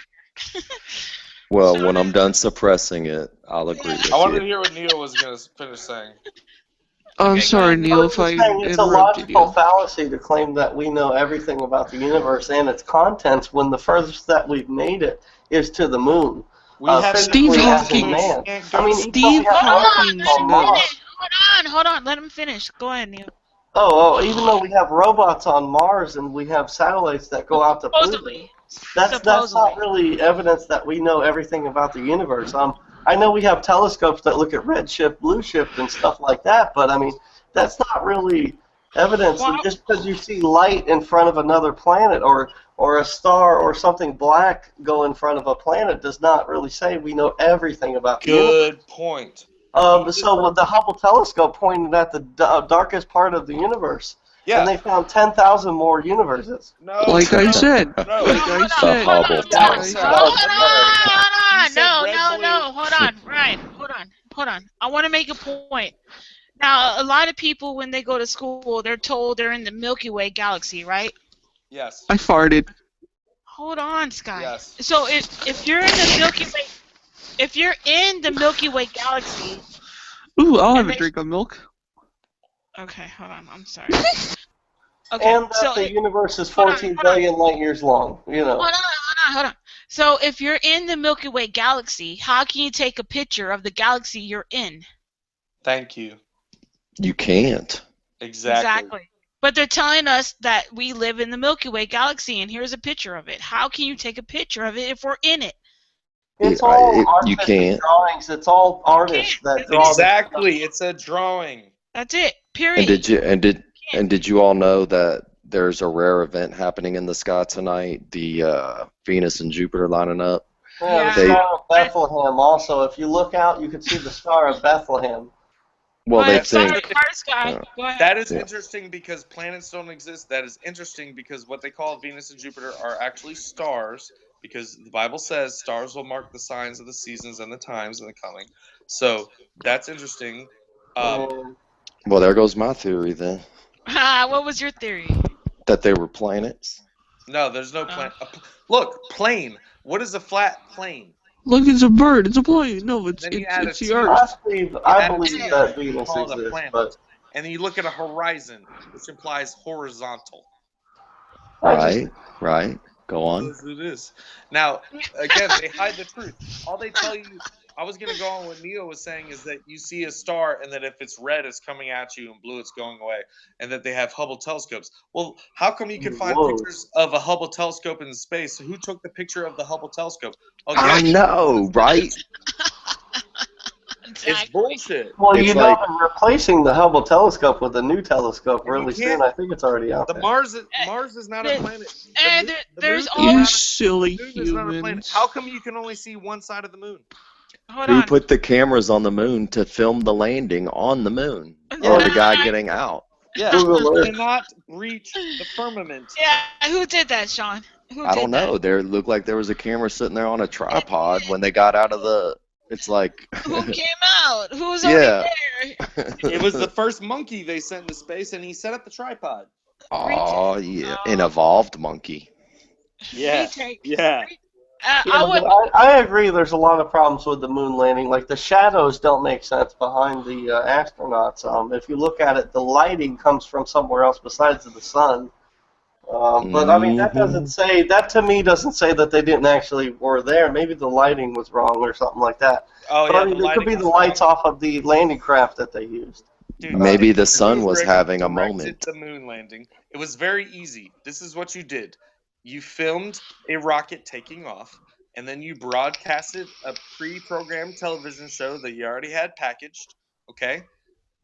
[SPEAKER 7] well,
[SPEAKER 3] Sean
[SPEAKER 7] when I'm
[SPEAKER 3] is.
[SPEAKER 7] done suppressing it, I'll agree
[SPEAKER 8] I
[SPEAKER 7] with
[SPEAKER 8] wanted
[SPEAKER 7] you.
[SPEAKER 8] to hear what Neil was going to finish saying.
[SPEAKER 1] I'm
[SPEAKER 3] Okay, go
[SPEAKER 1] sorry,
[SPEAKER 3] ahead,
[SPEAKER 10] I
[SPEAKER 3] Neil.
[SPEAKER 1] Neil,
[SPEAKER 10] was
[SPEAKER 1] if
[SPEAKER 10] just
[SPEAKER 1] I
[SPEAKER 10] saying it's a
[SPEAKER 1] interrupted
[SPEAKER 10] logical
[SPEAKER 1] you.
[SPEAKER 10] fallacy to claim that we know everything about the universe and its contents when the furthest that we've made it is to the moon.
[SPEAKER 8] We haven't even
[SPEAKER 1] Steve
[SPEAKER 10] Physically,
[SPEAKER 8] gone to
[SPEAKER 10] as
[SPEAKER 8] the
[SPEAKER 10] in
[SPEAKER 8] moon. We
[SPEAKER 1] Hawkins.
[SPEAKER 10] man.
[SPEAKER 8] can't
[SPEAKER 10] I
[SPEAKER 8] go to
[SPEAKER 10] mean,
[SPEAKER 8] the
[SPEAKER 10] even though we
[SPEAKER 1] Steve
[SPEAKER 10] have
[SPEAKER 3] Hold on.
[SPEAKER 10] robots
[SPEAKER 1] Hawkins
[SPEAKER 3] Let
[SPEAKER 10] on
[SPEAKER 3] him
[SPEAKER 1] knows.
[SPEAKER 10] Mars,
[SPEAKER 3] finish. Hold on. Let him finish. Go ahead, Neil.
[SPEAKER 10] even though we have robots on Mars and we have satellites that go out to Pluto,
[SPEAKER 3] Supposedly.
[SPEAKER 10] that's not
[SPEAKER 3] Supposedly.
[SPEAKER 10] really evidence that we know everything about the universe. I know we have telescopes that look at redshift, blue shift, and stuff like that, but I mean, that's not really evidence.
[SPEAKER 3] Well,
[SPEAKER 10] And just because you see light in front of another planet or a star or something black go in front of a planet does not really say we know everything about the universe.
[SPEAKER 8] Good point.
[SPEAKER 10] So the Hubble telescope pointed at the darkest part of the universe, and
[SPEAKER 8] Yeah.
[SPEAKER 10] they found 10,000 more universes.
[SPEAKER 8] No.
[SPEAKER 1] Like I said.
[SPEAKER 8] No.
[SPEAKER 1] Like I said.
[SPEAKER 7] Hubble
[SPEAKER 1] Like
[SPEAKER 10] Yeah,
[SPEAKER 1] I
[SPEAKER 7] telescope.
[SPEAKER 1] said.
[SPEAKER 10] no,
[SPEAKER 8] You said
[SPEAKER 3] No,
[SPEAKER 8] red,
[SPEAKER 3] no,
[SPEAKER 8] blue.
[SPEAKER 3] no. Hold on, Ryan. Hold on. I want to make a point. Now, a lot of people, when they go to school, they're told they're in the Milky Way galaxy, right?
[SPEAKER 8] Yes.
[SPEAKER 1] I farted.
[SPEAKER 3] Hold on, Sky.
[SPEAKER 8] Yes.
[SPEAKER 3] So if you're in the Milky Way, if you're in the Milky Way galaxy,
[SPEAKER 1] Ooh, I'll have
[SPEAKER 3] And
[SPEAKER 1] a
[SPEAKER 3] they-
[SPEAKER 1] drink of milk.
[SPEAKER 3] okay, hold on. I'm sorry. Okay,
[SPEAKER 10] and that
[SPEAKER 3] so
[SPEAKER 10] the universe is
[SPEAKER 3] hold on,
[SPEAKER 10] 14
[SPEAKER 3] hold on.
[SPEAKER 10] billion light years long. You know.
[SPEAKER 3] Hold on. So if you're in the Milky Way galaxy, how can you take a picture of the galaxy you're in?
[SPEAKER 8] Thank you.
[SPEAKER 7] You can't.
[SPEAKER 8] Exactly.
[SPEAKER 3] But they're telling us that we live in the Milky Way galaxy, and here's a picture of it. How can you take a picture of it if we're in it?
[SPEAKER 10] It's all
[SPEAKER 7] You
[SPEAKER 10] artistic
[SPEAKER 7] can't.
[SPEAKER 10] drawings. It's all artists that draw.
[SPEAKER 8] Exactly. It's a drawing.
[SPEAKER 3] That's it.
[SPEAKER 7] And
[SPEAKER 3] Period.
[SPEAKER 7] did you all know that there's a rare event happening in the sky tonight? The Venus and Jupiter lining up.
[SPEAKER 10] Yeah, the Star of Bethlehem. Also, if you look out, you can see the Star of Bethlehem.
[SPEAKER 7] Well, they think.
[SPEAKER 8] That is interesting because planets don't exist. That is interesting because what they call Venus and Jupiter are actually stars, because the Bible says stars will mark the signs of the seasons and the times and the coming. So that's interesting.
[SPEAKER 7] Well, there goes my theory then.
[SPEAKER 3] What was your theory?
[SPEAKER 7] That they were planets.
[SPEAKER 8] No, there's no planet. Look, plane. What is a flat plane?
[SPEAKER 1] Look, it's a bird. It's a plane. No, it's
[SPEAKER 8] Then you add
[SPEAKER 1] it's
[SPEAKER 8] a
[SPEAKER 1] the
[SPEAKER 8] T.
[SPEAKER 1] Earth.
[SPEAKER 10] I believe that Venus
[SPEAKER 8] Call it a
[SPEAKER 10] exists,
[SPEAKER 8] planet.
[SPEAKER 10] but
[SPEAKER 8] And then you look at a horizon, which implies horizontal.
[SPEAKER 7] Right. Go on.
[SPEAKER 8] Yes, it is. Now, again, they hide the truth. All they tell you, I was going to go on what Neo was saying, is that you see a star and that if it's red, it's coming at you, and blue, it's going away, and that they have Hubble telescopes. Well, how come you can find pictures of a Hubble telescope in space? Who took the picture of the Hubble telescope? Okay.
[SPEAKER 7] I know, right?
[SPEAKER 8] It's bullshit.
[SPEAKER 10] well,
[SPEAKER 7] It's
[SPEAKER 10] you know, they're replacing the Hubble telescope with a new telescope really soon. I think it's already out
[SPEAKER 8] The
[SPEAKER 10] there.
[SPEAKER 8] Mars is not a planet.
[SPEAKER 3] There's
[SPEAKER 1] You silly
[SPEAKER 8] the moon is not a planet.
[SPEAKER 1] humans.
[SPEAKER 8] How come you can only see one side of the moon?
[SPEAKER 7] Who put the cameras on the moon to film the landing on the moon? Or the guy getting out?
[SPEAKER 8] Yeah, you cannot reach the firmament.
[SPEAKER 3] Yeah, who did that, Sean?
[SPEAKER 7] I don't know. There looked like there was a camera sitting there on a tripod when they got out of the. It's like.
[SPEAKER 3] Who came out? Who's
[SPEAKER 7] Yeah.
[SPEAKER 3] over there?
[SPEAKER 8] It was the first monkey they sent into space, and he set up the tripod.
[SPEAKER 7] Oh yeah, an evolved monkey.
[SPEAKER 8] Yeah, yeah.
[SPEAKER 10] I agree. There's a lot of problems with the moon landing. Like the shadows don't make sense behind the astronauts. If you look at it, the lighting comes from somewhere else besides the sun. But I mean, that doesn't say that to me doesn't say that they didn't actually were there. Maybe the lighting was wrong or something like that.
[SPEAKER 8] Oh
[SPEAKER 10] but
[SPEAKER 8] yeah,
[SPEAKER 10] I mean,
[SPEAKER 8] the
[SPEAKER 10] it could be
[SPEAKER 8] lighting
[SPEAKER 10] the
[SPEAKER 8] was
[SPEAKER 10] lights off of the landing craft that they used.
[SPEAKER 8] Dude,
[SPEAKER 7] Maybe the sun
[SPEAKER 8] Kubrick
[SPEAKER 7] was having a
[SPEAKER 8] directed
[SPEAKER 7] moment.
[SPEAKER 8] The moon landing. It was very easy. This is what you did. You filmed a rocket taking off, and then you broadcasted a pre-programmed television show that you already had packaged, okay?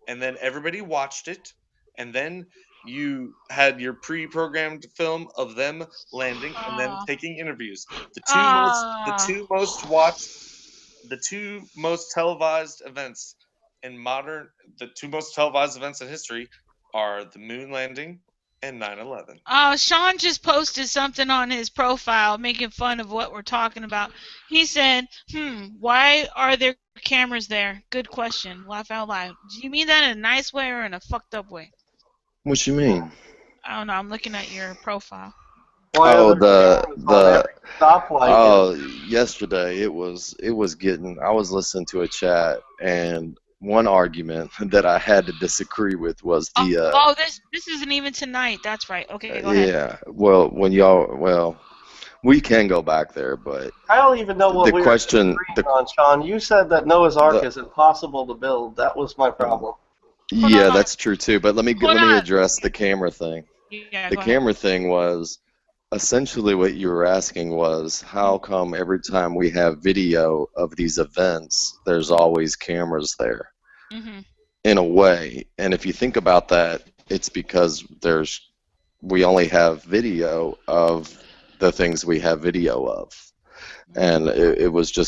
[SPEAKER 8] And then everybody watched it, and then you had your pre-programmed film of them landing and then taking interviews. The two most televised events in history are the moon landing and 9/11.
[SPEAKER 3] Sean just posted something on his profile making fun of what we're talking about. He said, why are there cameras there? Good question. Laugh out loud. Do you mean that in a nice way or in a fucked up way?
[SPEAKER 7] What you mean?
[SPEAKER 3] I don't know. I'm looking at your profile.
[SPEAKER 7] Yesterday it was getting. I was listening to a chat, and one argument that I had to disagree with was the.
[SPEAKER 3] This isn't even tonight. That's right. Okay, go ahead.
[SPEAKER 7] Yeah. Well, we can go back there, but
[SPEAKER 10] I don't even know what
[SPEAKER 7] the question
[SPEAKER 10] on, Sean. You said that Noah's Ark is impossible to build. That was my problem.
[SPEAKER 7] Yeah, that's true too. But let me address the camera thing.
[SPEAKER 3] Yeah,
[SPEAKER 7] the camera thing was essentially what you were asking was how come every time we have video of these events, there's always cameras there.
[SPEAKER 3] Mm-hmm.
[SPEAKER 7] In a way, and if you think about that, it's because we only have video of the things we have video of, and it was a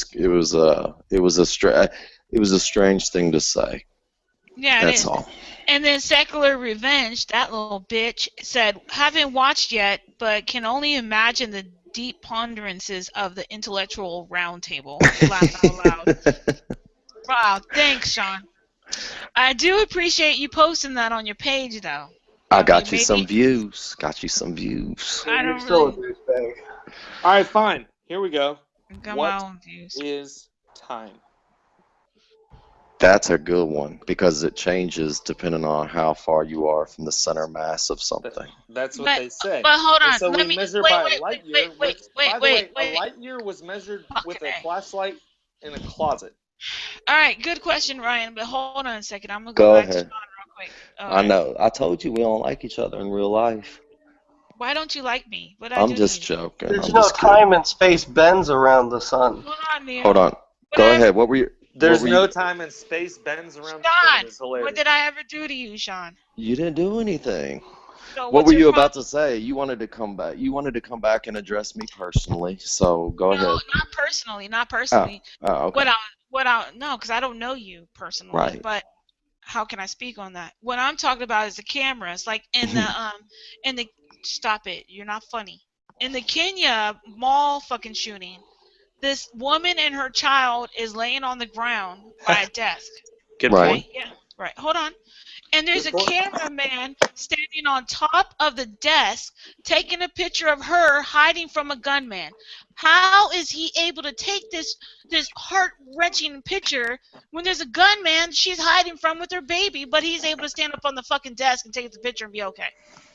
[SPEAKER 7] strange thing to say.
[SPEAKER 3] Yeah, it
[SPEAKER 7] That's
[SPEAKER 3] is.
[SPEAKER 7] all.
[SPEAKER 3] And then Secular Revenge, that little bitch, said, haven't watched yet, but can only imagine the deep ponderances of the intellectual roundtable. Laugh out loud. Wow, thanks, Sean. I do appreciate you posting that on your page, though.
[SPEAKER 7] I
[SPEAKER 3] mean,
[SPEAKER 7] got you some views. Got you some views.
[SPEAKER 3] I
[SPEAKER 10] You're
[SPEAKER 3] don't
[SPEAKER 10] still a
[SPEAKER 3] really
[SPEAKER 10] douchebag.
[SPEAKER 8] All right, fine. Here we go.
[SPEAKER 3] got
[SPEAKER 8] What
[SPEAKER 3] my own views.
[SPEAKER 8] is time?
[SPEAKER 7] That's a good one because it changes depending on how far you are from the center mass of something.
[SPEAKER 8] That's what they say.
[SPEAKER 3] But hold
[SPEAKER 8] And
[SPEAKER 3] on,
[SPEAKER 8] so
[SPEAKER 3] let
[SPEAKER 8] we
[SPEAKER 3] me
[SPEAKER 8] measure
[SPEAKER 3] wait,
[SPEAKER 8] by
[SPEAKER 3] wait,
[SPEAKER 8] a light
[SPEAKER 3] wait,
[SPEAKER 8] year,
[SPEAKER 3] wait,
[SPEAKER 8] which,
[SPEAKER 3] wait,
[SPEAKER 8] by the
[SPEAKER 3] wait,
[SPEAKER 8] way, a
[SPEAKER 3] wait.
[SPEAKER 8] light year was measured with a
[SPEAKER 3] Okay.
[SPEAKER 8] flashlight in a closet.
[SPEAKER 3] All right, good question, Ryan. But hold on a second. I'm gonna
[SPEAKER 7] Go
[SPEAKER 3] back to Sean
[SPEAKER 7] ahead.
[SPEAKER 3] real quick.
[SPEAKER 7] I know. I told you we don't like each other in real life.
[SPEAKER 3] Why don't you like me? What did I
[SPEAKER 7] I'm
[SPEAKER 3] do to
[SPEAKER 7] just
[SPEAKER 3] you?
[SPEAKER 7] joking.
[SPEAKER 10] Did you
[SPEAKER 7] I'm
[SPEAKER 10] know
[SPEAKER 7] just kidding.
[SPEAKER 10] time and space bends around the sun?
[SPEAKER 3] Hold on, Neil.
[SPEAKER 7] Hold on. Go ahead. What were you?
[SPEAKER 8] There's no time and space bends around the
[SPEAKER 3] Sean,
[SPEAKER 8] sun. It's hilarious.
[SPEAKER 3] what did I ever do to you, Sean?
[SPEAKER 7] You didn't do anything.
[SPEAKER 3] So
[SPEAKER 7] What
[SPEAKER 3] what's
[SPEAKER 7] were
[SPEAKER 3] your
[SPEAKER 7] you
[SPEAKER 3] problem?
[SPEAKER 7] about to say? You wanted to come back. You wanted to come back and address me personally. So go ahead.
[SPEAKER 3] No, not personally. Not personally.
[SPEAKER 7] Okay.
[SPEAKER 3] No, because I don't know you personally.
[SPEAKER 7] Right.
[SPEAKER 3] But how can I speak on that? What I'm talking about is the cameras. Like in the stop it. You're not funny. In the Kenya mall fucking shooting, this woman and her child is laying on the ground by a desk.
[SPEAKER 8] Good
[SPEAKER 7] Right.
[SPEAKER 8] point.
[SPEAKER 3] Yeah. Right. Hold on. And there's
[SPEAKER 8] Good
[SPEAKER 3] a
[SPEAKER 8] point.
[SPEAKER 3] cameraman standing on top of the desk taking a picture of her hiding from a gunman. How is he able to take this heart-wrenching picture when there's a gunman she's hiding from with her baby, but he's able to stand up on the fucking desk and take the picture and be okay?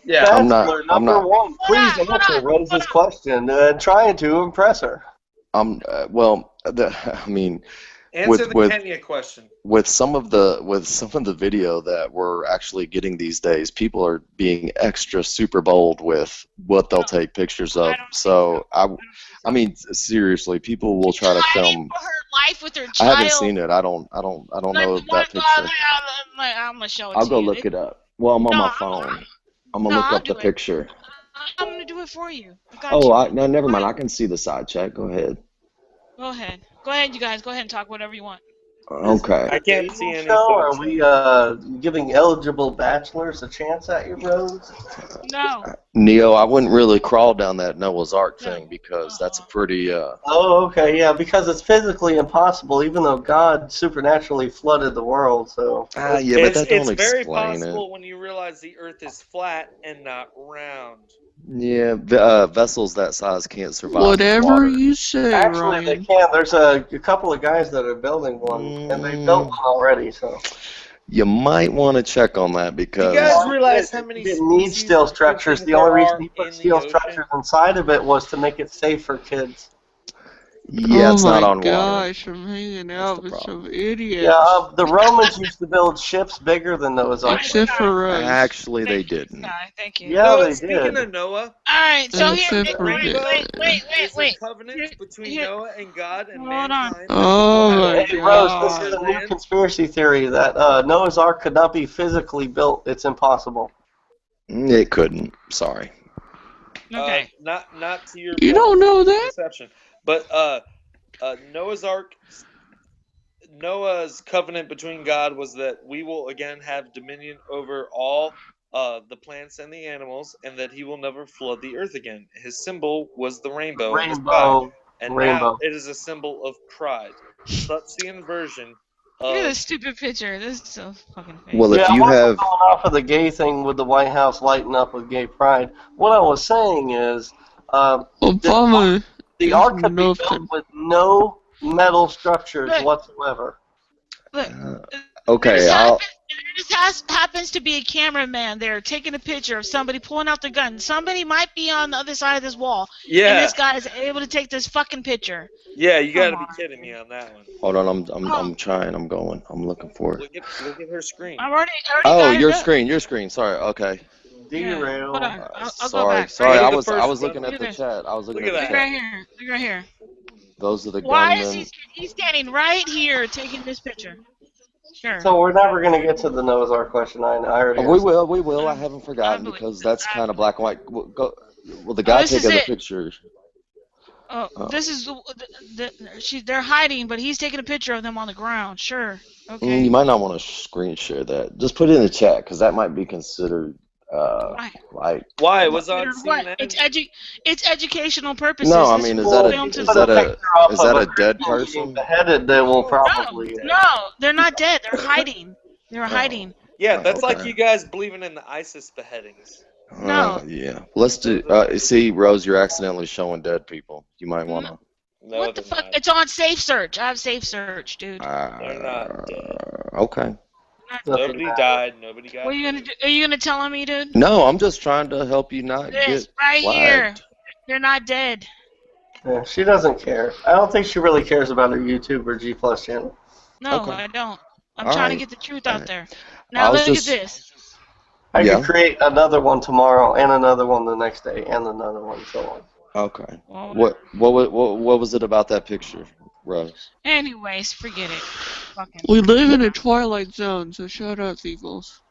[SPEAKER 8] Yeah.
[SPEAKER 10] Bachelor number one. Please answer Rose's question and trying to impress her.
[SPEAKER 8] Answer the Kenya question.
[SPEAKER 7] With some of the video that we're actually getting these days, people are being extra super bold with what they'll take pictures of. So I mean, seriously, people will try to film.
[SPEAKER 3] For her life with her
[SPEAKER 7] I
[SPEAKER 3] child.
[SPEAKER 7] haven't seen it. I don't know that picture.
[SPEAKER 3] I'm gonna show it
[SPEAKER 7] I'll
[SPEAKER 3] to
[SPEAKER 7] go
[SPEAKER 3] you.
[SPEAKER 7] look it up. Well, I'm on my phone. I'm gonna look
[SPEAKER 3] I'll
[SPEAKER 7] up the
[SPEAKER 3] do it.
[SPEAKER 7] picture.
[SPEAKER 3] I'm gonna do it for you. I got
[SPEAKER 7] Oh,
[SPEAKER 3] you.
[SPEAKER 7] no, never mind. I can see the side chat. Go ahead.
[SPEAKER 3] Go ahead. Go ahead, you guys. Go ahead and talk whatever you want.
[SPEAKER 7] Okay.
[SPEAKER 8] I can't see any
[SPEAKER 10] show?
[SPEAKER 8] footage.
[SPEAKER 10] Are we giving eligible bachelors a chance at you, Rose?
[SPEAKER 3] No.
[SPEAKER 7] Neo, I wouldn't really crawl down that Noah's Ark thing because that's a pretty.
[SPEAKER 10] Oh, okay, yeah, because it's physically impossible, even though God supernaturally flooded the world. So.
[SPEAKER 7] Yeah, but that don't
[SPEAKER 8] It's very
[SPEAKER 7] explain
[SPEAKER 8] possible when you realize the Earth is flat and not round.
[SPEAKER 7] Yeah, vessels that size can't survive
[SPEAKER 1] Whatever
[SPEAKER 7] water.
[SPEAKER 1] you say,
[SPEAKER 10] Actually,
[SPEAKER 1] Ryan.
[SPEAKER 10] they can. There's a couple of guys that are building one, and they built one already. So
[SPEAKER 7] you might want to check on that because
[SPEAKER 8] you guys realize how many
[SPEAKER 10] he didn't need
[SPEAKER 8] species
[SPEAKER 10] steel
[SPEAKER 8] of
[SPEAKER 10] structures.
[SPEAKER 8] things
[SPEAKER 10] The only
[SPEAKER 8] there
[SPEAKER 10] reason
[SPEAKER 8] are
[SPEAKER 10] he put
[SPEAKER 8] in the
[SPEAKER 10] steel
[SPEAKER 8] ocean?
[SPEAKER 10] structures inside of it was to make it safe for kids.
[SPEAKER 7] Yeah, it's not
[SPEAKER 1] my
[SPEAKER 7] on water.
[SPEAKER 1] gosh, I'm hanging out with some idiots.
[SPEAKER 10] Yeah, the Romans used to build ships bigger than Noah's Ark.
[SPEAKER 1] Except for Rose.
[SPEAKER 7] Actually, they didn't.
[SPEAKER 3] Thank you.
[SPEAKER 10] Yeah,
[SPEAKER 8] Noah,
[SPEAKER 10] they
[SPEAKER 8] speaking
[SPEAKER 10] did.
[SPEAKER 8] of Noah,
[SPEAKER 3] Alright, so here
[SPEAKER 1] Except
[SPEAKER 8] the
[SPEAKER 1] for
[SPEAKER 8] rainbow is a
[SPEAKER 3] wait.
[SPEAKER 8] covenant between Noah and God and
[SPEAKER 3] Hold on.
[SPEAKER 8] mankind.
[SPEAKER 1] Oh my
[SPEAKER 10] Hey, Rose, this is
[SPEAKER 1] god.
[SPEAKER 10] a new conspiracy theory that Noah's Ark could not be physically built. It's impossible.
[SPEAKER 7] It couldn't. Sorry.
[SPEAKER 3] Okay.
[SPEAKER 8] Not to your
[SPEAKER 1] You don't know that?
[SPEAKER 8] perception, but Noah's Ark. Noah's covenant between God was that we will again have dominion over all the plants and the animals, and that He will never flood the earth again. His symbol was the rainbow in the sky, and now it is a symbol of pride. That's the inversion.
[SPEAKER 3] Look at this stupid picture. This is so fucking fake.
[SPEAKER 7] Well, if
[SPEAKER 10] I
[SPEAKER 7] you
[SPEAKER 10] wasn't
[SPEAKER 7] have
[SPEAKER 10] going off of the gay thing with the White House lighting up with gay pride. What I was saying is,
[SPEAKER 1] Obama
[SPEAKER 10] the
[SPEAKER 1] is
[SPEAKER 10] Ark could be
[SPEAKER 1] nothing.
[SPEAKER 10] built with no metal structures whatsoever.
[SPEAKER 3] Look,
[SPEAKER 7] okay,
[SPEAKER 3] this happens to be a cameraman there taking a picture of somebody pulling out their gun. Somebody might be on the other side of this wall.
[SPEAKER 8] Yeah.
[SPEAKER 3] And this guy is able to take this fucking picture.
[SPEAKER 8] Yeah, you got to be kidding me on that one.
[SPEAKER 7] Hold on, I'm trying. I'm going. I'm looking for it.
[SPEAKER 8] Look at her screen.
[SPEAKER 3] I already
[SPEAKER 7] Oh,
[SPEAKER 3] got
[SPEAKER 7] your
[SPEAKER 3] it up.
[SPEAKER 7] screen. Your screen. Sorry. Okay.
[SPEAKER 10] Derail.
[SPEAKER 3] Hold on. I'll go
[SPEAKER 7] Sorry.
[SPEAKER 3] back.
[SPEAKER 7] Sorry.
[SPEAKER 3] Right
[SPEAKER 7] I
[SPEAKER 3] here.
[SPEAKER 7] was looking at the chat. I was looking at the
[SPEAKER 3] Look
[SPEAKER 7] chat.
[SPEAKER 3] right here. Look right here.
[SPEAKER 7] Those are the
[SPEAKER 3] Why
[SPEAKER 7] gunmen.
[SPEAKER 3] is he's standing right here taking this picture? Sure.
[SPEAKER 10] So we're never going to get to the Noah's Ark question. I already
[SPEAKER 7] We
[SPEAKER 10] understand.
[SPEAKER 7] will. I haven't forgotten
[SPEAKER 3] believe
[SPEAKER 7] because that's kind of black and white. Well, the
[SPEAKER 3] Oh,
[SPEAKER 7] guy
[SPEAKER 3] this is
[SPEAKER 7] taking the
[SPEAKER 3] it.
[SPEAKER 7] picture.
[SPEAKER 3] Oh,
[SPEAKER 7] Oh.
[SPEAKER 3] this is they're hiding, but he's taking a picture of them on the ground. Sure. Okay.
[SPEAKER 7] You might not want to screen share that. Just put it in the chat because that might be considered
[SPEAKER 3] Why?
[SPEAKER 7] like.
[SPEAKER 8] Why? It was on
[SPEAKER 3] Considered what?
[SPEAKER 8] CNN.
[SPEAKER 3] It's educational purposes.
[SPEAKER 7] No, I
[SPEAKER 3] This
[SPEAKER 7] mean,
[SPEAKER 3] was
[SPEAKER 7] is that
[SPEAKER 10] Well, if
[SPEAKER 7] a
[SPEAKER 10] you
[SPEAKER 3] filmed to.
[SPEAKER 10] put a picture up
[SPEAKER 7] is
[SPEAKER 10] of
[SPEAKER 7] that
[SPEAKER 10] a
[SPEAKER 7] a dead
[SPEAKER 10] Christian getting
[SPEAKER 7] person?
[SPEAKER 10] beheaded, they will
[SPEAKER 8] No,
[SPEAKER 10] probably.
[SPEAKER 3] No, they're not dead. They're hiding. They're
[SPEAKER 7] Oh,
[SPEAKER 3] hiding.
[SPEAKER 8] Yeah, that's like
[SPEAKER 7] okay.
[SPEAKER 8] you guys believing in the ISIS beheadings.
[SPEAKER 3] No.
[SPEAKER 7] Yeah. Let's do.
[SPEAKER 8] Those are
[SPEAKER 7] See, Rose, you're accidentally showing dead people. You might want to.
[SPEAKER 8] No,
[SPEAKER 3] What the
[SPEAKER 8] they're
[SPEAKER 3] fuck?
[SPEAKER 8] not.
[SPEAKER 3] It's on Safe Search. I have Safe Search, dude.
[SPEAKER 8] They're not dead.
[SPEAKER 7] Okay.
[SPEAKER 10] Nothing
[SPEAKER 8] Nobody
[SPEAKER 10] matters.
[SPEAKER 8] died. Nobody got
[SPEAKER 3] What are you gonna
[SPEAKER 8] hurt.
[SPEAKER 3] do? Are you gonna tell on me, dude?
[SPEAKER 7] No, I'm just trying to help you not
[SPEAKER 3] This
[SPEAKER 7] get
[SPEAKER 3] right here.
[SPEAKER 7] flagged.
[SPEAKER 3] They're not dead.
[SPEAKER 10] Yeah, she doesn't care. I don't think she really cares about her YouTube or G Plus channel.
[SPEAKER 3] No,
[SPEAKER 7] Okay.
[SPEAKER 3] I don't. I'm
[SPEAKER 7] All
[SPEAKER 3] trying to
[SPEAKER 7] right.
[SPEAKER 3] get the truth
[SPEAKER 7] All
[SPEAKER 3] out
[SPEAKER 7] right.
[SPEAKER 3] there.
[SPEAKER 7] I
[SPEAKER 3] Now
[SPEAKER 7] was
[SPEAKER 3] look at
[SPEAKER 7] just.
[SPEAKER 3] this.
[SPEAKER 10] I
[SPEAKER 7] Yeah.
[SPEAKER 10] could create another one tomorrow, and another one the next day, and another one, so on.
[SPEAKER 7] Okay.
[SPEAKER 3] Well,
[SPEAKER 7] What was it about that picture, Rose?
[SPEAKER 3] anyways, forget it. Fucking.
[SPEAKER 1] We live in a twilight zone, so shut up, Eagles.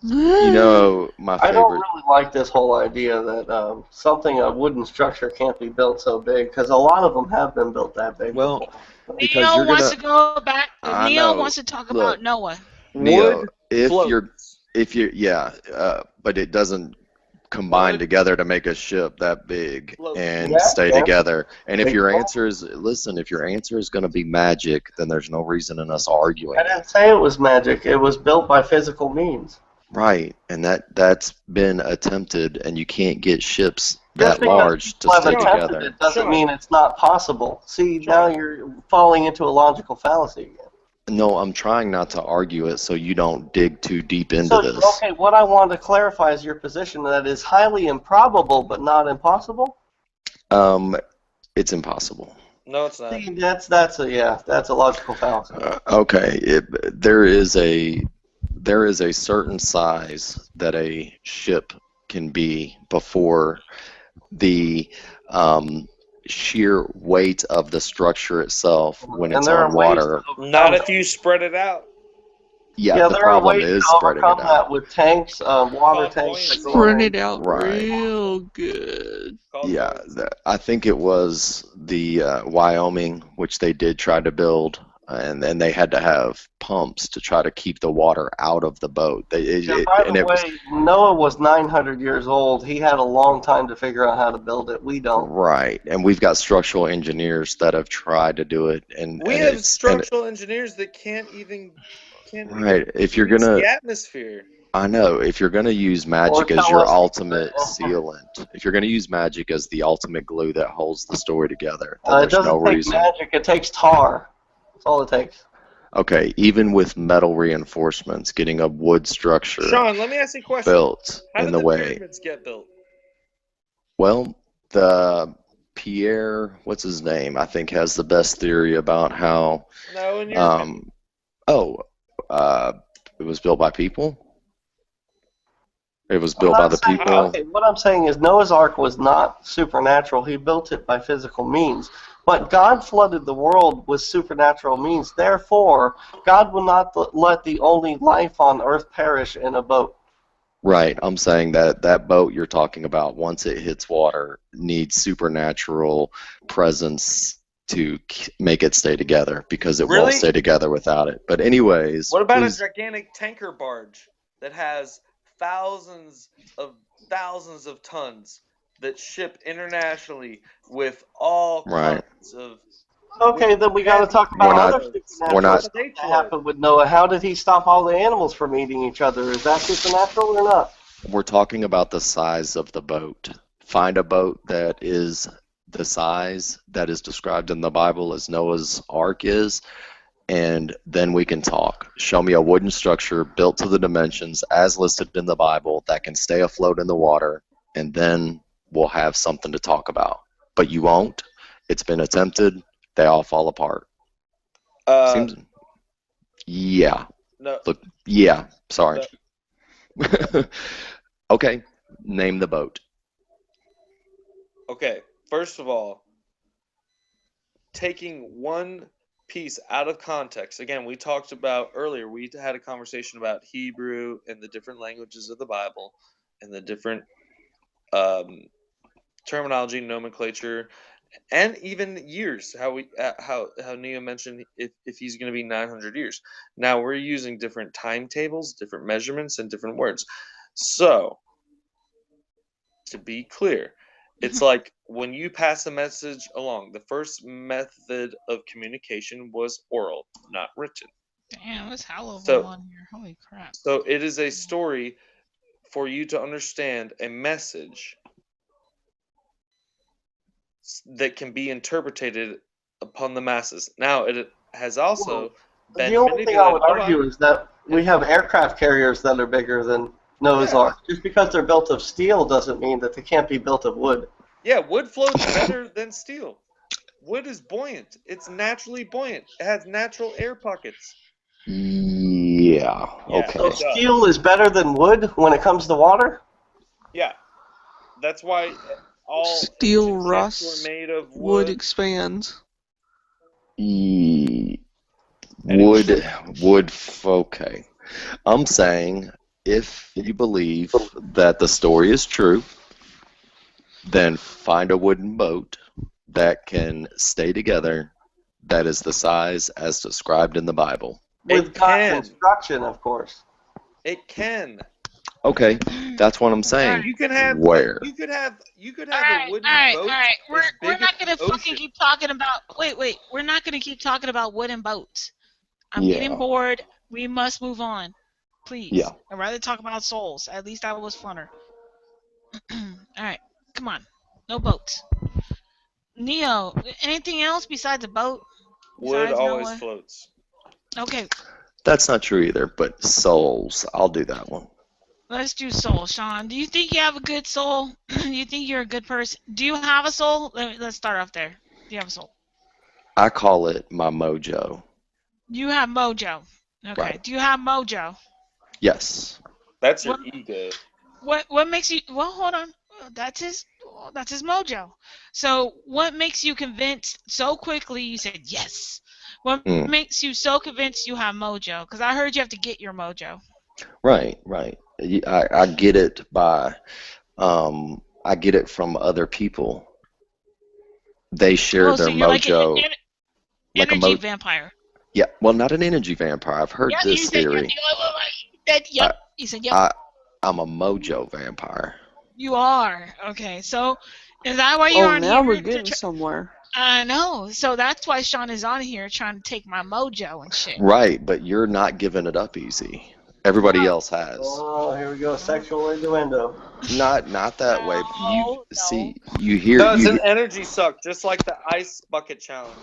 [SPEAKER 7] You know, my
[SPEAKER 10] I don't
[SPEAKER 7] favorite.
[SPEAKER 10] really like this whole idea that a wooden structure can't be built so big, because a lot of them have been built that big
[SPEAKER 7] Well,
[SPEAKER 10] before.
[SPEAKER 7] because
[SPEAKER 3] Neo
[SPEAKER 7] you're
[SPEAKER 3] wants
[SPEAKER 7] gonna.
[SPEAKER 3] to go back.
[SPEAKER 7] I
[SPEAKER 3] Neo
[SPEAKER 7] know.
[SPEAKER 3] wants to talk
[SPEAKER 7] Look,
[SPEAKER 3] about Noah.
[SPEAKER 7] Neo,
[SPEAKER 8] Wood
[SPEAKER 7] if
[SPEAKER 8] floats.
[SPEAKER 7] yeah, but it doesn't combine
[SPEAKER 8] Wood
[SPEAKER 7] together to make a ship that big
[SPEAKER 8] floats.
[SPEAKER 7] and
[SPEAKER 10] Yeah,
[SPEAKER 7] stay
[SPEAKER 10] yeah.
[SPEAKER 7] together. And if
[SPEAKER 10] Big
[SPEAKER 7] your
[SPEAKER 10] fan.
[SPEAKER 7] answer is, listen, if your answer is going to be magic, then there's no reason in us arguing
[SPEAKER 10] I
[SPEAKER 7] it.
[SPEAKER 10] didn't say it was magic. It was built by physical means.
[SPEAKER 7] Right, and that's been attempted, and you can't get ships that
[SPEAKER 10] Just because
[SPEAKER 7] large to
[SPEAKER 10] people have
[SPEAKER 7] stay
[SPEAKER 10] attempted
[SPEAKER 7] together.
[SPEAKER 10] it doesn't
[SPEAKER 8] Sean.
[SPEAKER 10] mean it's not possible. See, now
[SPEAKER 8] Sean.
[SPEAKER 10] you're falling into a logical fallacy again.
[SPEAKER 7] No, I'm trying not to argue it so you don't dig too deep into
[SPEAKER 10] So,
[SPEAKER 7] this.
[SPEAKER 10] okay, what I want to clarify is your position that is highly improbable but not impossible.
[SPEAKER 7] It's impossible.
[SPEAKER 8] No, it's not.
[SPEAKER 10] See, that's a logical fallacy.
[SPEAKER 7] Okay, there is a certain size that a ship can be before the sheer weight of the structure itself when
[SPEAKER 10] And
[SPEAKER 7] it's
[SPEAKER 10] there
[SPEAKER 7] on
[SPEAKER 10] are ways
[SPEAKER 7] water.
[SPEAKER 10] to overcome
[SPEAKER 8] Not if
[SPEAKER 10] that.
[SPEAKER 8] you spread it out.
[SPEAKER 7] Yeah, the
[SPEAKER 10] there are
[SPEAKER 7] problem
[SPEAKER 10] ways
[SPEAKER 7] is
[SPEAKER 10] to
[SPEAKER 7] spreading
[SPEAKER 10] overcome
[SPEAKER 7] it
[SPEAKER 10] that
[SPEAKER 7] out.
[SPEAKER 10] with tanks, water
[SPEAKER 8] Called
[SPEAKER 10] tanks. that go
[SPEAKER 1] Spread
[SPEAKER 10] in.
[SPEAKER 1] it out
[SPEAKER 7] Right.
[SPEAKER 1] real good.
[SPEAKER 8] Called
[SPEAKER 7] Yeah,
[SPEAKER 8] buoyancy.
[SPEAKER 7] I think it was the Wyoming, which they did try to build, and then they had to have pumps to try to keep the water out of the boat.
[SPEAKER 10] Yeah, by the way, Noah was 900 years old. He had a long time to figure out how to build it. We don't.
[SPEAKER 7] Right, and we've got structural engineers that have tried to do it, and
[SPEAKER 8] We
[SPEAKER 7] and
[SPEAKER 8] have
[SPEAKER 7] it's
[SPEAKER 8] structural engineers that can't even
[SPEAKER 7] right. If you're
[SPEAKER 8] reach
[SPEAKER 7] gonna,
[SPEAKER 8] the atmosphere.
[SPEAKER 7] I know, if you're gonna use magic
[SPEAKER 10] Or
[SPEAKER 7] as
[SPEAKER 10] tell
[SPEAKER 7] your
[SPEAKER 10] us-
[SPEAKER 7] ultimate sealant, if you're gonna use magic as the ultimate glue that holds the story together, then
[SPEAKER 10] It
[SPEAKER 7] there's
[SPEAKER 10] doesn't
[SPEAKER 7] no
[SPEAKER 10] take
[SPEAKER 7] reason.
[SPEAKER 10] magic. It takes tar. That's all it takes.
[SPEAKER 7] Okay, even with metal reinforcements, getting a wood structure
[SPEAKER 8] Sean, let me ask you a question.
[SPEAKER 7] built
[SPEAKER 8] How
[SPEAKER 7] in
[SPEAKER 8] did
[SPEAKER 7] the
[SPEAKER 8] the
[SPEAKER 7] way.
[SPEAKER 8] pyramids get built?
[SPEAKER 7] Well, the Pierre, what's his name? I think has the best theory about how.
[SPEAKER 8] No, in your opinion.
[SPEAKER 7] It was built by people. It was
[SPEAKER 10] I'm
[SPEAKER 7] built by
[SPEAKER 10] not
[SPEAKER 7] the
[SPEAKER 10] saying-
[SPEAKER 7] people.
[SPEAKER 10] Okay, what I'm saying is Noah's Ark was not supernatural. He built it by physical means. But God flooded the world with supernatural means. Therefore, God will not let the only life on earth perish in a boat.
[SPEAKER 7] Right, I'm saying that boat you're talking about, once it hits water, needs supernatural presence to make it stay together because it
[SPEAKER 8] Really?
[SPEAKER 7] won't stay together without it. But anyways,
[SPEAKER 8] What about
[SPEAKER 7] please.
[SPEAKER 8] a gigantic tanker barge that has thousands of tons that ship internationally with all
[SPEAKER 7] Right.
[SPEAKER 8] kinds of
[SPEAKER 10] Okay, then we got to talk
[SPEAKER 7] We're
[SPEAKER 10] about
[SPEAKER 7] not-
[SPEAKER 10] other
[SPEAKER 7] we're
[SPEAKER 10] supernatural
[SPEAKER 7] not-
[SPEAKER 10] stuff that happened with Noah. How did he stop all the animals from eating each other? Is that supernatural or not?
[SPEAKER 7] We're talking about the size of the boat. Find a boat that is the size that is described in the Bible as Noah's Ark is, and then we can talk. Show me a wooden structure built to the dimensions as listed in the Bible that can stay afloat in the water, and then we'll have something to talk about. But you won't. It's been attempted. They all fall apart. Seems. Yeah.
[SPEAKER 8] No.
[SPEAKER 7] Look. Yeah. Sorry. Okay. Name the boat.
[SPEAKER 8] Okay, first of all, taking one piece out of context, again, we talked about earlier, we had a conversation about Hebrew and the different languages of the Bible and the different terminology, nomenclature, and even years. How Neo mentioned if he's going to be 900 years. Now we're using different timetables, different measurements, and different words. So to be clear, it's like when you pass a message along, the first method of communication was oral, not written.
[SPEAKER 3] Damn, there's hell of them
[SPEAKER 8] So,
[SPEAKER 3] on here. Holy crap.
[SPEAKER 8] so it is a story for you to understand a message that can be interpreted upon the masses. Now, it has also
[SPEAKER 10] The
[SPEAKER 8] been
[SPEAKER 10] only thing I would
[SPEAKER 8] manipulated.
[SPEAKER 10] argue is that we have aircraft carriers that are bigger than Noah's
[SPEAKER 8] Yeah.
[SPEAKER 10] Ark. Just because they're built of steel doesn't mean that they can't be built of wood.
[SPEAKER 8] Yeah, wood floats better than steel. Wood is buoyant. It's naturally buoyant. It has natural air pockets.
[SPEAKER 7] Yeah.
[SPEAKER 8] Yeah,
[SPEAKER 7] Okay.
[SPEAKER 10] So
[SPEAKER 8] it does.
[SPEAKER 10] steel is better than wood when it comes to water?
[SPEAKER 8] Yeah, that's why all
[SPEAKER 1] Steel
[SPEAKER 8] ancient ships
[SPEAKER 1] rusts,
[SPEAKER 8] were made of
[SPEAKER 1] wood
[SPEAKER 8] wood.
[SPEAKER 1] expands.
[SPEAKER 7] Ye-
[SPEAKER 8] Anyway.
[SPEAKER 7] Wood. Okay. I'm saying if you believe that the story is true, then find a wooden boat that can stay together that is the size as described in the Bible.
[SPEAKER 10] With
[SPEAKER 8] It
[SPEAKER 10] God's
[SPEAKER 8] can.
[SPEAKER 10] instruction, of course.
[SPEAKER 8] It can.
[SPEAKER 7] Okay, that's what I'm saying.
[SPEAKER 8] You can have
[SPEAKER 7] Where?
[SPEAKER 8] you could have a
[SPEAKER 3] Alright,
[SPEAKER 8] wooden
[SPEAKER 3] alright,
[SPEAKER 8] boat
[SPEAKER 3] alright. We're
[SPEAKER 8] as big
[SPEAKER 3] not
[SPEAKER 8] as
[SPEAKER 3] gonna
[SPEAKER 8] the
[SPEAKER 3] fucking
[SPEAKER 8] ocean.
[SPEAKER 3] keep talking about wait, we're not gonna keep talking about wooden boats. I'm
[SPEAKER 7] Yeah.
[SPEAKER 3] getting bored. We must move on. Please.
[SPEAKER 7] Yeah.
[SPEAKER 3] I'd rather talk about souls. At least that was funner. Alright, come on. No boats. Neo, anything else besides a boat?
[SPEAKER 8] Wood
[SPEAKER 3] Besides
[SPEAKER 8] always
[SPEAKER 3] Noah?
[SPEAKER 8] floats.
[SPEAKER 3] Okay,
[SPEAKER 7] That's not true either, but souls, I'll do that one.
[SPEAKER 3] let's do soul. Sean, do you think you have a good soul? Do you think you're a good person? Do you have a soul? Let's start off there. Do you have a soul?
[SPEAKER 7] I call it my mojo.
[SPEAKER 3] You have mojo. Okay.
[SPEAKER 7] Right.
[SPEAKER 3] Do you have mojo?
[SPEAKER 7] Yes.
[SPEAKER 8] That's your
[SPEAKER 3] What
[SPEAKER 8] ego.
[SPEAKER 3] what makes you? Well, hold on. That's his mojo. So what makes you convinced so quickly? You said yes. What
[SPEAKER 7] Mm.
[SPEAKER 3] makes you so convinced you have mojo? Because I heard you have to get your mojo.
[SPEAKER 7] Right. I get it by, I get it from other people. They share
[SPEAKER 3] Oh, so
[SPEAKER 7] their
[SPEAKER 3] you're like an
[SPEAKER 7] mojo, like a
[SPEAKER 3] energy vampire.
[SPEAKER 7] Yeah, well, not an energy vampire. I've heard
[SPEAKER 3] Yeah, you
[SPEAKER 7] this
[SPEAKER 3] said
[SPEAKER 7] theory.
[SPEAKER 3] yep. You said yep.
[SPEAKER 7] I'm a mojo vampire.
[SPEAKER 3] You are. Okay, so is that why you're
[SPEAKER 1] Oh,
[SPEAKER 3] on
[SPEAKER 1] now
[SPEAKER 3] here?
[SPEAKER 1] we're getting somewhere.
[SPEAKER 3] I know. So that's why Sean is on here trying to take my mojo and shit.
[SPEAKER 7] Right, but you're not giving it up easy. Everybody else has.
[SPEAKER 10] Oh, here we go. Sexual innuendo.
[SPEAKER 7] Not that way.
[SPEAKER 3] No.
[SPEAKER 7] You hear
[SPEAKER 8] No, it's an energy suck, just like the ice bucket challenge.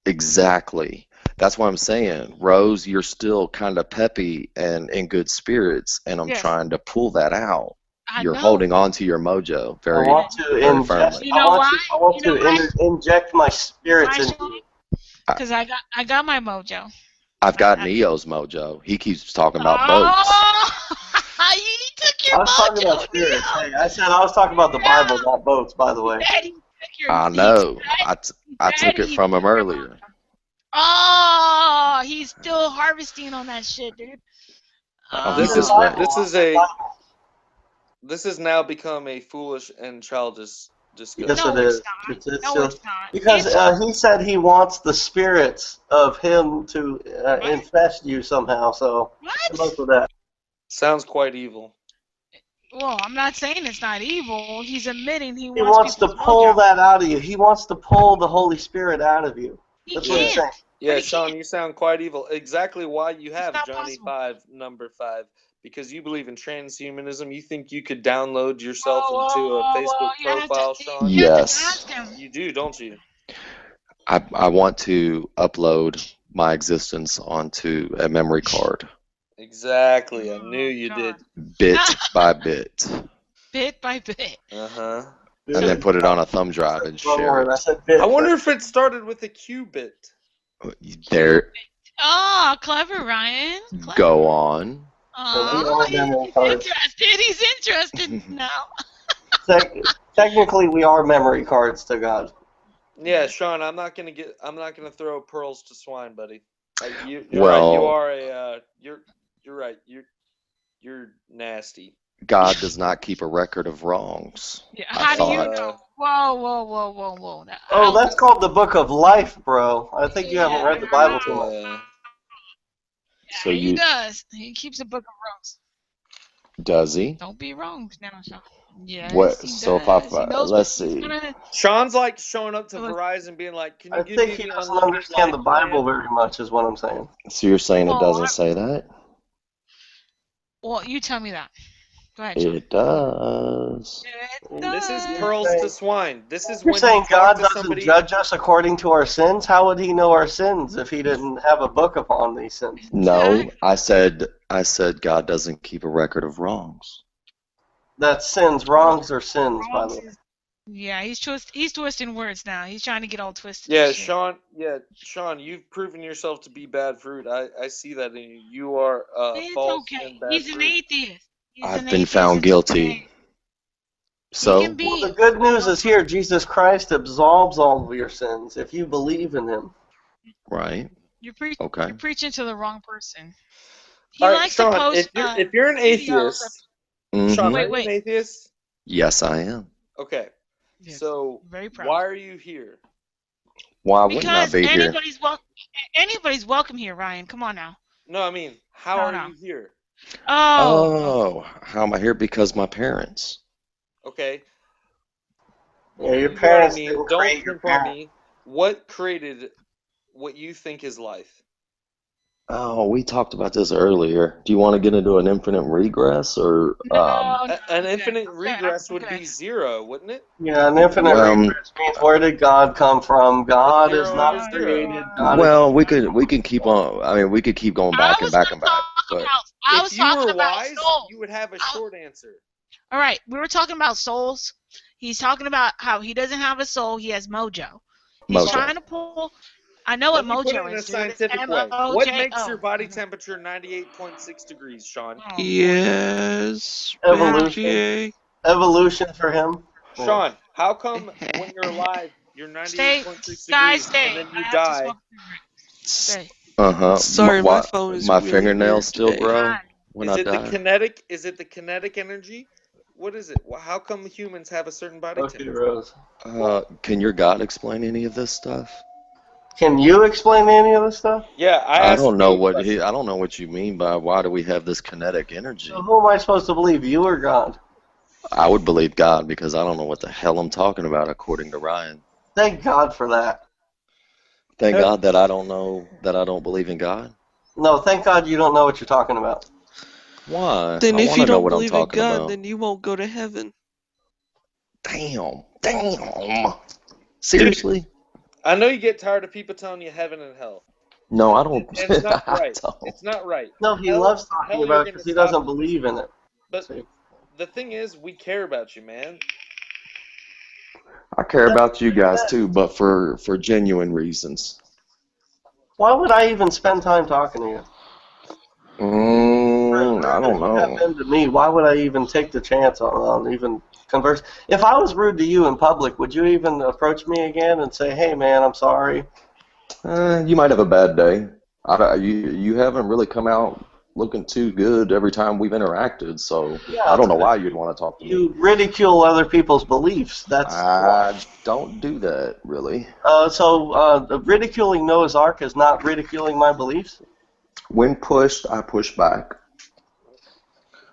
[SPEAKER 7] Exactly. That's what I'm saying. Rose, you're still kind of peppy and in good spirits, and I'm trying to pull that out. You're holding on to your mojo very,
[SPEAKER 10] I want to
[SPEAKER 7] very
[SPEAKER 10] ingest.
[SPEAKER 7] firmly.
[SPEAKER 3] You know why?
[SPEAKER 10] I want to inject my spirits into you.
[SPEAKER 3] Because I got my mojo.
[SPEAKER 7] I've got Neo's mojo. He keeps talking about boats.
[SPEAKER 3] You took your
[SPEAKER 10] I was talking
[SPEAKER 3] mojo,
[SPEAKER 10] about spirits. Hey, I said I was talking about the Bible, not boats, by the way.
[SPEAKER 7] I know. I took it from him earlier.
[SPEAKER 3] Oh, he's still harvesting on that shit, dude.
[SPEAKER 8] This has now become a foolish and childish discussion.
[SPEAKER 10] Yes, it is.
[SPEAKER 3] No, it's not.
[SPEAKER 10] Because he said he wants the spirits of him to infest you somehow. So good luck with that.
[SPEAKER 8] Sounds quite evil.
[SPEAKER 3] Well, I'm not saying it's not evil. He's admitting he
[SPEAKER 10] wants to pull that out of you. He wants to pull the Holy Spirit out of you. That's what he's saying.
[SPEAKER 8] Yeah, Sean, you sound quite evil. Exactly why you have Johnny 5, number 5. Because you believe in transhumanism, you think you could download yourself into a Facebook profile, Sean?
[SPEAKER 7] Yes.
[SPEAKER 8] You do, don't you?
[SPEAKER 7] I want to upload my existence onto a memory card.
[SPEAKER 8] Exactly. I knew you did.
[SPEAKER 7] Bit by bit.
[SPEAKER 3] Bit by bit.
[SPEAKER 8] Uh-huh.
[SPEAKER 7] And then put it on a thumb drive and share it.
[SPEAKER 8] I wonder if it started with a Q-bit.
[SPEAKER 7] There.
[SPEAKER 3] Oh, clever, Ryan. Clever.
[SPEAKER 7] Go on.
[SPEAKER 3] Oh, he's interested now.
[SPEAKER 10] Technically, we are memory cards to God.
[SPEAKER 8] Yeah, Sean, I'm not gonna throw pearls to swine, buddy. You're right. You
[SPEAKER 7] Well,
[SPEAKER 8] are you're right. You're nasty.
[SPEAKER 7] God does not keep a record of wrongs.
[SPEAKER 3] Yeah.
[SPEAKER 7] I
[SPEAKER 3] How do you
[SPEAKER 7] thought.
[SPEAKER 3] know? Whoa, whoa, whoa, whoa, whoa.
[SPEAKER 10] Oh, that's called the Book of Life, bro. I think you haven't
[SPEAKER 3] Yeah.
[SPEAKER 10] read the Bible too much.
[SPEAKER 8] Yeah.
[SPEAKER 7] So
[SPEAKER 3] Yeah, he
[SPEAKER 7] you
[SPEAKER 3] does. He keeps a book of wrongs.
[SPEAKER 7] does he?
[SPEAKER 3] Don't be wrong now, Sean. Yes,
[SPEAKER 7] What?
[SPEAKER 3] he
[SPEAKER 7] So if I
[SPEAKER 3] does. He knows what
[SPEAKER 7] let's
[SPEAKER 3] he's
[SPEAKER 7] see.
[SPEAKER 3] gonna.
[SPEAKER 8] Sean's like showing up to
[SPEAKER 3] Look,
[SPEAKER 8] Verizon, being like, "Can you
[SPEAKER 10] I
[SPEAKER 8] give
[SPEAKER 10] think
[SPEAKER 8] me
[SPEAKER 10] he
[SPEAKER 8] the
[SPEAKER 10] doesn't
[SPEAKER 8] unlimited
[SPEAKER 10] understand
[SPEAKER 8] life
[SPEAKER 10] the Bible
[SPEAKER 8] plan?"
[SPEAKER 10] very much, is what I'm saying.
[SPEAKER 7] So you're saying it
[SPEAKER 3] well,
[SPEAKER 7] doesn't say that?
[SPEAKER 3] well, you tell me that. Go ahead, Sean.
[SPEAKER 7] It does.
[SPEAKER 3] It
[SPEAKER 8] This is
[SPEAKER 3] does.
[SPEAKER 8] pearls to swine. This is
[SPEAKER 10] You're
[SPEAKER 8] when you
[SPEAKER 10] saying
[SPEAKER 8] talk
[SPEAKER 10] God
[SPEAKER 8] to
[SPEAKER 10] doesn't
[SPEAKER 8] somebody.
[SPEAKER 10] judge us according to our sins? How would he know our sins if he didn't have a book upon these sins?
[SPEAKER 7] No, I said God doesn't keep a record of wrongs.
[SPEAKER 10] That's sins. Wrongs are sins, by the way.
[SPEAKER 3] Yeah, he's twisting words now. He's trying to get all twisted and
[SPEAKER 8] Yeah,
[SPEAKER 3] shit.
[SPEAKER 8] Sean, you've proven yourself to be bad fruit. I see that in you. You are
[SPEAKER 3] It's
[SPEAKER 8] false
[SPEAKER 3] okay.
[SPEAKER 8] and bad
[SPEAKER 3] He's an
[SPEAKER 8] fruit.
[SPEAKER 3] atheist. He's
[SPEAKER 7] I've
[SPEAKER 3] an
[SPEAKER 7] been
[SPEAKER 3] atheist.
[SPEAKER 7] found
[SPEAKER 3] It's
[SPEAKER 7] guilty.
[SPEAKER 3] okay. He
[SPEAKER 7] So
[SPEAKER 3] can
[SPEAKER 10] Well,
[SPEAKER 3] be.
[SPEAKER 10] the good news is here. Jesus Christ absolves all of your sins if you believe in him.
[SPEAKER 7] right. Okay.
[SPEAKER 3] You're preaching to the wrong person. He
[SPEAKER 8] All right,
[SPEAKER 3] likes to
[SPEAKER 8] Sean,
[SPEAKER 3] post
[SPEAKER 8] if you're an
[SPEAKER 3] videos of.
[SPEAKER 8] atheist, Sean, are
[SPEAKER 3] Wait,
[SPEAKER 8] you an
[SPEAKER 3] wait.
[SPEAKER 8] atheist?
[SPEAKER 7] Yes, I am.
[SPEAKER 8] Okay.
[SPEAKER 3] Yes,
[SPEAKER 8] So
[SPEAKER 3] very proud.
[SPEAKER 8] why are you here?
[SPEAKER 7] Why wouldn't I
[SPEAKER 3] Because
[SPEAKER 7] be here?
[SPEAKER 3] anybody's welcome here, Ryan. Come on now.
[SPEAKER 8] No, I mean, how are you here?
[SPEAKER 3] Oh.
[SPEAKER 7] Oh, how am I here? Because my parents.
[SPEAKER 8] Okay.
[SPEAKER 10] Yeah, your
[SPEAKER 8] You know what I
[SPEAKER 10] parents
[SPEAKER 8] mean?
[SPEAKER 10] didn't
[SPEAKER 8] Don't
[SPEAKER 10] create your
[SPEAKER 8] pimp on
[SPEAKER 10] parents.
[SPEAKER 8] me. What created what you think is life?
[SPEAKER 7] Oh, we talked about this earlier. Do you want to get into an infinite regress or
[SPEAKER 3] No,
[SPEAKER 8] An
[SPEAKER 3] I'm
[SPEAKER 8] infinite
[SPEAKER 3] good.
[SPEAKER 8] regress
[SPEAKER 3] I'm
[SPEAKER 8] would
[SPEAKER 3] good.
[SPEAKER 8] be zero, wouldn't it?
[SPEAKER 10] Yeah, an infinite regress means where did God come from? God is
[SPEAKER 8] Zero
[SPEAKER 10] not
[SPEAKER 8] over zero.
[SPEAKER 10] created. God is.
[SPEAKER 7] well, we could keep on. I mean, we could keep going back and back and back. But
[SPEAKER 3] I
[SPEAKER 8] If
[SPEAKER 3] was
[SPEAKER 8] you
[SPEAKER 3] talking
[SPEAKER 8] were
[SPEAKER 3] about
[SPEAKER 8] wise,
[SPEAKER 3] souls.
[SPEAKER 8] you would have a short answer.
[SPEAKER 3] All right, we were talking about souls. He's talking about how he doesn't have a soul. He has mojo. He's trying to pull. I know what
[SPEAKER 8] Let me put it
[SPEAKER 3] mojo
[SPEAKER 8] in a
[SPEAKER 3] is, dude. It's
[SPEAKER 8] scientific way. What makes your
[SPEAKER 3] M-O-J-O.
[SPEAKER 8] body temperature 98.6 degrees, Sean?
[SPEAKER 1] Yes,
[SPEAKER 10] Evolution.
[SPEAKER 1] BGA.
[SPEAKER 10] Evolution for him.
[SPEAKER 8] Sean, how come when you're alive you're
[SPEAKER 3] Stay,
[SPEAKER 8] 98.6
[SPEAKER 3] guys,
[SPEAKER 8] degrees
[SPEAKER 3] stay.
[SPEAKER 8] and then
[SPEAKER 3] I
[SPEAKER 8] you
[SPEAKER 3] have to
[SPEAKER 8] die?
[SPEAKER 3] smoke a cigarette. Stay.
[SPEAKER 1] Sorry, my
[SPEAKER 7] What?
[SPEAKER 1] phone is
[SPEAKER 7] My
[SPEAKER 1] really
[SPEAKER 7] fingernails
[SPEAKER 1] weird
[SPEAKER 7] still
[SPEAKER 1] today.
[SPEAKER 7] grow when
[SPEAKER 8] Is
[SPEAKER 7] I
[SPEAKER 8] it the
[SPEAKER 7] die?
[SPEAKER 8] kinetic? Is it the kinetic energy? What is it? How come humans have a certain body
[SPEAKER 10] Okay,
[SPEAKER 8] temperature?
[SPEAKER 10] Rose.
[SPEAKER 7] Can your God explain any of this stuff?
[SPEAKER 10] Can you explain any of this stuff?
[SPEAKER 8] Yeah, I
[SPEAKER 7] I
[SPEAKER 8] asked
[SPEAKER 7] don't know
[SPEAKER 8] you a
[SPEAKER 7] what
[SPEAKER 8] question.
[SPEAKER 7] I don't know what you mean by why do we have this kinetic
[SPEAKER 10] So
[SPEAKER 7] energy?
[SPEAKER 10] who am I supposed to believe, you or God?
[SPEAKER 7] I would believe God because I don't know what the hell I'm talking about according to Ryan.
[SPEAKER 10] Thank God for that.
[SPEAKER 7] Thank God that I don't know that I don't believe in God.
[SPEAKER 10] No, thank God you don't know what you're talking about.
[SPEAKER 7] Why?
[SPEAKER 1] Then
[SPEAKER 7] I
[SPEAKER 1] if
[SPEAKER 7] want
[SPEAKER 1] you
[SPEAKER 7] to know
[SPEAKER 1] don't
[SPEAKER 7] what I'm
[SPEAKER 1] believe in
[SPEAKER 7] talking
[SPEAKER 1] God,
[SPEAKER 7] about.
[SPEAKER 1] then you won't go to heaven.
[SPEAKER 7] Damn. Seriously?
[SPEAKER 8] I know you get tired of people telling you heaven and hell.
[SPEAKER 7] No, I don't.
[SPEAKER 8] And it's not
[SPEAKER 7] I
[SPEAKER 8] right.
[SPEAKER 7] don't.
[SPEAKER 8] It's not right.
[SPEAKER 10] No, he
[SPEAKER 8] Hell,
[SPEAKER 10] loves talking
[SPEAKER 8] hell, you're
[SPEAKER 10] about it
[SPEAKER 8] going to
[SPEAKER 10] because he
[SPEAKER 8] stop.
[SPEAKER 10] doesn't believe in it.
[SPEAKER 8] But
[SPEAKER 10] See?
[SPEAKER 8] the thing is, we care about you, man.
[SPEAKER 7] I care about you guys too, but for genuine reasons.
[SPEAKER 10] Why would I even spend time talking to you?
[SPEAKER 7] I
[SPEAKER 10] Rude
[SPEAKER 7] don't
[SPEAKER 10] as you have
[SPEAKER 7] know.
[SPEAKER 10] been to me, why would I even take the chance on even converse? If I was rude to you in public, would you even approach me again and say, "Hey, man, I'm sorry"?
[SPEAKER 7] You might have a bad day. You haven't really come out looking too good every time we've interacted, so I
[SPEAKER 10] Yeah,
[SPEAKER 7] don't know why you'd want to talk to me.
[SPEAKER 10] you ridicule other people's beliefs. That's why.
[SPEAKER 7] I don't do that really.
[SPEAKER 10] So ridiculing Noah's Ark is not ridiculing my beliefs.
[SPEAKER 7] When pushed, I push back.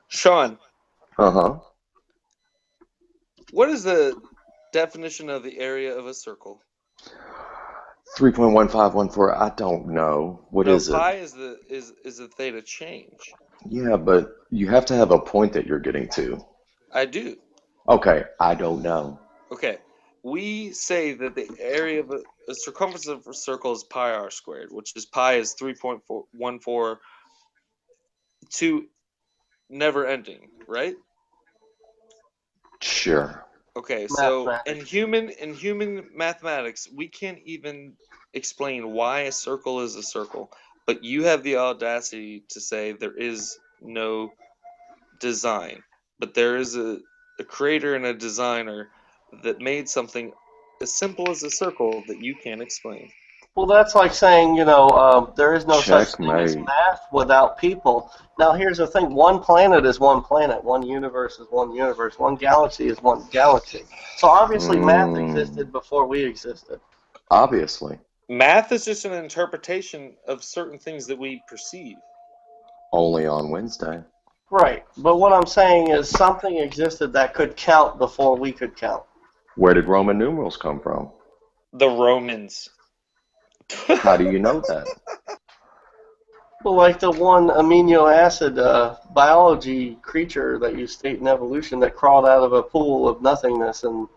[SPEAKER 8] Sean,
[SPEAKER 7] Uh-huh.
[SPEAKER 8] what is the definition of the area of a circle?
[SPEAKER 7] 3.1514. I don't know. What
[SPEAKER 8] No,
[SPEAKER 7] is it?
[SPEAKER 8] pi is the theta change.
[SPEAKER 7] Yeah, but you have to have a point that you're getting to.
[SPEAKER 8] I do.
[SPEAKER 7] Okay, I don't know.
[SPEAKER 8] Okay. We say that the area of a circumference of a circle is pi r squared, which is pi is 3.14 to never ending, right?
[SPEAKER 7] Sure.
[SPEAKER 8] Okay, so in
[SPEAKER 10] Mathematics.
[SPEAKER 8] human mathematics, we can't even explain why a circle is a circle, but you have the audacity to say there is no design, but there is a creator and a designer that made something as simple as a circle that you can't explain.
[SPEAKER 10] Well, that's like saying, there is no such thing as
[SPEAKER 7] Checkmate.
[SPEAKER 10] math without people. Now, here's the thing: one planet is one planet, one universe is one universe, one galaxy is one galaxy. So obviously, math existed before we existed.
[SPEAKER 7] Obviously.
[SPEAKER 8] Math is just an interpretation of certain things that we perceive.
[SPEAKER 7] Only on Wednesday.
[SPEAKER 10] Right. But what I'm saying is something existed that could count before we could count.
[SPEAKER 7] Where did Roman numerals come from?
[SPEAKER 8] The Romans.
[SPEAKER 7] How do you know that?
[SPEAKER 10] Well, like the one amino acid biology creature that you state in evolution that crawled out of a pool of nothingness, and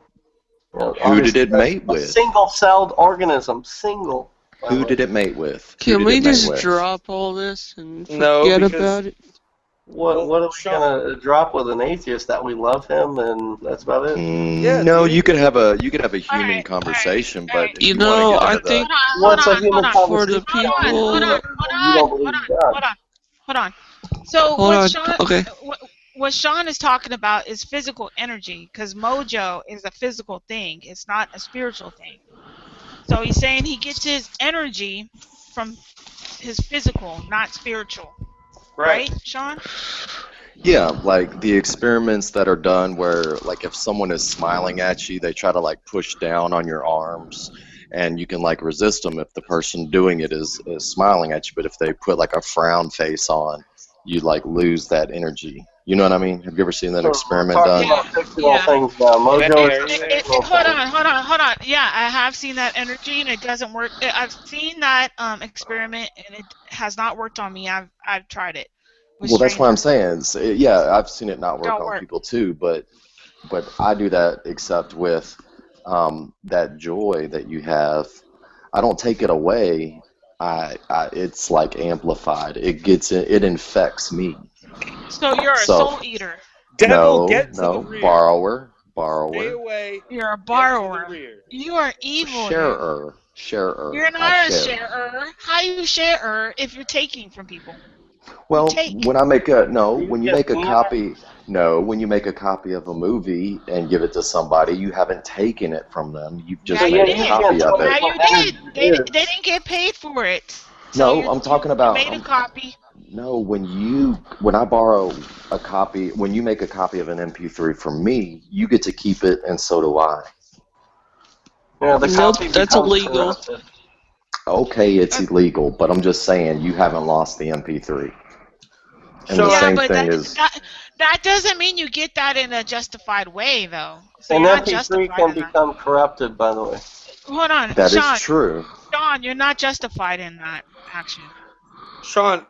[SPEAKER 7] Who did it mate
[SPEAKER 10] a
[SPEAKER 7] with?
[SPEAKER 10] single-celled organism. Single.
[SPEAKER 7] Who did it mate with? Who
[SPEAKER 1] Can
[SPEAKER 7] did
[SPEAKER 1] we
[SPEAKER 7] it mate
[SPEAKER 1] just
[SPEAKER 7] with?
[SPEAKER 1] drop all this and
[SPEAKER 8] No,
[SPEAKER 1] forget
[SPEAKER 8] because-
[SPEAKER 1] about it?
[SPEAKER 10] What are we
[SPEAKER 8] Sean-
[SPEAKER 10] gonna drop with an atheist that we love him and that's about it?
[SPEAKER 8] Yeah,
[SPEAKER 7] No,
[SPEAKER 8] dude.
[SPEAKER 7] you could have a human
[SPEAKER 3] Alright,
[SPEAKER 7] conversation,
[SPEAKER 3] alright.
[SPEAKER 7] but if
[SPEAKER 1] You
[SPEAKER 7] you want
[SPEAKER 1] know,
[SPEAKER 7] to get
[SPEAKER 1] I
[SPEAKER 7] into
[SPEAKER 1] think
[SPEAKER 10] What's a human
[SPEAKER 3] hold on.
[SPEAKER 1] for the
[SPEAKER 10] conversation?
[SPEAKER 1] people.
[SPEAKER 10] You don't believe in God.
[SPEAKER 3] Hold on. So
[SPEAKER 1] Hold on, okay.
[SPEAKER 3] what Sean is talking about is physical energy, because mojo is a physical thing. It's not a spiritual thing. So he's saying he gets his energy from his physical, not spiritual. Right, Sean?
[SPEAKER 7] yeah, like the experiments that are done where, like, if someone is smiling at you, they try to like push down on your arms, and you can like resist them if the person doing it is smiling at you. But if they put like a frown face on, you like lose that energy. You know what I mean? Have you ever seen that experiment
[SPEAKER 10] We're
[SPEAKER 7] done?
[SPEAKER 10] talking about fictional things now. Mojo is a fictional thing.
[SPEAKER 3] Hold on. Yeah, I have seen that energy, and it doesn't work. I've seen that experiment, and it has not worked on me. I've tried it.
[SPEAKER 7] Well, that's what I'm saying. Yeah, I've seen it not work
[SPEAKER 3] Don't
[SPEAKER 7] on
[SPEAKER 3] work.
[SPEAKER 7] people too, but I do that except with that joy that you have. I don't take it away. It's like amplified. It infects me.
[SPEAKER 3] So you're a
[SPEAKER 7] So-
[SPEAKER 3] soul eater.
[SPEAKER 8] Devil, get to the
[SPEAKER 7] no,
[SPEAKER 8] rear.
[SPEAKER 7] borrower.
[SPEAKER 8] Stay away.
[SPEAKER 3] You're a
[SPEAKER 8] Get to the
[SPEAKER 3] borrower.
[SPEAKER 8] rear.
[SPEAKER 3] You are evil. dude.
[SPEAKER 7] Sharer.
[SPEAKER 3] You're
[SPEAKER 7] I
[SPEAKER 3] not a
[SPEAKER 7] share.
[SPEAKER 3] sharer. How you share if you're taking from people?
[SPEAKER 7] Well,
[SPEAKER 3] take.
[SPEAKER 7] when I make a
[SPEAKER 10] You
[SPEAKER 7] when you
[SPEAKER 10] get
[SPEAKER 7] make a
[SPEAKER 10] neither.
[SPEAKER 7] copy, when you make a copy of a movie and give it to somebody, you haven't taken it from them. You've just
[SPEAKER 3] Yeah, you
[SPEAKER 7] made
[SPEAKER 3] did.
[SPEAKER 7] a copy of
[SPEAKER 3] Yeah,
[SPEAKER 7] it.
[SPEAKER 3] you did. They didn't get paid for it. So
[SPEAKER 7] No, I'm talking about.
[SPEAKER 3] You made a copy.
[SPEAKER 7] No, when I borrow a copy, when you make a copy of an MP3 from me, you get to keep it, and so do I.
[SPEAKER 10] Yeah, the
[SPEAKER 1] Nope,
[SPEAKER 10] copy
[SPEAKER 1] that's
[SPEAKER 10] becomes
[SPEAKER 1] illegal.
[SPEAKER 10] corrupted.
[SPEAKER 7] Okay, it's illegal, but I'm just saying you haven't lost the MP3. And the
[SPEAKER 3] Yeah,
[SPEAKER 7] same
[SPEAKER 3] but
[SPEAKER 7] thing is.
[SPEAKER 3] that doesn't mean you get that in a justified way, though. So
[SPEAKER 10] An
[SPEAKER 3] you're not
[SPEAKER 10] MP3
[SPEAKER 3] justified
[SPEAKER 10] can
[SPEAKER 3] in that.
[SPEAKER 10] become corrupted, by the way.
[SPEAKER 3] Hold on,
[SPEAKER 7] That
[SPEAKER 3] Sean.
[SPEAKER 7] is true.
[SPEAKER 3] Sean, you're not justified in that action.
[SPEAKER 8] Sean,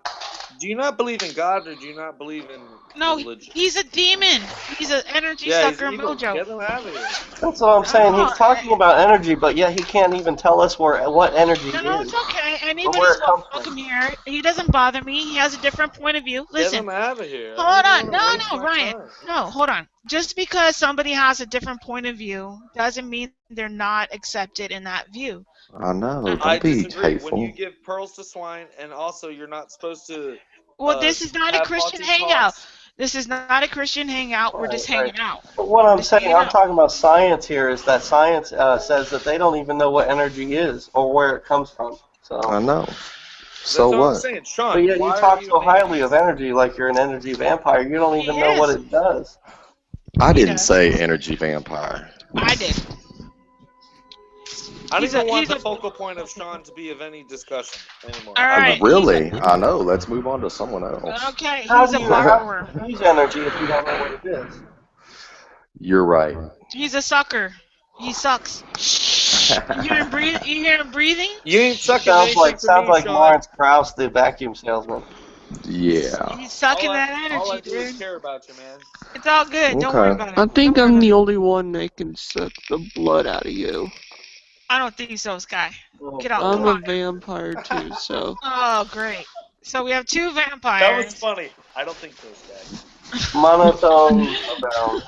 [SPEAKER 8] do you not believe in God, or do you not believe in
[SPEAKER 3] No,
[SPEAKER 8] religion?
[SPEAKER 3] he's a demon. He's an energy
[SPEAKER 8] Yeah,
[SPEAKER 3] sucker
[SPEAKER 8] he's evil.
[SPEAKER 3] mojo.
[SPEAKER 8] Get him out of here.
[SPEAKER 10] That's what I'm saying. He's talking about energy, but yet he can't even tell us what energy
[SPEAKER 3] No,
[SPEAKER 10] is.
[SPEAKER 3] it's okay.
[SPEAKER 10] Or where
[SPEAKER 3] Anybody's
[SPEAKER 10] it comes
[SPEAKER 3] welcome here. He doesn't bother me. He has a different point of view.
[SPEAKER 8] Get
[SPEAKER 3] Listen.
[SPEAKER 8] him out of here.
[SPEAKER 3] Hold
[SPEAKER 8] I
[SPEAKER 3] on.
[SPEAKER 8] don't wanna waste
[SPEAKER 3] No,
[SPEAKER 8] my
[SPEAKER 3] Ryan.
[SPEAKER 8] time.
[SPEAKER 3] No, hold on. Just because somebody has a different point of view doesn't mean they're not accepted in that view.
[SPEAKER 7] I know.
[SPEAKER 8] I
[SPEAKER 7] Don't be
[SPEAKER 8] disagree.
[SPEAKER 7] hateful.
[SPEAKER 8] When you give pearls to swine, and also you're not supposed to.
[SPEAKER 3] Well, this is not a
[SPEAKER 8] have
[SPEAKER 3] Christian
[SPEAKER 8] haughty
[SPEAKER 3] hangout.
[SPEAKER 8] talks.
[SPEAKER 3] This is not a Christian hangout. We're just hanging out.
[SPEAKER 10] But what I'm
[SPEAKER 3] Just
[SPEAKER 10] saying,
[SPEAKER 3] hanging
[SPEAKER 10] I'm
[SPEAKER 3] out.
[SPEAKER 10] talking about science here, is that science says that they don't even know what energy is or where it comes from. So.
[SPEAKER 7] I know.
[SPEAKER 8] That's
[SPEAKER 7] So
[SPEAKER 8] what I'm
[SPEAKER 7] what?
[SPEAKER 8] saying, Sean.
[SPEAKER 10] But yet you
[SPEAKER 8] why
[SPEAKER 10] talk
[SPEAKER 8] are you
[SPEAKER 10] so
[SPEAKER 8] making
[SPEAKER 10] highly
[SPEAKER 8] this?
[SPEAKER 10] of energy like you're an energy vampire. You don't even know what it does.
[SPEAKER 7] I didn't
[SPEAKER 3] does.
[SPEAKER 7] say energy vampire.
[SPEAKER 3] I did.
[SPEAKER 8] I don't
[SPEAKER 3] He's
[SPEAKER 8] even
[SPEAKER 3] a-
[SPEAKER 8] want
[SPEAKER 3] he's
[SPEAKER 8] the
[SPEAKER 3] a-
[SPEAKER 8] focal point of Sean to be of any discussion anymore.
[SPEAKER 3] All right.
[SPEAKER 7] Really? I know. Let's move on to someone else.
[SPEAKER 3] Okay,
[SPEAKER 10] How
[SPEAKER 3] he's
[SPEAKER 10] do
[SPEAKER 3] a
[SPEAKER 10] you
[SPEAKER 3] borrower.
[SPEAKER 10] use energy if you don't know what it is?
[SPEAKER 7] You're right.
[SPEAKER 3] He's a sucker. He sucks. You hear him breathe? You hear him breathing?
[SPEAKER 8] You ain't sucking
[SPEAKER 10] Sounds
[SPEAKER 8] anything
[SPEAKER 10] like
[SPEAKER 8] for me, Sean.
[SPEAKER 10] Lawrence Krauss, the vacuum salesman.
[SPEAKER 7] Yeah.
[SPEAKER 3] He's sucking
[SPEAKER 8] all
[SPEAKER 3] that
[SPEAKER 8] all I
[SPEAKER 3] energy,
[SPEAKER 8] do is
[SPEAKER 3] dude.
[SPEAKER 8] care about you, man.
[SPEAKER 3] It's all good. Don't worry about it.
[SPEAKER 1] I think
[SPEAKER 3] Don't worry
[SPEAKER 1] I'm
[SPEAKER 3] about
[SPEAKER 1] the
[SPEAKER 3] it.
[SPEAKER 1] only one that can suck the blood out of you.
[SPEAKER 3] I don't think so, Sky. Get out.
[SPEAKER 1] I'm
[SPEAKER 3] Come
[SPEAKER 1] a
[SPEAKER 3] on.
[SPEAKER 1] vampire too, so.
[SPEAKER 3] Oh, great. So we have two vampires.
[SPEAKER 8] That was funny. I don't think so, Sky.
[SPEAKER 10] Monotone abound.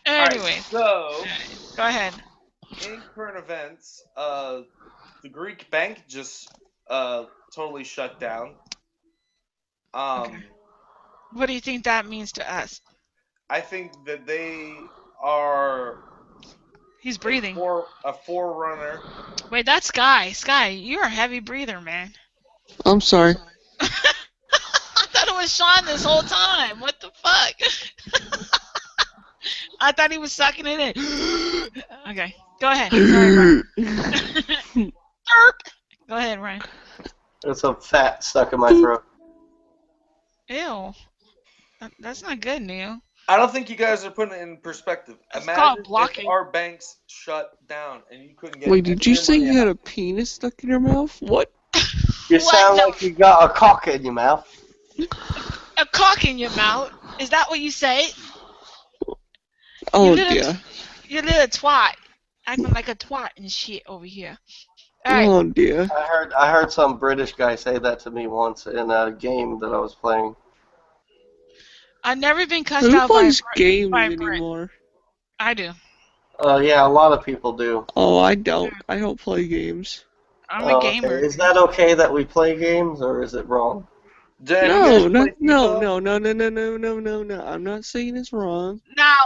[SPEAKER 3] Anyway,
[SPEAKER 8] So,
[SPEAKER 3] go ahead.
[SPEAKER 8] in current events, the Greek bank just totally shut down.
[SPEAKER 3] What do you think that means to us?
[SPEAKER 8] I think that they are
[SPEAKER 3] He's breathing.
[SPEAKER 8] a forerunner.
[SPEAKER 3] Wait, that's Sky. Sky, you're a heavy breather, man.
[SPEAKER 1] I'm sorry.
[SPEAKER 3] I thought it was Sean this whole time. What the fuck? I thought he was sucking it in. Okay, go ahead. Sorry, Ryan. Go ahead, Ryan.
[SPEAKER 10] There's some fat stuck in my throat.
[SPEAKER 3] Ew. That's not good, Neil.
[SPEAKER 8] I don't think you guys are putting it in perspective.
[SPEAKER 3] It's
[SPEAKER 8] Imagine
[SPEAKER 3] called
[SPEAKER 8] if
[SPEAKER 3] blocking.
[SPEAKER 8] our banks shut down and you couldn't get.
[SPEAKER 1] Wait, did you say you had
[SPEAKER 8] a?
[SPEAKER 1] a penis stuck in your mouth? What?
[SPEAKER 10] You sound
[SPEAKER 3] No.
[SPEAKER 10] like you got a cock in your mouth.
[SPEAKER 3] A cock in your mouth? Is that what you say?
[SPEAKER 1] Oh,
[SPEAKER 3] you
[SPEAKER 1] dear.
[SPEAKER 3] You little twat. Acting like a twat and shit over here. Alright.
[SPEAKER 1] Oh, dear.
[SPEAKER 10] I heard some British guy say that to me once in a game that I was playing.
[SPEAKER 3] I've never been cussed
[SPEAKER 1] Who
[SPEAKER 3] out
[SPEAKER 1] plays
[SPEAKER 3] by
[SPEAKER 1] games
[SPEAKER 3] by Brit.
[SPEAKER 1] anymore?
[SPEAKER 3] I do.
[SPEAKER 10] Yeah, a lot of people do.
[SPEAKER 1] Oh, I don't. I don't play games.
[SPEAKER 3] I'm a gamer.
[SPEAKER 10] Okay. Is that okay that we play games, or is it wrong?
[SPEAKER 1] No. I'm not saying it's wrong.
[SPEAKER 3] Now.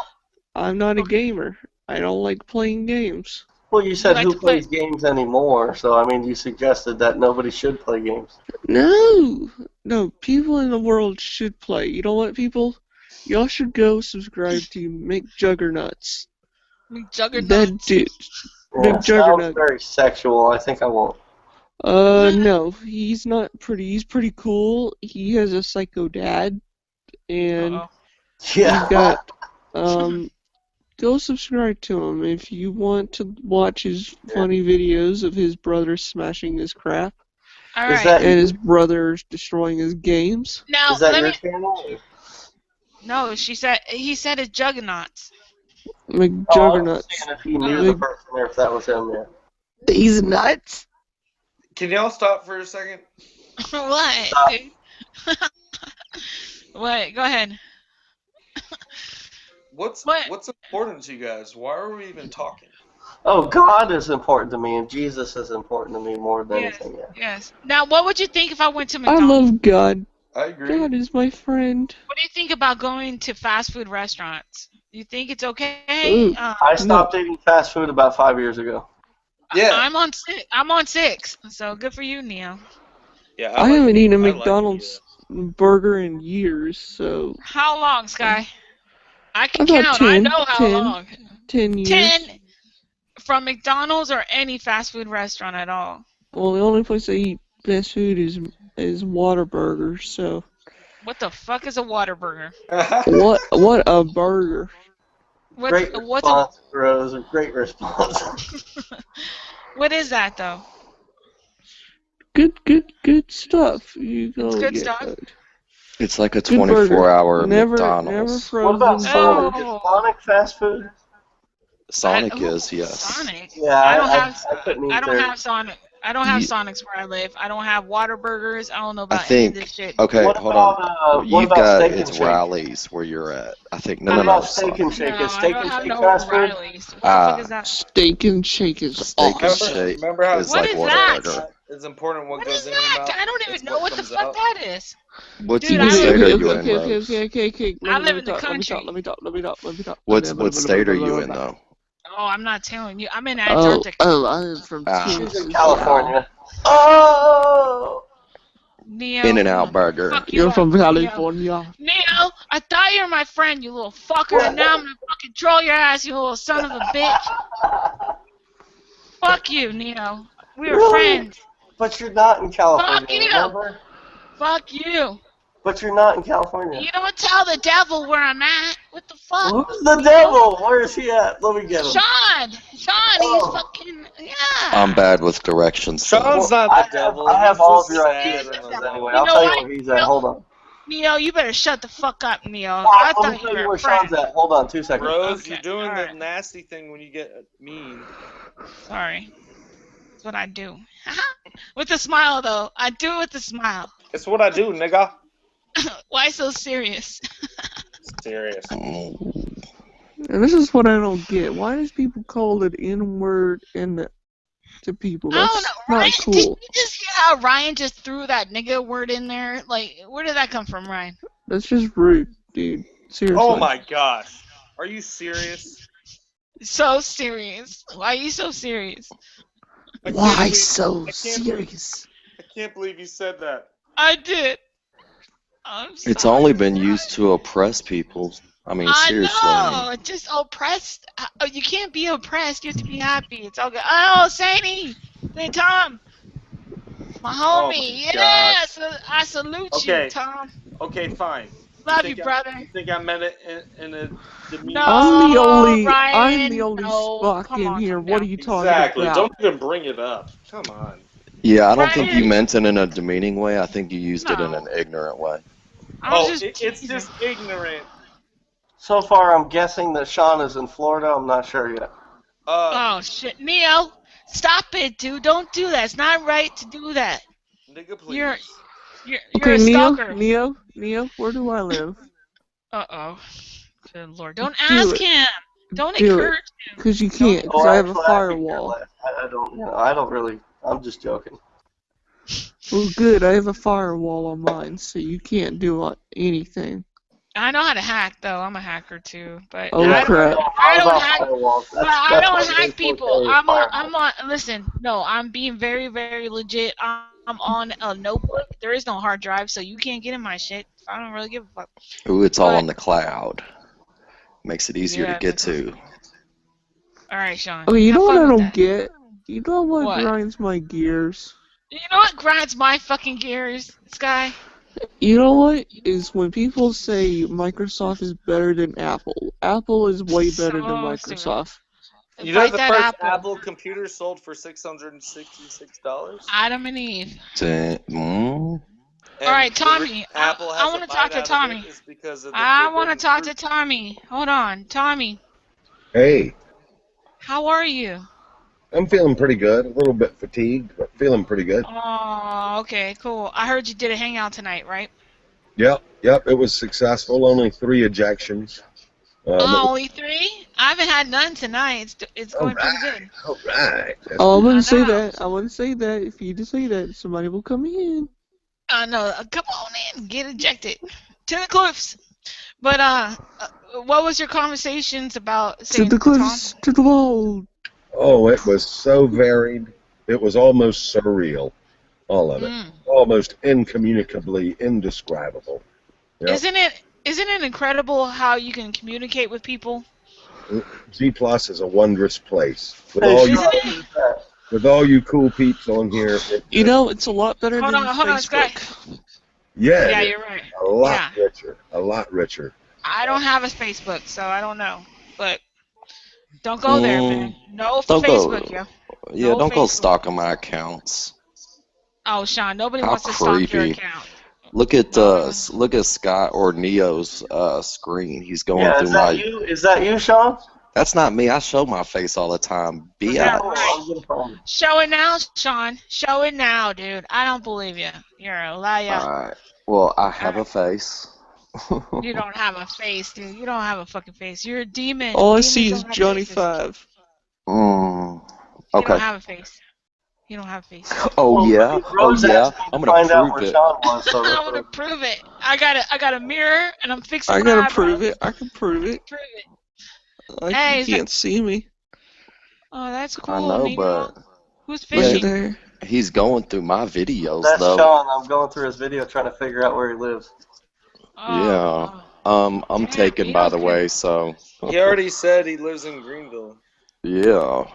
[SPEAKER 1] I'm not a gamer. I don't like playing games.
[SPEAKER 10] Well, you said who plays games anymore, so I mean, you suggested that nobody should play games.
[SPEAKER 1] No, people in the world should play. You know what, people? Y'all should go subscribe to McJuggernauts.
[SPEAKER 3] McJuggernauts.
[SPEAKER 1] That dude.
[SPEAKER 10] Yeah,
[SPEAKER 1] McJuggernaut.
[SPEAKER 10] sounds very sexual. I think I won't.
[SPEAKER 1] No, he's not pretty. He's pretty cool. He has a psycho dad, and he's got Go subscribe to him if you want to watch his funny videos of his brother smashing his crap.
[SPEAKER 3] All right.
[SPEAKER 1] And his brother destroying his games.
[SPEAKER 3] Now,
[SPEAKER 10] is that your channel?
[SPEAKER 3] No, he said it's Juggernauts.
[SPEAKER 1] McJuggernauts.
[SPEAKER 10] I was if you knew the person or if that was him, yeah.
[SPEAKER 1] He's nuts.
[SPEAKER 8] Can y'all stop for a second?
[SPEAKER 3] What, dude? What? Go ahead.
[SPEAKER 8] What's important to you guys? Why are we even talking?
[SPEAKER 10] Oh, God is important to me, and Jesus is important to me more than anything. Yeah.
[SPEAKER 3] Yes. Now, what would you think if I went to
[SPEAKER 1] I
[SPEAKER 3] McDonald's?
[SPEAKER 1] love God.
[SPEAKER 8] I agree.
[SPEAKER 1] God is my friend.
[SPEAKER 3] What do you think about going to fast food restaurants? Do you think it's okay?
[SPEAKER 10] I stopped eating fast food about 5 years ago.
[SPEAKER 8] Yeah.
[SPEAKER 3] I'm on 6. So good for you, Neo.
[SPEAKER 8] Yeah.
[SPEAKER 1] I haven't eaten a McDonald's burger in years, so.
[SPEAKER 3] How long, Sky? I can
[SPEAKER 1] About
[SPEAKER 3] count. I
[SPEAKER 1] 10,
[SPEAKER 3] know how
[SPEAKER 1] 10,
[SPEAKER 3] long.
[SPEAKER 1] 10 years.
[SPEAKER 3] 10 from McDonald's or any fast food restaurant at all.
[SPEAKER 1] Well, the only place I eat fast food is Whataburger, so.
[SPEAKER 3] What the fuck is a Whataburger?
[SPEAKER 1] What a burger.
[SPEAKER 10] Great response, Rose. A great response.
[SPEAKER 3] What is that, though?
[SPEAKER 1] Good stuff. You go
[SPEAKER 3] It's good
[SPEAKER 1] get
[SPEAKER 3] stuff?
[SPEAKER 7] It's like a
[SPEAKER 1] Good burger.
[SPEAKER 7] 24-hour
[SPEAKER 1] Never
[SPEAKER 7] McDonald's.
[SPEAKER 1] frozen.
[SPEAKER 10] What about Sonic?
[SPEAKER 3] Oh.
[SPEAKER 10] Is Sonic fast food?
[SPEAKER 7] Sonic is, yes.
[SPEAKER 3] Sonic?
[SPEAKER 10] Yeah,
[SPEAKER 3] I don't have Sonic. I don't have Sonics where I live. I don't have Whataburgers. I don't know about any of this shit.
[SPEAKER 7] Okay,
[SPEAKER 10] What
[SPEAKER 7] hold
[SPEAKER 10] about,
[SPEAKER 7] on.
[SPEAKER 10] what
[SPEAKER 7] You've
[SPEAKER 10] about
[SPEAKER 7] got
[SPEAKER 10] Steak and
[SPEAKER 7] it's
[SPEAKER 10] Shake?
[SPEAKER 7] Riley's where you're at. I think
[SPEAKER 10] What about Steak and Shake? Is Steak and Shake fast food?
[SPEAKER 3] Riley's. What the fuck is that?
[SPEAKER 1] Steak and Shake is
[SPEAKER 7] Steak and
[SPEAKER 1] awesome.
[SPEAKER 7] Shake
[SPEAKER 8] Remember how
[SPEAKER 7] is
[SPEAKER 3] What
[SPEAKER 7] like
[SPEAKER 3] is that?
[SPEAKER 7] Whataburger.
[SPEAKER 8] It's important what
[SPEAKER 3] What
[SPEAKER 8] goes
[SPEAKER 3] is
[SPEAKER 8] in your mouth.
[SPEAKER 3] that? I don't even
[SPEAKER 8] It's
[SPEAKER 3] know what the
[SPEAKER 8] comes
[SPEAKER 3] fuck
[SPEAKER 8] out.
[SPEAKER 3] that is.
[SPEAKER 7] What
[SPEAKER 3] Dude,
[SPEAKER 7] what
[SPEAKER 3] I
[SPEAKER 7] state
[SPEAKER 3] live-
[SPEAKER 7] are you in, Rose?
[SPEAKER 1] Okay.
[SPEAKER 3] I live in the country.
[SPEAKER 1] Let me talk.
[SPEAKER 7] What state are you in, though?
[SPEAKER 3] Oh, I'm not telling you. I'm in
[SPEAKER 1] Oh,
[SPEAKER 3] Antarctica.
[SPEAKER 1] I'm from
[SPEAKER 10] She's
[SPEAKER 1] Texas.
[SPEAKER 10] in California. Oh!
[SPEAKER 3] Neo.
[SPEAKER 7] In-N-Out Burger.
[SPEAKER 3] Fuck you
[SPEAKER 1] You're
[SPEAKER 3] up,
[SPEAKER 1] from
[SPEAKER 3] Neo.
[SPEAKER 1] California.
[SPEAKER 3] Neo, I thought you were my friend, you little fucker, and now I'm gonna fucking troll your ass, you little son of a bitch. Fuck you, Neo. We were friends.
[SPEAKER 10] But you're not in California,
[SPEAKER 3] Fuck you.
[SPEAKER 10] remember?
[SPEAKER 3] Fuck you.
[SPEAKER 10] But you're not in California.
[SPEAKER 3] You don't tell the devil where I'm at. What the fuck?
[SPEAKER 10] Who's the devil? Where is he at? Let me get him.
[SPEAKER 3] Sean, he's fucking, yeah.
[SPEAKER 7] I'm bad with directions. so-
[SPEAKER 8] Sean's not the devil.
[SPEAKER 10] I have
[SPEAKER 8] He's
[SPEAKER 10] all of
[SPEAKER 8] just
[SPEAKER 10] your
[SPEAKER 8] sad
[SPEAKER 10] IP
[SPEAKER 8] in
[SPEAKER 10] addresses
[SPEAKER 8] his
[SPEAKER 10] anyway.
[SPEAKER 3] You
[SPEAKER 10] I'll
[SPEAKER 3] know
[SPEAKER 10] tell you
[SPEAKER 3] what?
[SPEAKER 10] where he's at. Hold on.
[SPEAKER 3] Neo, you better shut the fuck up, Neo. I
[SPEAKER 10] Let me
[SPEAKER 3] thought
[SPEAKER 10] tell
[SPEAKER 3] you
[SPEAKER 10] you
[SPEAKER 3] were
[SPEAKER 10] where
[SPEAKER 3] a friend.
[SPEAKER 10] Sean's at. Hold on 2 seconds.
[SPEAKER 8] Rose,
[SPEAKER 3] Okay,
[SPEAKER 8] you're doing the
[SPEAKER 3] alright.
[SPEAKER 8] nasty thing when you get mean.
[SPEAKER 3] Sorry. That's what I do. With a smile, though. I do it with a smile.
[SPEAKER 8] It's what I do, nigga.
[SPEAKER 3] Why so serious?
[SPEAKER 8] Serious.
[SPEAKER 1] And this is what I don't get. Why does people call it N-word to people?
[SPEAKER 3] I don't
[SPEAKER 1] That's
[SPEAKER 3] know.
[SPEAKER 1] not
[SPEAKER 3] Ryan,
[SPEAKER 1] cool.
[SPEAKER 3] did you just hear how Ryan just threw that nigga word in there? Like, where did that come from, Ryan?
[SPEAKER 1] That's just rude, dude. Seriously.
[SPEAKER 9] Oh my gosh. Are you serious?
[SPEAKER 3] So serious. Why are you so serious?
[SPEAKER 9] I can't
[SPEAKER 1] Why
[SPEAKER 9] believe,
[SPEAKER 1] so
[SPEAKER 9] I can't believe,
[SPEAKER 1] serious?
[SPEAKER 9] I can't believe you said that.
[SPEAKER 3] I did. I'm
[SPEAKER 7] It's
[SPEAKER 3] sorry.
[SPEAKER 7] only been used to oppress people. I mean,
[SPEAKER 3] I
[SPEAKER 7] seriously.
[SPEAKER 3] know. Just oppressed. You can't be oppressed. You have to be happy. It's all good. Oh, Sadie. Hey, Tom. My
[SPEAKER 9] Oh
[SPEAKER 3] homie.
[SPEAKER 9] my
[SPEAKER 3] Yeah.
[SPEAKER 9] gosh.
[SPEAKER 3] So I salute you,
[SPEAKER 9] Okay,
[SPEAKER 3] Tom.
[SPEAKER 9] okay, fine.
[SPEAKER 3] Love you, brother.
[SPEAKER 9] You think I meant it in a demeaning
[SPEAKER 1] I'm
[SPEAKER 9] sense?
[SPEAKER 1] the
[SPEAKER 3] No,
[SPEAKER 1] only
[SPEAKER 3] Ryan. No.
[SPEAKER 1] Spock
[SPEAKER 3] Come
[SPEAKER 1] in
[SPEAKER 3] on,
[SPEAKER 1] here.
[SPEAKER 3] calm
[SPEAKER 1] What are
[SPEAKER 3] down.
[SPEAKER 1] you talking
[SPEAKER 9] Exactly. Don't
[SPEAKER 1] about?
[SPEAKER 9] even bring it up. Come on.
[SPEAKER 7] Yeah, I don't think you
[SPEAKER 3] Ryan.
[SPEAKER 7] meant it in a demeaning way. I think you used it in
[SPEAKER 3] No.
[SPEAKER 7] an ignorant way.
[SPEAKER 3] I was
[SPEAKER 9] Oh,
[SPEAKER 3] just
[SPEAKER 9] it's
[SPEAKER 3] teasing.
[SPEAKER 9] just ignorant.
[SPEAKER 10] So far, I'm guessing that Sean is in Florida. I'm not sure yet.
[SPEAKER 3] Oh shit, Neo, stop it, dude! Don't do that. It's not right to do that.
[SPEAKER 9] Nigga,
[SPEAKER 3] You're
[SPEAKER 9] please.
[SPEAKER 3] you're
[SPEAKER 1] Okay,
[SPEAKER 3] a stalker.
[SPEAKER 1] Neo, where do I live?
[SPEAKER 3] Uh-oh. Good lord. Don't
[SPEAKER 1] Do
[SPEAKER 3] ask
[SPEAKER 1] it.
[SPEAKER 3] him. Don't
[SPEAKER 1] Do it.
[SPEAKER 3] encourage him.
[SPEAKER 1] Because you
[SPEAKER 3] Don't.
[SPEAKER 1] can't, because
[SPEAKER 10] Oh,
[SPEAKER 1] I have a
[SPEAKER 10] actually, I could care
[SPEAKER 1] firewall.
[SPEAKER 10] less. I don't, I don't really. I'm just joking.
[SPEAKER 1] Well, good, I have a firewall on mine, so you can't do anything.
[SPEAKER 3] I know how to hack though. I'm a hacker too, but
[SPEAKER 1] Oh,
[SPEAKER 10] Yeah,
[SPEAKER 3] I don't.
[SPEAKER 1] crap.
[SPEAKER 3] I
[SPEAKER 10] all
[SPEAKER 3] don't
[SPEAKER 10] about
[SPEAKER 3] hack.
[SPEAKER 10] firewalls.
[SPEAKER 3] But
[SPEAKER 10] That's
[SPEAKER 3] I
[SPEAKER 10] that's
[SPEAKER 3] don't
[SPEAKER 10] my main
[SPEAKER 3] hack people.
[SPEAKER 10] forte is
[SPEAKER 3] I'm on.
[SPEAKER 10] firewalls.
[SPEAKER 3] I'm on. Listen. No, I'm being very, very legit. I'm on a notebook. There is no hard drive, so you can't get in my shit. I don't really give a fuck.
[SPEAKER 7] Ooh, it's all
[SPEAKER 3] But
[SPEAKER 7] on the cloud. Makes it easier to
[SPEAKER 3] yeah.
[SPEAKER 7] get to.
[SPEAKER 3] All right, Sean.
[SPEAKER 1] Okay, you
[SPEAKER 3] Have
[SPEAKER 1] know what
[SPEAKER 3] fun
[SPEAKER 1] I
[SPEAKER 3] with
[SPEAKER 1] don't
[SPEAKER 3] that.
[SPEAKER 1] get? You know what
[SPEAKER 3] What?
[SPEAKER 1] grinds my gears?
[SPEAKER 3] You know what grinds my fucking gears, Sky?
[SPEAKER 1] You know what? Is when people say Microsoft is better than Apple. Apple is way better than
[SPEAKER 3] So stupid.
[SPEAKER 1] Microsoft.
[SPEAKER 9] You know
[SPEAKER 3] Fight
[SPEAKER 9] the
[SPEAKER 3] that
[SPEAKER 9] first
[SPEAKER 3] Apple.
[SPEAKER 9] Apple computer sold for $666?
[SPEAKER 3] Adam and Eve.
[SPEAKER 7] Mm.
[SPEAKER 3] All
[SPEAKER 9] And
[SPEAKER 3] right,
[SPEAKER 9] the reason
[SPEAKER 3] Tommy.
[SPEAKER 9] Apple
[SPEAKER 3] I
[SPEAKER 9] has a
[SPEAKER 3] want to talk
[SPEAKER 9] bite
[SPEAKER 3] to
[SPEAKER 9] out of it
[SPEAKER 3] Tommy.
[SPEAKER 9] is because of the
[SPEAKER 3] I want to
[SPEAKER 9] forbidden
[SPEAKER 3] talk to
[SPEAKER 9] fruit.
[SPEAKER 3] Tommy. Hold on, Tommy.
[SPEAKER 12] Hey,
[SPEAKER 3] How are you?
[SPEAKER 12] I'm feeling pretty good. A little bit fatigued, but feeling pretty good.
[SPEAKER 3] Oh, okay, cool. I heard you did a hangout tonight, right?
[SPEAKER 12] Yep, it was successful. Only 3 ejections. It
[SPEAKER 3] Oh,
[SPEAKER 12] was,
[SPEAKER 3] only 3? I haven't had none tonight. It's
[SPEAKER 12] all
[SPEAKER 3] going pretty
[SPEAKER 12] right,
[SPEAKER 3] good.
[SPEAKER 12] all right. That's
[SPEAKER 1] Oh, I
[SPEAKER 12] good.
[SPEAKER 1] wouldn't
[SPEAKER 3] I
[SPEAKER 1] say
[SPEAKER 3] know.
[SPEAKER 1] that. I wouldn't say that. If you just say that, somebody will come in.
[SPEAKER 3] I know. Come on in, get ejected to the cliffs. But what was your conversations about
[SPEAKER 1] To the
[SPEAKER 3] saying, Tom?
[SPEAKER 1] cliffs, to the wall.
[SPEAKER 12] Oh, it was so varied. It was almost surreal. All of it.
[SPEAKER 3] Mm.
[SPEAKER 12] Almost incommunicably indescribable. Yep.
[SPEAKER 3] Isn't it incredible how you can communicate with people?
[SPEAKER 12] G Plus is a wondrous place.
[SPEAKER 10] Hey, Sean,
[SPEAKER 3] Isn't it?
[SPEAKER 10] who's that?
[SPEAKER 12] With all you cool peeps on here,
[SPEAKER 1] You know, it's a lot better
[SPEAKER 3] Hold
[SPEAKER 1] than
[SPEAKER 3] on, Sky.
[SPEAKER 1] Facebook.
[SPEAKER 12] yeah, it
[SPEAKER 3] Yeah,
[SPEAKER 12] is
[SPEAKER 3] you're right.
[SPEAKER 12] a lot
[SPEAKER 3] Yeah,
[SPEAKER 12] richer. A lot richer.
[SPEAKER 3] I don't have a Facebook, so I don't know. But don't go there,
[SPEAKER 7] Mm.
[SPEAKER 3] man. No
[SPEAKER 7] Don't
[SPEAKER 3] Facebook,
[SPEAKER 7] go.
[SPEAKER 3] yo.
[SPEAKER 7] Yeah,
[SPEAKER 3] No
[SPEAKER 7] don't go
[SPEAKER 3] Facebook.
[SPEAKER 7] stalking my accounts.
[SPEAKER 3] Oh, Sean, nobody
[SPEAKER 7] How
[SPEAKER 3] wants to stalk your
[SPEAKER 7] creepy.
[SPEAKER 3] account.
[SPEAKER 7] Look at
[SPEAKER 3] Nobody.
[SPEAKER 7] Scott or Neo's screen. He's going
[SPEAKER 10] Yeah,
[SPEAKER 7] through
[SPEAKER 10] is that
[SPEAKER 7] my.
[SPEAKER 10] you? Is that you, Sean?
[SPEAKER 7] That's not me. I show my face all the time.
[SPEAKER 10] Okay,
[SPEAKER 3] Yeah,
[SPEAKER 10] cool.
[SPEAKER 7] Biatch.
[SPEAKER 3] right.
[SPEAKER 10] I'm gonna find you.
[SPEAKER 3] Show it now, Sean. Show it now, dude. I don't believe you. You're a liar.
[SPEAKER 7] Alright. Well, I
[SPEAKER 3] All
[SPEAKER 7] have
[SPEAKER 3] right.
[SPEAKER 7] a face.
[SPEAKER 3] You don't have a face, dude. You don't have a fucking face. You're a demon.
[SPEAKER 1] All I
[SPEAKER 3] Demons
[SPEAKER 1] see
[SPEAKER 3] don't
[SPEAKER 1] is
[SPEAKER 3] have
[SPEAKER 1] Johnny
[SPEAKER 3] faces.
[SPEAKER 1] 5.
[SPEAKER 3] You don't
[SPEAKER 7] Okay.
[SPEAKER 3] have a face. You don't have a face.
[SPEAKER 7] Oh
[SPEAKER 10] Well,
[SPEAKER 7] yeah. Oh
[SPEAKER 10] Rose
[SPEAKER 7] yeah.
[SPEAKER 10] asked me
[SPEAKER 7] I'm
[SPEAKER 10] to
[SPEAKER 7] gonna
[SPEAKER 10] find out
[SPEAKER 7] prove
[SPEAKER 10] where
[SPEAKER 7] it.
[SPEAKER 10] Sean was, so
[SPEAKER 3] I want to prove it. I got a mirror, and I'm fixing
[SPEAKER 1] I
[SPEAKER 3] my
[SPEAKER 1] gotta
[SPEAKER 3] eyebrows.
[SPEAKER 1] prove it. I can prove it.
[SPEAKER 3] Prove it.
[SPEAKER 1] You
[SPEAKER 3] Hey,
[SPEAKER 1] can't see me.
[SPEAKER 3] oh, that's
[SPEAKER 7] I
[SPEAKER 3] cool,
[SPEAKER 7] know,
[SPEAKER 3] Neo.
[SPEAKER 7] but
[SPEAKER 3] Who's
[SPEAKER 1] Look at
[SPEAKER 3] fishing?
[SPEAKER 1] there.
[SPEAKER 7] he's going through my videos
[SPEAKER 10] that's
[SPEAKER 7] though.
[SPEAKER 10] Sean. I'm going through his video trying to figure out where he lives.
[SPEAKER 7] Yeah. I'm
[SPEAKER 3] Damn,
[SPEAKER 7] taken by
[SPEAKER 3] Neo's
[SPEAKER 7] the
[SPEAKER 3] good.
[SPEAKER 7] way, so
[SPEAKER 9] He already said he lives in Greenville.
[SPEAKER 7] yeah.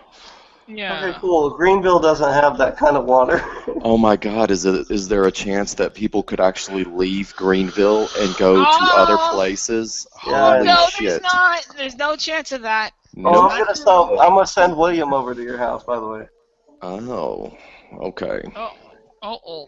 [SPEAKER 3] Yeah.
[SPEAKER 10] Okay, cool. Greenville doesn't have that kind of water.
[SPEAKER 7] Oh my God, is there a chance that people could actually leave Greenville and go to other
[SPEAKER 3] Oh,
[SPEAKER 7] places?
[SPEAKER 10] Yeah,
[SPEAKER 7] Holy
[SPEAKER 3] no, there's
[SPEAKER 7] shit.
[SPEAKER 3] not. There's no chance of that.
[SPEAKER 10] Oh,
[SPEAKER 7] Nope.
[SPEAKER 10] I'm gonna send William over to your house, by the way.
[SPEAKER 7] Oh, okay.
[SPEAKER 3] Oh.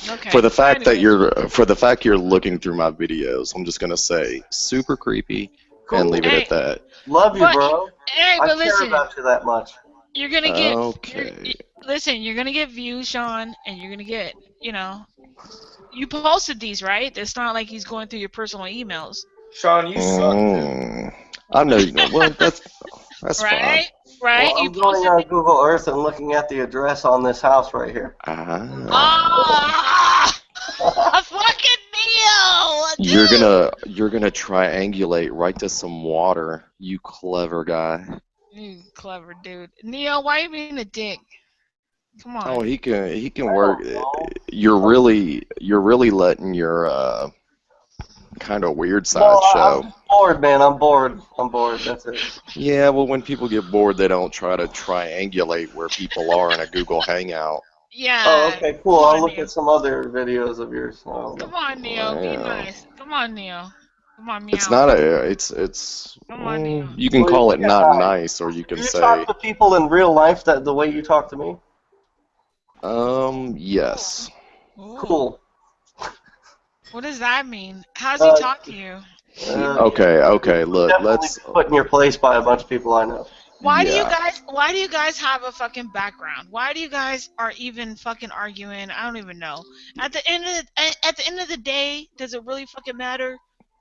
[SPEAKER 3] Okay.
[SPEAKER 7] For the fact that
[SPEAKER 3] Anyway.
[SPEAKER 7] you're looking through my videos, I'm just gonna say super creepy
[SPEAKER 10] Cool.
[SPEAKER 7] and leave it
[SPEAKER 3] Hey,
[SPEAKER 7] at that.
[SPEAKER 10] Love you,
[SPEAKER 3] but
[SPEAKER 10] bro.
[SPEAKER 3] hey,
[SPEAKER 10] I
[SPEAKER 3] but
[SPEAKER 10] care
[SPEAKER 3] listen,
[SPEAKER 10] about you that much.
[SPEAKER 3] you're gonna get.
[SPEAKER 7] Okay.
[SPEAKER 3] Listen, you're gonna get views, Sean, and you're gonna get. You posted these, right? It's not like he's going through your personal emails.
[SPEAKER 9] Sean, you suck, dude.
[SPEAKER 7] I know you know. Well, that's fine.
[SPEAKER 3] Right? Right?
[SPEAKER 10] Well,
[SPEAKER 3] You
[SPEAKER 10] I'm going
[SPEAKER 3] posted.
[SPEAKER 10] on Google Earth and looking at the address on this house right here.
[SPEAKER 7] Ah.
[SPEAKER 3] Ah, fucking dude.
[SPEAKER 7] You're gonna triangulate right to some water, you clever guy.
[SPEAKER 3] You clever dude. Neo, why you being a dick? Come
[SPEAKER 7] Oh,
[SPEAKER 3] on.
[SPEAKER 7] he can
[SPEAKER 10] I
[SPEAKER 7] work.
[SPEAKER 10] don't know.
[SPEAKER 7] You're really letting your kind of weird
[SPEAKER 10] No,
[SPEAKER 7] side
[SPEAKER 10] I'm
[SPEAKER 7] show.
[SPEAKER 10] just bored, man. I'm bored. I'm bored. That's it.
[SPEAKER 7] Yeah, well, when people get bored, they don't try to triangulate where people are in a Google Hangout.
[SPEAKER 10] Oh,
[SPEAKER 3] Yeah.
[SPEAKER 10] okay,
[SPEAKER 3] Come
[SPEAKER 10] cool. I'll
[SPEAKER 3] on,
[SPEAKER 10] look
[SPEAKER 3] Neo.
[SPEAKER 10] at some other videos of yours. I don't
[SPEAKER 3] Come
[SPEAKER 10] know.
[SPEAKER 3] on, Neo. Be
[SPEAKER 7] Well,
[SPEAKER 3] nice. Come on, Neo. Come on,
[SPEAKER 7] it's
[SPEAKER 3] meow.
[SPEAKER 7] not a. It's.
[SPEAKER 3] Come on, Neo.
[SPEAKER 7] You can
[SPEAKER 10] Well,
[SPEAKER 7] call it
[SPEAKER 10] look at
[SPEAKER 7] not nice, or you
[SPEAKER 10] do
[SPEAKER 7] can
[SPEAKER 10] you talk
[SPEAKER 7] say,
[SPEAKER 10] to people in real life that the way you talk to me?
[SPEAKER 7] yes.
[SPEAKER 3] Ooh.
[SPEAKER 10] Cool.
[SPEAKER 3] What does that mean? How's he
[SPEAKER 10] Uh,
[SPEAKER 3] talk to you?
[SPEAKER 7] Okay.
[SPEAKER 10] You've
[SPEAKER 7] Look,
[SPEAKER 10] definitely
[SPEAKER 7] let's.
[SPEAKER 10] been put in your place by a bunch of people I know.
[SPEAKER 3] Why
[SPEAKER 7] Yeah.
[SPEAKER 3] do you guys have a fucking background? Why do you guys are even fucking arguing? I don't even know. At the end of the day, does it really fucking matter?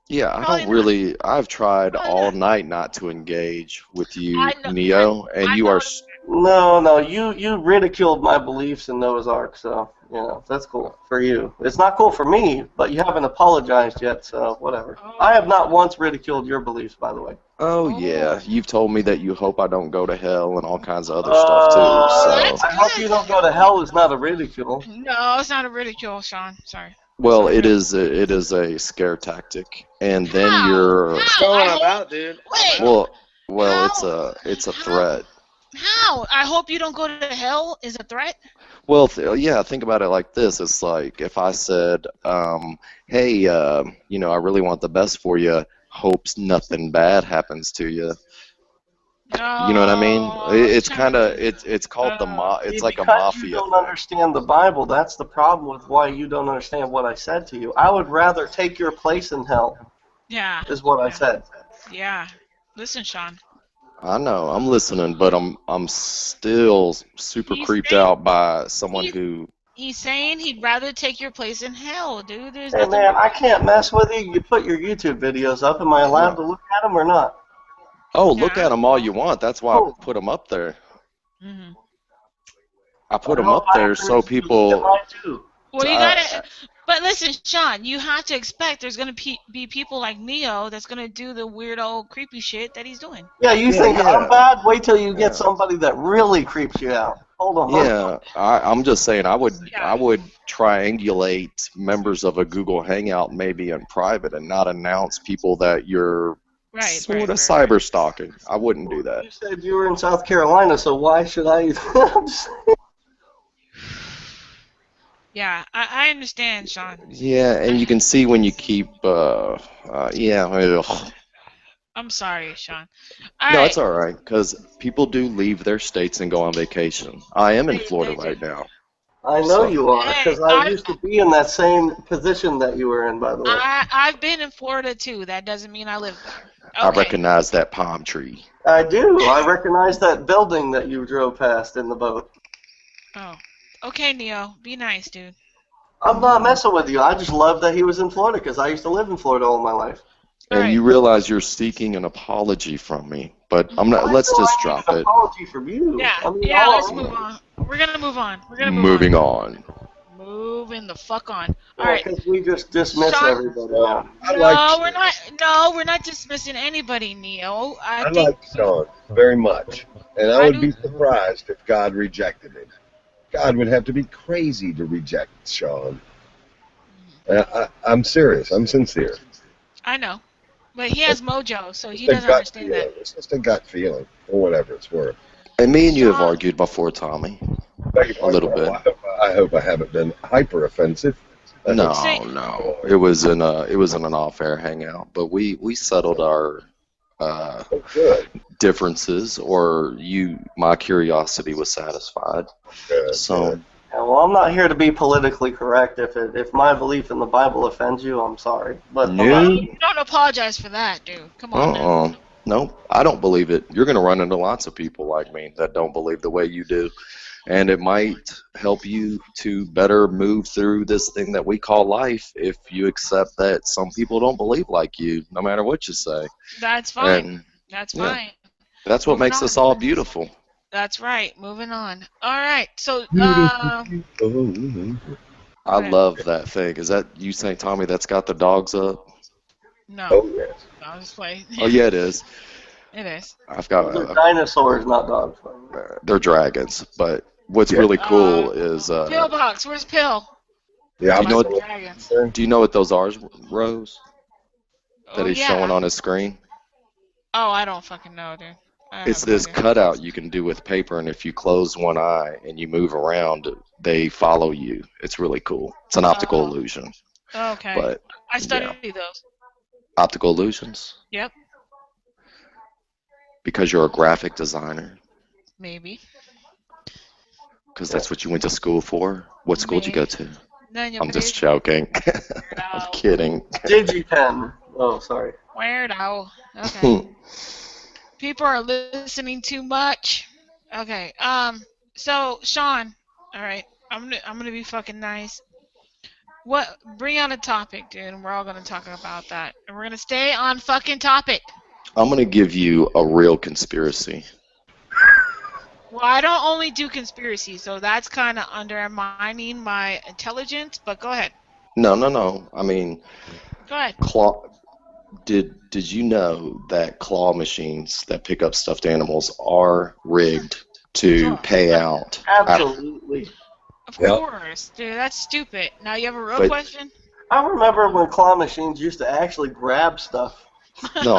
[SPEAKER 7] Yeah, I
[SPEAKER 3] Probably
[SPEAKER 7] don't
[SPEAKER 3] not.
[SPEAKER 7] really. I've tried
[SPEAKER 3] Probably
[SPEAKER 7] all
[SPEAKER 3] not.
[SPEAKER 7] night not to engage with you,
[SPEAKER 3] I know
[SPEAKER 7] Neo, and
[SPEAKER 3] I
[SPEAKER 7] you
[SPEAKER 3] know
[SPEAKER 7] are.
[SPEAKER 3] it.
[SPEAKER 10] No, you ridiculed my beliefs in Noah's Ark, so that's cool for you. It's not cool for me, but you haven't apologized yet, so whatever. I have not once ridiculed your beliefs, by the way.
[SPEAKER 7] Oh yeah, you've told me that you hope I don't go to hell and all kinds of other stuff too.
[SPEAKER 3] Oh,
[SPEAKER 7] So,
[SPEAKER 3] that's
[SPEAKER 10] I hope you don't go to hell is not a ridicule.
[SPEAKER 3] no, it's not a ridicule, Sean. Sorry. It's
[SPEAKER 7] well,
[SPEAKER 3] not real.
[SPEAKER 7] it is a scare tactic, and then
[SPEAKER 3] How?
[SPEAKER 7] you're
[SPEAKER 9] What's
[SPEAKER 3] How? I
[SPEAKER 9] going
[SPEAKER 3] hope.
[SPEAKER 9] about, dude?
[SPEAKER 3] Wait.
[SPEAKER 7] well,
[SPEAKER 3] How?
[SPEAKER 7] it's a
[SPEAKER 3] How?
[SPEAKER 7] threat.
[SPEAKER 3] How? I hope you don't go to hell is a threat?
[SPEAKER 7] Well, yeah, think about it like this. It's like if I said, "Hey, I really want the best for you. Hopes nothing bad happens to you." You know what I mean?
[SPEAKER 3] Oh, he's
[SPEAKER 7] It's
[SPEAKER 3] trying to
[SPEAKER 7] kind of
[SPEAKER 3] be.
[SPEAKER 7] it's called
[SPEAKER 10] See,
[SPEAKER 7] it's like a
[SPEAKER 10] because you
[SPEAKER 7] mafia
[SPEAKER 10] don't
[SPEAKER 7] thing.
[SPEAKER 10] understand the Bible, that's the problem with why you don't understand what I said to you. I would rather take your place in hell,
[SPEAKER 3] Yeah.
[SPEAKER 10] is what I said.
[SPEAKER 3] Yeah. Listen, Sean.
[SPEAKER 7] I know, I'm listening, but I'm still super
[SPEAKER 3] He's
[SPEAKER 7] creeped
[SPEAKER 3] saying
[SPEAKER 7] out by someone
[SPEAKER 3] he's,
[SPEAKER 7] who.
[SPEAKER 3] he's saying he'd rather take your place in hell, dude. There's
[SPEAKER 10] Hey
[SPEAKER 3] nothing
[SPEAKER 10] man,
[SPEAKER 3] wrong
[SPEAKER 10] I
[SPEAKER 3] with
[SPEAKER 10] can't mess with you. You put your YouTube videos up. Am I allowed to look at them or not?
[SPEAKER 7] Oh,
[SPEAKER 3] it.
[SPEAKER 7] look
[SPEAKER 3] Yeah.
[SPEAKER 7] at them all you want. That's why I
[SPEAKER 10] Cool.
[SPEAKER 7] put them up there.
[SPEAKER 3] hmm
[SPEAKER 7] I put
[SPEAKER 10] I
[SPEAKER 7] them
[SPEAKER 10] hope
[SPEAKER 7] up there so
[SPEAKER 10] bikers look at
[SPEAKER 7] people.
[SPEAKER 10] mine too.
[SPEAKER 3] Well, you
[SPEAKER 7] I,
[SPEAKER 3] gotta. But listen, Sean, you have to expect there's gonna be people like Neo that's gonna do the weirdo, creepy shit that he's doing.
[SPEAKER 10] Yeah, you
[SPEAKER 7] yeah,
[SPEAKER 10] think I'm
[SPEAKER 7] yeah,
[SPEAKER 10] bad? Wait till you get
[SPEAKER 7] yeah.
[SPEAKER 10] somebody that really creeps you out. Hold on.
[SPEAKER 7] Yeah, I'm just saying
[SPEAKER 3] Yeah.
[SPEAKER 7] I would triangulate members of a Google Hangout maybe in private and not announce people that you're
[SPEAKER 3] Right.
[SPEAKER 7] sort of cyber stalking. I wouldn't do that.
[SPEAKER 10] You said you were in South Carolina, so why should I?
[SPEAKER 3] Yeah. I understand, Sean.
[SPEAKER 7] Yeah, and you can see when you keep yeah. Ugh.
[SPEAKER 3] I'm sorry, Sean. All
[SPEAKER 7] No,
[SPEAKER 3] right.
[SPEAKER 7] it's all right because people do leave their states and go on vacation. I am in Florida
[SPEAKER 3] They do.
[SPEAKER 7] right now,
[SPEAKER 10] I know
[SPEAKER 7] so
[SPEAKER 10] you are,
[SPEAKER 3] Hey,
[SPEAKER 10] because I used to be in that same position that you were in, by the way.
[SPEAKER 3] I've been in Florida too. That doesn't mean I live there.
[SPEAKER 7] I
[SPEAKER 3] Okay.
[SPEAKER 7] recognize that palm tree.
[SPEAKER 10] I do. I recognize that building that you drove past in the boat.
[SPEAKER 3] Oh. Okay, Neo. Be nice, dude.
[SPEAKER 10] I'm not messing with you. I just love that he was in Florida because I used to live in Florida all my life.
[SPEAKER 3] All
[SPEAKER 7] And
[SPEAKER 3] right.
[SPEAKER 7] you realize you're seeking an apology from me, but I'm not.
[SPEAKER 10] Why
[SPEAKER 7] Let's
[SPEAKER 10] do
[SPEAKER 7] just
[SPEAKER 10] I need
[SPEAKER 7] drop
[SPEAKER 10] an
[SPEAKER 7] it.
[SPEAKER 10] apology from you?
[SPEAKER 3] Yeah.
[SPEAKER 10] I mean,
[SPEAKER 3] Yeah. Let's move on. We're gonna move on. We're gonna move on.
[SPEAKER 7] Moving on.
[SPEAKER 3] Moving the fuck on. All
[SPEAKER 10] Yeah,
[SPEAKER 3] right.
[SPEAKER 10] because we just dismiss
[SPEAKER 3] Sean.
[SPEAKER 10] everybody now.
[SPEAKER 12] I like
[SPEAKER 3] No, we're
[SPEAKER 12] Sean.
[SPEAKER 3] not. No, we're not dismissing anybody, Neo. I
[SPEAKER 12] I
[SPEAKER 3] think
[SPEAKER 12] like Sean very much, and I
[SPEAKER 3] I
[SPEAKER 12] would
[SPEAKER 3] do.
[SPEAKER 12] be surprised if God rejected him. God would have to be crazy to reject Sean. I'm serious. I'm sincere.
[SPEAKER 3] I know, but he has mojo, so
[SPEAKER 12] It's
[SPEAKER 3] he
[SPEAKER 12] just a
[SPEAKER 3] doesn't
[SPEAKER 12] gut
[SPEAKER 3] understand
[SPEAKER 12] feeling.
[SPEAKER 3] that.
[SPEAKER 12] It's just a gut feeling, or whatever it's worth.
[SPEAKER 7] And me and you have
[SPEAKER 3] Sean.
[SPEAKER 7] argued before, Tommy,
[SPEAKER 12] Beg your
[SPEAKER 7] a little
[SPEAKER 12] pardon.
[SPEAKER 7] bit.
[SPEAKER 12] I hope I haven't been hyper offensive.
[SPEAKER 7] No,
[SPEAKER 3] See,
[SPEAKER 7] no, it was in an off-air hangout, but we settled our uh,
[SPEAKER 12] Good.
[SPEAKER 7] differences, or my curiosity was satisfied.
[SPEAKER 12] Good.
[SPEAKER 7] So.
[SPEAKER 12] Good.
[SPEAKER 10] Yeah, well, I'm not here to be politically correct. If my belief in the Bible offends you, I'm sorry, but I'm not.
[SPEAKER 7] No.
[SPEAKER 3] you don't apologize for that, dude. Come on now.
[SPEAKER 7] No, I don't believe it. You're going to run into lots of people like me that don't believe the way you do. And it might help you to better move through this thing that we call life if you accept that some people don't believe like you, no matter what you say.
[SPEAKER 3] That's fine.
[SPEAKER 7] And
[SPEAKER 3] That's
[SPEAKER 7] yeah,
[SPEAKER 3] fine.
[SPEAKER 7] that's what
[SPEAKER 3] Moving
[SPEAKER 7] makes
[SPEAKER 3] on.
[SPEAKER 7] us all beautiful.
[SPEAKER 3] That's right. Moving on. All right. So,
[SPEAKER 12] Beautiful people.
[SPEAKER 7] I love that thing. Is that you saying, Tommy, that's got the dogs up?
[SPEAKER 3] No.
[SPEAKER 12] Oh, yes.
[SPEAKER 3] I'll just play.
[SPEAKER 7] Oh, yeah, it is.
[SPEAKER 3] It is.
[SPEAKER 7] I've got,
[SPEAKER 10] Those are dinosaurs, not dogs.
[SPEAKER 7] they're dragons. But what's
[SPEAKER 12] Yeah.
[SPEAKER 7] really cool is,
[SPEAKER 3] Pillbox, where's Pill?
[SPEAKER 12] Yeah,
[SPEAKER 7] do you know
[SPEAKER 3] Talking
[SPEAKER 7] what,
[SPEAKER 3] about dragons.
[SPEAKER 7] do you know what those are, Rose? That
[SPEAKER 3] Oh
[SPEAKER 7] he's showing
[SPEAKER 3] yeah.
[SPEAKER 7] on his screen?
[SPEAKER 3] Oh, I don't fucking know, dude. I
[SPEAKER 7] It's
[SPEAKER 3] have no
[SPEAKER 7] this
[SPEAKER 3] idea.
[SPEAKER 7] cutout you can do with paper, and if you close one eye and you move around, they follow you. It's really cool. It's an optical
[SPEAKER 3] Oh,
[SPEAKER 7] illusion.
[SPEAKER 3] okay.
[SPEAKER 7] But
[SPEAKER 3] I
[SPEAKER 7] yeah,
[SPEAKER 3] study those.
[SPEAKER 7] optical illusions.
[SPEAKER 3] Yep,
[SPEAKER 7] Because you're a graphic designer.
[SPEAKER 3] maybe.
[SPEAKER 7] Because that's what you went to school for. What school did you go
[SPEAKER 3] Maybe.
[SPEAKER 7] to?
[SPEAKER 3] None of your
[SPEAKER 7] I'm just
[SPEAKER 3] business.
[SPEAKER 7] joking. I'm
[SPEAKER 3] Weirdo.
[SPEAKER 7] kidding.
[SPEAKER 10] Digipen. Oh, sorry.
[SPEAKER 3] Weirdo. Okay. People are listening too much. Okay. So Sean, all right. I'm gonna be fucking nice. What? Bring out a topic, dude, and we're all gonna talk about that, and we're gonna stay on fucking topic.
[SPEAKER 7] I'm going to give you a real conspiracy.
[SPEAKER 3] Well, I don't only do conspiracy, so that's kind of undermining my intelligence. But go ahead.
[SPEAKER 7] No. I mean,
[SPEAKER 3] Go ahead.
[SPEAKER 7] claw. Did you know that claw machines that pick up stuffed animals are rigged to pay out?
[SPEAKER 10] Absolutely.
[SPEAKER 3] Of
[SPEAKER 12] Yep.
[SPEAKER 3] course, dude. That's stupid. Now you have a real
[SPEAKER 7] But-
[SPEAKER 3] question?
[SPEAKER 10] I remember when claw machines used to actually grab stuff.
[SPEAKER 7] No,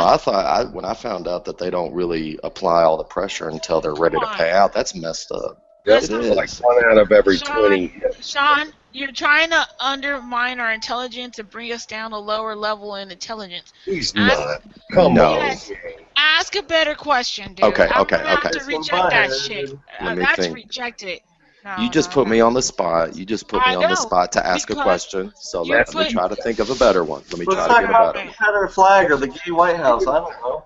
[SPEAKER 7] when I found out that they don't really apply all the pressure until they're ready to
[SPEAKER 3] Come
[SPEAKER 7] pay
[SPEAKER 3] on.
[SPEAKER 7] out, that's messed up.
[SPEAKER 12] Yep.
[SPEAKER 3] That's
[SPEAKER 7] It
[SPEAKER 3] not-
[SPEAKER 12] Like
[SPEAKER 7] is.
[SPEAKER 12] 1 out of every
[SPEAKER 3] Sean,
[SPEAKER 12] 20.
[SPEAKER 3] Sean, you're trying to undermine our intelligence and bring us down a lower level in intelligence.
[SPEAKER 12] He's
[SPEAKER 3] Ask-
[SPEAKER 12] not. Come
[SPEAKER 7] No.
[SPEAKER 12] on.
[SPEAKER 3] Yes. Ask a better question, dude.
[SPEAKER 7] Okay,
[SPEAKER 3] I'm
[SPEAKER 7] okay,
[SPEAKER 3] gonna have
[SPEAKER 7] okay.
[SPEAKER 3] to reject that shit.
[SPEAKER 7] Let me
[SPEAKER 3] That's
[SPEAKER 7] think.
[SPEAKER 3] rejected. No,
[SPEAKER 7] You just put me on the spot. You just put me
[SPEAKER 3] I
[SPEAKER 7] on the
[SPEAKER 3] know,
[SPEAKER 7] spot to ask a
[SPEAKER 3] because
[SPEAKER 7] question. So
[SPEAKER 3] you
[SPEAKER 7] let me
[SPEAKER 3] put-
[SPEAKER 7] try to think of a better one. Let me
[SPEAKER 10] Let's
[SPEAKER 7] try to
[SPEAKER 10] talk
[SPEAKER 7] get a
[SPEAKER 10] about
[SPEAKER 7] better
[SPEAKER 10] the
[SPEAKER 7] one.
[SPEAKER 10] Confederate flag or the gay White House. I don't know.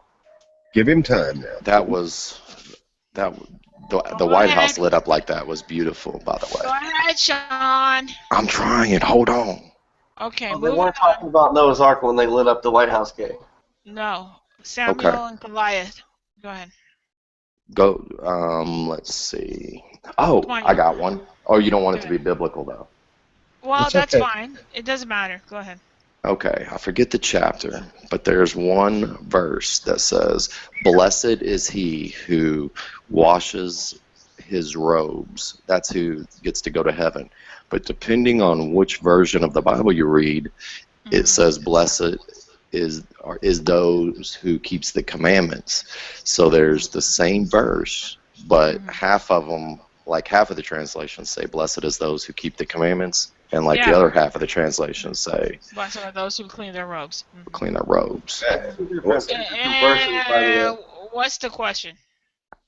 [SPEAKER 12] Give him time now.
[SPEAKER 7] That was that. The
[SPEAKER 3] Go
[SPEAKER 7] White
[SPEAKER 3] ahead.
[SPEAKER 7] House lit up like that was beautiful, by the
[SPEAKER 3] Go
[SPEAKER 7] way.
[SPEAKER 3] ahead, Sean.
[SPEAKER 7] I'm trying. Hold on.
[SPEAKER 3] Okay,
[SPEAKER 10] Oh, they
[SPEAKER 3] moving
[SPEAKER 10] weren't
[SPEAKER 3] on.
[SPEAKER 10] talking about Noah's Ark when they lit up the White House gate.
[SPEAKER 3] No, Samuel and Goliath. Go ahead.
[SPEAKER 7] Go. Let's see. Oh,
[SPEAKER 3] Come on,
[SPEAKER 7] I got one. Oh, you don't want it to
[SPEAKER 3] Good.
[SPEAKER 7] be biblical though.
[SPEAKER 3] Well,
[SPEAKER 12] It's
[SPEAKER 3] that's
[SPEAKER 12] okay.
[SPEAKER 3] fine. It doesn't matter. Go ahead.
[SPEAKER 7] Okay, I forget the chapter, but there's one verse that says, "Blessed is he who washes his robes." That's who gets to go to heaven. But depending on which version of the Bible you read, it says, "Blessed is those who keeps the commandments." So there's the same verse, but half of them, like half of the translations say, "Blessed is those who keep the commandments," and like the
[SPEAKER 3] Yeah.
[SPEAKER 7] other half of the translations say,
[SPEAKER 3] Blessed are those who clean their robes.
[SPEAKER 7] "Clean their robes."
[SPEAKER 12] What's
[SPEAKER 3] And what's the question?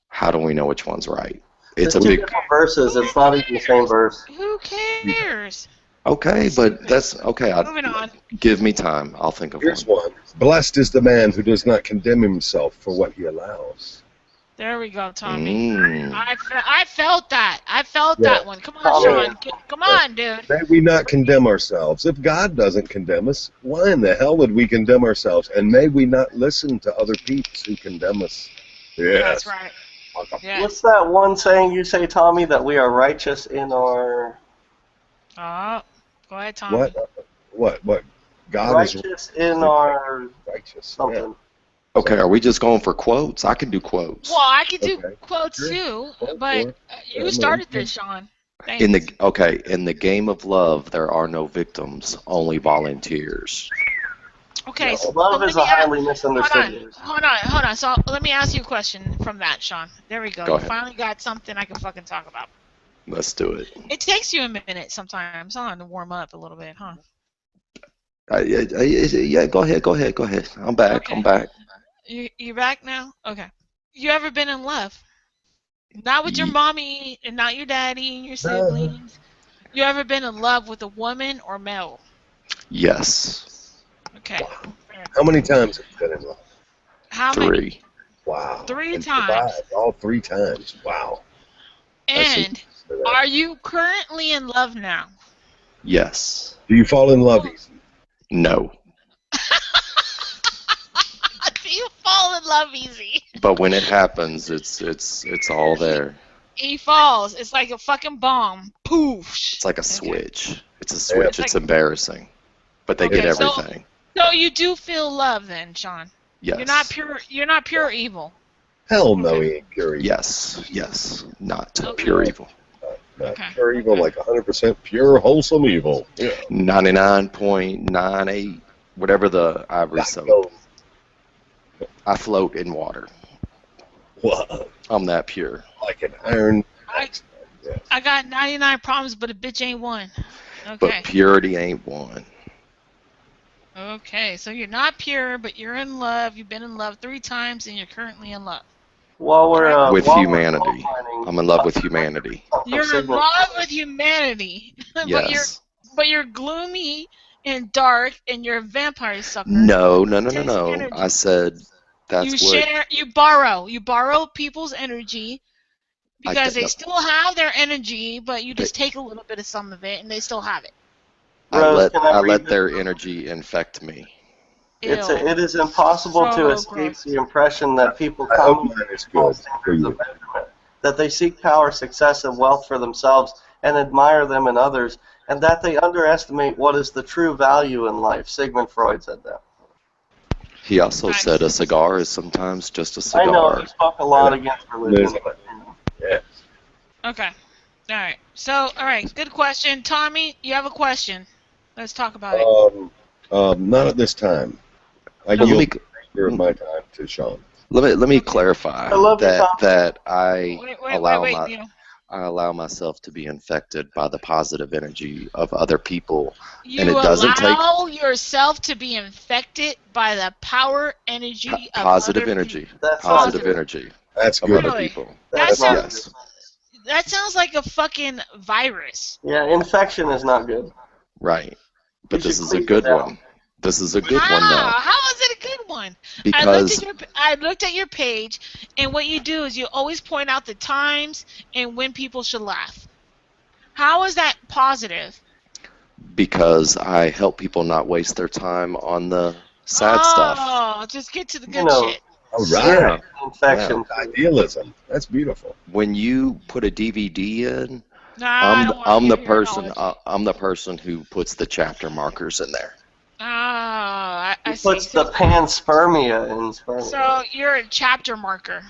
[SPEAKER 7] How do we know which one's right? It's
[SPEAKER 10] It's
[SPEAKER 7] a
[SPEAKER 10] two
[SPEAKER 7] big.
[SPEAKER 10] different verses. It's not even the same verse.
[SPEAKER 3] Who cares?
[SPEAKER 7] Okay, but that's okay.
[SPEAKER 3] Moving on.
[SPEAKER 7] Give me time. I'll think of
[SPEAKER 12] Here's
[SPEAKER 7] one.
[SPEAKER 12] one. Blessed is the man who does not condemn himself for what he allows.
[SPEAKER 3] There we go, Tommy.
[SPEAKER 7] Mm.
[SPEAKER 3] I felt that. I felt
[SPEAKER 12] Yeah.
[SPEAKER 3] that one. Come on,
[SPEAKER 10] Tommy.
[SPEAKER 3] Sean. Come on, dude.
[SPEAKER 12] May we not condemn ourselves. If God doesn't condemn us, why in the hell would we condemn ourselves? And may we not listen to other peeps who condemn us. Yes.
[SPEAKER 3] That's right. Yes.
[SPEAKER 10] What's that one saying you say, Tommy, that we are righteous in our...
[SPEAKER 3] Oh, go ahead, Tommy.
[SPEAKER 12] What? God
[SPEAKER 10] righteous in our...
[SPEAKER 12] righteous.
[SPEAKER 10] something.
[SPEAKER 12] Yeah.
[SPEAKER 7] Okay, are we just going for quotes? I can do quotes.
[SPEAKER 3] Well, I could do
[SPEAKER 12] Okay.
[SPEAKER 3] quotes
[SPEAKER 12] Sure.
[SPEAKER 3] too,
[SPEAKER 12] Go
[SPEAKER 3] but
[SPEAKER 12] for it.
[SPEAKER 3] you started this, Sean. Thanks.
[SPEAKER 7] In the game of love, there are no victims, only volunteers.
[SPEAKER 3] Okay, so
[SPEAKER 10] Love
[SPEAKER 3] let
[SPEAKER 10] is
[SPEAKER 3] me
[SPEAKER 10] a highly
[SPEAKER 3] hold
[SPEAKER 10] misunderstood word.
[SPEAKER 3] on. So let me ask you a question from that, Sean. There we go.
[SPEAKER 7] Go
[SPEAKER 3] You
[SPEAKER 7] ahead.
[SPEAKER 3] finally got something I can fucking talk about.
[SPEAKER 7] Let's do it.
[SPEAKER 3] It takes you a minute sometimes, huh, to warm up a little bit, huh?
[SPEAKER 7] Yeah, go ahead. I'm back.
[SPEAKER 3] Okay.
[SPEAKER 7] I'm back.
[SPEAKER 3] You back now? Okay. You ever been in love? Not with your
[SPEAKER 7] Ye-
[SPEAKER 3] mommy and not your daddy and your siblings. You ever been in love with a woman or male?
[SPEAKER 7] Yes.
[SPEAKER 3] Okay.
[SPEAKER 12] How many times have you been in love?
[SPEAKER 3] How many?
[SPEAKER 7] 3.
[SPEAKER 12] Wow.
[SPEAKER 3] 3
[SPEAKER 12] And
[SPEAKER 3] times.
[SPEAKER 12] survived all 3 times. Wow.
[SPEAKER 3] And are you currently in love now?
[SPEAKER 7] Yes.
[SPEAKER 12] Do you fall in love easy?
[SPEAKER 7] No.
[SPEAKER 3] Do you fall in love easy?
[SPEAKER 7] But when it happens, it's all there.
[SPEAKER 3] He falls. It's like a fucking bomb. Poof.
[SPEAKER 7] It's like a switch. It's a switch.
[SPEAKER 3] It's
[SPEAKER 7] It's
[SPEAKER 3] like-
[SPEAKER 7] embarrassing. But they get everything.
[SPEAKER 3] So you do feel love then, Sean?
[SPEAKER 7] Yes.
[SPEAKER 3] You're not pure evil.
[SPEAKER 12] Hell no, he ain't pure evil.
[SPEAKER 7] Yes. Not pure evil.
[SPEAKER 12] Not pure evil, like 100% pure, wholesome evil. Yeah.
[SPEAKER 7] 99.98, whatever the ivory soap. I float in water.
[SPEAKER 12] Whoa.
[SPEAKER 7] I'm that pure.
[SPEAKER 12] Like an iron.
[SPEAKER 3] I got 99 problems, but a bitch ain't one. Okay.
[SPEAKER 7] But purity ain't one.
[SPEAKER 3] Okay, so you're not pure, but you're in love. You've been in love 3 times, and you're currently in love.
[SPEAKER 7] With humanity. I'm in love with humanity.
[SPEAKER 3] You're in love with humanity,
[SPEAKER 7] Yes.
[SPEAKER 3] but you're gloomy and dark, and you're a vampire sucker.
[SPEAKER 7] No.
[SPEAKER 3] Energy.
[SPEAKER 7] I said that's
[SPEAKER 3] you borrow people's energy because they still have their energy, but you just take a little bit of some of it, and they still have it.
[SPEAKER 7] I let their energy infect me.
[SPEAKER 10] It is impossible to escape the impression that people that they seek power, success, and wealth for themselves and admire them in others, and that they underestimate what is the true value in life. Sigmund Freud said that.
[SPEAKER 7] He also said a cigar is sometimes just a cigar.
[SPEAKER 10] I know, he spoke a lot against religion.
[SPEAKER 12] Yeah.
[SPEAKER 3] Okay. All right. So, all right, good question. Tommy, you have a question. Let's talk about it.
[SPEAKER 12] Not at this time. I yield my time to Sean.
[SPEAKER 7] Let me clarify that I allow myself to be infected by the positive energy of other people, and it doesn't take
[SPEAKER 3] yourself to be infected by the power energy of
[SPEAKER 7] positive energy. Positive energy.
[SPEAKER 12] That's
[SPEAKER 7] of
[SPEAKER 12] good.
[SPEAKER 7] Other people.
[SPEAKER 3] That sounds like a fucking virus.
[SPEAKER 10] Yeah, infection is not good.
[SPEAKER 7] Right, but this is a good one. This is a good one now.
[SPEAKER 3] How is it a good one?
[SPEAKER 7] Because
[SPEAKER 3] I looked at your page, and what you do is you always point out the times and when people should laugh. How is that positive?
[SPEAKER 7] Because I help people not waste their time on the sad stuff.
[SPEAKER 3] Oh, just get to the good shit.
[SPEAKER 12] All right.
[SPEAKER 10] Infection.
[SPEAKER 12] Idealism. That's beautiful.
[SPEAKER 7] When you put a DVD in,
[SPEAKER 3] I'm
[SPEAKER 7] the person who puts the chapter markers in there.
[SPEAKER 3] I
[SPEAKER 10] He
[SPEAKER 3] see.
[SPEAKER 10] puts the panspermia in spermia.
[SPEAKER 3] So you're a chapter marker.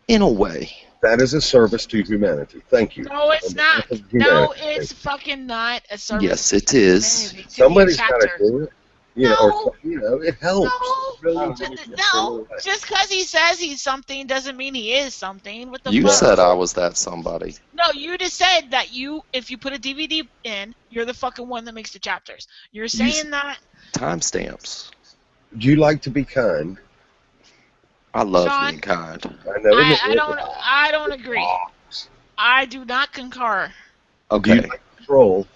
[SPEAKER 7] In a way.
[SPEAKER 12] That is a service to humanity. Thank you.
[SPEAKER 3] No, it's not. No, it's fucking not a service.
[SPEAKER 7] Yes, it is.
[SPEAKER 12] Somebody's got to do it. It helps.
[SPEAKER 3] No, just because he says he's something doesn't mean he is something. What the
[SPEAKER 7] You
[SPEAKER 3] fuck?
[SPEAKER 7] said I was that somebody.
[SPEAKER 3] No, you just said that if you put a DVD in, you're the fucking one that makes the chapters. You're saying that.
[SPEAKER 7] Timestamps.
[SPEAKER 12] Do you like to be kind?
[SPEAKER 7] I love
[SPEAKER 3] Sean,
[SPEAKER 7] being kind.
[SPEAKER 3] I don't agree. I do not concur.
[SPEAKER 7] Okay.
[SPEAKER 12] Do you like to troll?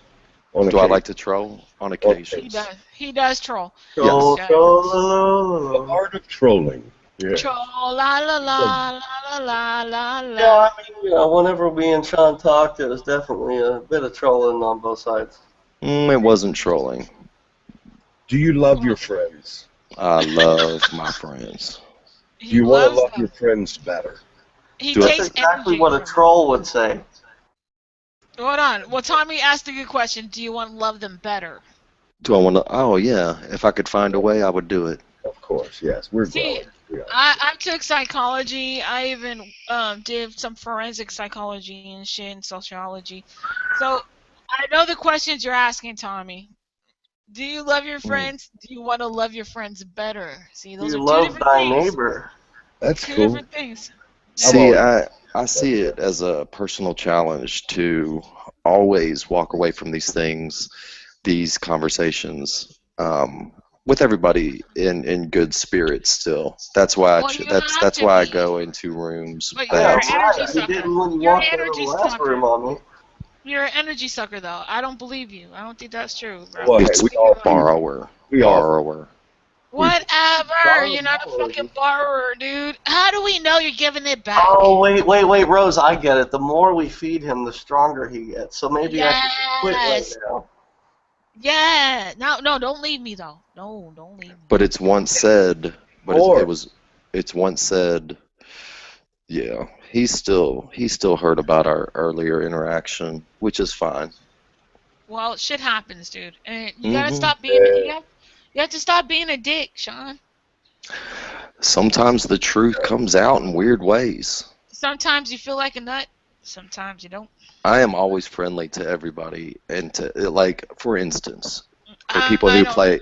[SPEAKER 7] Do I like to troll on occasion?
[SPEAKER 3] He does troll.
[SPEAKER 10] Troll,
[SPEAKER 3] Yes.
[SPEAKER 12] The art of trolling. Yeah.
[SPEAKER 3] Troll, la la la la la la la.
[SPEAKER 10] Yeah, I mean, whenever me and Sean talked, it was definitely a bit of trolling on both sides.
[SPEAKER 7] It wasn't trolling.
[SPEAKER 12] Do you love your friends?
[SPEAKER 7] I love my friends.
[SPEAKER 12] Do you want to love your friends better?
[SPEAKER 10] That's exactly what a troll would say.
[SPEAKER 3] Hold on. Well, Tommy asked a good question. Do you want to love them better?
[SPEAKER 7] Do I want to? Oh, yeah. If I could find a way, I would do it.
[SPEAKER 12] Of course, yes. We're
[SPEAKER 3] See, I took psychology. I even did some forensic psychology and shit and sociology. So I know the questions you're asking, Tommy. Do you love your friends? Do you want to love your friends better? See, those are two different things.
[SPEAKER 10] Neighbor.
[SPEAKER 12] That's
[SPEAKER 3] two
[SPEAKER 12] cool.
[SPEAKER 3] different things.
[SPEAKER 7] See, I see it as a personal challenge to always walk away from these things, these conversations, with everybody in good spirits. Still, that's why that's why I go into rooms.
[SPEAKER 3] But you're an energy sucker. You're an energy
[SPEAKER 10] sucker.
[SPEAKER 3] sucker. You're an energy sucker, though. I don't believe you. I don't think that's true, bro.
[SPEAKER 12] Well,
[SPEAKER 7] It's borrower. Borrower.
[SPEAKER 3] Whatever. You're not a fucking borrower, dude. How do we know you're giving it back?
[SPEAKER 10] Oh, wait, Rose, I get it. The more we feed him, the stronger he gets. So maybe I should quit right now.
[SPEAKER 3] Yeah. No, don't leave me, though. No, don't leave me.
[SPEAKER 7] But it's once said, it's once said, Yeah, he's still heard about our earlier interaction, which is fine.
[SPEAKER 3] Well, shit happens, dude, and you gotta
[SPEAKER 7] Hmm.
[SPEAKER 3] stop being. You have to stop being a dick, Sean.
[SPEAKER 7] Sometimes the truth comes out in weird ways.
[SPEAKER 3] Sometimes you feel like a nut. Sometimes you don't.
[SPEAKER 7] I am always friendly to everybody, and to like, for instance, for people
[SPEAKER 3] I
[SPEAKER 7] who
[SPEAKER 3] don't.
[SPEAKER 7] play.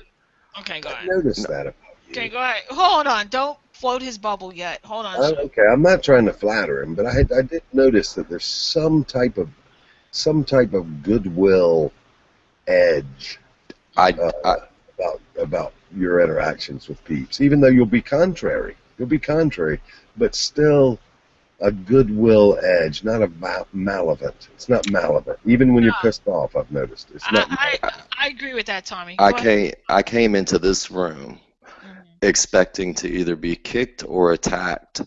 [SPEAKER 3] Okay, go
[SPEAKER 12] I've
[SPEAKER 3] ahead.
[SPEAKER 12] noticed
[SPEAKER 7] No,
[SPEAKER 12] that about
[SPEAKER 3] Okay,
[SPEAKER 12] you.
[SPEAKER 3] go ahead. Hold on. Don't float his bubble yet. Hold on, Sean.
[SPEAKER 12] Okay, I'm not trying to flatter him, but I did notice that there's some type of goodwill edge
[SPEAKER 7] I, I
[SPEAKER 12] about your interactions with peeps, even though you'll be contrary. You'll be contrary, but still a goodwill edge, not a malevolent. It's not malevolent. Even when you're pissed off, I've noticed it's not
[SPEAKER 3] I,
[SPEAKER 12] malevolent.
[SPEAKER 3] I agree with that, Tommy.
[SPEAKER 7] I
[SPEAKER 3] Go ahead.
[SPEAKER 7] came into this room expecting to either be kicked or attacked,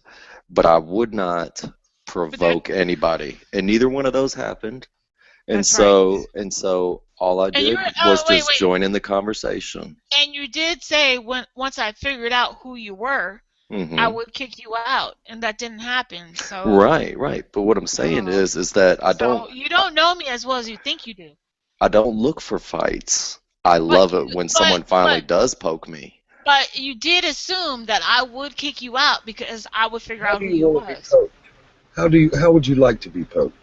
[SPEAKER 7] but I would not provoke anybody, and neither one of those happened. And
[SPEAKER 3] That's right.
[SPEAKER 7] so all I
[SPEAKER 3] And you
[SPEAKER 7] did
[SPEAKER 3] were.
[SPEAKER 7] was
[SPEAKER 3] Wait,
[SPEAKER 7] just
[SPEAKER 3] wait.
[SPEAKER 7] join in the conversation.
[SPEAKER 3] And you did say once I figured out who you were, I
[SPEAKER 7] Hmm.
[SPEAKER 3] would kick you out, and that didn't happen. So.
[SPEAKER 7] Right, right. But what I'm saying is that
[SPEAKER 3] So you don't know me as well as you think you do.
[SPEAKER 7] I don't look for fights. I
[SPEAKER 3] But
[SPEAKER 7] love
[SPEAKER 3] you,
[SPEAKER 7] it when someone finally does poke me.
[SPEAKER 3] but you did assume that I would kick you out because I would figure
[SPEAKER 12] How
[SPEAKER 3] out
[SPEAKER 12] do
[SPEAKER 3] who
[SPEAKER 12] you
[SPEAKER 3] you
[SPEAKER 12] want to be
[SPEAKER 3] was.
[SPEAKER 12] poked? How would you like to be poked?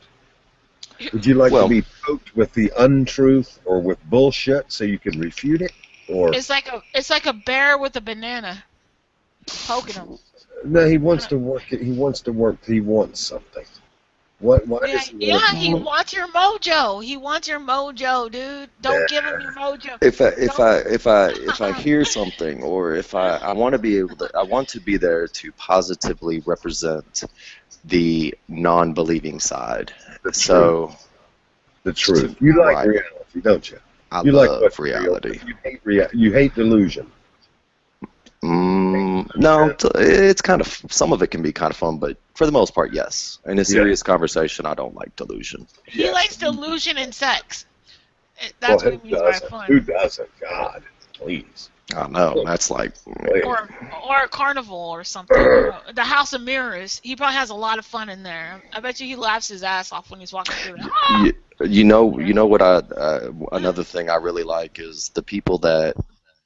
[SPEAKER 12] Would you like to
[SPEAKER 7] Well,
[SPEAKER 12] be poked with the untruth or with bullshit so you can refute it? Or
[SPEAKER 3] It's like a bear with a banana poking him.
[SPEAKER 12] no, he wants to work it. He wants to work. He wants something. What? Why
[SPEAKER 3] Yeah,
[SPEAKER 12] does he want
[SPEAKER 3] yeah,
[SPEAKER 12] to be
[SPEAKER 3] he
[SPEAKER 12] poked?
[SPEAKER 3] wants your mojo. He wants your mojo, dude. Don't give him your mojo. Don't.
[SPEAKER 7] if I hear something, or if I want to be able to, I want to be there to positively represent the non-believing side.
[SPEAKER 12] The truth.
[SPEAKER 7] So
[SPEAKER 12] The truth. You like
[SPEAKER 7] right,
[SPEAKER 12] reality, don't you?
[SPEAKER 7] I
[SPEAKER 12] You like
[SPEAKER 7] love
[SPEAKER 12] what's real.
[SPEAKER 7] reality.
[SPEAKER 12] You hate You hate delusion.
[SPEAKER 7] No, it's kind of, some of it can be kind of fun, but for the most part, yes. In a
[SPEAKER 12] Yeah.
[SPEAKER 7] serious conversation, I don't like delusion.
[SPEAKER 3] He likes delusion and sex.
[SPEAKER 12] Well,
[SPEAKER 3] That's what
[SPEAKER 12] who
[SPEAKER 3] he means by
[SPEAKER 12] doesn't? Who
[SPEAKER 3] fun.
[SPEAKER 12] doesn't? God, please.
[SPEAKER 7] I know, that's like,
[SPEAKER 12] Please.
[SPEAKER 3] Or a carnival or something. You know, the House of Mirrors. He probably has a lot of fun in there. I bet you he laughs his ass off when he's walking through there.
[SPEAKER 7] you know what another thing I really like is the people that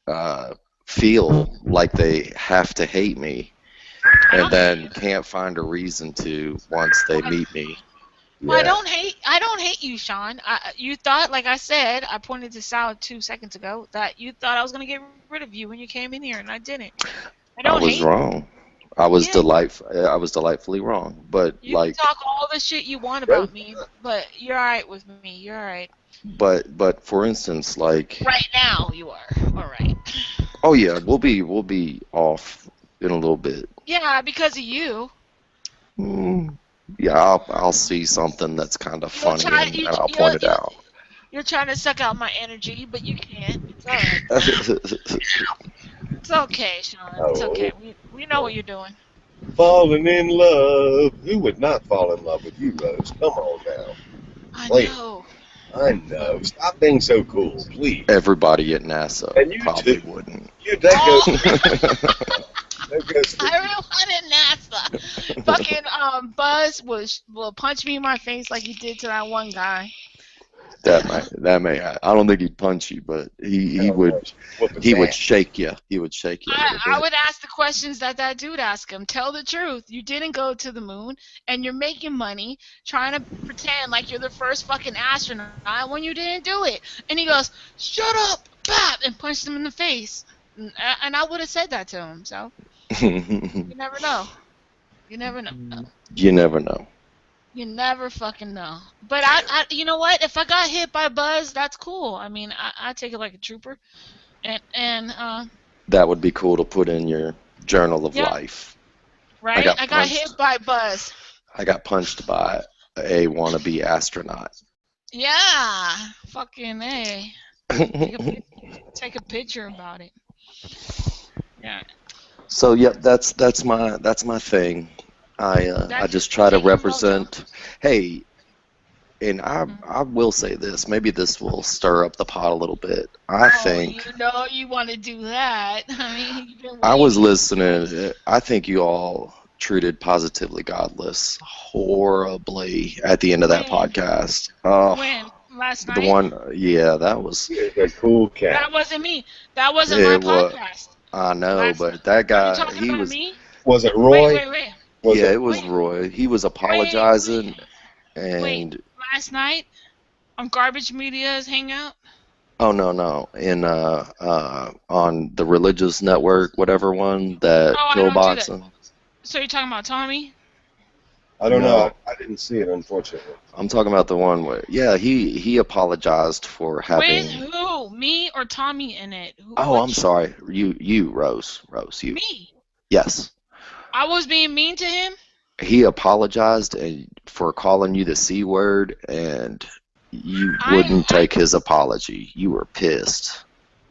[SPEAKER 7] uh, feel like they have to hate me and then can't find a reason to once they meet me.
[SPEAKER 3] Well, I don't hate you, Sean. You thought, like I said, I pointed this out 2 seconds ago, that you thought I was gonna get rid of you when you came in here, and I didn't. I
[SPEAKER 7] I
[SPEAKER 3] don't
[SPEAKER 7] was
[SPEAKER 3] hate.
[SPEAKER 7] wrong.
[SPEAKER 3] Yeah,
[SPEAKER 7] I was delightfully wrong. But
[SPEAKER 3] you can
[SPEAKER 7] like,
[SPEAKER 3] talk all the shit you want about me, but you're alright with me. You're alright.
[SPEAKER 7] but for instance, like,
[SPEAKER 3] Right now, you are. All right.
[SPEAKER 7] oh yeah, we'll be off in a little bit.
[SPEAKER 3] Yeah, because of you.
[SPEAKER 7] Mm, yeah, I'll see something that's kind of
[SPEAKER 3] You'll
[SPEAKER 7] funny,
[SPEAKER 3] try.
[SPEAKER 7] and I'll point it out.
[SPEAKER 3] You're trying to suck out my energy, but you can't. It's alright. It's okay, Sean. It's okay. We know what you're doing.
[SPEAKER 12] Falling in love. Who would not fall in love with you, Rose? Come on now.
[SPEAKER 3] I
[SPEAKER 12] Please.
[SPEAKER 3] know.
[SPEAKER 12] I know. Stop being so cool, please.
[SPEAKER 7] Everybody at NASA
[SPEAKER 12] And you
[SPEAKER 7] probably
[SPEAKER 12] too.
[SPEAKER 7] wouldn't.
[SPEAKER 12] That goes for
[SPEAKER 3] Everyone in NASA. Fucking Buzz will punch me in my face like he did to that one guy.
[SPEAKER 7] That may. I don't think he'd punch you, but he would shake you. He would shake you a little
[SPEAKER 3] I
[SPEAKER 7] bit.
[SPEAKER 3] would ask the questions that dude asked him. Tell the truth. You didn't go to the moon, and you're making money trying to pretend like you're the first fucking astronaut when you didn't do it. And he goes, "Shut up, bap," and punched him in the face. And I would have said that to him. So you never know. You never know.
[SPEAKER 7] You never know.
[SPEAKER 3] You never fucking know. But you know what? If I got hit by Buzz, that's cool. I mean, I take it like a trooper. And
[SPEAKER 7] That would be cool to put in your journal of
[SPEAKER 3] yeah,
[SPEAKER 7] life.
[SPEAKER 3] right. I got hit by Buzz.
[SPEAKER 7] I got punched by a wannabe astronaut.
[SPEAKER 3] Yeah, fucking A. Take a picture about it. Yeah.
[SPEAKER 7] So yep, that's my thing. I just try to represent. Hey, and I will say this. Maybe this will stir up the pot a little bit. I think
[SPEAKER 3] You know you want to do that. I mean, you've been
[SPEAKER 7] I was
[SPEAKER 3] waiting.
[SPEAKER 7] listening. I think you all treated Positively Godless horribly at the end of that
[SPEAKER 3] When?
[SPEAKER 7] podcast.
[SPEAKER 3] When? Last
[SPEAKER 7] The
[SPEAKER 3] night?
[SPEAKER 7] one, yeah, that was,
[SPEAKER 12] He is a cool cat.
[SPEAKER 3] That wasn't me. That wasn't my
[SPEAKER 7] it was,
[SPEAKER 3] podcast.
[SPEAKER 7] I know,
[SPEAKER 3] Last night.
[SPEAKER 7] but that
[SPEAKER 3] Are you
[SPEAKER 7] guy,
[SPEAKER 3] talking
[SPEAKER 7] he
[SPEAKER 3] about
[SPEAKER 7] was,
[SPEAKER 3] me?
[SPEAKER 12] Was it
[SPEAKER 3] Wait,
[SPEAKER 12] Roy?
[SPEAKER 3] wait, wait.
[SPEAKER 12] Was
[SPEAKER 7] yeah,
[SPEAKER 12] it?
[SPEAKER 7] it was
[SPEAKER 3] Wait,
[SPEAKER 7] Roy. He was
[SPEAKER 3] wait, wait.
[SPEAKER 7] apologizing,
[SPEAKER 3] Wait.
[SPEAKER 7] and
[SPEAKER 3] Last night on Garbage Media's Hangout?
[SPEAKER 7] oh no, on the religious network, whatever one, that
[SPEAKER 3] Oh, I don't do that.
[SPEAKER 7] pillboxing.
[SPEAKER 3] So you're talking about Tommy?
[SPEAKER 12] I don't
[SPEAKER 7] No,
[SPEAKER 12] know. I didn't see it, unfortunately.
[SPEAKER 7] I'm talking about the one where, yeah, he apologized for
[SPEAKER 3] With
[SPEAKER 7] having.
[SPEAKER 3] who? Me or Tommy in it? Who,
[SPEAKER 7] Oh, I'm
[SPEAKER 3] which?
[SPEAKER 7] sorry, you, Rose, you.
[SPEAKER 3] Me.
[SPEAKER 7] Yes,
[SPEAKER 3] I was being mean to him?
[SPEAKER 7] he apologized for calling you the C word, and you wouldn't take his apology. You were pissed.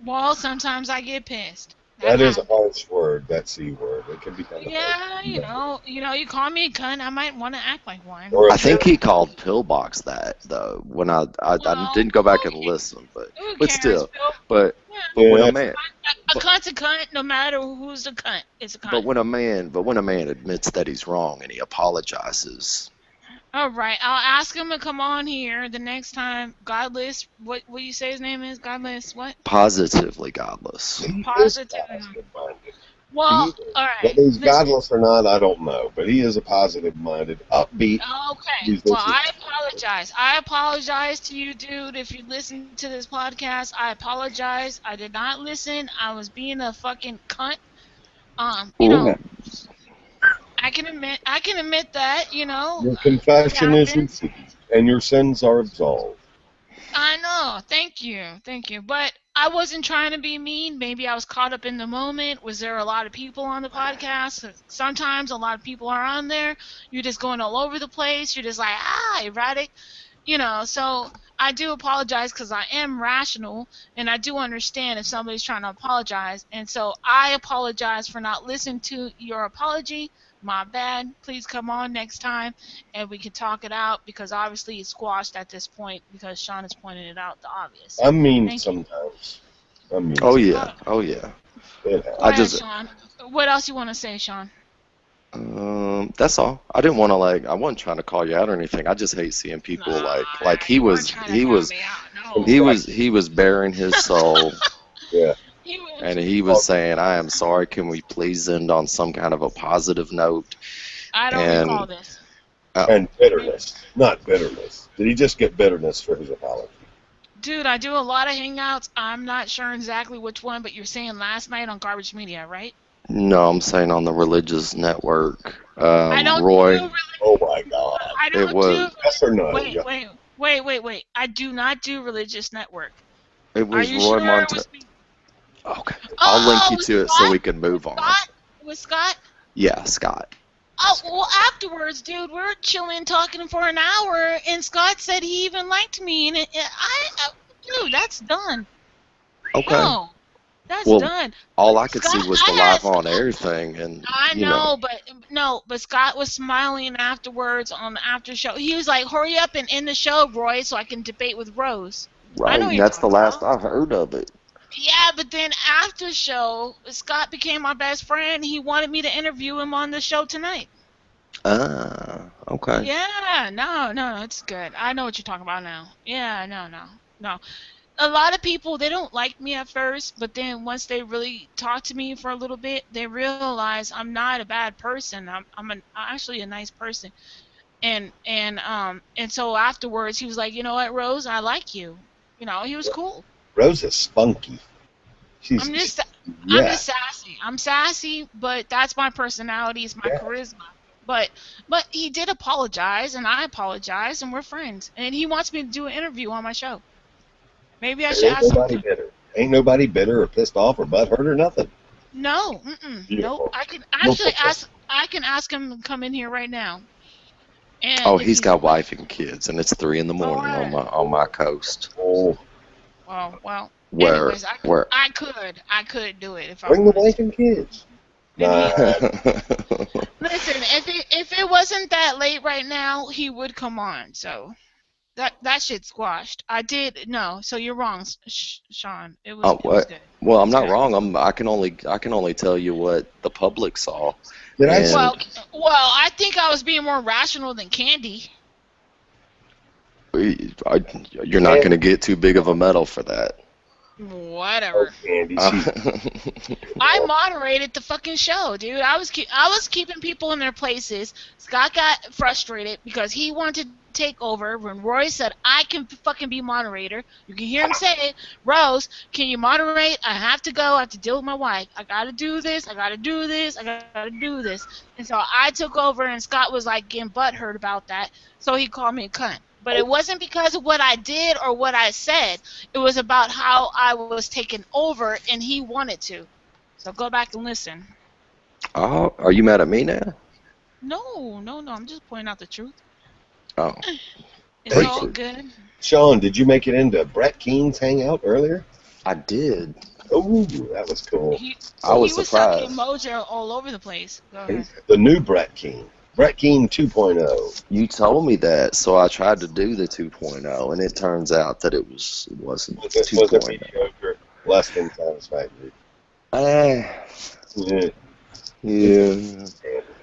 [SPEAKER 3] Well, sometimes I get pissed.
[SPEAKER 12] That is a
[SPEAKER 3] happens.
[SPEAKER 12] harsh word, that C word. It can be kind of
[SPEAKER 3] Yeah,
[SPEAKER 12] harsh.
[SPEAKER 3] you call me a cunt, I might want to act like one.
[SPEAKER 12] Or
[SPEAKER 7] I think he called Pillbox that though. When I
[SPEAKER 3] Well,
[SPEAKER 7] didn't go back and listen,
[SPEAKER 3] who
[SPEAKER 7] but
[SPEAKER 3] cares,
[SPEAKER 7] still,
[SPEAKER 3] Bill?
[SPEAKER 7] but
[SPEAKER 3] Yeah.
[SPEAKER 7] but when a
[SPEAKER 12] yeah,
[SPEAKER 7] man,
[SPEAKER 3] A
[SPEAKER 7] but,
[SPEAKER 3] cunt's a cunt, no matter who's a cunt. It's a cunt.
[SPEAKER 7] but when a man admits that he's wrong and he apologizes,
[SPEAKER 3] All right, I'll ask him to come on here the next time. Godless, what you say his name is? Godless, what?
[SPEAKER 7] positively godless.
[SPEAKER 12] he is
[SPEAKER 3] Positive.
[SPEAKER 12] positive-minded.
[SPEAKER 3] Well,
[SPEAKER 12] He is.
[SPEAKER 3] all right.
[SPEAKER 12] Whether he's
[SPEAKER 3] Listen.
[SPEAKER 12] godless or not, I don't know. But he is a positive-minded, upbeat
[SPEAKER 3] Okay. Well,
[SPEAKER 12] musician.
[SPEAKER 3] I apologize. I apologize to you, dude. If you listen to this podcast, I apologize. I did not listen. I was being a fucking cunt. You
[SPEAKER 7] Ooh.
[SPEAKER 3] know, I can admit that,
[SPEAKER 12] Your
[SPEAKER 3] it
[SPEAKER 12] confession is
[SPEAKER 3] happens.
[SPEAKER 12] received, and your sins are absolved.
[SPEAKER 3] I know. Thank you. But I wasn't trying to be mean. Maybe I was caught up in the moment. Was there a lot of people on the podcast? Sometimes a lot of people are on there. You're just going all over the place. You're just like, erratic. So I do apologize because I am rational and I do understand if somebody's trying to apologize. And so I apologize for not listening to your apology. My bad. Please come on next time and we can talk it out because obviously it's squashed at this point because Sean has pointed it out the obvious.
[SPEAKER 12] I'm mean
[SPEAKER 3] Thank you.
[SPEAKER 12] sometimes. I'm mean.
[SPEAKER 7] Oh
[SPEAKER 12] Sometimes.
[SPEAKER 7] yeah, oh yeah.
[SPEAKER 12] It
[SPEAKER 3] Go
[SPEAKER 7] I
[SPEAKER 12] happens.
[SPEAKER 3] ahead,
[SPEAKER 7] just
[SPEAKER 3] Sean. What else you want to say, Sean?
[SPEAKER 7] that's all. I didn't want to I wasn't trying to call you out or anything. I just hate seeing people like
[SPEAKER 3] You weren't trying to call me out. No.
[SPEAKER 7] he was bearing his soul,
[SPEAKER 12] Yeah.
[SPEAKER 3] He was.
[SPEAKER 7] and he was saying, "I am sorry. Can we please end on some kind of a positive note?"
[SPEAKER 3] I don't recall
[SPEAKER 7] And
[SPEAKER 3] this.
[SPEAKER 12] And bitterness, not bitterness. Did he just get bitterness for his apology?
[SPEAKER 3] Dude, I do a lot of hangouts. I'm not sure exactly which one, but you're saying last night on Garbage Media, right?
[SPEAKER 7] no, I'm saying on the religious network,
[SPEAKER 3] I don't
[SPEAKER 7] Roy.
[SPEAKER 3] do
[SPEAKER 12] Oh my God.
[SPEAKER 3] I
[SPEAKER 7] It
[SPEAKER 3] don't do
[SPEAKER 7] was
[SPEAKER 12] Yes or no?
[SPEAKER 3] wait. I do not do Religious Network.
[SPEAKER 7] it
[SPEAKER 3] Are
[SPEAKER 7] was
[SPEAKER 3] you
[SPEAKER 7] Roy
[SPEAKER 3] sure it
[SPEAKER 7] Monte.
[SPEAKER 3] was me?
[SPEAKER 7] Okay, I'll link you
[SPEAKER 3] With
[SPEAKER 7] to it so
[SPEAKER 3] Scott?
[SPEAKER 7] we can move on.
[SPEAKER 3] With Scott?
[SPEAKER 7] Yeah, Scott.
[SPEAKER 3] Oh, well, afterwards, dude, we were chilling, talking for an hour, and Scott said he even liked me, and dude, that's done.
[SPEAKER 7] Okay.
[SPEAKER 3] No, that's
[SPEAKER 7] Well,
[SPEAKER 3] done.
[SPEAKER 7] all I could
[SPEAKER 3] Scott,
[SPEAKER 7] see was
[SPEAKER 3] I
[SPEAKER 7] the
[SPEAKER 3] had
[SPEAKER 7] live
[SPEAKER 3] Scott.
[SPEAKER 7] on air thing, and
[SPEAKER 3] I know, but Scott was smiling afterwards on the after show. He was like, "Hurry up and end the show, Roy, so I can debate with Rose." I
[SPEAKER 7] right,
[SPEAKER 3] know what
[SPEAKER 7] and
[SPEAKER 3] you're
[SPEAKER 7] that's the
[SPEAKER 3] talking
[SPEAKER 7] last
[SPEAKER 3] about.
[SPEAKER 7] I heard of it.
[SPEAKER 3] Yeah, but then after show, Scott became my best friend. He wanted me to interview him on the show tonight.
[SPEAKER 7] Ah, okay.
[SPEAKER 3] Yeah, no, it's good. I know what you're talking about now. Yeah, no. A lot of people, they don't like me at first, but then once they really talk to me for a little bit, they realize I'm not a bad person. I'm actually a nice person. And so afterwards he was like, "You know what, Rose, I like you." He was cool.
[SPEAKER 12] Rose is spunky.
[SPEAKER 3] I'm just
[SPEAKER 12] Yeah.
[SPEAKER 3] sassy. I'm sassy, but that's my personality, it's my charisma. But he did apologize and I apologize and we're friends. And he wants me to do an interview on my show. Maybe I should
[SPEAKER 12] Ain't
[SPEAKER 3] ask him.
[SPEAKER 12] nobody bitter. Ain't nobody bitter or pissed off or butthurt or nothing.
[SPEAKER 3] No,
[SPEAKER 12] Beautiful.
[SPEAKER 3] nope. I can actually ask. I can ask him to come in here right now. And
[SPEAKER 7] Oh,
[SPEAKER 3] if
[SPEAKER 7] he's
[SPEAKER 3] he's
[SPEAKER 7] got wife and kids, and it's 3 in the morning
[SPEAKER 3] Alright.
[SPEAKER 7] on my coast.
[SPEAKER 12] Oh,
[SPEAKER 3] well.
[SPEAKER 7] Where
[SPEAKER 3] Anyways,
[SPEAKER 7] where?
[SPEAKER 3] I could do it if I
[SPEAKER 12] bring the
[SPEAKER 3] wanted
[SPEAKER 12] wife
[SPEAKER 3] to.
[SPEAKER 12] and kids.
[SPEAKER 3] And he
[SPEAKER 12] Nah,
[SPEAKER 3] listen. If it wasn't that late right now, he would come on. So that shit's squashed. I did no. So you're wrong, Sean.
[SPEAKER 7] Oh,
[SPEAKER 3] It was
[SPEAKER 7] what?
[SPEAKER 3] good.
[SPEAKER 7] Well,
[SPEAKER 3] It
[SPEAKER 7] I'm
[SPEAKER 3] was
[SPEAKER 7] not
[SPEAKER 3] good.
[SPEAKER 7] wrong. I can only tell you what the public saw.
[SPEAKER 12] Did I?
[SPEAKER 7] And
[SPEAKER 3] Well, I think I was being more rational than Candy.
[SPEAKER 7] you're not going to get too big of a medal for that.
[SPEAKER 12] Oh,
[SPEAKER 3] Whatever.
[SPEAKER 12] Candy,
[SPEAKER 7] Uh,
[SPEAKER 12] she's
[SPEAKER 3] I moderated the fucking show, dude. I was keeping people in their places. Scott got frustrated because he wanted to take over when Roy said, "I can fucking be moderator." You can hear him say, "Rose, can you moderate? I have to go. I have to deal with my wife. I gotta do this. I gotta do this. I gotta do this." And so I took over, and Scott was like getting butthurt about that. So he called me a cunt. But it wasn't because of what I did or what I said. It was about how I was taken over, and he wanted to. So go back and listen.
[SPEAKER 7] oh, are you mad at me now?
[SPEAKER 3] No, no, no. I'm just pointing out the truth.
[SPEAKER 7] Oh,
[SPEAKER 3] It's
[SPEAKER 12] Hey,
[SPEAKER 3] all
[SPEAKER 7] perfect.
[SPEAKER 3] good.
[SPEAKER 12] Sean. Did you make it into Brett Keene's hangout earlier?
[SPEAKER 7] I did.
[SPEAKER 12] Oh, that was cool.
[SPEAKER 3] He
[SPEAKER 7] I
[SPEAKER 3] he
[SPEAKER 7] was
[SPEAKER 3] was talking
[SPEAKER 7] surprised.
[SPEAKER 3] Mojo all over the place. Go ahead.
[SPEAKER 12] The new Brett Keene, Brett Keene 2.0.
[SPEAKER 7] You told me that, so I tried to do the 2.0, and it turns out that wasn't
[SPEAKER 12] Was it
[SPEAKER 7] 2.0.
[SPEAKER 12] mediocre, less than satisfactory?
[SPEAKER 7] Eh,
[SPEAKER 12] Yeah,
[SPEAKER 7] yeah.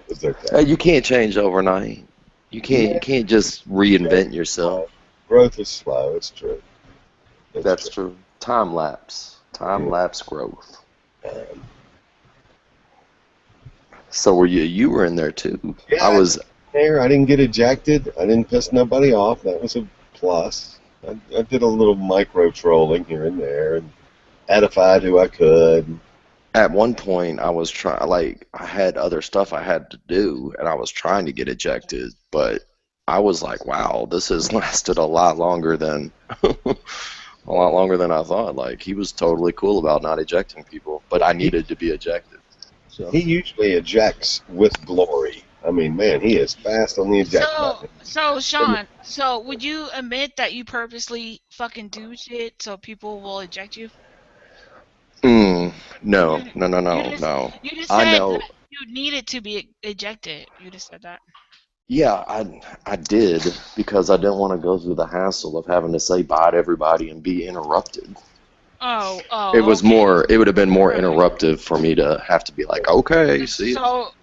[SPEAKER 12] it's okay.
[SPEAKER 7] Hey, you can't change overnight. You can't just reinvent yourself.
[SPEAKER 12] Growth is slow. It's true.
[SPEAKER 7] That's true. Time lapse growth.
[SPEAKER 12] Um,
[SPEAKER 7] So were you were in there too.
[SPEAKER 12] yeah,
[SPEAKER 7] I was
[SPEAKER 12] there. I didn't get ejected. I didn't piss nobody off. That was a plus. I did a little micro trolling here and there and edified who I could.
[SPEAKER 7] at one point I was trying, like, I had other stuff I had to do and I was trying to get ejected, but I was like, wow, this has lasted a lot longer than a lot longer than I thought. Like, he was totally cool about not ejecting people, but I needed to be ejected. So
[SPEAKER 12] He usually ejects with glory. I mean, man, he is fast on the eject button.
[SPEAKER 3] So Sean, so would you admit that you purposely fucking do shit so people will eject you?
[SPEAKER 7] no,
[SPEAKER 3] You,
[SPEAKER 7] no, no,
[SPEAKER 3] you
[SPEAKER 7] no,
[SPEAKER 3] just
[SPEAKER 7] no.
[SPEAKER 3] you just
[SPEAKER 7] I
[SPEAKER 3] said that
[SPEAKER 7] know.
[SPEAKER 3] you needed to be ejected. You just said that.
[SPEAKER 7] Yeah, I did because I didn't want to go through the hassle of having to say bye to everybody and be interrupted.
[SPEAKER 3] Oh, okay.
[SPEAKER 7] It would have been more
[SPEAKER 3] Right.
[SPEAKER 7] interruptive for me to have to be like, okay, see ya.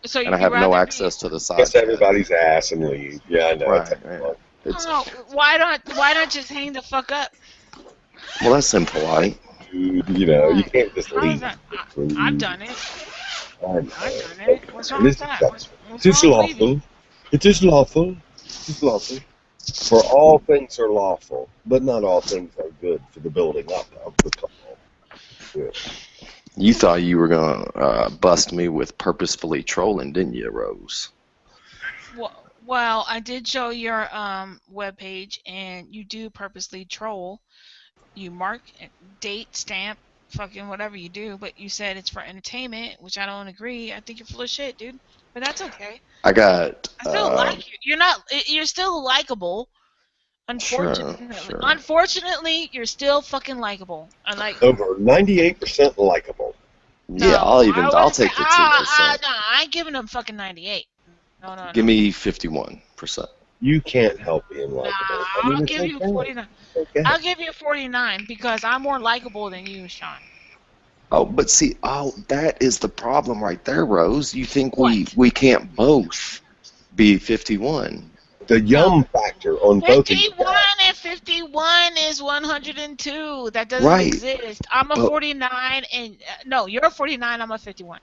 [SPEAKER 3] So
[SPEAKER 7] And I
[SPEAKER 3] you'd
[SPEAKER 7] have no
[SPEAKER 3] rather be.
[SPEAKER 7] access to the side
[SPEAKER 12] Kiss
[SPEAKER 7] chat.
[SPEAKER 12] everybody's ass and leave. Yeah, I know. It's
[SPEAKER 7] Right, yeah. It's,
[SPEAKER 3] Oh, why not just hang the fuck up?
[SPEAKER 7] well, that's impolite.
[SPEAKER 12] dude, you
[SPEAKER 3] Why?
[SPEAKER 12] can't just
[SPEAKER 3] How is
[SPEAKER 12] leave.
[SPEAKER 3] that? I've
[SPEAKER 12] Please.
[SPEAKER 3] done it.
[SPEAKER 12] I know.
[SPEAKER 3] I've done it.
[SPEAKER 12] Okay.
[SPEAKER 3] What's
[SPEAKER 12] It
[SPEAKER 3] wrong with
[SPEAKER 12] is
[SPEAKER 3] that?
[SPEAKER 12] acceptable.
[SPEAKER 3] What's
[SPEAKER 12] It is
[SPEAKER 3] wrong with leaving?
[SPEAKER 12] lawful. It is lawful. It is lawful. For all things are lawful, but not all things are good for the building up of the couple. Yeah.
[SPEAKER 7] You thought you were gonna bust me with purposefully trolling, didn't you, Rose?
[SPEAKER 3] Well, I did show your webpage, and you do purposely troll. You mark, date, stamp, fucking whatever you do, but you said it's for entertainment, which I don't agree. I think you're full of shit, dude. But that's okay.
[SPEAKER 7] I got
[SPEAKER 3] I still like you. You're not. You're still likable.
[SPEAKER 7] sure,
[SPEAKER 3] Unfortunately,
[SPEAKER 7] sure.
[SPEAKER 3] unfortunately, you're still fucking likable. I like.
[SPEAKER 12] Over 98% likable.
[SPEAKER 7] Yeah,
[SPEAKER 3] No, I
[SPEAKER 7] I'll
[SPEAKER 3] wouldn't say.
[SPEAKER 7] take the 2%.
[SPEAKER 3] No, I ain't giving them fucking 98. No, no,
[SPEAKER 7] Give
[SPEAKER 3] no.
[SPEAKER 7] me 51%.
[SPEAKER 12] You can't help being
[SPEAKER 3] Nah,
[SPEAKER 12] likable. I mean,
[SPEAKER 3] I'll
[SPEAKER 12] it's
[SPEAKER 3] give you
[SPEAKER 12] okay.
[SPEAKER 3] 49.
[SPEAKER 12] It's okay.
[SPEAKER 3] I'll give you 49 because I'm more likable than you, Sean.
[SPEAKER 7] Oh, but see, that is the problem right there, Rose. You think
[SPEAKER 3] What?
[SPEAKER 7] we can't both be 51?
[SPEAKER 12] The
[SPEAKER 3] No.
[SPEAKER 12] yum factor on both of you
[SPEAKER 3] 51
[SPEAKER 12] guys.
[SPEAKER 3] and 51 is 102. That doesn't
[SPEAKER 7] Right,
[SPEAKER 3] exist. I'm a
[SPEAKER 7] but
[SPEAKER 3] 49 and no, you're a 49, I'm a 51.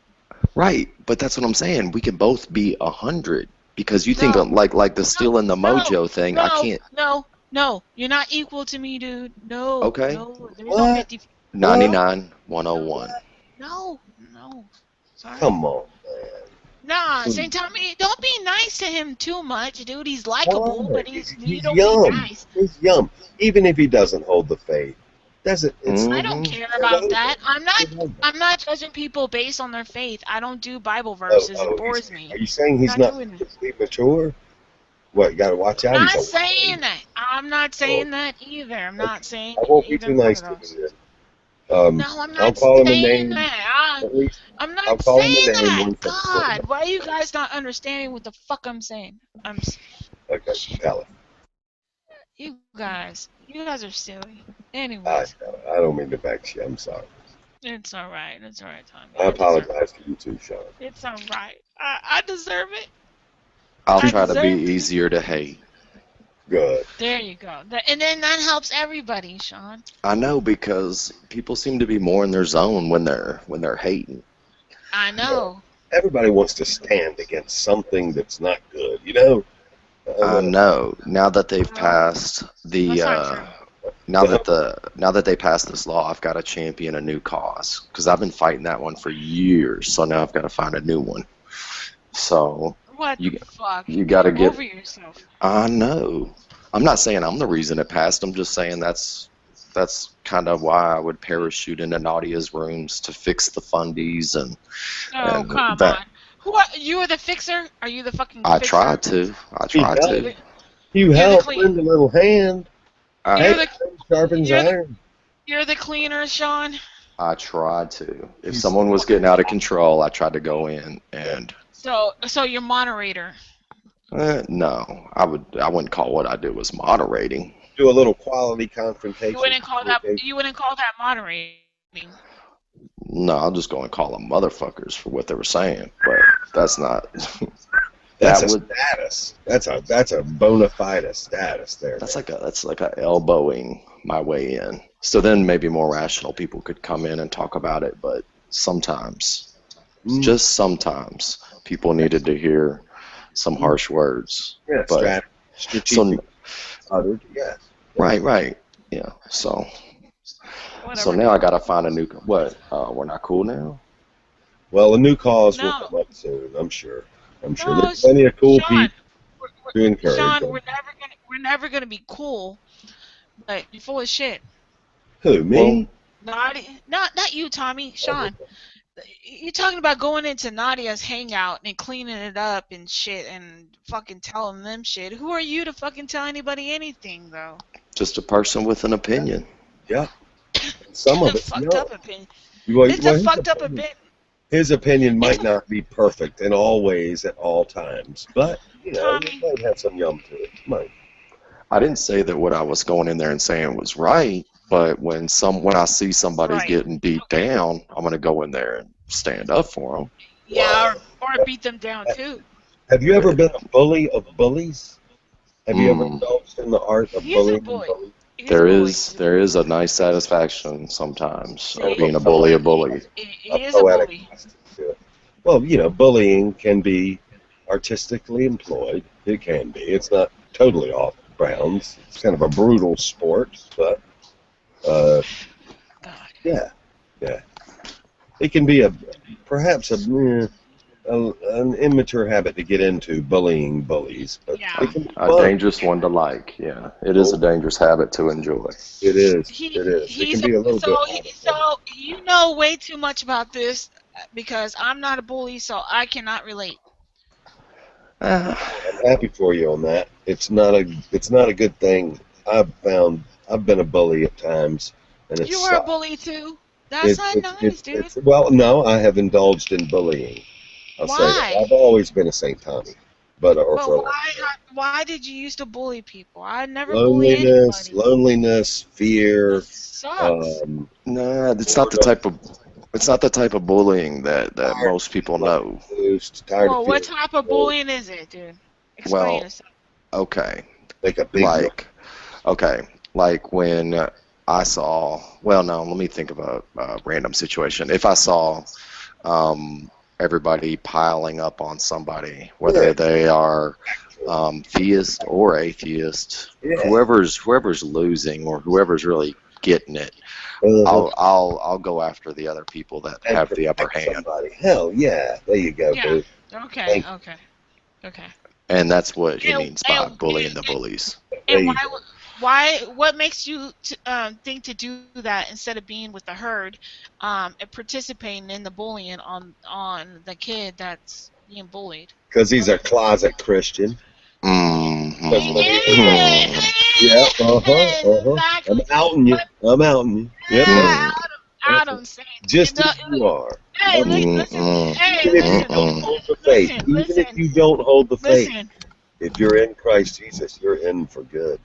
[SPEAKER 7] right, but that's what I'm saying. We can both be 100 because you think
[SPEAKER 3] No.
[SPEAKER 7] like the
[SPEAKER 3] No.
[SPEAKER 7] stealing the
[SPEAKER 3] No.
[SPEAKER 7] mojo thing. I
[SPEAKER 3] No.
[SPEAKER 7] can't.
[SPEAKER 3] No. No. You're not equal to me, dude. No.
[SPEAKER 7] Okay,
[SPEAKER 3] No. There's no
[SPEAKER 12] What?
[SPEAKER 3] 50.
[SPEAKER 12] What?
[SPEAKER 3] No.
[SPEAKER 7] 99,
[SPEAKER 3] No.
[SPEAKER 7] 101.
[SPEAKER 3] No. No. Sorry.
[SPEAKER 12] Come on,
[SPEAKER 3] Nah,
[SPEAKER 12] man.
[SPEAKER 3] St. Tommy, don't be nice to him too much, dude. He's likable,
[SPEAKER 12] Why?
[SPEAKER 3] but you
[SPEAKER 12] He's
[SPEAKER 3] don't be
[SPEAKER 12] yum.
[SPEAKER 3] nice.
[SPEAKER 12] He's yum. Even if he doesn't hold the faith, doesn't it's
[SPEAKER 3] I don't
[SPEAKER 7] Mm-hmm.
[SPEAKER 3] care
[SPEAKER 12] get
[SPEAKER 3] about
[SPEAKER 12] over
[SPEAKER 3] that.
[SPEAKER 12] it.
[SPEAKER 3] I'm not
[SPEAKER 12] Get over it.
[SPEAKER 3] I'm not judging people based on their faith. I don't do Bible
[SPEAKER 12] Oh,
[SPEAKER 3] verses. It
[SPEAKER 12] oh,
[SPEAKER 3] bores
[SPEAKER 12] are
[SPEAKER 3] me.
[SPEAKER 12] you saying he's
[SPEAKER 3] I'm not
[SPEAKER 12] not
[SPEAKER 3] doing that.
[SPEAKER 12] spiritually mature? What, you gotta watch out,
[SPEAKER 3] I'm
[SPEAKER 12] he's
[SPEAKER 3] not
[SPEAKER 12] a
[SPEAKER 3] saying
[SPEAKER 12] whiny.
[SPEAKER 3] that. I'm not
[SPEAKER 12] Oh,
[SPEAKER 3] saying that either. I'm
[SPEAKER 12] okay.
[SPEAKER 3] not saying
[SPEAKER 12] I won't be
[SPEAKER 3] either
[SPEAKER 12] too
[SPEAKER 3] one
[SPEAKER 12] nice
[SPEAKER 3] of
[SPEAKER 12] to him
[SPEAKER 3] those.
[SPEAKER 12] then.
[SPEAKER 3] No, I'm
[SPEAKER 12] I'll
[SPEAKER 3] not
[SPEAKER 12] call him a
[SPEAKER 3] saying
[SPEAKER 12] name.
[SPEAKER 3] that.
[SPEAKER 12] At least
[SPEAKER 3] I'm
[SPEAKER 12] I'll
[SPEAKER 3] not
[SPEAKER 12] call him a
[SPEAKER 3] saying
[SPEAKER 12] name
[SPEAKER 3] that.
[SPEAKER 12] once every
[SPEAKER 3] God,
[SPEAKER 12] fortnight.
[SPEAKER 3] why are you guys not understanding what the fuck I'm saying?
[SPEAKER 12] Okay,
[SPEAKER 3] Shit.
[SPEAKER 12] tell him.
[SPEAKER 3] You guys are silly.
[SPEAKER 12] I
[SPEAKER 3] Anyways.
[SPEAKER 12] I don't mean to vex you. I'm sorry.
[SPEAKER 3] It's all right. It's all right, Tommy.
[SPEAKER 12] I
[SPEAKER 3] I deserve it.
[SPEAKER 12] apologize to you too, Sean.
[SPEAKER 3] It's all right. I deserve it.
[SPEAKER 7] I'll
[SPEAKER 3] I
[SPEAKER 7] try to be
[SPEAKER 3] deserve it.
[SPEAKER 7] easier to hate.
[SPEAKER 12] Good.
[SPEAKER 3] There you go. And then that helps everybody, Sean.
[SPEAKER 7] I know because people seem to be more in their zone when they're hating.
[SPEAKER 3] I know.
[SPEAKER 12] Everybody wants to stand against something that's not good, you know?
[SPEAKER 7] I know. Now that they've passed the
[SPEAKER 3] That's not true.
[SPEAKER 7] now that they passed this law, I've got to champion a new cause because I've been fighting that one for years. So now I've got to find a new one. So
[SPEAKER 3] What
[SPEAKER 7] you
[SPEAKER 3] the fuck?
[SPEAKER 7] you got to
[SPEAKER 3] You're
[SPEAKER 7] get.
[SPEAKER 3] over yourself.
[SPEAKER 7] I know. I'm not saying I'm the reason it passed. I'm just saying that's kind of why I would parachute into Nadia's rooms to fix the fundies
[SPEAKER 3] Oh,
[SPEAKER 7] and
[SPEAKER 3] come
[SPEAKER 7] that.
[SPEAKER 3] on. Who are you? Are the fixer? Are you the fucking
[SPEAKER 7] I
[SPEAKER 3] fixer?
[SPEAKER 7] tried to. I
[SPEAKER 12] You
[SPEAKER 7] tried
[SPEAKER 12] help.
[SPEAKER 7] to.
[SPEAKER 12] You
[SPEAKER 3] You're the
[SPEAKER 12] help
[SPEAKER 3] clean.
[SPEAKER 12] lend a little hand.
[SPEAKER 7] I,
[SPEAKER 3] You're
[SPEAKER 12] Hey,
[SPEAKER 3] the
[SPEAKER 12] iron sharpens
[SPEAKER 3] you're the
[SPEAKER 12] iron.
[SPEAKER 3] you're the cleaner, Sean.
[SPEAKER 7] I tried to. If
[SPEAKER 12] You
[SPEAKER 7] someone was getting out of control, I tried to go in and
[SPEAKER 3] So you're moderator.
[SPEAKER 7] no, I wouldn't call what I did was moderating.
[SPEAKER 12] do a little quality
[SPEAKER 3] You
[SPEAKER 12] confrontation.
[SPEAKER 3] wouldn't call that. You wouldn't call that moderating.
[SPEAKER 7] No, I'll just go and call them motherfuckers for what they were saying, but that's not.
[SPEAKER 12] That's
[SPEAKER 7] that
[SPEAKER 12] a
[SPEAKER 7] would
[SPEAKER 12] status. That's a bona fide status there.
[SPEAKER 7] that's like a elbowing my way in. So then maybe more rational people could come in and talk about it, but sometimes, just sometimes, people needed to hear some harsh words.
[SPEAKER 12] Yeah,
[SPEAKER 7] But
[SPEAKER 12] strategic. Uttered, yes.
[SPEAKER 7] right, yeah. So now I gotta find a new. What? We're not cool now.
[SPEAKER 12] Well, a new cause will
[SPEAKER 3] No.
[SPEAKER 12] come up soon. I'm sure.
[SPEAKER 3] No,
[SPEAKER 12] There's plenty of cool
[SPEAKER 3] Sean.
[SPEAKER 12] people to encourage.
[SPEAKER 3] Sean,
[SPEAKER 12] them.
[SPEAKER 3] we're never gonna be cool. But you're full of shit.
[SPEAKER 12] Who, me?
[SPEAKER 3] Not you, Tommy. Sean. You're talking about going into Nadia's hangout and cleaning it up and shit and fucking telling them shit. Who are you to fucking tell anybody anything, though?
[SPEAKER 7] Just a person with an opinion.
[SPEAKER 12] Yeah. Some of it's
[SPEAKER 3] fucked up opinion.
[SPEAKER 12] Well,
[SPEAKER 3] It's a fucked up opinion.
[SPEAKER 12] His opinion might not be perfect in all ways at all times, but you know, it might have some yum to it. Might.
[SPEAKER 7] I didn't say that what I was going in there and saying was right, but when I see somebody getting beat down, I'm gonna go in there and stand up for them.
[SPEAKER 3] Yeah, or beat them down too.
[SPEAKER 12] Have you ever been a bully of bullies? Have you ever indulged in the art of bullying? Bully?
[SPEAKER 7] There is a nice satisfaction sometimes of being a bully.
[SPEAKER 3] He is a bully.
[SPEAKER 12] Well, you know, bullying can be artistically employed. It can be. It's not totally off bounds. It's kind of a brutal sport, but yeah. It can be perhaps an immature habit to get into, bullying bullies, but it can be
[SPEAKER 7] a dangerous one to like. Yeah, it is a dangerous habit to enjoy.
[SPEAKER 12] It is. It can be a little bit.
[SPEAKER 3] So you know way too much about this because I'm not a bully, so I cannot relate.
[SPEAKER 12] I'm happy for you on that. It's not a good thing. I've been a bully at times, and it's.
[SPEAKER 3] You were a bully too. That's not nice, dude.
[SPEAKER 12] Well, no, I have indulged in bullying. I'll say that. I've always been a Saint Tommy, but
[SPEAKER 3] why did you used to bully people? I never bully anybody.
[SPEAKER 12] Loneliness, fear.
[SPEAKER 3] Sucks.
[SPEAKER 7] Nah, it's not the type of bullying that most people know.
[SPEAKER 3] Well, what type of bullying is it, dude? Explain yourself.
[SPEAKER 7] Okay.
[SPEAKER 12] Like
[SPEAKER 7] like when I saw. Well, no, let me think of a random situation. If I saw everybody piling up on somebody, whether they are theist or atheist, whoever's losing or whoever's really getting it, I'll go after the other people that have the upper hand.
[SPEAKER 12] Hell yeah, there you go, dude.
[SPEAKER 3] Okay.
[SPEAKER 7] And that's what he means by bullying the bullies.
[SPEAKER 3] And what makes you think to do that instead of being with the herd and participating in the bullying on the kid that's being bullied?
[SPEAKER 12] Because he's a closet Christian.
[SPEAKER 7] Mm-hmm.
[SPEAKER 12] Yeah, I'm outing you. Yep.
[SPEAKER 3] Adam saying
[SPEAKER 12] just as you are.
[SPEAKER 3] Hey, listen.
[SPEAKER 12] Even if you don't hold the faith, if you're in Christ Jesus, you're in for good.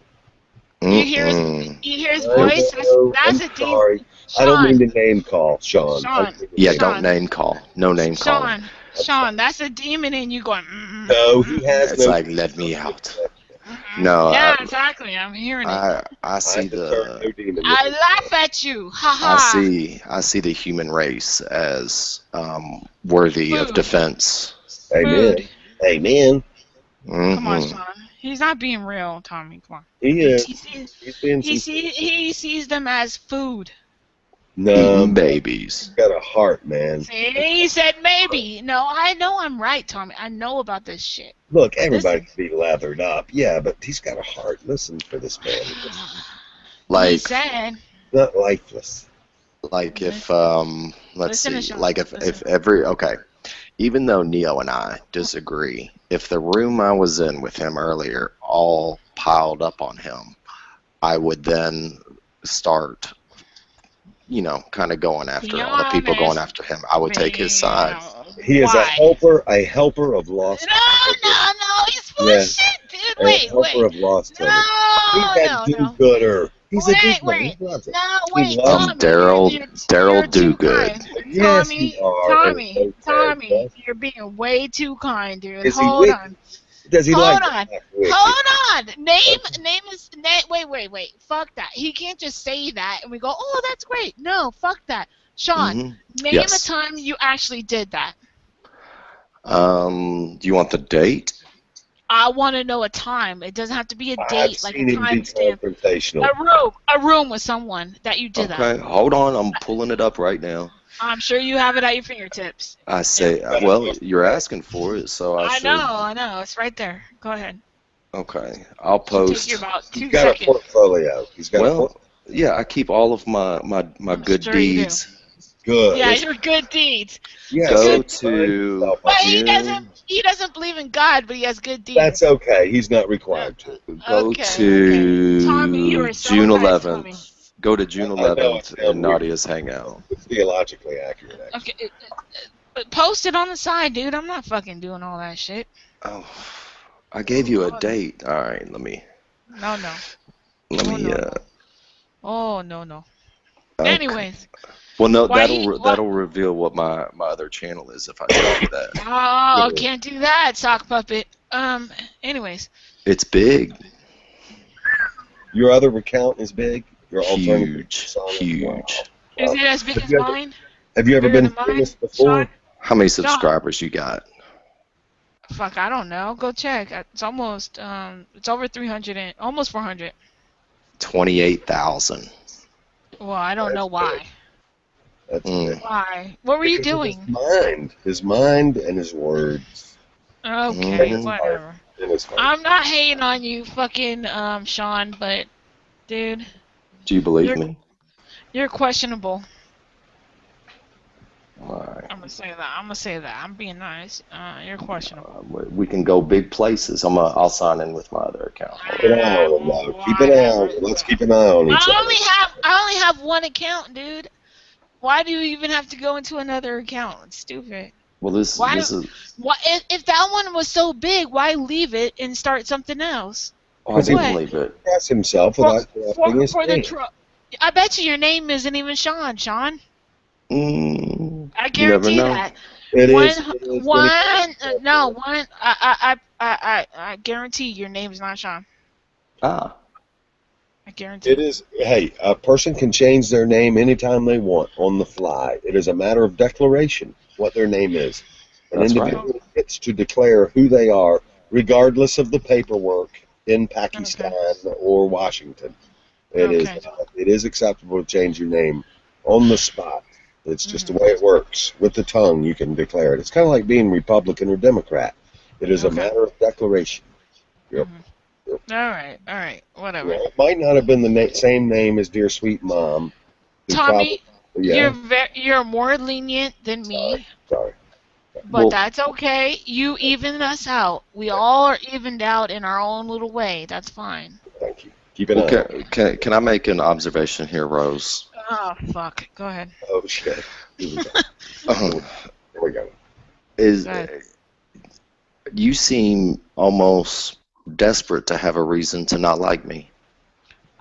[SPEAKER 3] You hear his
[SPEAKER 7] Mm-mm.
[SPEAKER 3] voice?
[SPEAKER 12] I'm
[SPEAKER 3] That's a demon.
[SPEAKER 12] sorry. I don't
[SPEAKER 3] Sean,
[SPEAKER 12] mean to name call, Sean. I
[SPEAKER 3] Sean,
[SPEAKER 12] don't mean to
[SPEAKER 7] Yeah,
[SPEAKER 12] name
[SPEAKER 7] don't
[SPEAKER 3] Sean,
[SPEAKER 7] name call. No name calling.
[SPEAKER 12] I'm sorry.
[SPEAKER 3] Sean, that's a demon in you going,
[SPEAKER 12] No, he has
[SPEAKER 7] It's
[SPEAKER 12] no
[SPEAKER 7] like,
[SPEAKER 12] demon.
[SPEAKER 7] let me out.
[SPEAKER 3] mm-mm.
[SPEAKER 7] No,
[SPEAKER 3] Yeah, exactly. I'm hearing it.
[SPEAKER 7] I
[SPEAKER 12] I
[SPEAKER 7] see
[SPEAKER 12] discern
[SPEAKER 7] the
[SPEAKER 12] no demon
[SPEAKER 3] I
[SPEAKER 12] within.
[SPEAKER 3] laugh at you. Ha
[SPEAKER 7] I
[SPEAKER 3] ha.
[SPEAKER 7] see I see the human race as worthy of
[SPEAKER 3] Food.
[SPEAKER 7] defense.
[SPEAKER 12] Amen.
[SPEAKER 3] Food.
[SPEAKER 12] Amen.
[SPEAKER 3] Come on,
[SPEAKER 7] Mm-hmm.
[SPEAKER 3] Sean. He's not being real, Tommy. Come on.
[SPEAKER 12] He
[SPEAKER 3] He,
[SPEAKER 12] is.
[SPEAKER 3] he sees
[SPEAKER 12] He's being sincere.
[SPEAKER 3] he sees them as food.
[SPEAKER 12] No,
[SPEAKER 7] Eating
[SPEAKER 12] man.
[SPEAKER 7] babies.
[SPEAKER 12] He's got a heart, man.
[SPEAKER 3] See, he said maybe. No, I know I'm right, Tommy. I know about this shit.
[SPEAKER 12] Look, everybody
[SPEAKER 3] Listen.
[SPEAKER 12] can be lathered up. Yeah, but he's got a heart. Listen for this man.
[SPEAKER 3] He
[SPEAKER 7] Like
[SPEAKER 3] said,
[SPEAKER 12] Not lifeless.
[SPEAKER 7] like if
[SPEAKER 3] listen,
[SPEAKER 7] let's
[SPEAKER 3] listen to
[SPEAKER 7] see,
[SPEAKER 3] Sean.
[SPEAKER 7] like if
[SPEAKER 3] Listen.
[SPEAKER 7] every okay, even though Neo and I disagree, if the room I was in with him earlier all piled up on him, I would then start, kind of going
[SPEAKER 3] Be
[SPEAKER 7] after all the people going
[SPEAKER 3] honest.
[SPEAKER 7] after him. I would take his side.
[SPEAKER 12] He is
[SPEAKER 3] Why?
[SPEAKER 12] a helper of lost children.
[SPEAKER 3] No, he's full of
[SPEAKER 12] Yes,
[SPEAKER 3] shit, dude.
[SPEAKER 12] a helper of lost children. He's
[SPEAKER 3] No,
[SPEAKER 12] that
[SPEAKER 3] no, no.
[SPEAKER 12] do-gooder. He's a
[SPEAKER 3] Wait,
[SPEAKER 12] do-gooder. He
[SPEAKER 3] wait.
[SPEAKER 12] loves it.
[SPEAKER 3] No,
[SPEAKER 12] He
[SPEAKER 3] wait,
[SPEAKER 12] loves it.
[SPEAKER 3] Tommy, you're
[SPEAKER 7] Daryl
[SPEAKER 3] too
[SPEAKER 7] Dogood.
[SPEAKER 3] kind.
[SPEAKER 12] Yes, you are. And it's okay.
[SPEAKER 3] Tommy,
[SPEAKER 12] Yes.
[SPEAKER 3] you're being way too kind, dude.
[SPEAKER 12] Is he
[SPEAKER 3] Hold
[SPEAKER 12] wicked?
[SPEAKER 3] on.
[SPEAKER 12] Does he
[SPEAKER 3] Hold
[SPEAKER 12] like
[SPEAKER 3] on.
[SPEAKER 12] black wicked?
[SPEAKER 3] Hold on. Wait. Fuck that. He can't just say that and we go, oh, that's great. No, fuck that. Sean,
[SPEAKER 7] Hmm.
[SPEAKER 3] name a
[SPEAKER 7] Yes.
[SPEAKER 3] time you actually did that.
[SPEAKER 7] Do you want the date?
[SPEAKER 3] I want to know a time. It doesn't have to be a
[SPEAKER 12] I've
[SPEAKER 3] date, like a
[SPEAKER 12] seen him be
[SPEAKER 3] time stamp.
[SPEAKER 12] confrontational.
[SPEAKER 3] A room with someone that you did
[SPEAKER 7] Okay,
[SPEAKER 3] that.
[SPEAKER 7] hold on. I'm pulling it up right now.
[SPEAKER 3] I'm sure you have it at your fingertips.
[SPEAKER 7] I say, well, you're asking for it, so I should.
[SPEAKER 3] I know. It's right there. Go ahead.
[SPEAKER 7] Okay, I'll
[SPEAKER 3] Should take you
[SPEAKER 7] post.
[SPEAKER 3] about
[SPEAKER 12] He's
[SPEAKER 3] 2
[SPEAKER 12] got a
[SPEAKER 3] seconds.
[SPEAKER 12] portfolio. He's got a
[SPEAKER 7] Well,
[SPEAKER 12] portfolio.
[SPEAKER 7] yeah, I keep all of my
[SPEAKER 3] I'm
[SPEAKER 7] good
[SPEAKER 3] sure you do.
[SPEAKER 7] deeds.
[SPEAKER 12] Good.
[SPEAKER 3] Yeah,
[SPEAKER 12] It's-
[SPEAKER 3] your good deeds.
[SPEAKER 12] yes,
[SPEAKER 7] Go
[SPEAKER 12] he
[SPEAKER 7] to
[SPEAKER 12] finds himself
[SPEAKER 3] But
[SPEAKER 12] up.
[SPEAKER 3] he doesn't believe in God, but he has good deeds.
[SPEAKER 12] That's okay. He's not required to.
[SPEAKER 7] go
[SPEAKER 3] Okay. Tommy, you
[SPEAKER 7] to
[SPEAKER 3] are so
[SPEAKER 7] June
[SPEAKER 3] nice, Tommy.
[SPEAKER 7] 11th. Go to June
[SPEAKER 12] I know it
[SPEAKER 7] 11th
[SPEAKER 12] sounds
[SPEAKER 7] in
[SPEAKER 12] weird.
[SPEAKER 7] Nadia's hangout.
[SPEAKER 12] It's theologically accurate, actually.
[SPEAKER 3] Okay. Post it on the side, dude. I'm not fucking doing all that shit.
[SPEAKER 7] Oh, I gave you a date. All right, let me.
[SPEAKER 3] No.
[SPEAKER 7] Let
[SPEAKER 3] Oh,
[SPEAKER 7] me.
[SPEAKER 3] no. Oh, no.
[SPEAKER 7] Okay.
[SPEAKER 3] Anyways.
[SPEAKER 7] Well, no,
[SPEAKER 3] Why
[SPEAKER 7] that'll reveal what my other channel is if I tell you that.
[SPEAKER 3] Oh, can't do that, sock puppet. Anyways.
[SPEAKER 7] It's big.
[SPEAKER 12] Your other account is big? Your alternative
[SPEAKER 7] Huge.
[SPEAKER 12] persona?
[SPEAKER 7] Huge.
[SPEAKER 12] Wow.
[SPEAKER 3] Is it as big as mine?
[SPEAKER 12] Have you ever
[SPEAKER 3] Bigger
[SPEAKER 12] been
[SPEAKER 3] than mine,
[SPEAKER 12] famous before?
[SPEAKER 3] Sean?
[SPEAKER 7] How many subscribers you got?
[SPEAKER 3] Fuck, I don't know. Go check. It's almost it's over 300 and almost 400.
[SPEAKER 7] 28,000.
[SPEAKER 3] Well, I don't know why.
[SPEAKER 12] That's big.
[SPEAKER 3] Why? What were you
[SPEAKER 12] Because of
[SPEAKER 3] doing?
[SPEAKER 12] His mind and his words.
[SPEAKER 3] Okay,
[SPEAKER 12] Mhm.
[SPEAKER 3] whatever.
[SPEAKER 12] And his heart.
[SPEAKER 3] I'm not hating on you, fucking Sean, but dude,
[SPEAKER 7] Do you believe me?
[SPEAKER 3] you're questionable.
[SPEAKER 7] All right.
[SPEAKER 3] I'm gonna say that. I'm being nice. You're questionable.
[SPEAKER 7] We can go big places. I'll sign in with my other account.
[SPEAKER 12] Keep an eye on him, though. Keep an eye on him. Let's keep an eye on each other.
[SPEAKER 3] I only have one account, dude. Why do you even have to go into another account? It's stupid.
[SPEAKER 7] Well, this is.
[SPEAKER 3] Why if that one was so big, why leave it and start something else?
[SPEAKER 7] Oh, I didn't leave it.
[SPEAKER 12] Express himself without corrupting his name.
[SPEAKER 3] I bet you your name isn't even Sean. Sean. I
[SPEAKER 7] You never
[SPEAKER 3] guarantee
[SPEAKER 7] know.
[SPEAKER 3] that.
[SPEAKER 12] It is.
[SPEAKER 3] I guarantee your name's not Sean.
[SPEAKER 7] Ah.
[SPEAKER 3] I guarantee.
[SPEAKER 12] It is. Hey, a person can change their name anytime they want on the fly. It is a matter of declaration what their name is. An
[SPEAKER 7] That's
[SPEAKER 12] individual gets to declare who they are, regardless of the paperwork in Pakistan or Washington. It is acceptable to change your name on the spot. It's just the way it works. With the tongue, you can declare it. It's kind of like being Republican or Democrat. It is a matter of declaration. Yep.
[SPEAKER 3] All right, whatever.
[SPEAKER 12] Yeah, it might not have been the same name as Dear Sweet Mom.
[SPEAKER 3] Tommy, you're more lenient than me.
[SPEAKER 12] Sorry.
[SPEAKER 3] But that's okay. You even us out. We all are evened out in our own little way. That's fine.
[SPEAKER 12] Thank you. Keep it on.
[SPEAKER 7] Can I make an observation here, Rose?
[SPEAKER 3] Oh, fuck. Go ahead.
[SPEAKER 12] Oh, shit. Here we go.
[SPEAKER 7] You seem almost desperate to have a reason to not like me.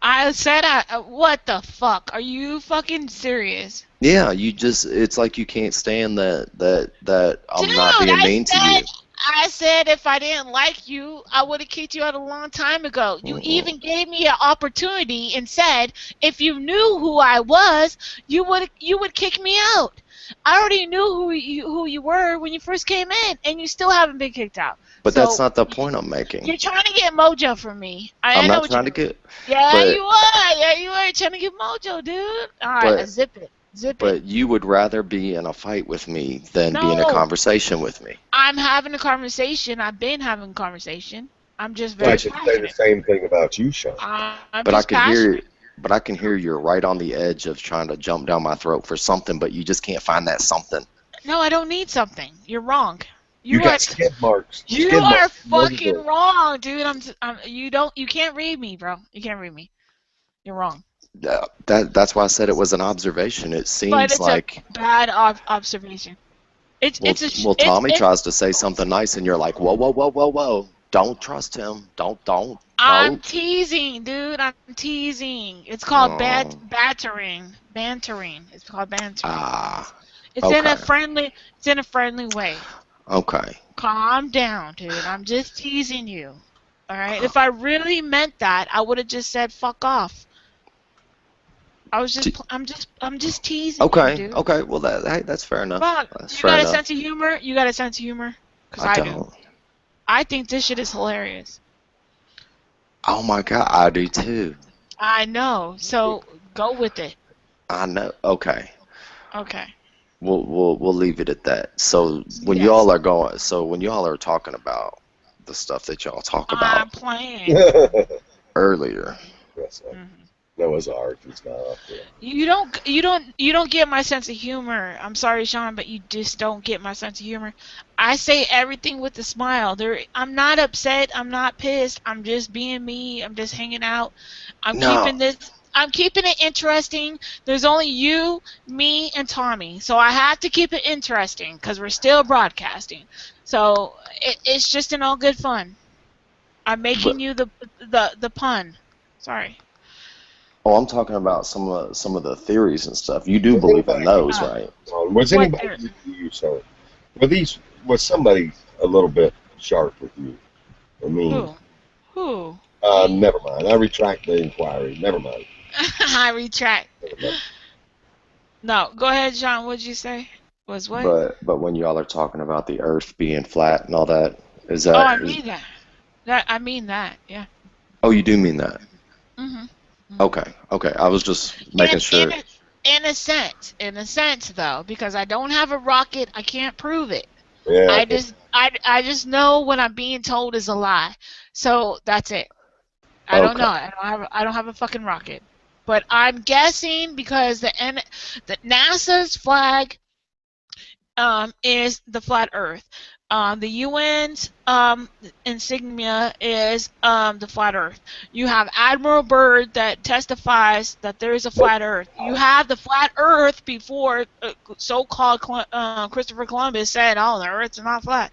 [SPEAKER 3] I said what the fuck? Are you fucking serious?
[SPEAKER 7] Yeah, it's like you can't stand that
[SPEAKER 3] Dude,
[SPEAKER 7] I'm not being mean to you.
[SPEAKER 3] I said if I didn't like you, I would have kicked you out a long time ago. You
[SPEAKER 7] Mm-mm.
[SPEAKER 3] even gave me an opportunity and said if you knew who I was, you would kick me out. I already knew who you were when you first came in, and you still haven't been kicked out.
[SPEAKER 7] But that's
[SPEAKER 3] So
[SPEAKER 7] not the point I'm making.
[SPEAKER 3] you're trying to get mojo from me. I
[SPEAKER 7] I'm
[SPEAKER 3] know
[SPEAKER 7] not
[SPEAKER 3] what you're
[SPEAKER 7] trying to
[SPEAKER 3] doing.
[SPEAKER 7] get,
[SPEAKER 3] Yeah,
[SPEAKER 7] but
[SPEAKER 3] you are. Yeah, you are trying to get mojo, dude. All right,
[SPEAKER 7] but
[SPEAKER 3] zip it, zip it.
[SPEAKER 7] but you would rather be in a fight with me than be in a
[SPEAKER 3] No,
[SPEAKER 7] conversation with me.
[SPEAKER 3] I'm having a conversation. I've been having a conversation. I'm just
[SPEAKER 12] I
[SPEAKER 3] very
[SPEAKER 12] should say the
[SPEAKER 3] passionate.
[SPEAKER 12] same thing about you, Sean.
[SPEAKER 3] I'm
[SPEAKER 7] But I
[SPEAKER 3] just
[SPEAKER 7] can hear
[SPEAKER 3] passionate.
[SPEAKER 7] but I can hear you're right on the edge of trying to jump down my throat for something, but you just can't find that something.
[SPEAKER 3] No, I don't need something. You're wrong.
[SPEAKER 12] You
[SPEAKER 3] You are
[SPEAKER 12] got skid marks.
[SPEAKER 3] you
[SPEAKER 12] Skid
[SPEAKER 3] are
[SPEAKER 12] marks. Know the
[SPEAKER 3] fucking
[SPEAKER 12] deal.
[SPEAKER 3] wrong, dude. You can't read me, bro. You can't read me. You're wrong.
[SPEAKER 7] That's why I said it was an observation. It
[SPEAKER 3] But
[SPEAKER 7] seems
[SPEAKER 3] it's a
[SPEAKER 7] like
[SPEAKER 3] bad observation. It's
[SPEAKER 7] well
[SPEAKER 3] it's a
[SPEAKER 7] well
[SPEAKER 3] it's
[SPEAKER 7] Tommy
[SPEAKER 3] it.
[SPEAKER 7] tries to say something nice and you're like, whoa, whoa, whoa, whoa, whoa. Don't trust him. Don't.
[SPEAKER 3] I'm
[SPEAKER 7] No.
[SPEAKER 3] teasing, dude. I'm teasing. It's called
[SPEAKER 7] Oh,
[SPEAKER 3] battering. Bantering. It's called bantering.
[SPEAKER 7] ah,
[SPEAKER 3] It's in a
[SPEAKER 7] okay.
[SPEAKER 3] friendly. It's in a friendly way.
[SPEAKER 7] Okay.
[SPEAKER 3] Calm down, dude. I'm just teasing you. All right. If I really meant that, I would have just said fuck off.
[SPEAKER 7] T-
[SPEAKER 3] I'm just teasing you,
[SPEAKER 7] Okay.
[SPEAKER 3] dude.
[SPEAKER 7] Okay. Well, hey, that's fair enough.
[SPEAKER 3] Fuck.
[SPEAKER 7] That's
[SPEAKER 3] You
[SPEAKER 7] fair
[SPEAKER 3] got a
[SPEAKER 7] enough.
[SPEAKER 3] sense of humor? You got a sense of humor? Cause
[SPEAKER 7] I
[SPEAKER 3] I do.
[SPEAKER 7] don't.
[SPEAKER 3] I think this shit is hilarious.
[SPEAKER 7] Oh my God, I do too.
[SPEAKER 3] I know. So go with it.
[SPEAKER 7] I know. Okay.
[SPEAKER 3] Okay.
[SPEAKER 7] We'll leave it at that.
[SPEAKER 3] Yes.
[SPEAKER 7] So when y'all are talking about the stuff that y'all talk about
[SPEAKER 3] I'm playing.
[SPEAKER 12] Yes,
[SPEAKER 7] earlier,
[SPEAKER 12] sir.
[SPEAKER 3] Mhm.
[SPEAKER 12] Noah's Ark is not.
[SPEAKER 3] You don't get my sense of humor. I'm sorry, Sean, but you just don't get my sense of humor. I say everything with a smile. I'm not upset. I'm not pissed. I'm just being me. I'm just hanging out.
[SPEAKER 7] no.
[SPEAKER 3] I'm keeping it interesting. There's only you, me, and Tommy, so I have to keep it interesting because we're still broadcasting. So it's just in all good fun. I'm
[SPEAKER 7] But
[SPEAKER 3] making you the pun. Sorry.
[SPEAKER 7] oh, I'm talking about some of the theories and stuff. You do
[SPEAKER 12] Was
[SPEAKER 7] believe in
[SPEAKER 12] anybody
[SPEAKER 7] those,
[SPEAKER 3] Uh,
[SPEAKER 7] right?
[SPEAKER 12] was
[SPEAKER 3] what
[SPEAKER 12] anybody
[SPEAKER 3] there?
[SPEAKER 12] with you, sir? Was somebody a little bit sharp with you? I mean,
[SPEAKER 3] Who? Who? Me?
[SPEAKER 12] never mind. I retract the inquiry. Never mind.
[SPEAKER 3] I retract.
[SPEAKER 12] Never mind.
[SPEAKER 3] No, go ahead, John. What'd you say? Was what?
[SPEAKER 7] But when y'all are talking about the Earth being flat and all that, is
[SPEAKER 3] Oh,
[SPEAKER 7] that
[SPEAKER 3] I
[SPEAKER 7] is
[SPEAKER 3] mean that. I mean that. Yeah.
[SPEAKER 7] oh you do mean that?
[SPEAKER 3] Mhm. Mhm.
[SPEAKER 7] Okay, okay. I was just
[SPEAKER 3] In
[SPEAKER 7] making
[SPEAKER 3] in
[SPEAKER 7] sure.
[SPEAKER 3] a, in a sense though, because I don't have a rocket, I can't prove it.
[SPEAKER 12] Yeah.
[SPEAKER 3] I just know what I'm being told is a lie. So that's it. I don't know.
[SPEAKER 7] Okay,
[SPEAKER 3] I don't have a fucking rocket. But I'm guessing because the NASA's flag is the flat Earth. The UN's insignia is the flat Earth. You have Admiral Byrd that testifies that there is a flat Earth. You have the flat Earth before so-called Christopher Columbus said, "Oh, the Earth's not flat."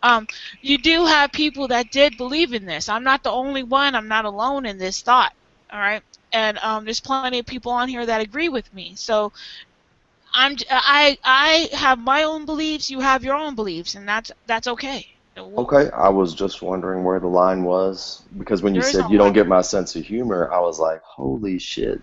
[SPEAKER 3] Um, you do have people that did believe in this. I'm not the only one. I'm not alone in this thought. All right, and there's plenty of people on here that agree with me. So I have my own beliefs. You have your own beliefs, and that's okay.
[SPEAKER 7] okay. I was just wondering where the line was because when you
[SPEAKER 3] There is
[SPEAKER 7] said
[SPEAKER 3] no
[SPEAKER 7] you don't
[SPEAKER 3] line.
[SPEAKER 7] get my sense of humor, I was like, holy shit.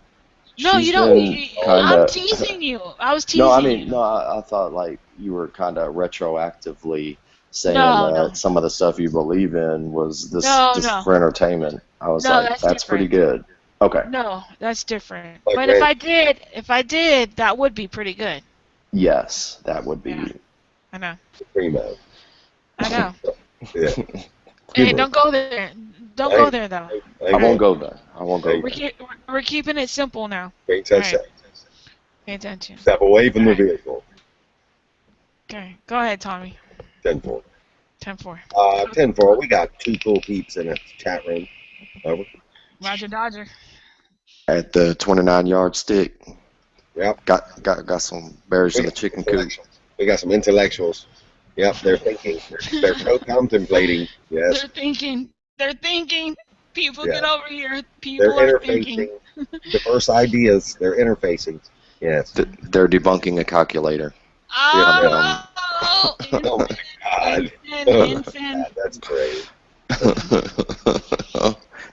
[SPEAKER 3] No,
[SPEAKER 7] She's
[SPEAKER 3] you don't.
[SPEAKER 7] been kind
[SPEAKER 3] I'm
[SPEAKER 7] of.
[SPEAKER 3] teasing you. I was
[SPEAKER 7] No, I
[SPEAKER 3] teasing
[SPEAKER 7] mean,
[SPEAKER 3] you.
[SPEAKER 7] no, I thought like you were kind of retroactively saying
[SPEAKER 3] No, no,
[SPEAKER 7] that some of the stuff you believe in was this
[SPEAKER 3] no,
[SPEAKER 7] just
[SPEAKER 3] no,
[SPEAKER 7] for entertainment. I was
[SPEAKER 3] no.
[SPEAKER 7] like,
[SPEAKER 3] That's
[SPEAKER 7] that's pretty
[SPEAKER 3] different.
[SPEAKER 7] good. Okay.
[SPEAKER 3] No, that's different.
[SPEAKER 12] Like
[SPEAKER 3] But
[SPEAKER 12] Randy
[SPEAKER 3] if I did, that would be pretty good.
[SPEAKER 7] Yes, that would
[SPEAKER 3] Yeah,
[SPEAKER 7] be.
[SPEAKER 3] I know.
[SPEAKER 12] Primo.
[SPEAKER 3] I know.
[SPEAKER 12] Yeah.
[SPEAKER 3] Hey,
[SPEAKER 12] Primo.
[SPEAKER 3] don't go there. Don't go
[SPEAKER 12] I
[SPEAKER 3] there though.
[SPEAKER 12] I
[SPEAKER 7] I
[SPEAKER 3] All
[SPEAKER 7] won't
[SPEAKER 3] right.
[SPEAKER 12] won't.
[SPEAKER 7] go there. I won't go
[SPEAKER 12] I
[SPEAKER 3] We're
[SPEAKER 7] there.
[SPEAKER 3] keep, we're keeping it simple now.
[SPEAKER 12] can't
[SPEAKER 3] All
[SPEAKER 12] touch
[SPEAKER 3] right.
[SPEAKER 12] that.
[SPEAKER 3] Pay attention.
[SPEAKER 12] Step away from
[SPEAKER 3] All
[SPEAKER 12] the
[SPEAKER 3] right.
[SPEAKER 12] vehicle.
[SPEAKER 3] Okay. Go ahead, Tommy.
[SPEAKER 12] 10-4.
[SPEAKER 3] 10-4.
[SPEAKER 12] 10-4. We got two cool peeps in the chat room. Over.
[SPEAKER 3] Roger Dodger.
[SPEAKER 7] At the 29-yard stick,
[SPEAKER 12] Yep.
[SPEAKER 7] got some berries
[SPEAKER 12] We
[SPEAKER 7] in the
[SPEAKER 12] got some
[SPEAKER 7] chicken coop.
[SPEAKER 12] intellectuals. We got some intellectuals. Yep. They're thinking. They're co-contemplating. Yes.
[SPEAKER 3] They're thinking. They're thinking. People
[SPEAKER 12] Yeah.
[SPEAKER 3] get over here.
[SPEAKER 12] They're
[SPEAKER 3] People are thinking.
[SPEAKER 12] interfacing diverse ideas. They're interfacing. Yes.
[SPEAKER 7] They're debunking a calculator. I met them.
[SPEAKER 3] Oh,
[SPEAKER 12] Oh my God.
[SPEAKER 3] infant.
[SPEAKER 12] That's great.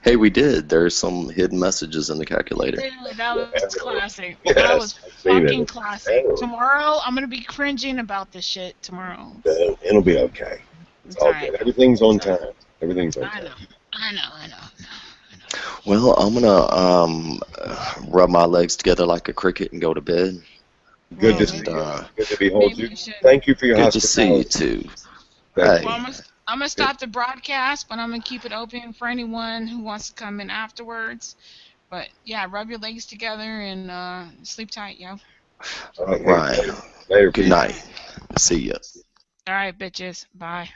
[SPEAKER 7] Hey, we did. There's some hidden messages in the calculator.
[SPEAKER 3] Dude, that was classic.
[SPEAKER 12] Yes,
[SPEAKER 3] That was
[SPEAKER 12] I've seen
[SPEAKER 3] fucking
[SPEAKER 12] it.
[SPEAKER 3] classic. Tomorrow, I'm gonna be cringing about this shit tomorrow.
[SPEAKER 12] It'll be okay. It's all
[SPEAKER 3] Alright.
[SPEAKER 12] good. Everything's on time. Everything's on
[SPEAKER 3] I
[SPEAKER 12] time.
[SPEAKER 3] know. I know.
[SPEAKER 7] Well, I'm gonna rub my legs together like a cricket and go to bed.
[SPEAKER 12] Good to
[SPEAKER 3] Well,
[SPEAKER 12] see
[SPEAKER 7] And
[SPEAKER 12] you. Good to behold
[SPEAKER 3] maybe
[SPEAKER 12] you.
[SPEAKER 3] you should.
[SPEAKER 12] Thank you for your
[SPEAKER 7] good to see you
[SPEAKER 12] hospitality.
[SPEAKER 7] too.
[SPEAKER 12] Thank
[SPEAKER 7] Hey,
[SPEAKER 3] Well, I'm gonna stop the broadcast, but I'm gonna keep it open for anyone who wants to come in afterwards. But yeah, rub your legs together and sleep tight, yo.
[SPEAKER 12] All right.
[SPEAKER 7] right.
[SPEAKER 12] Later,
[SPEAKER 7] Good
[SPEAKER 12] Pete.
[SPEAKER 7] night. See ya.
[SPEAKER 3] All right, bitches. Bye.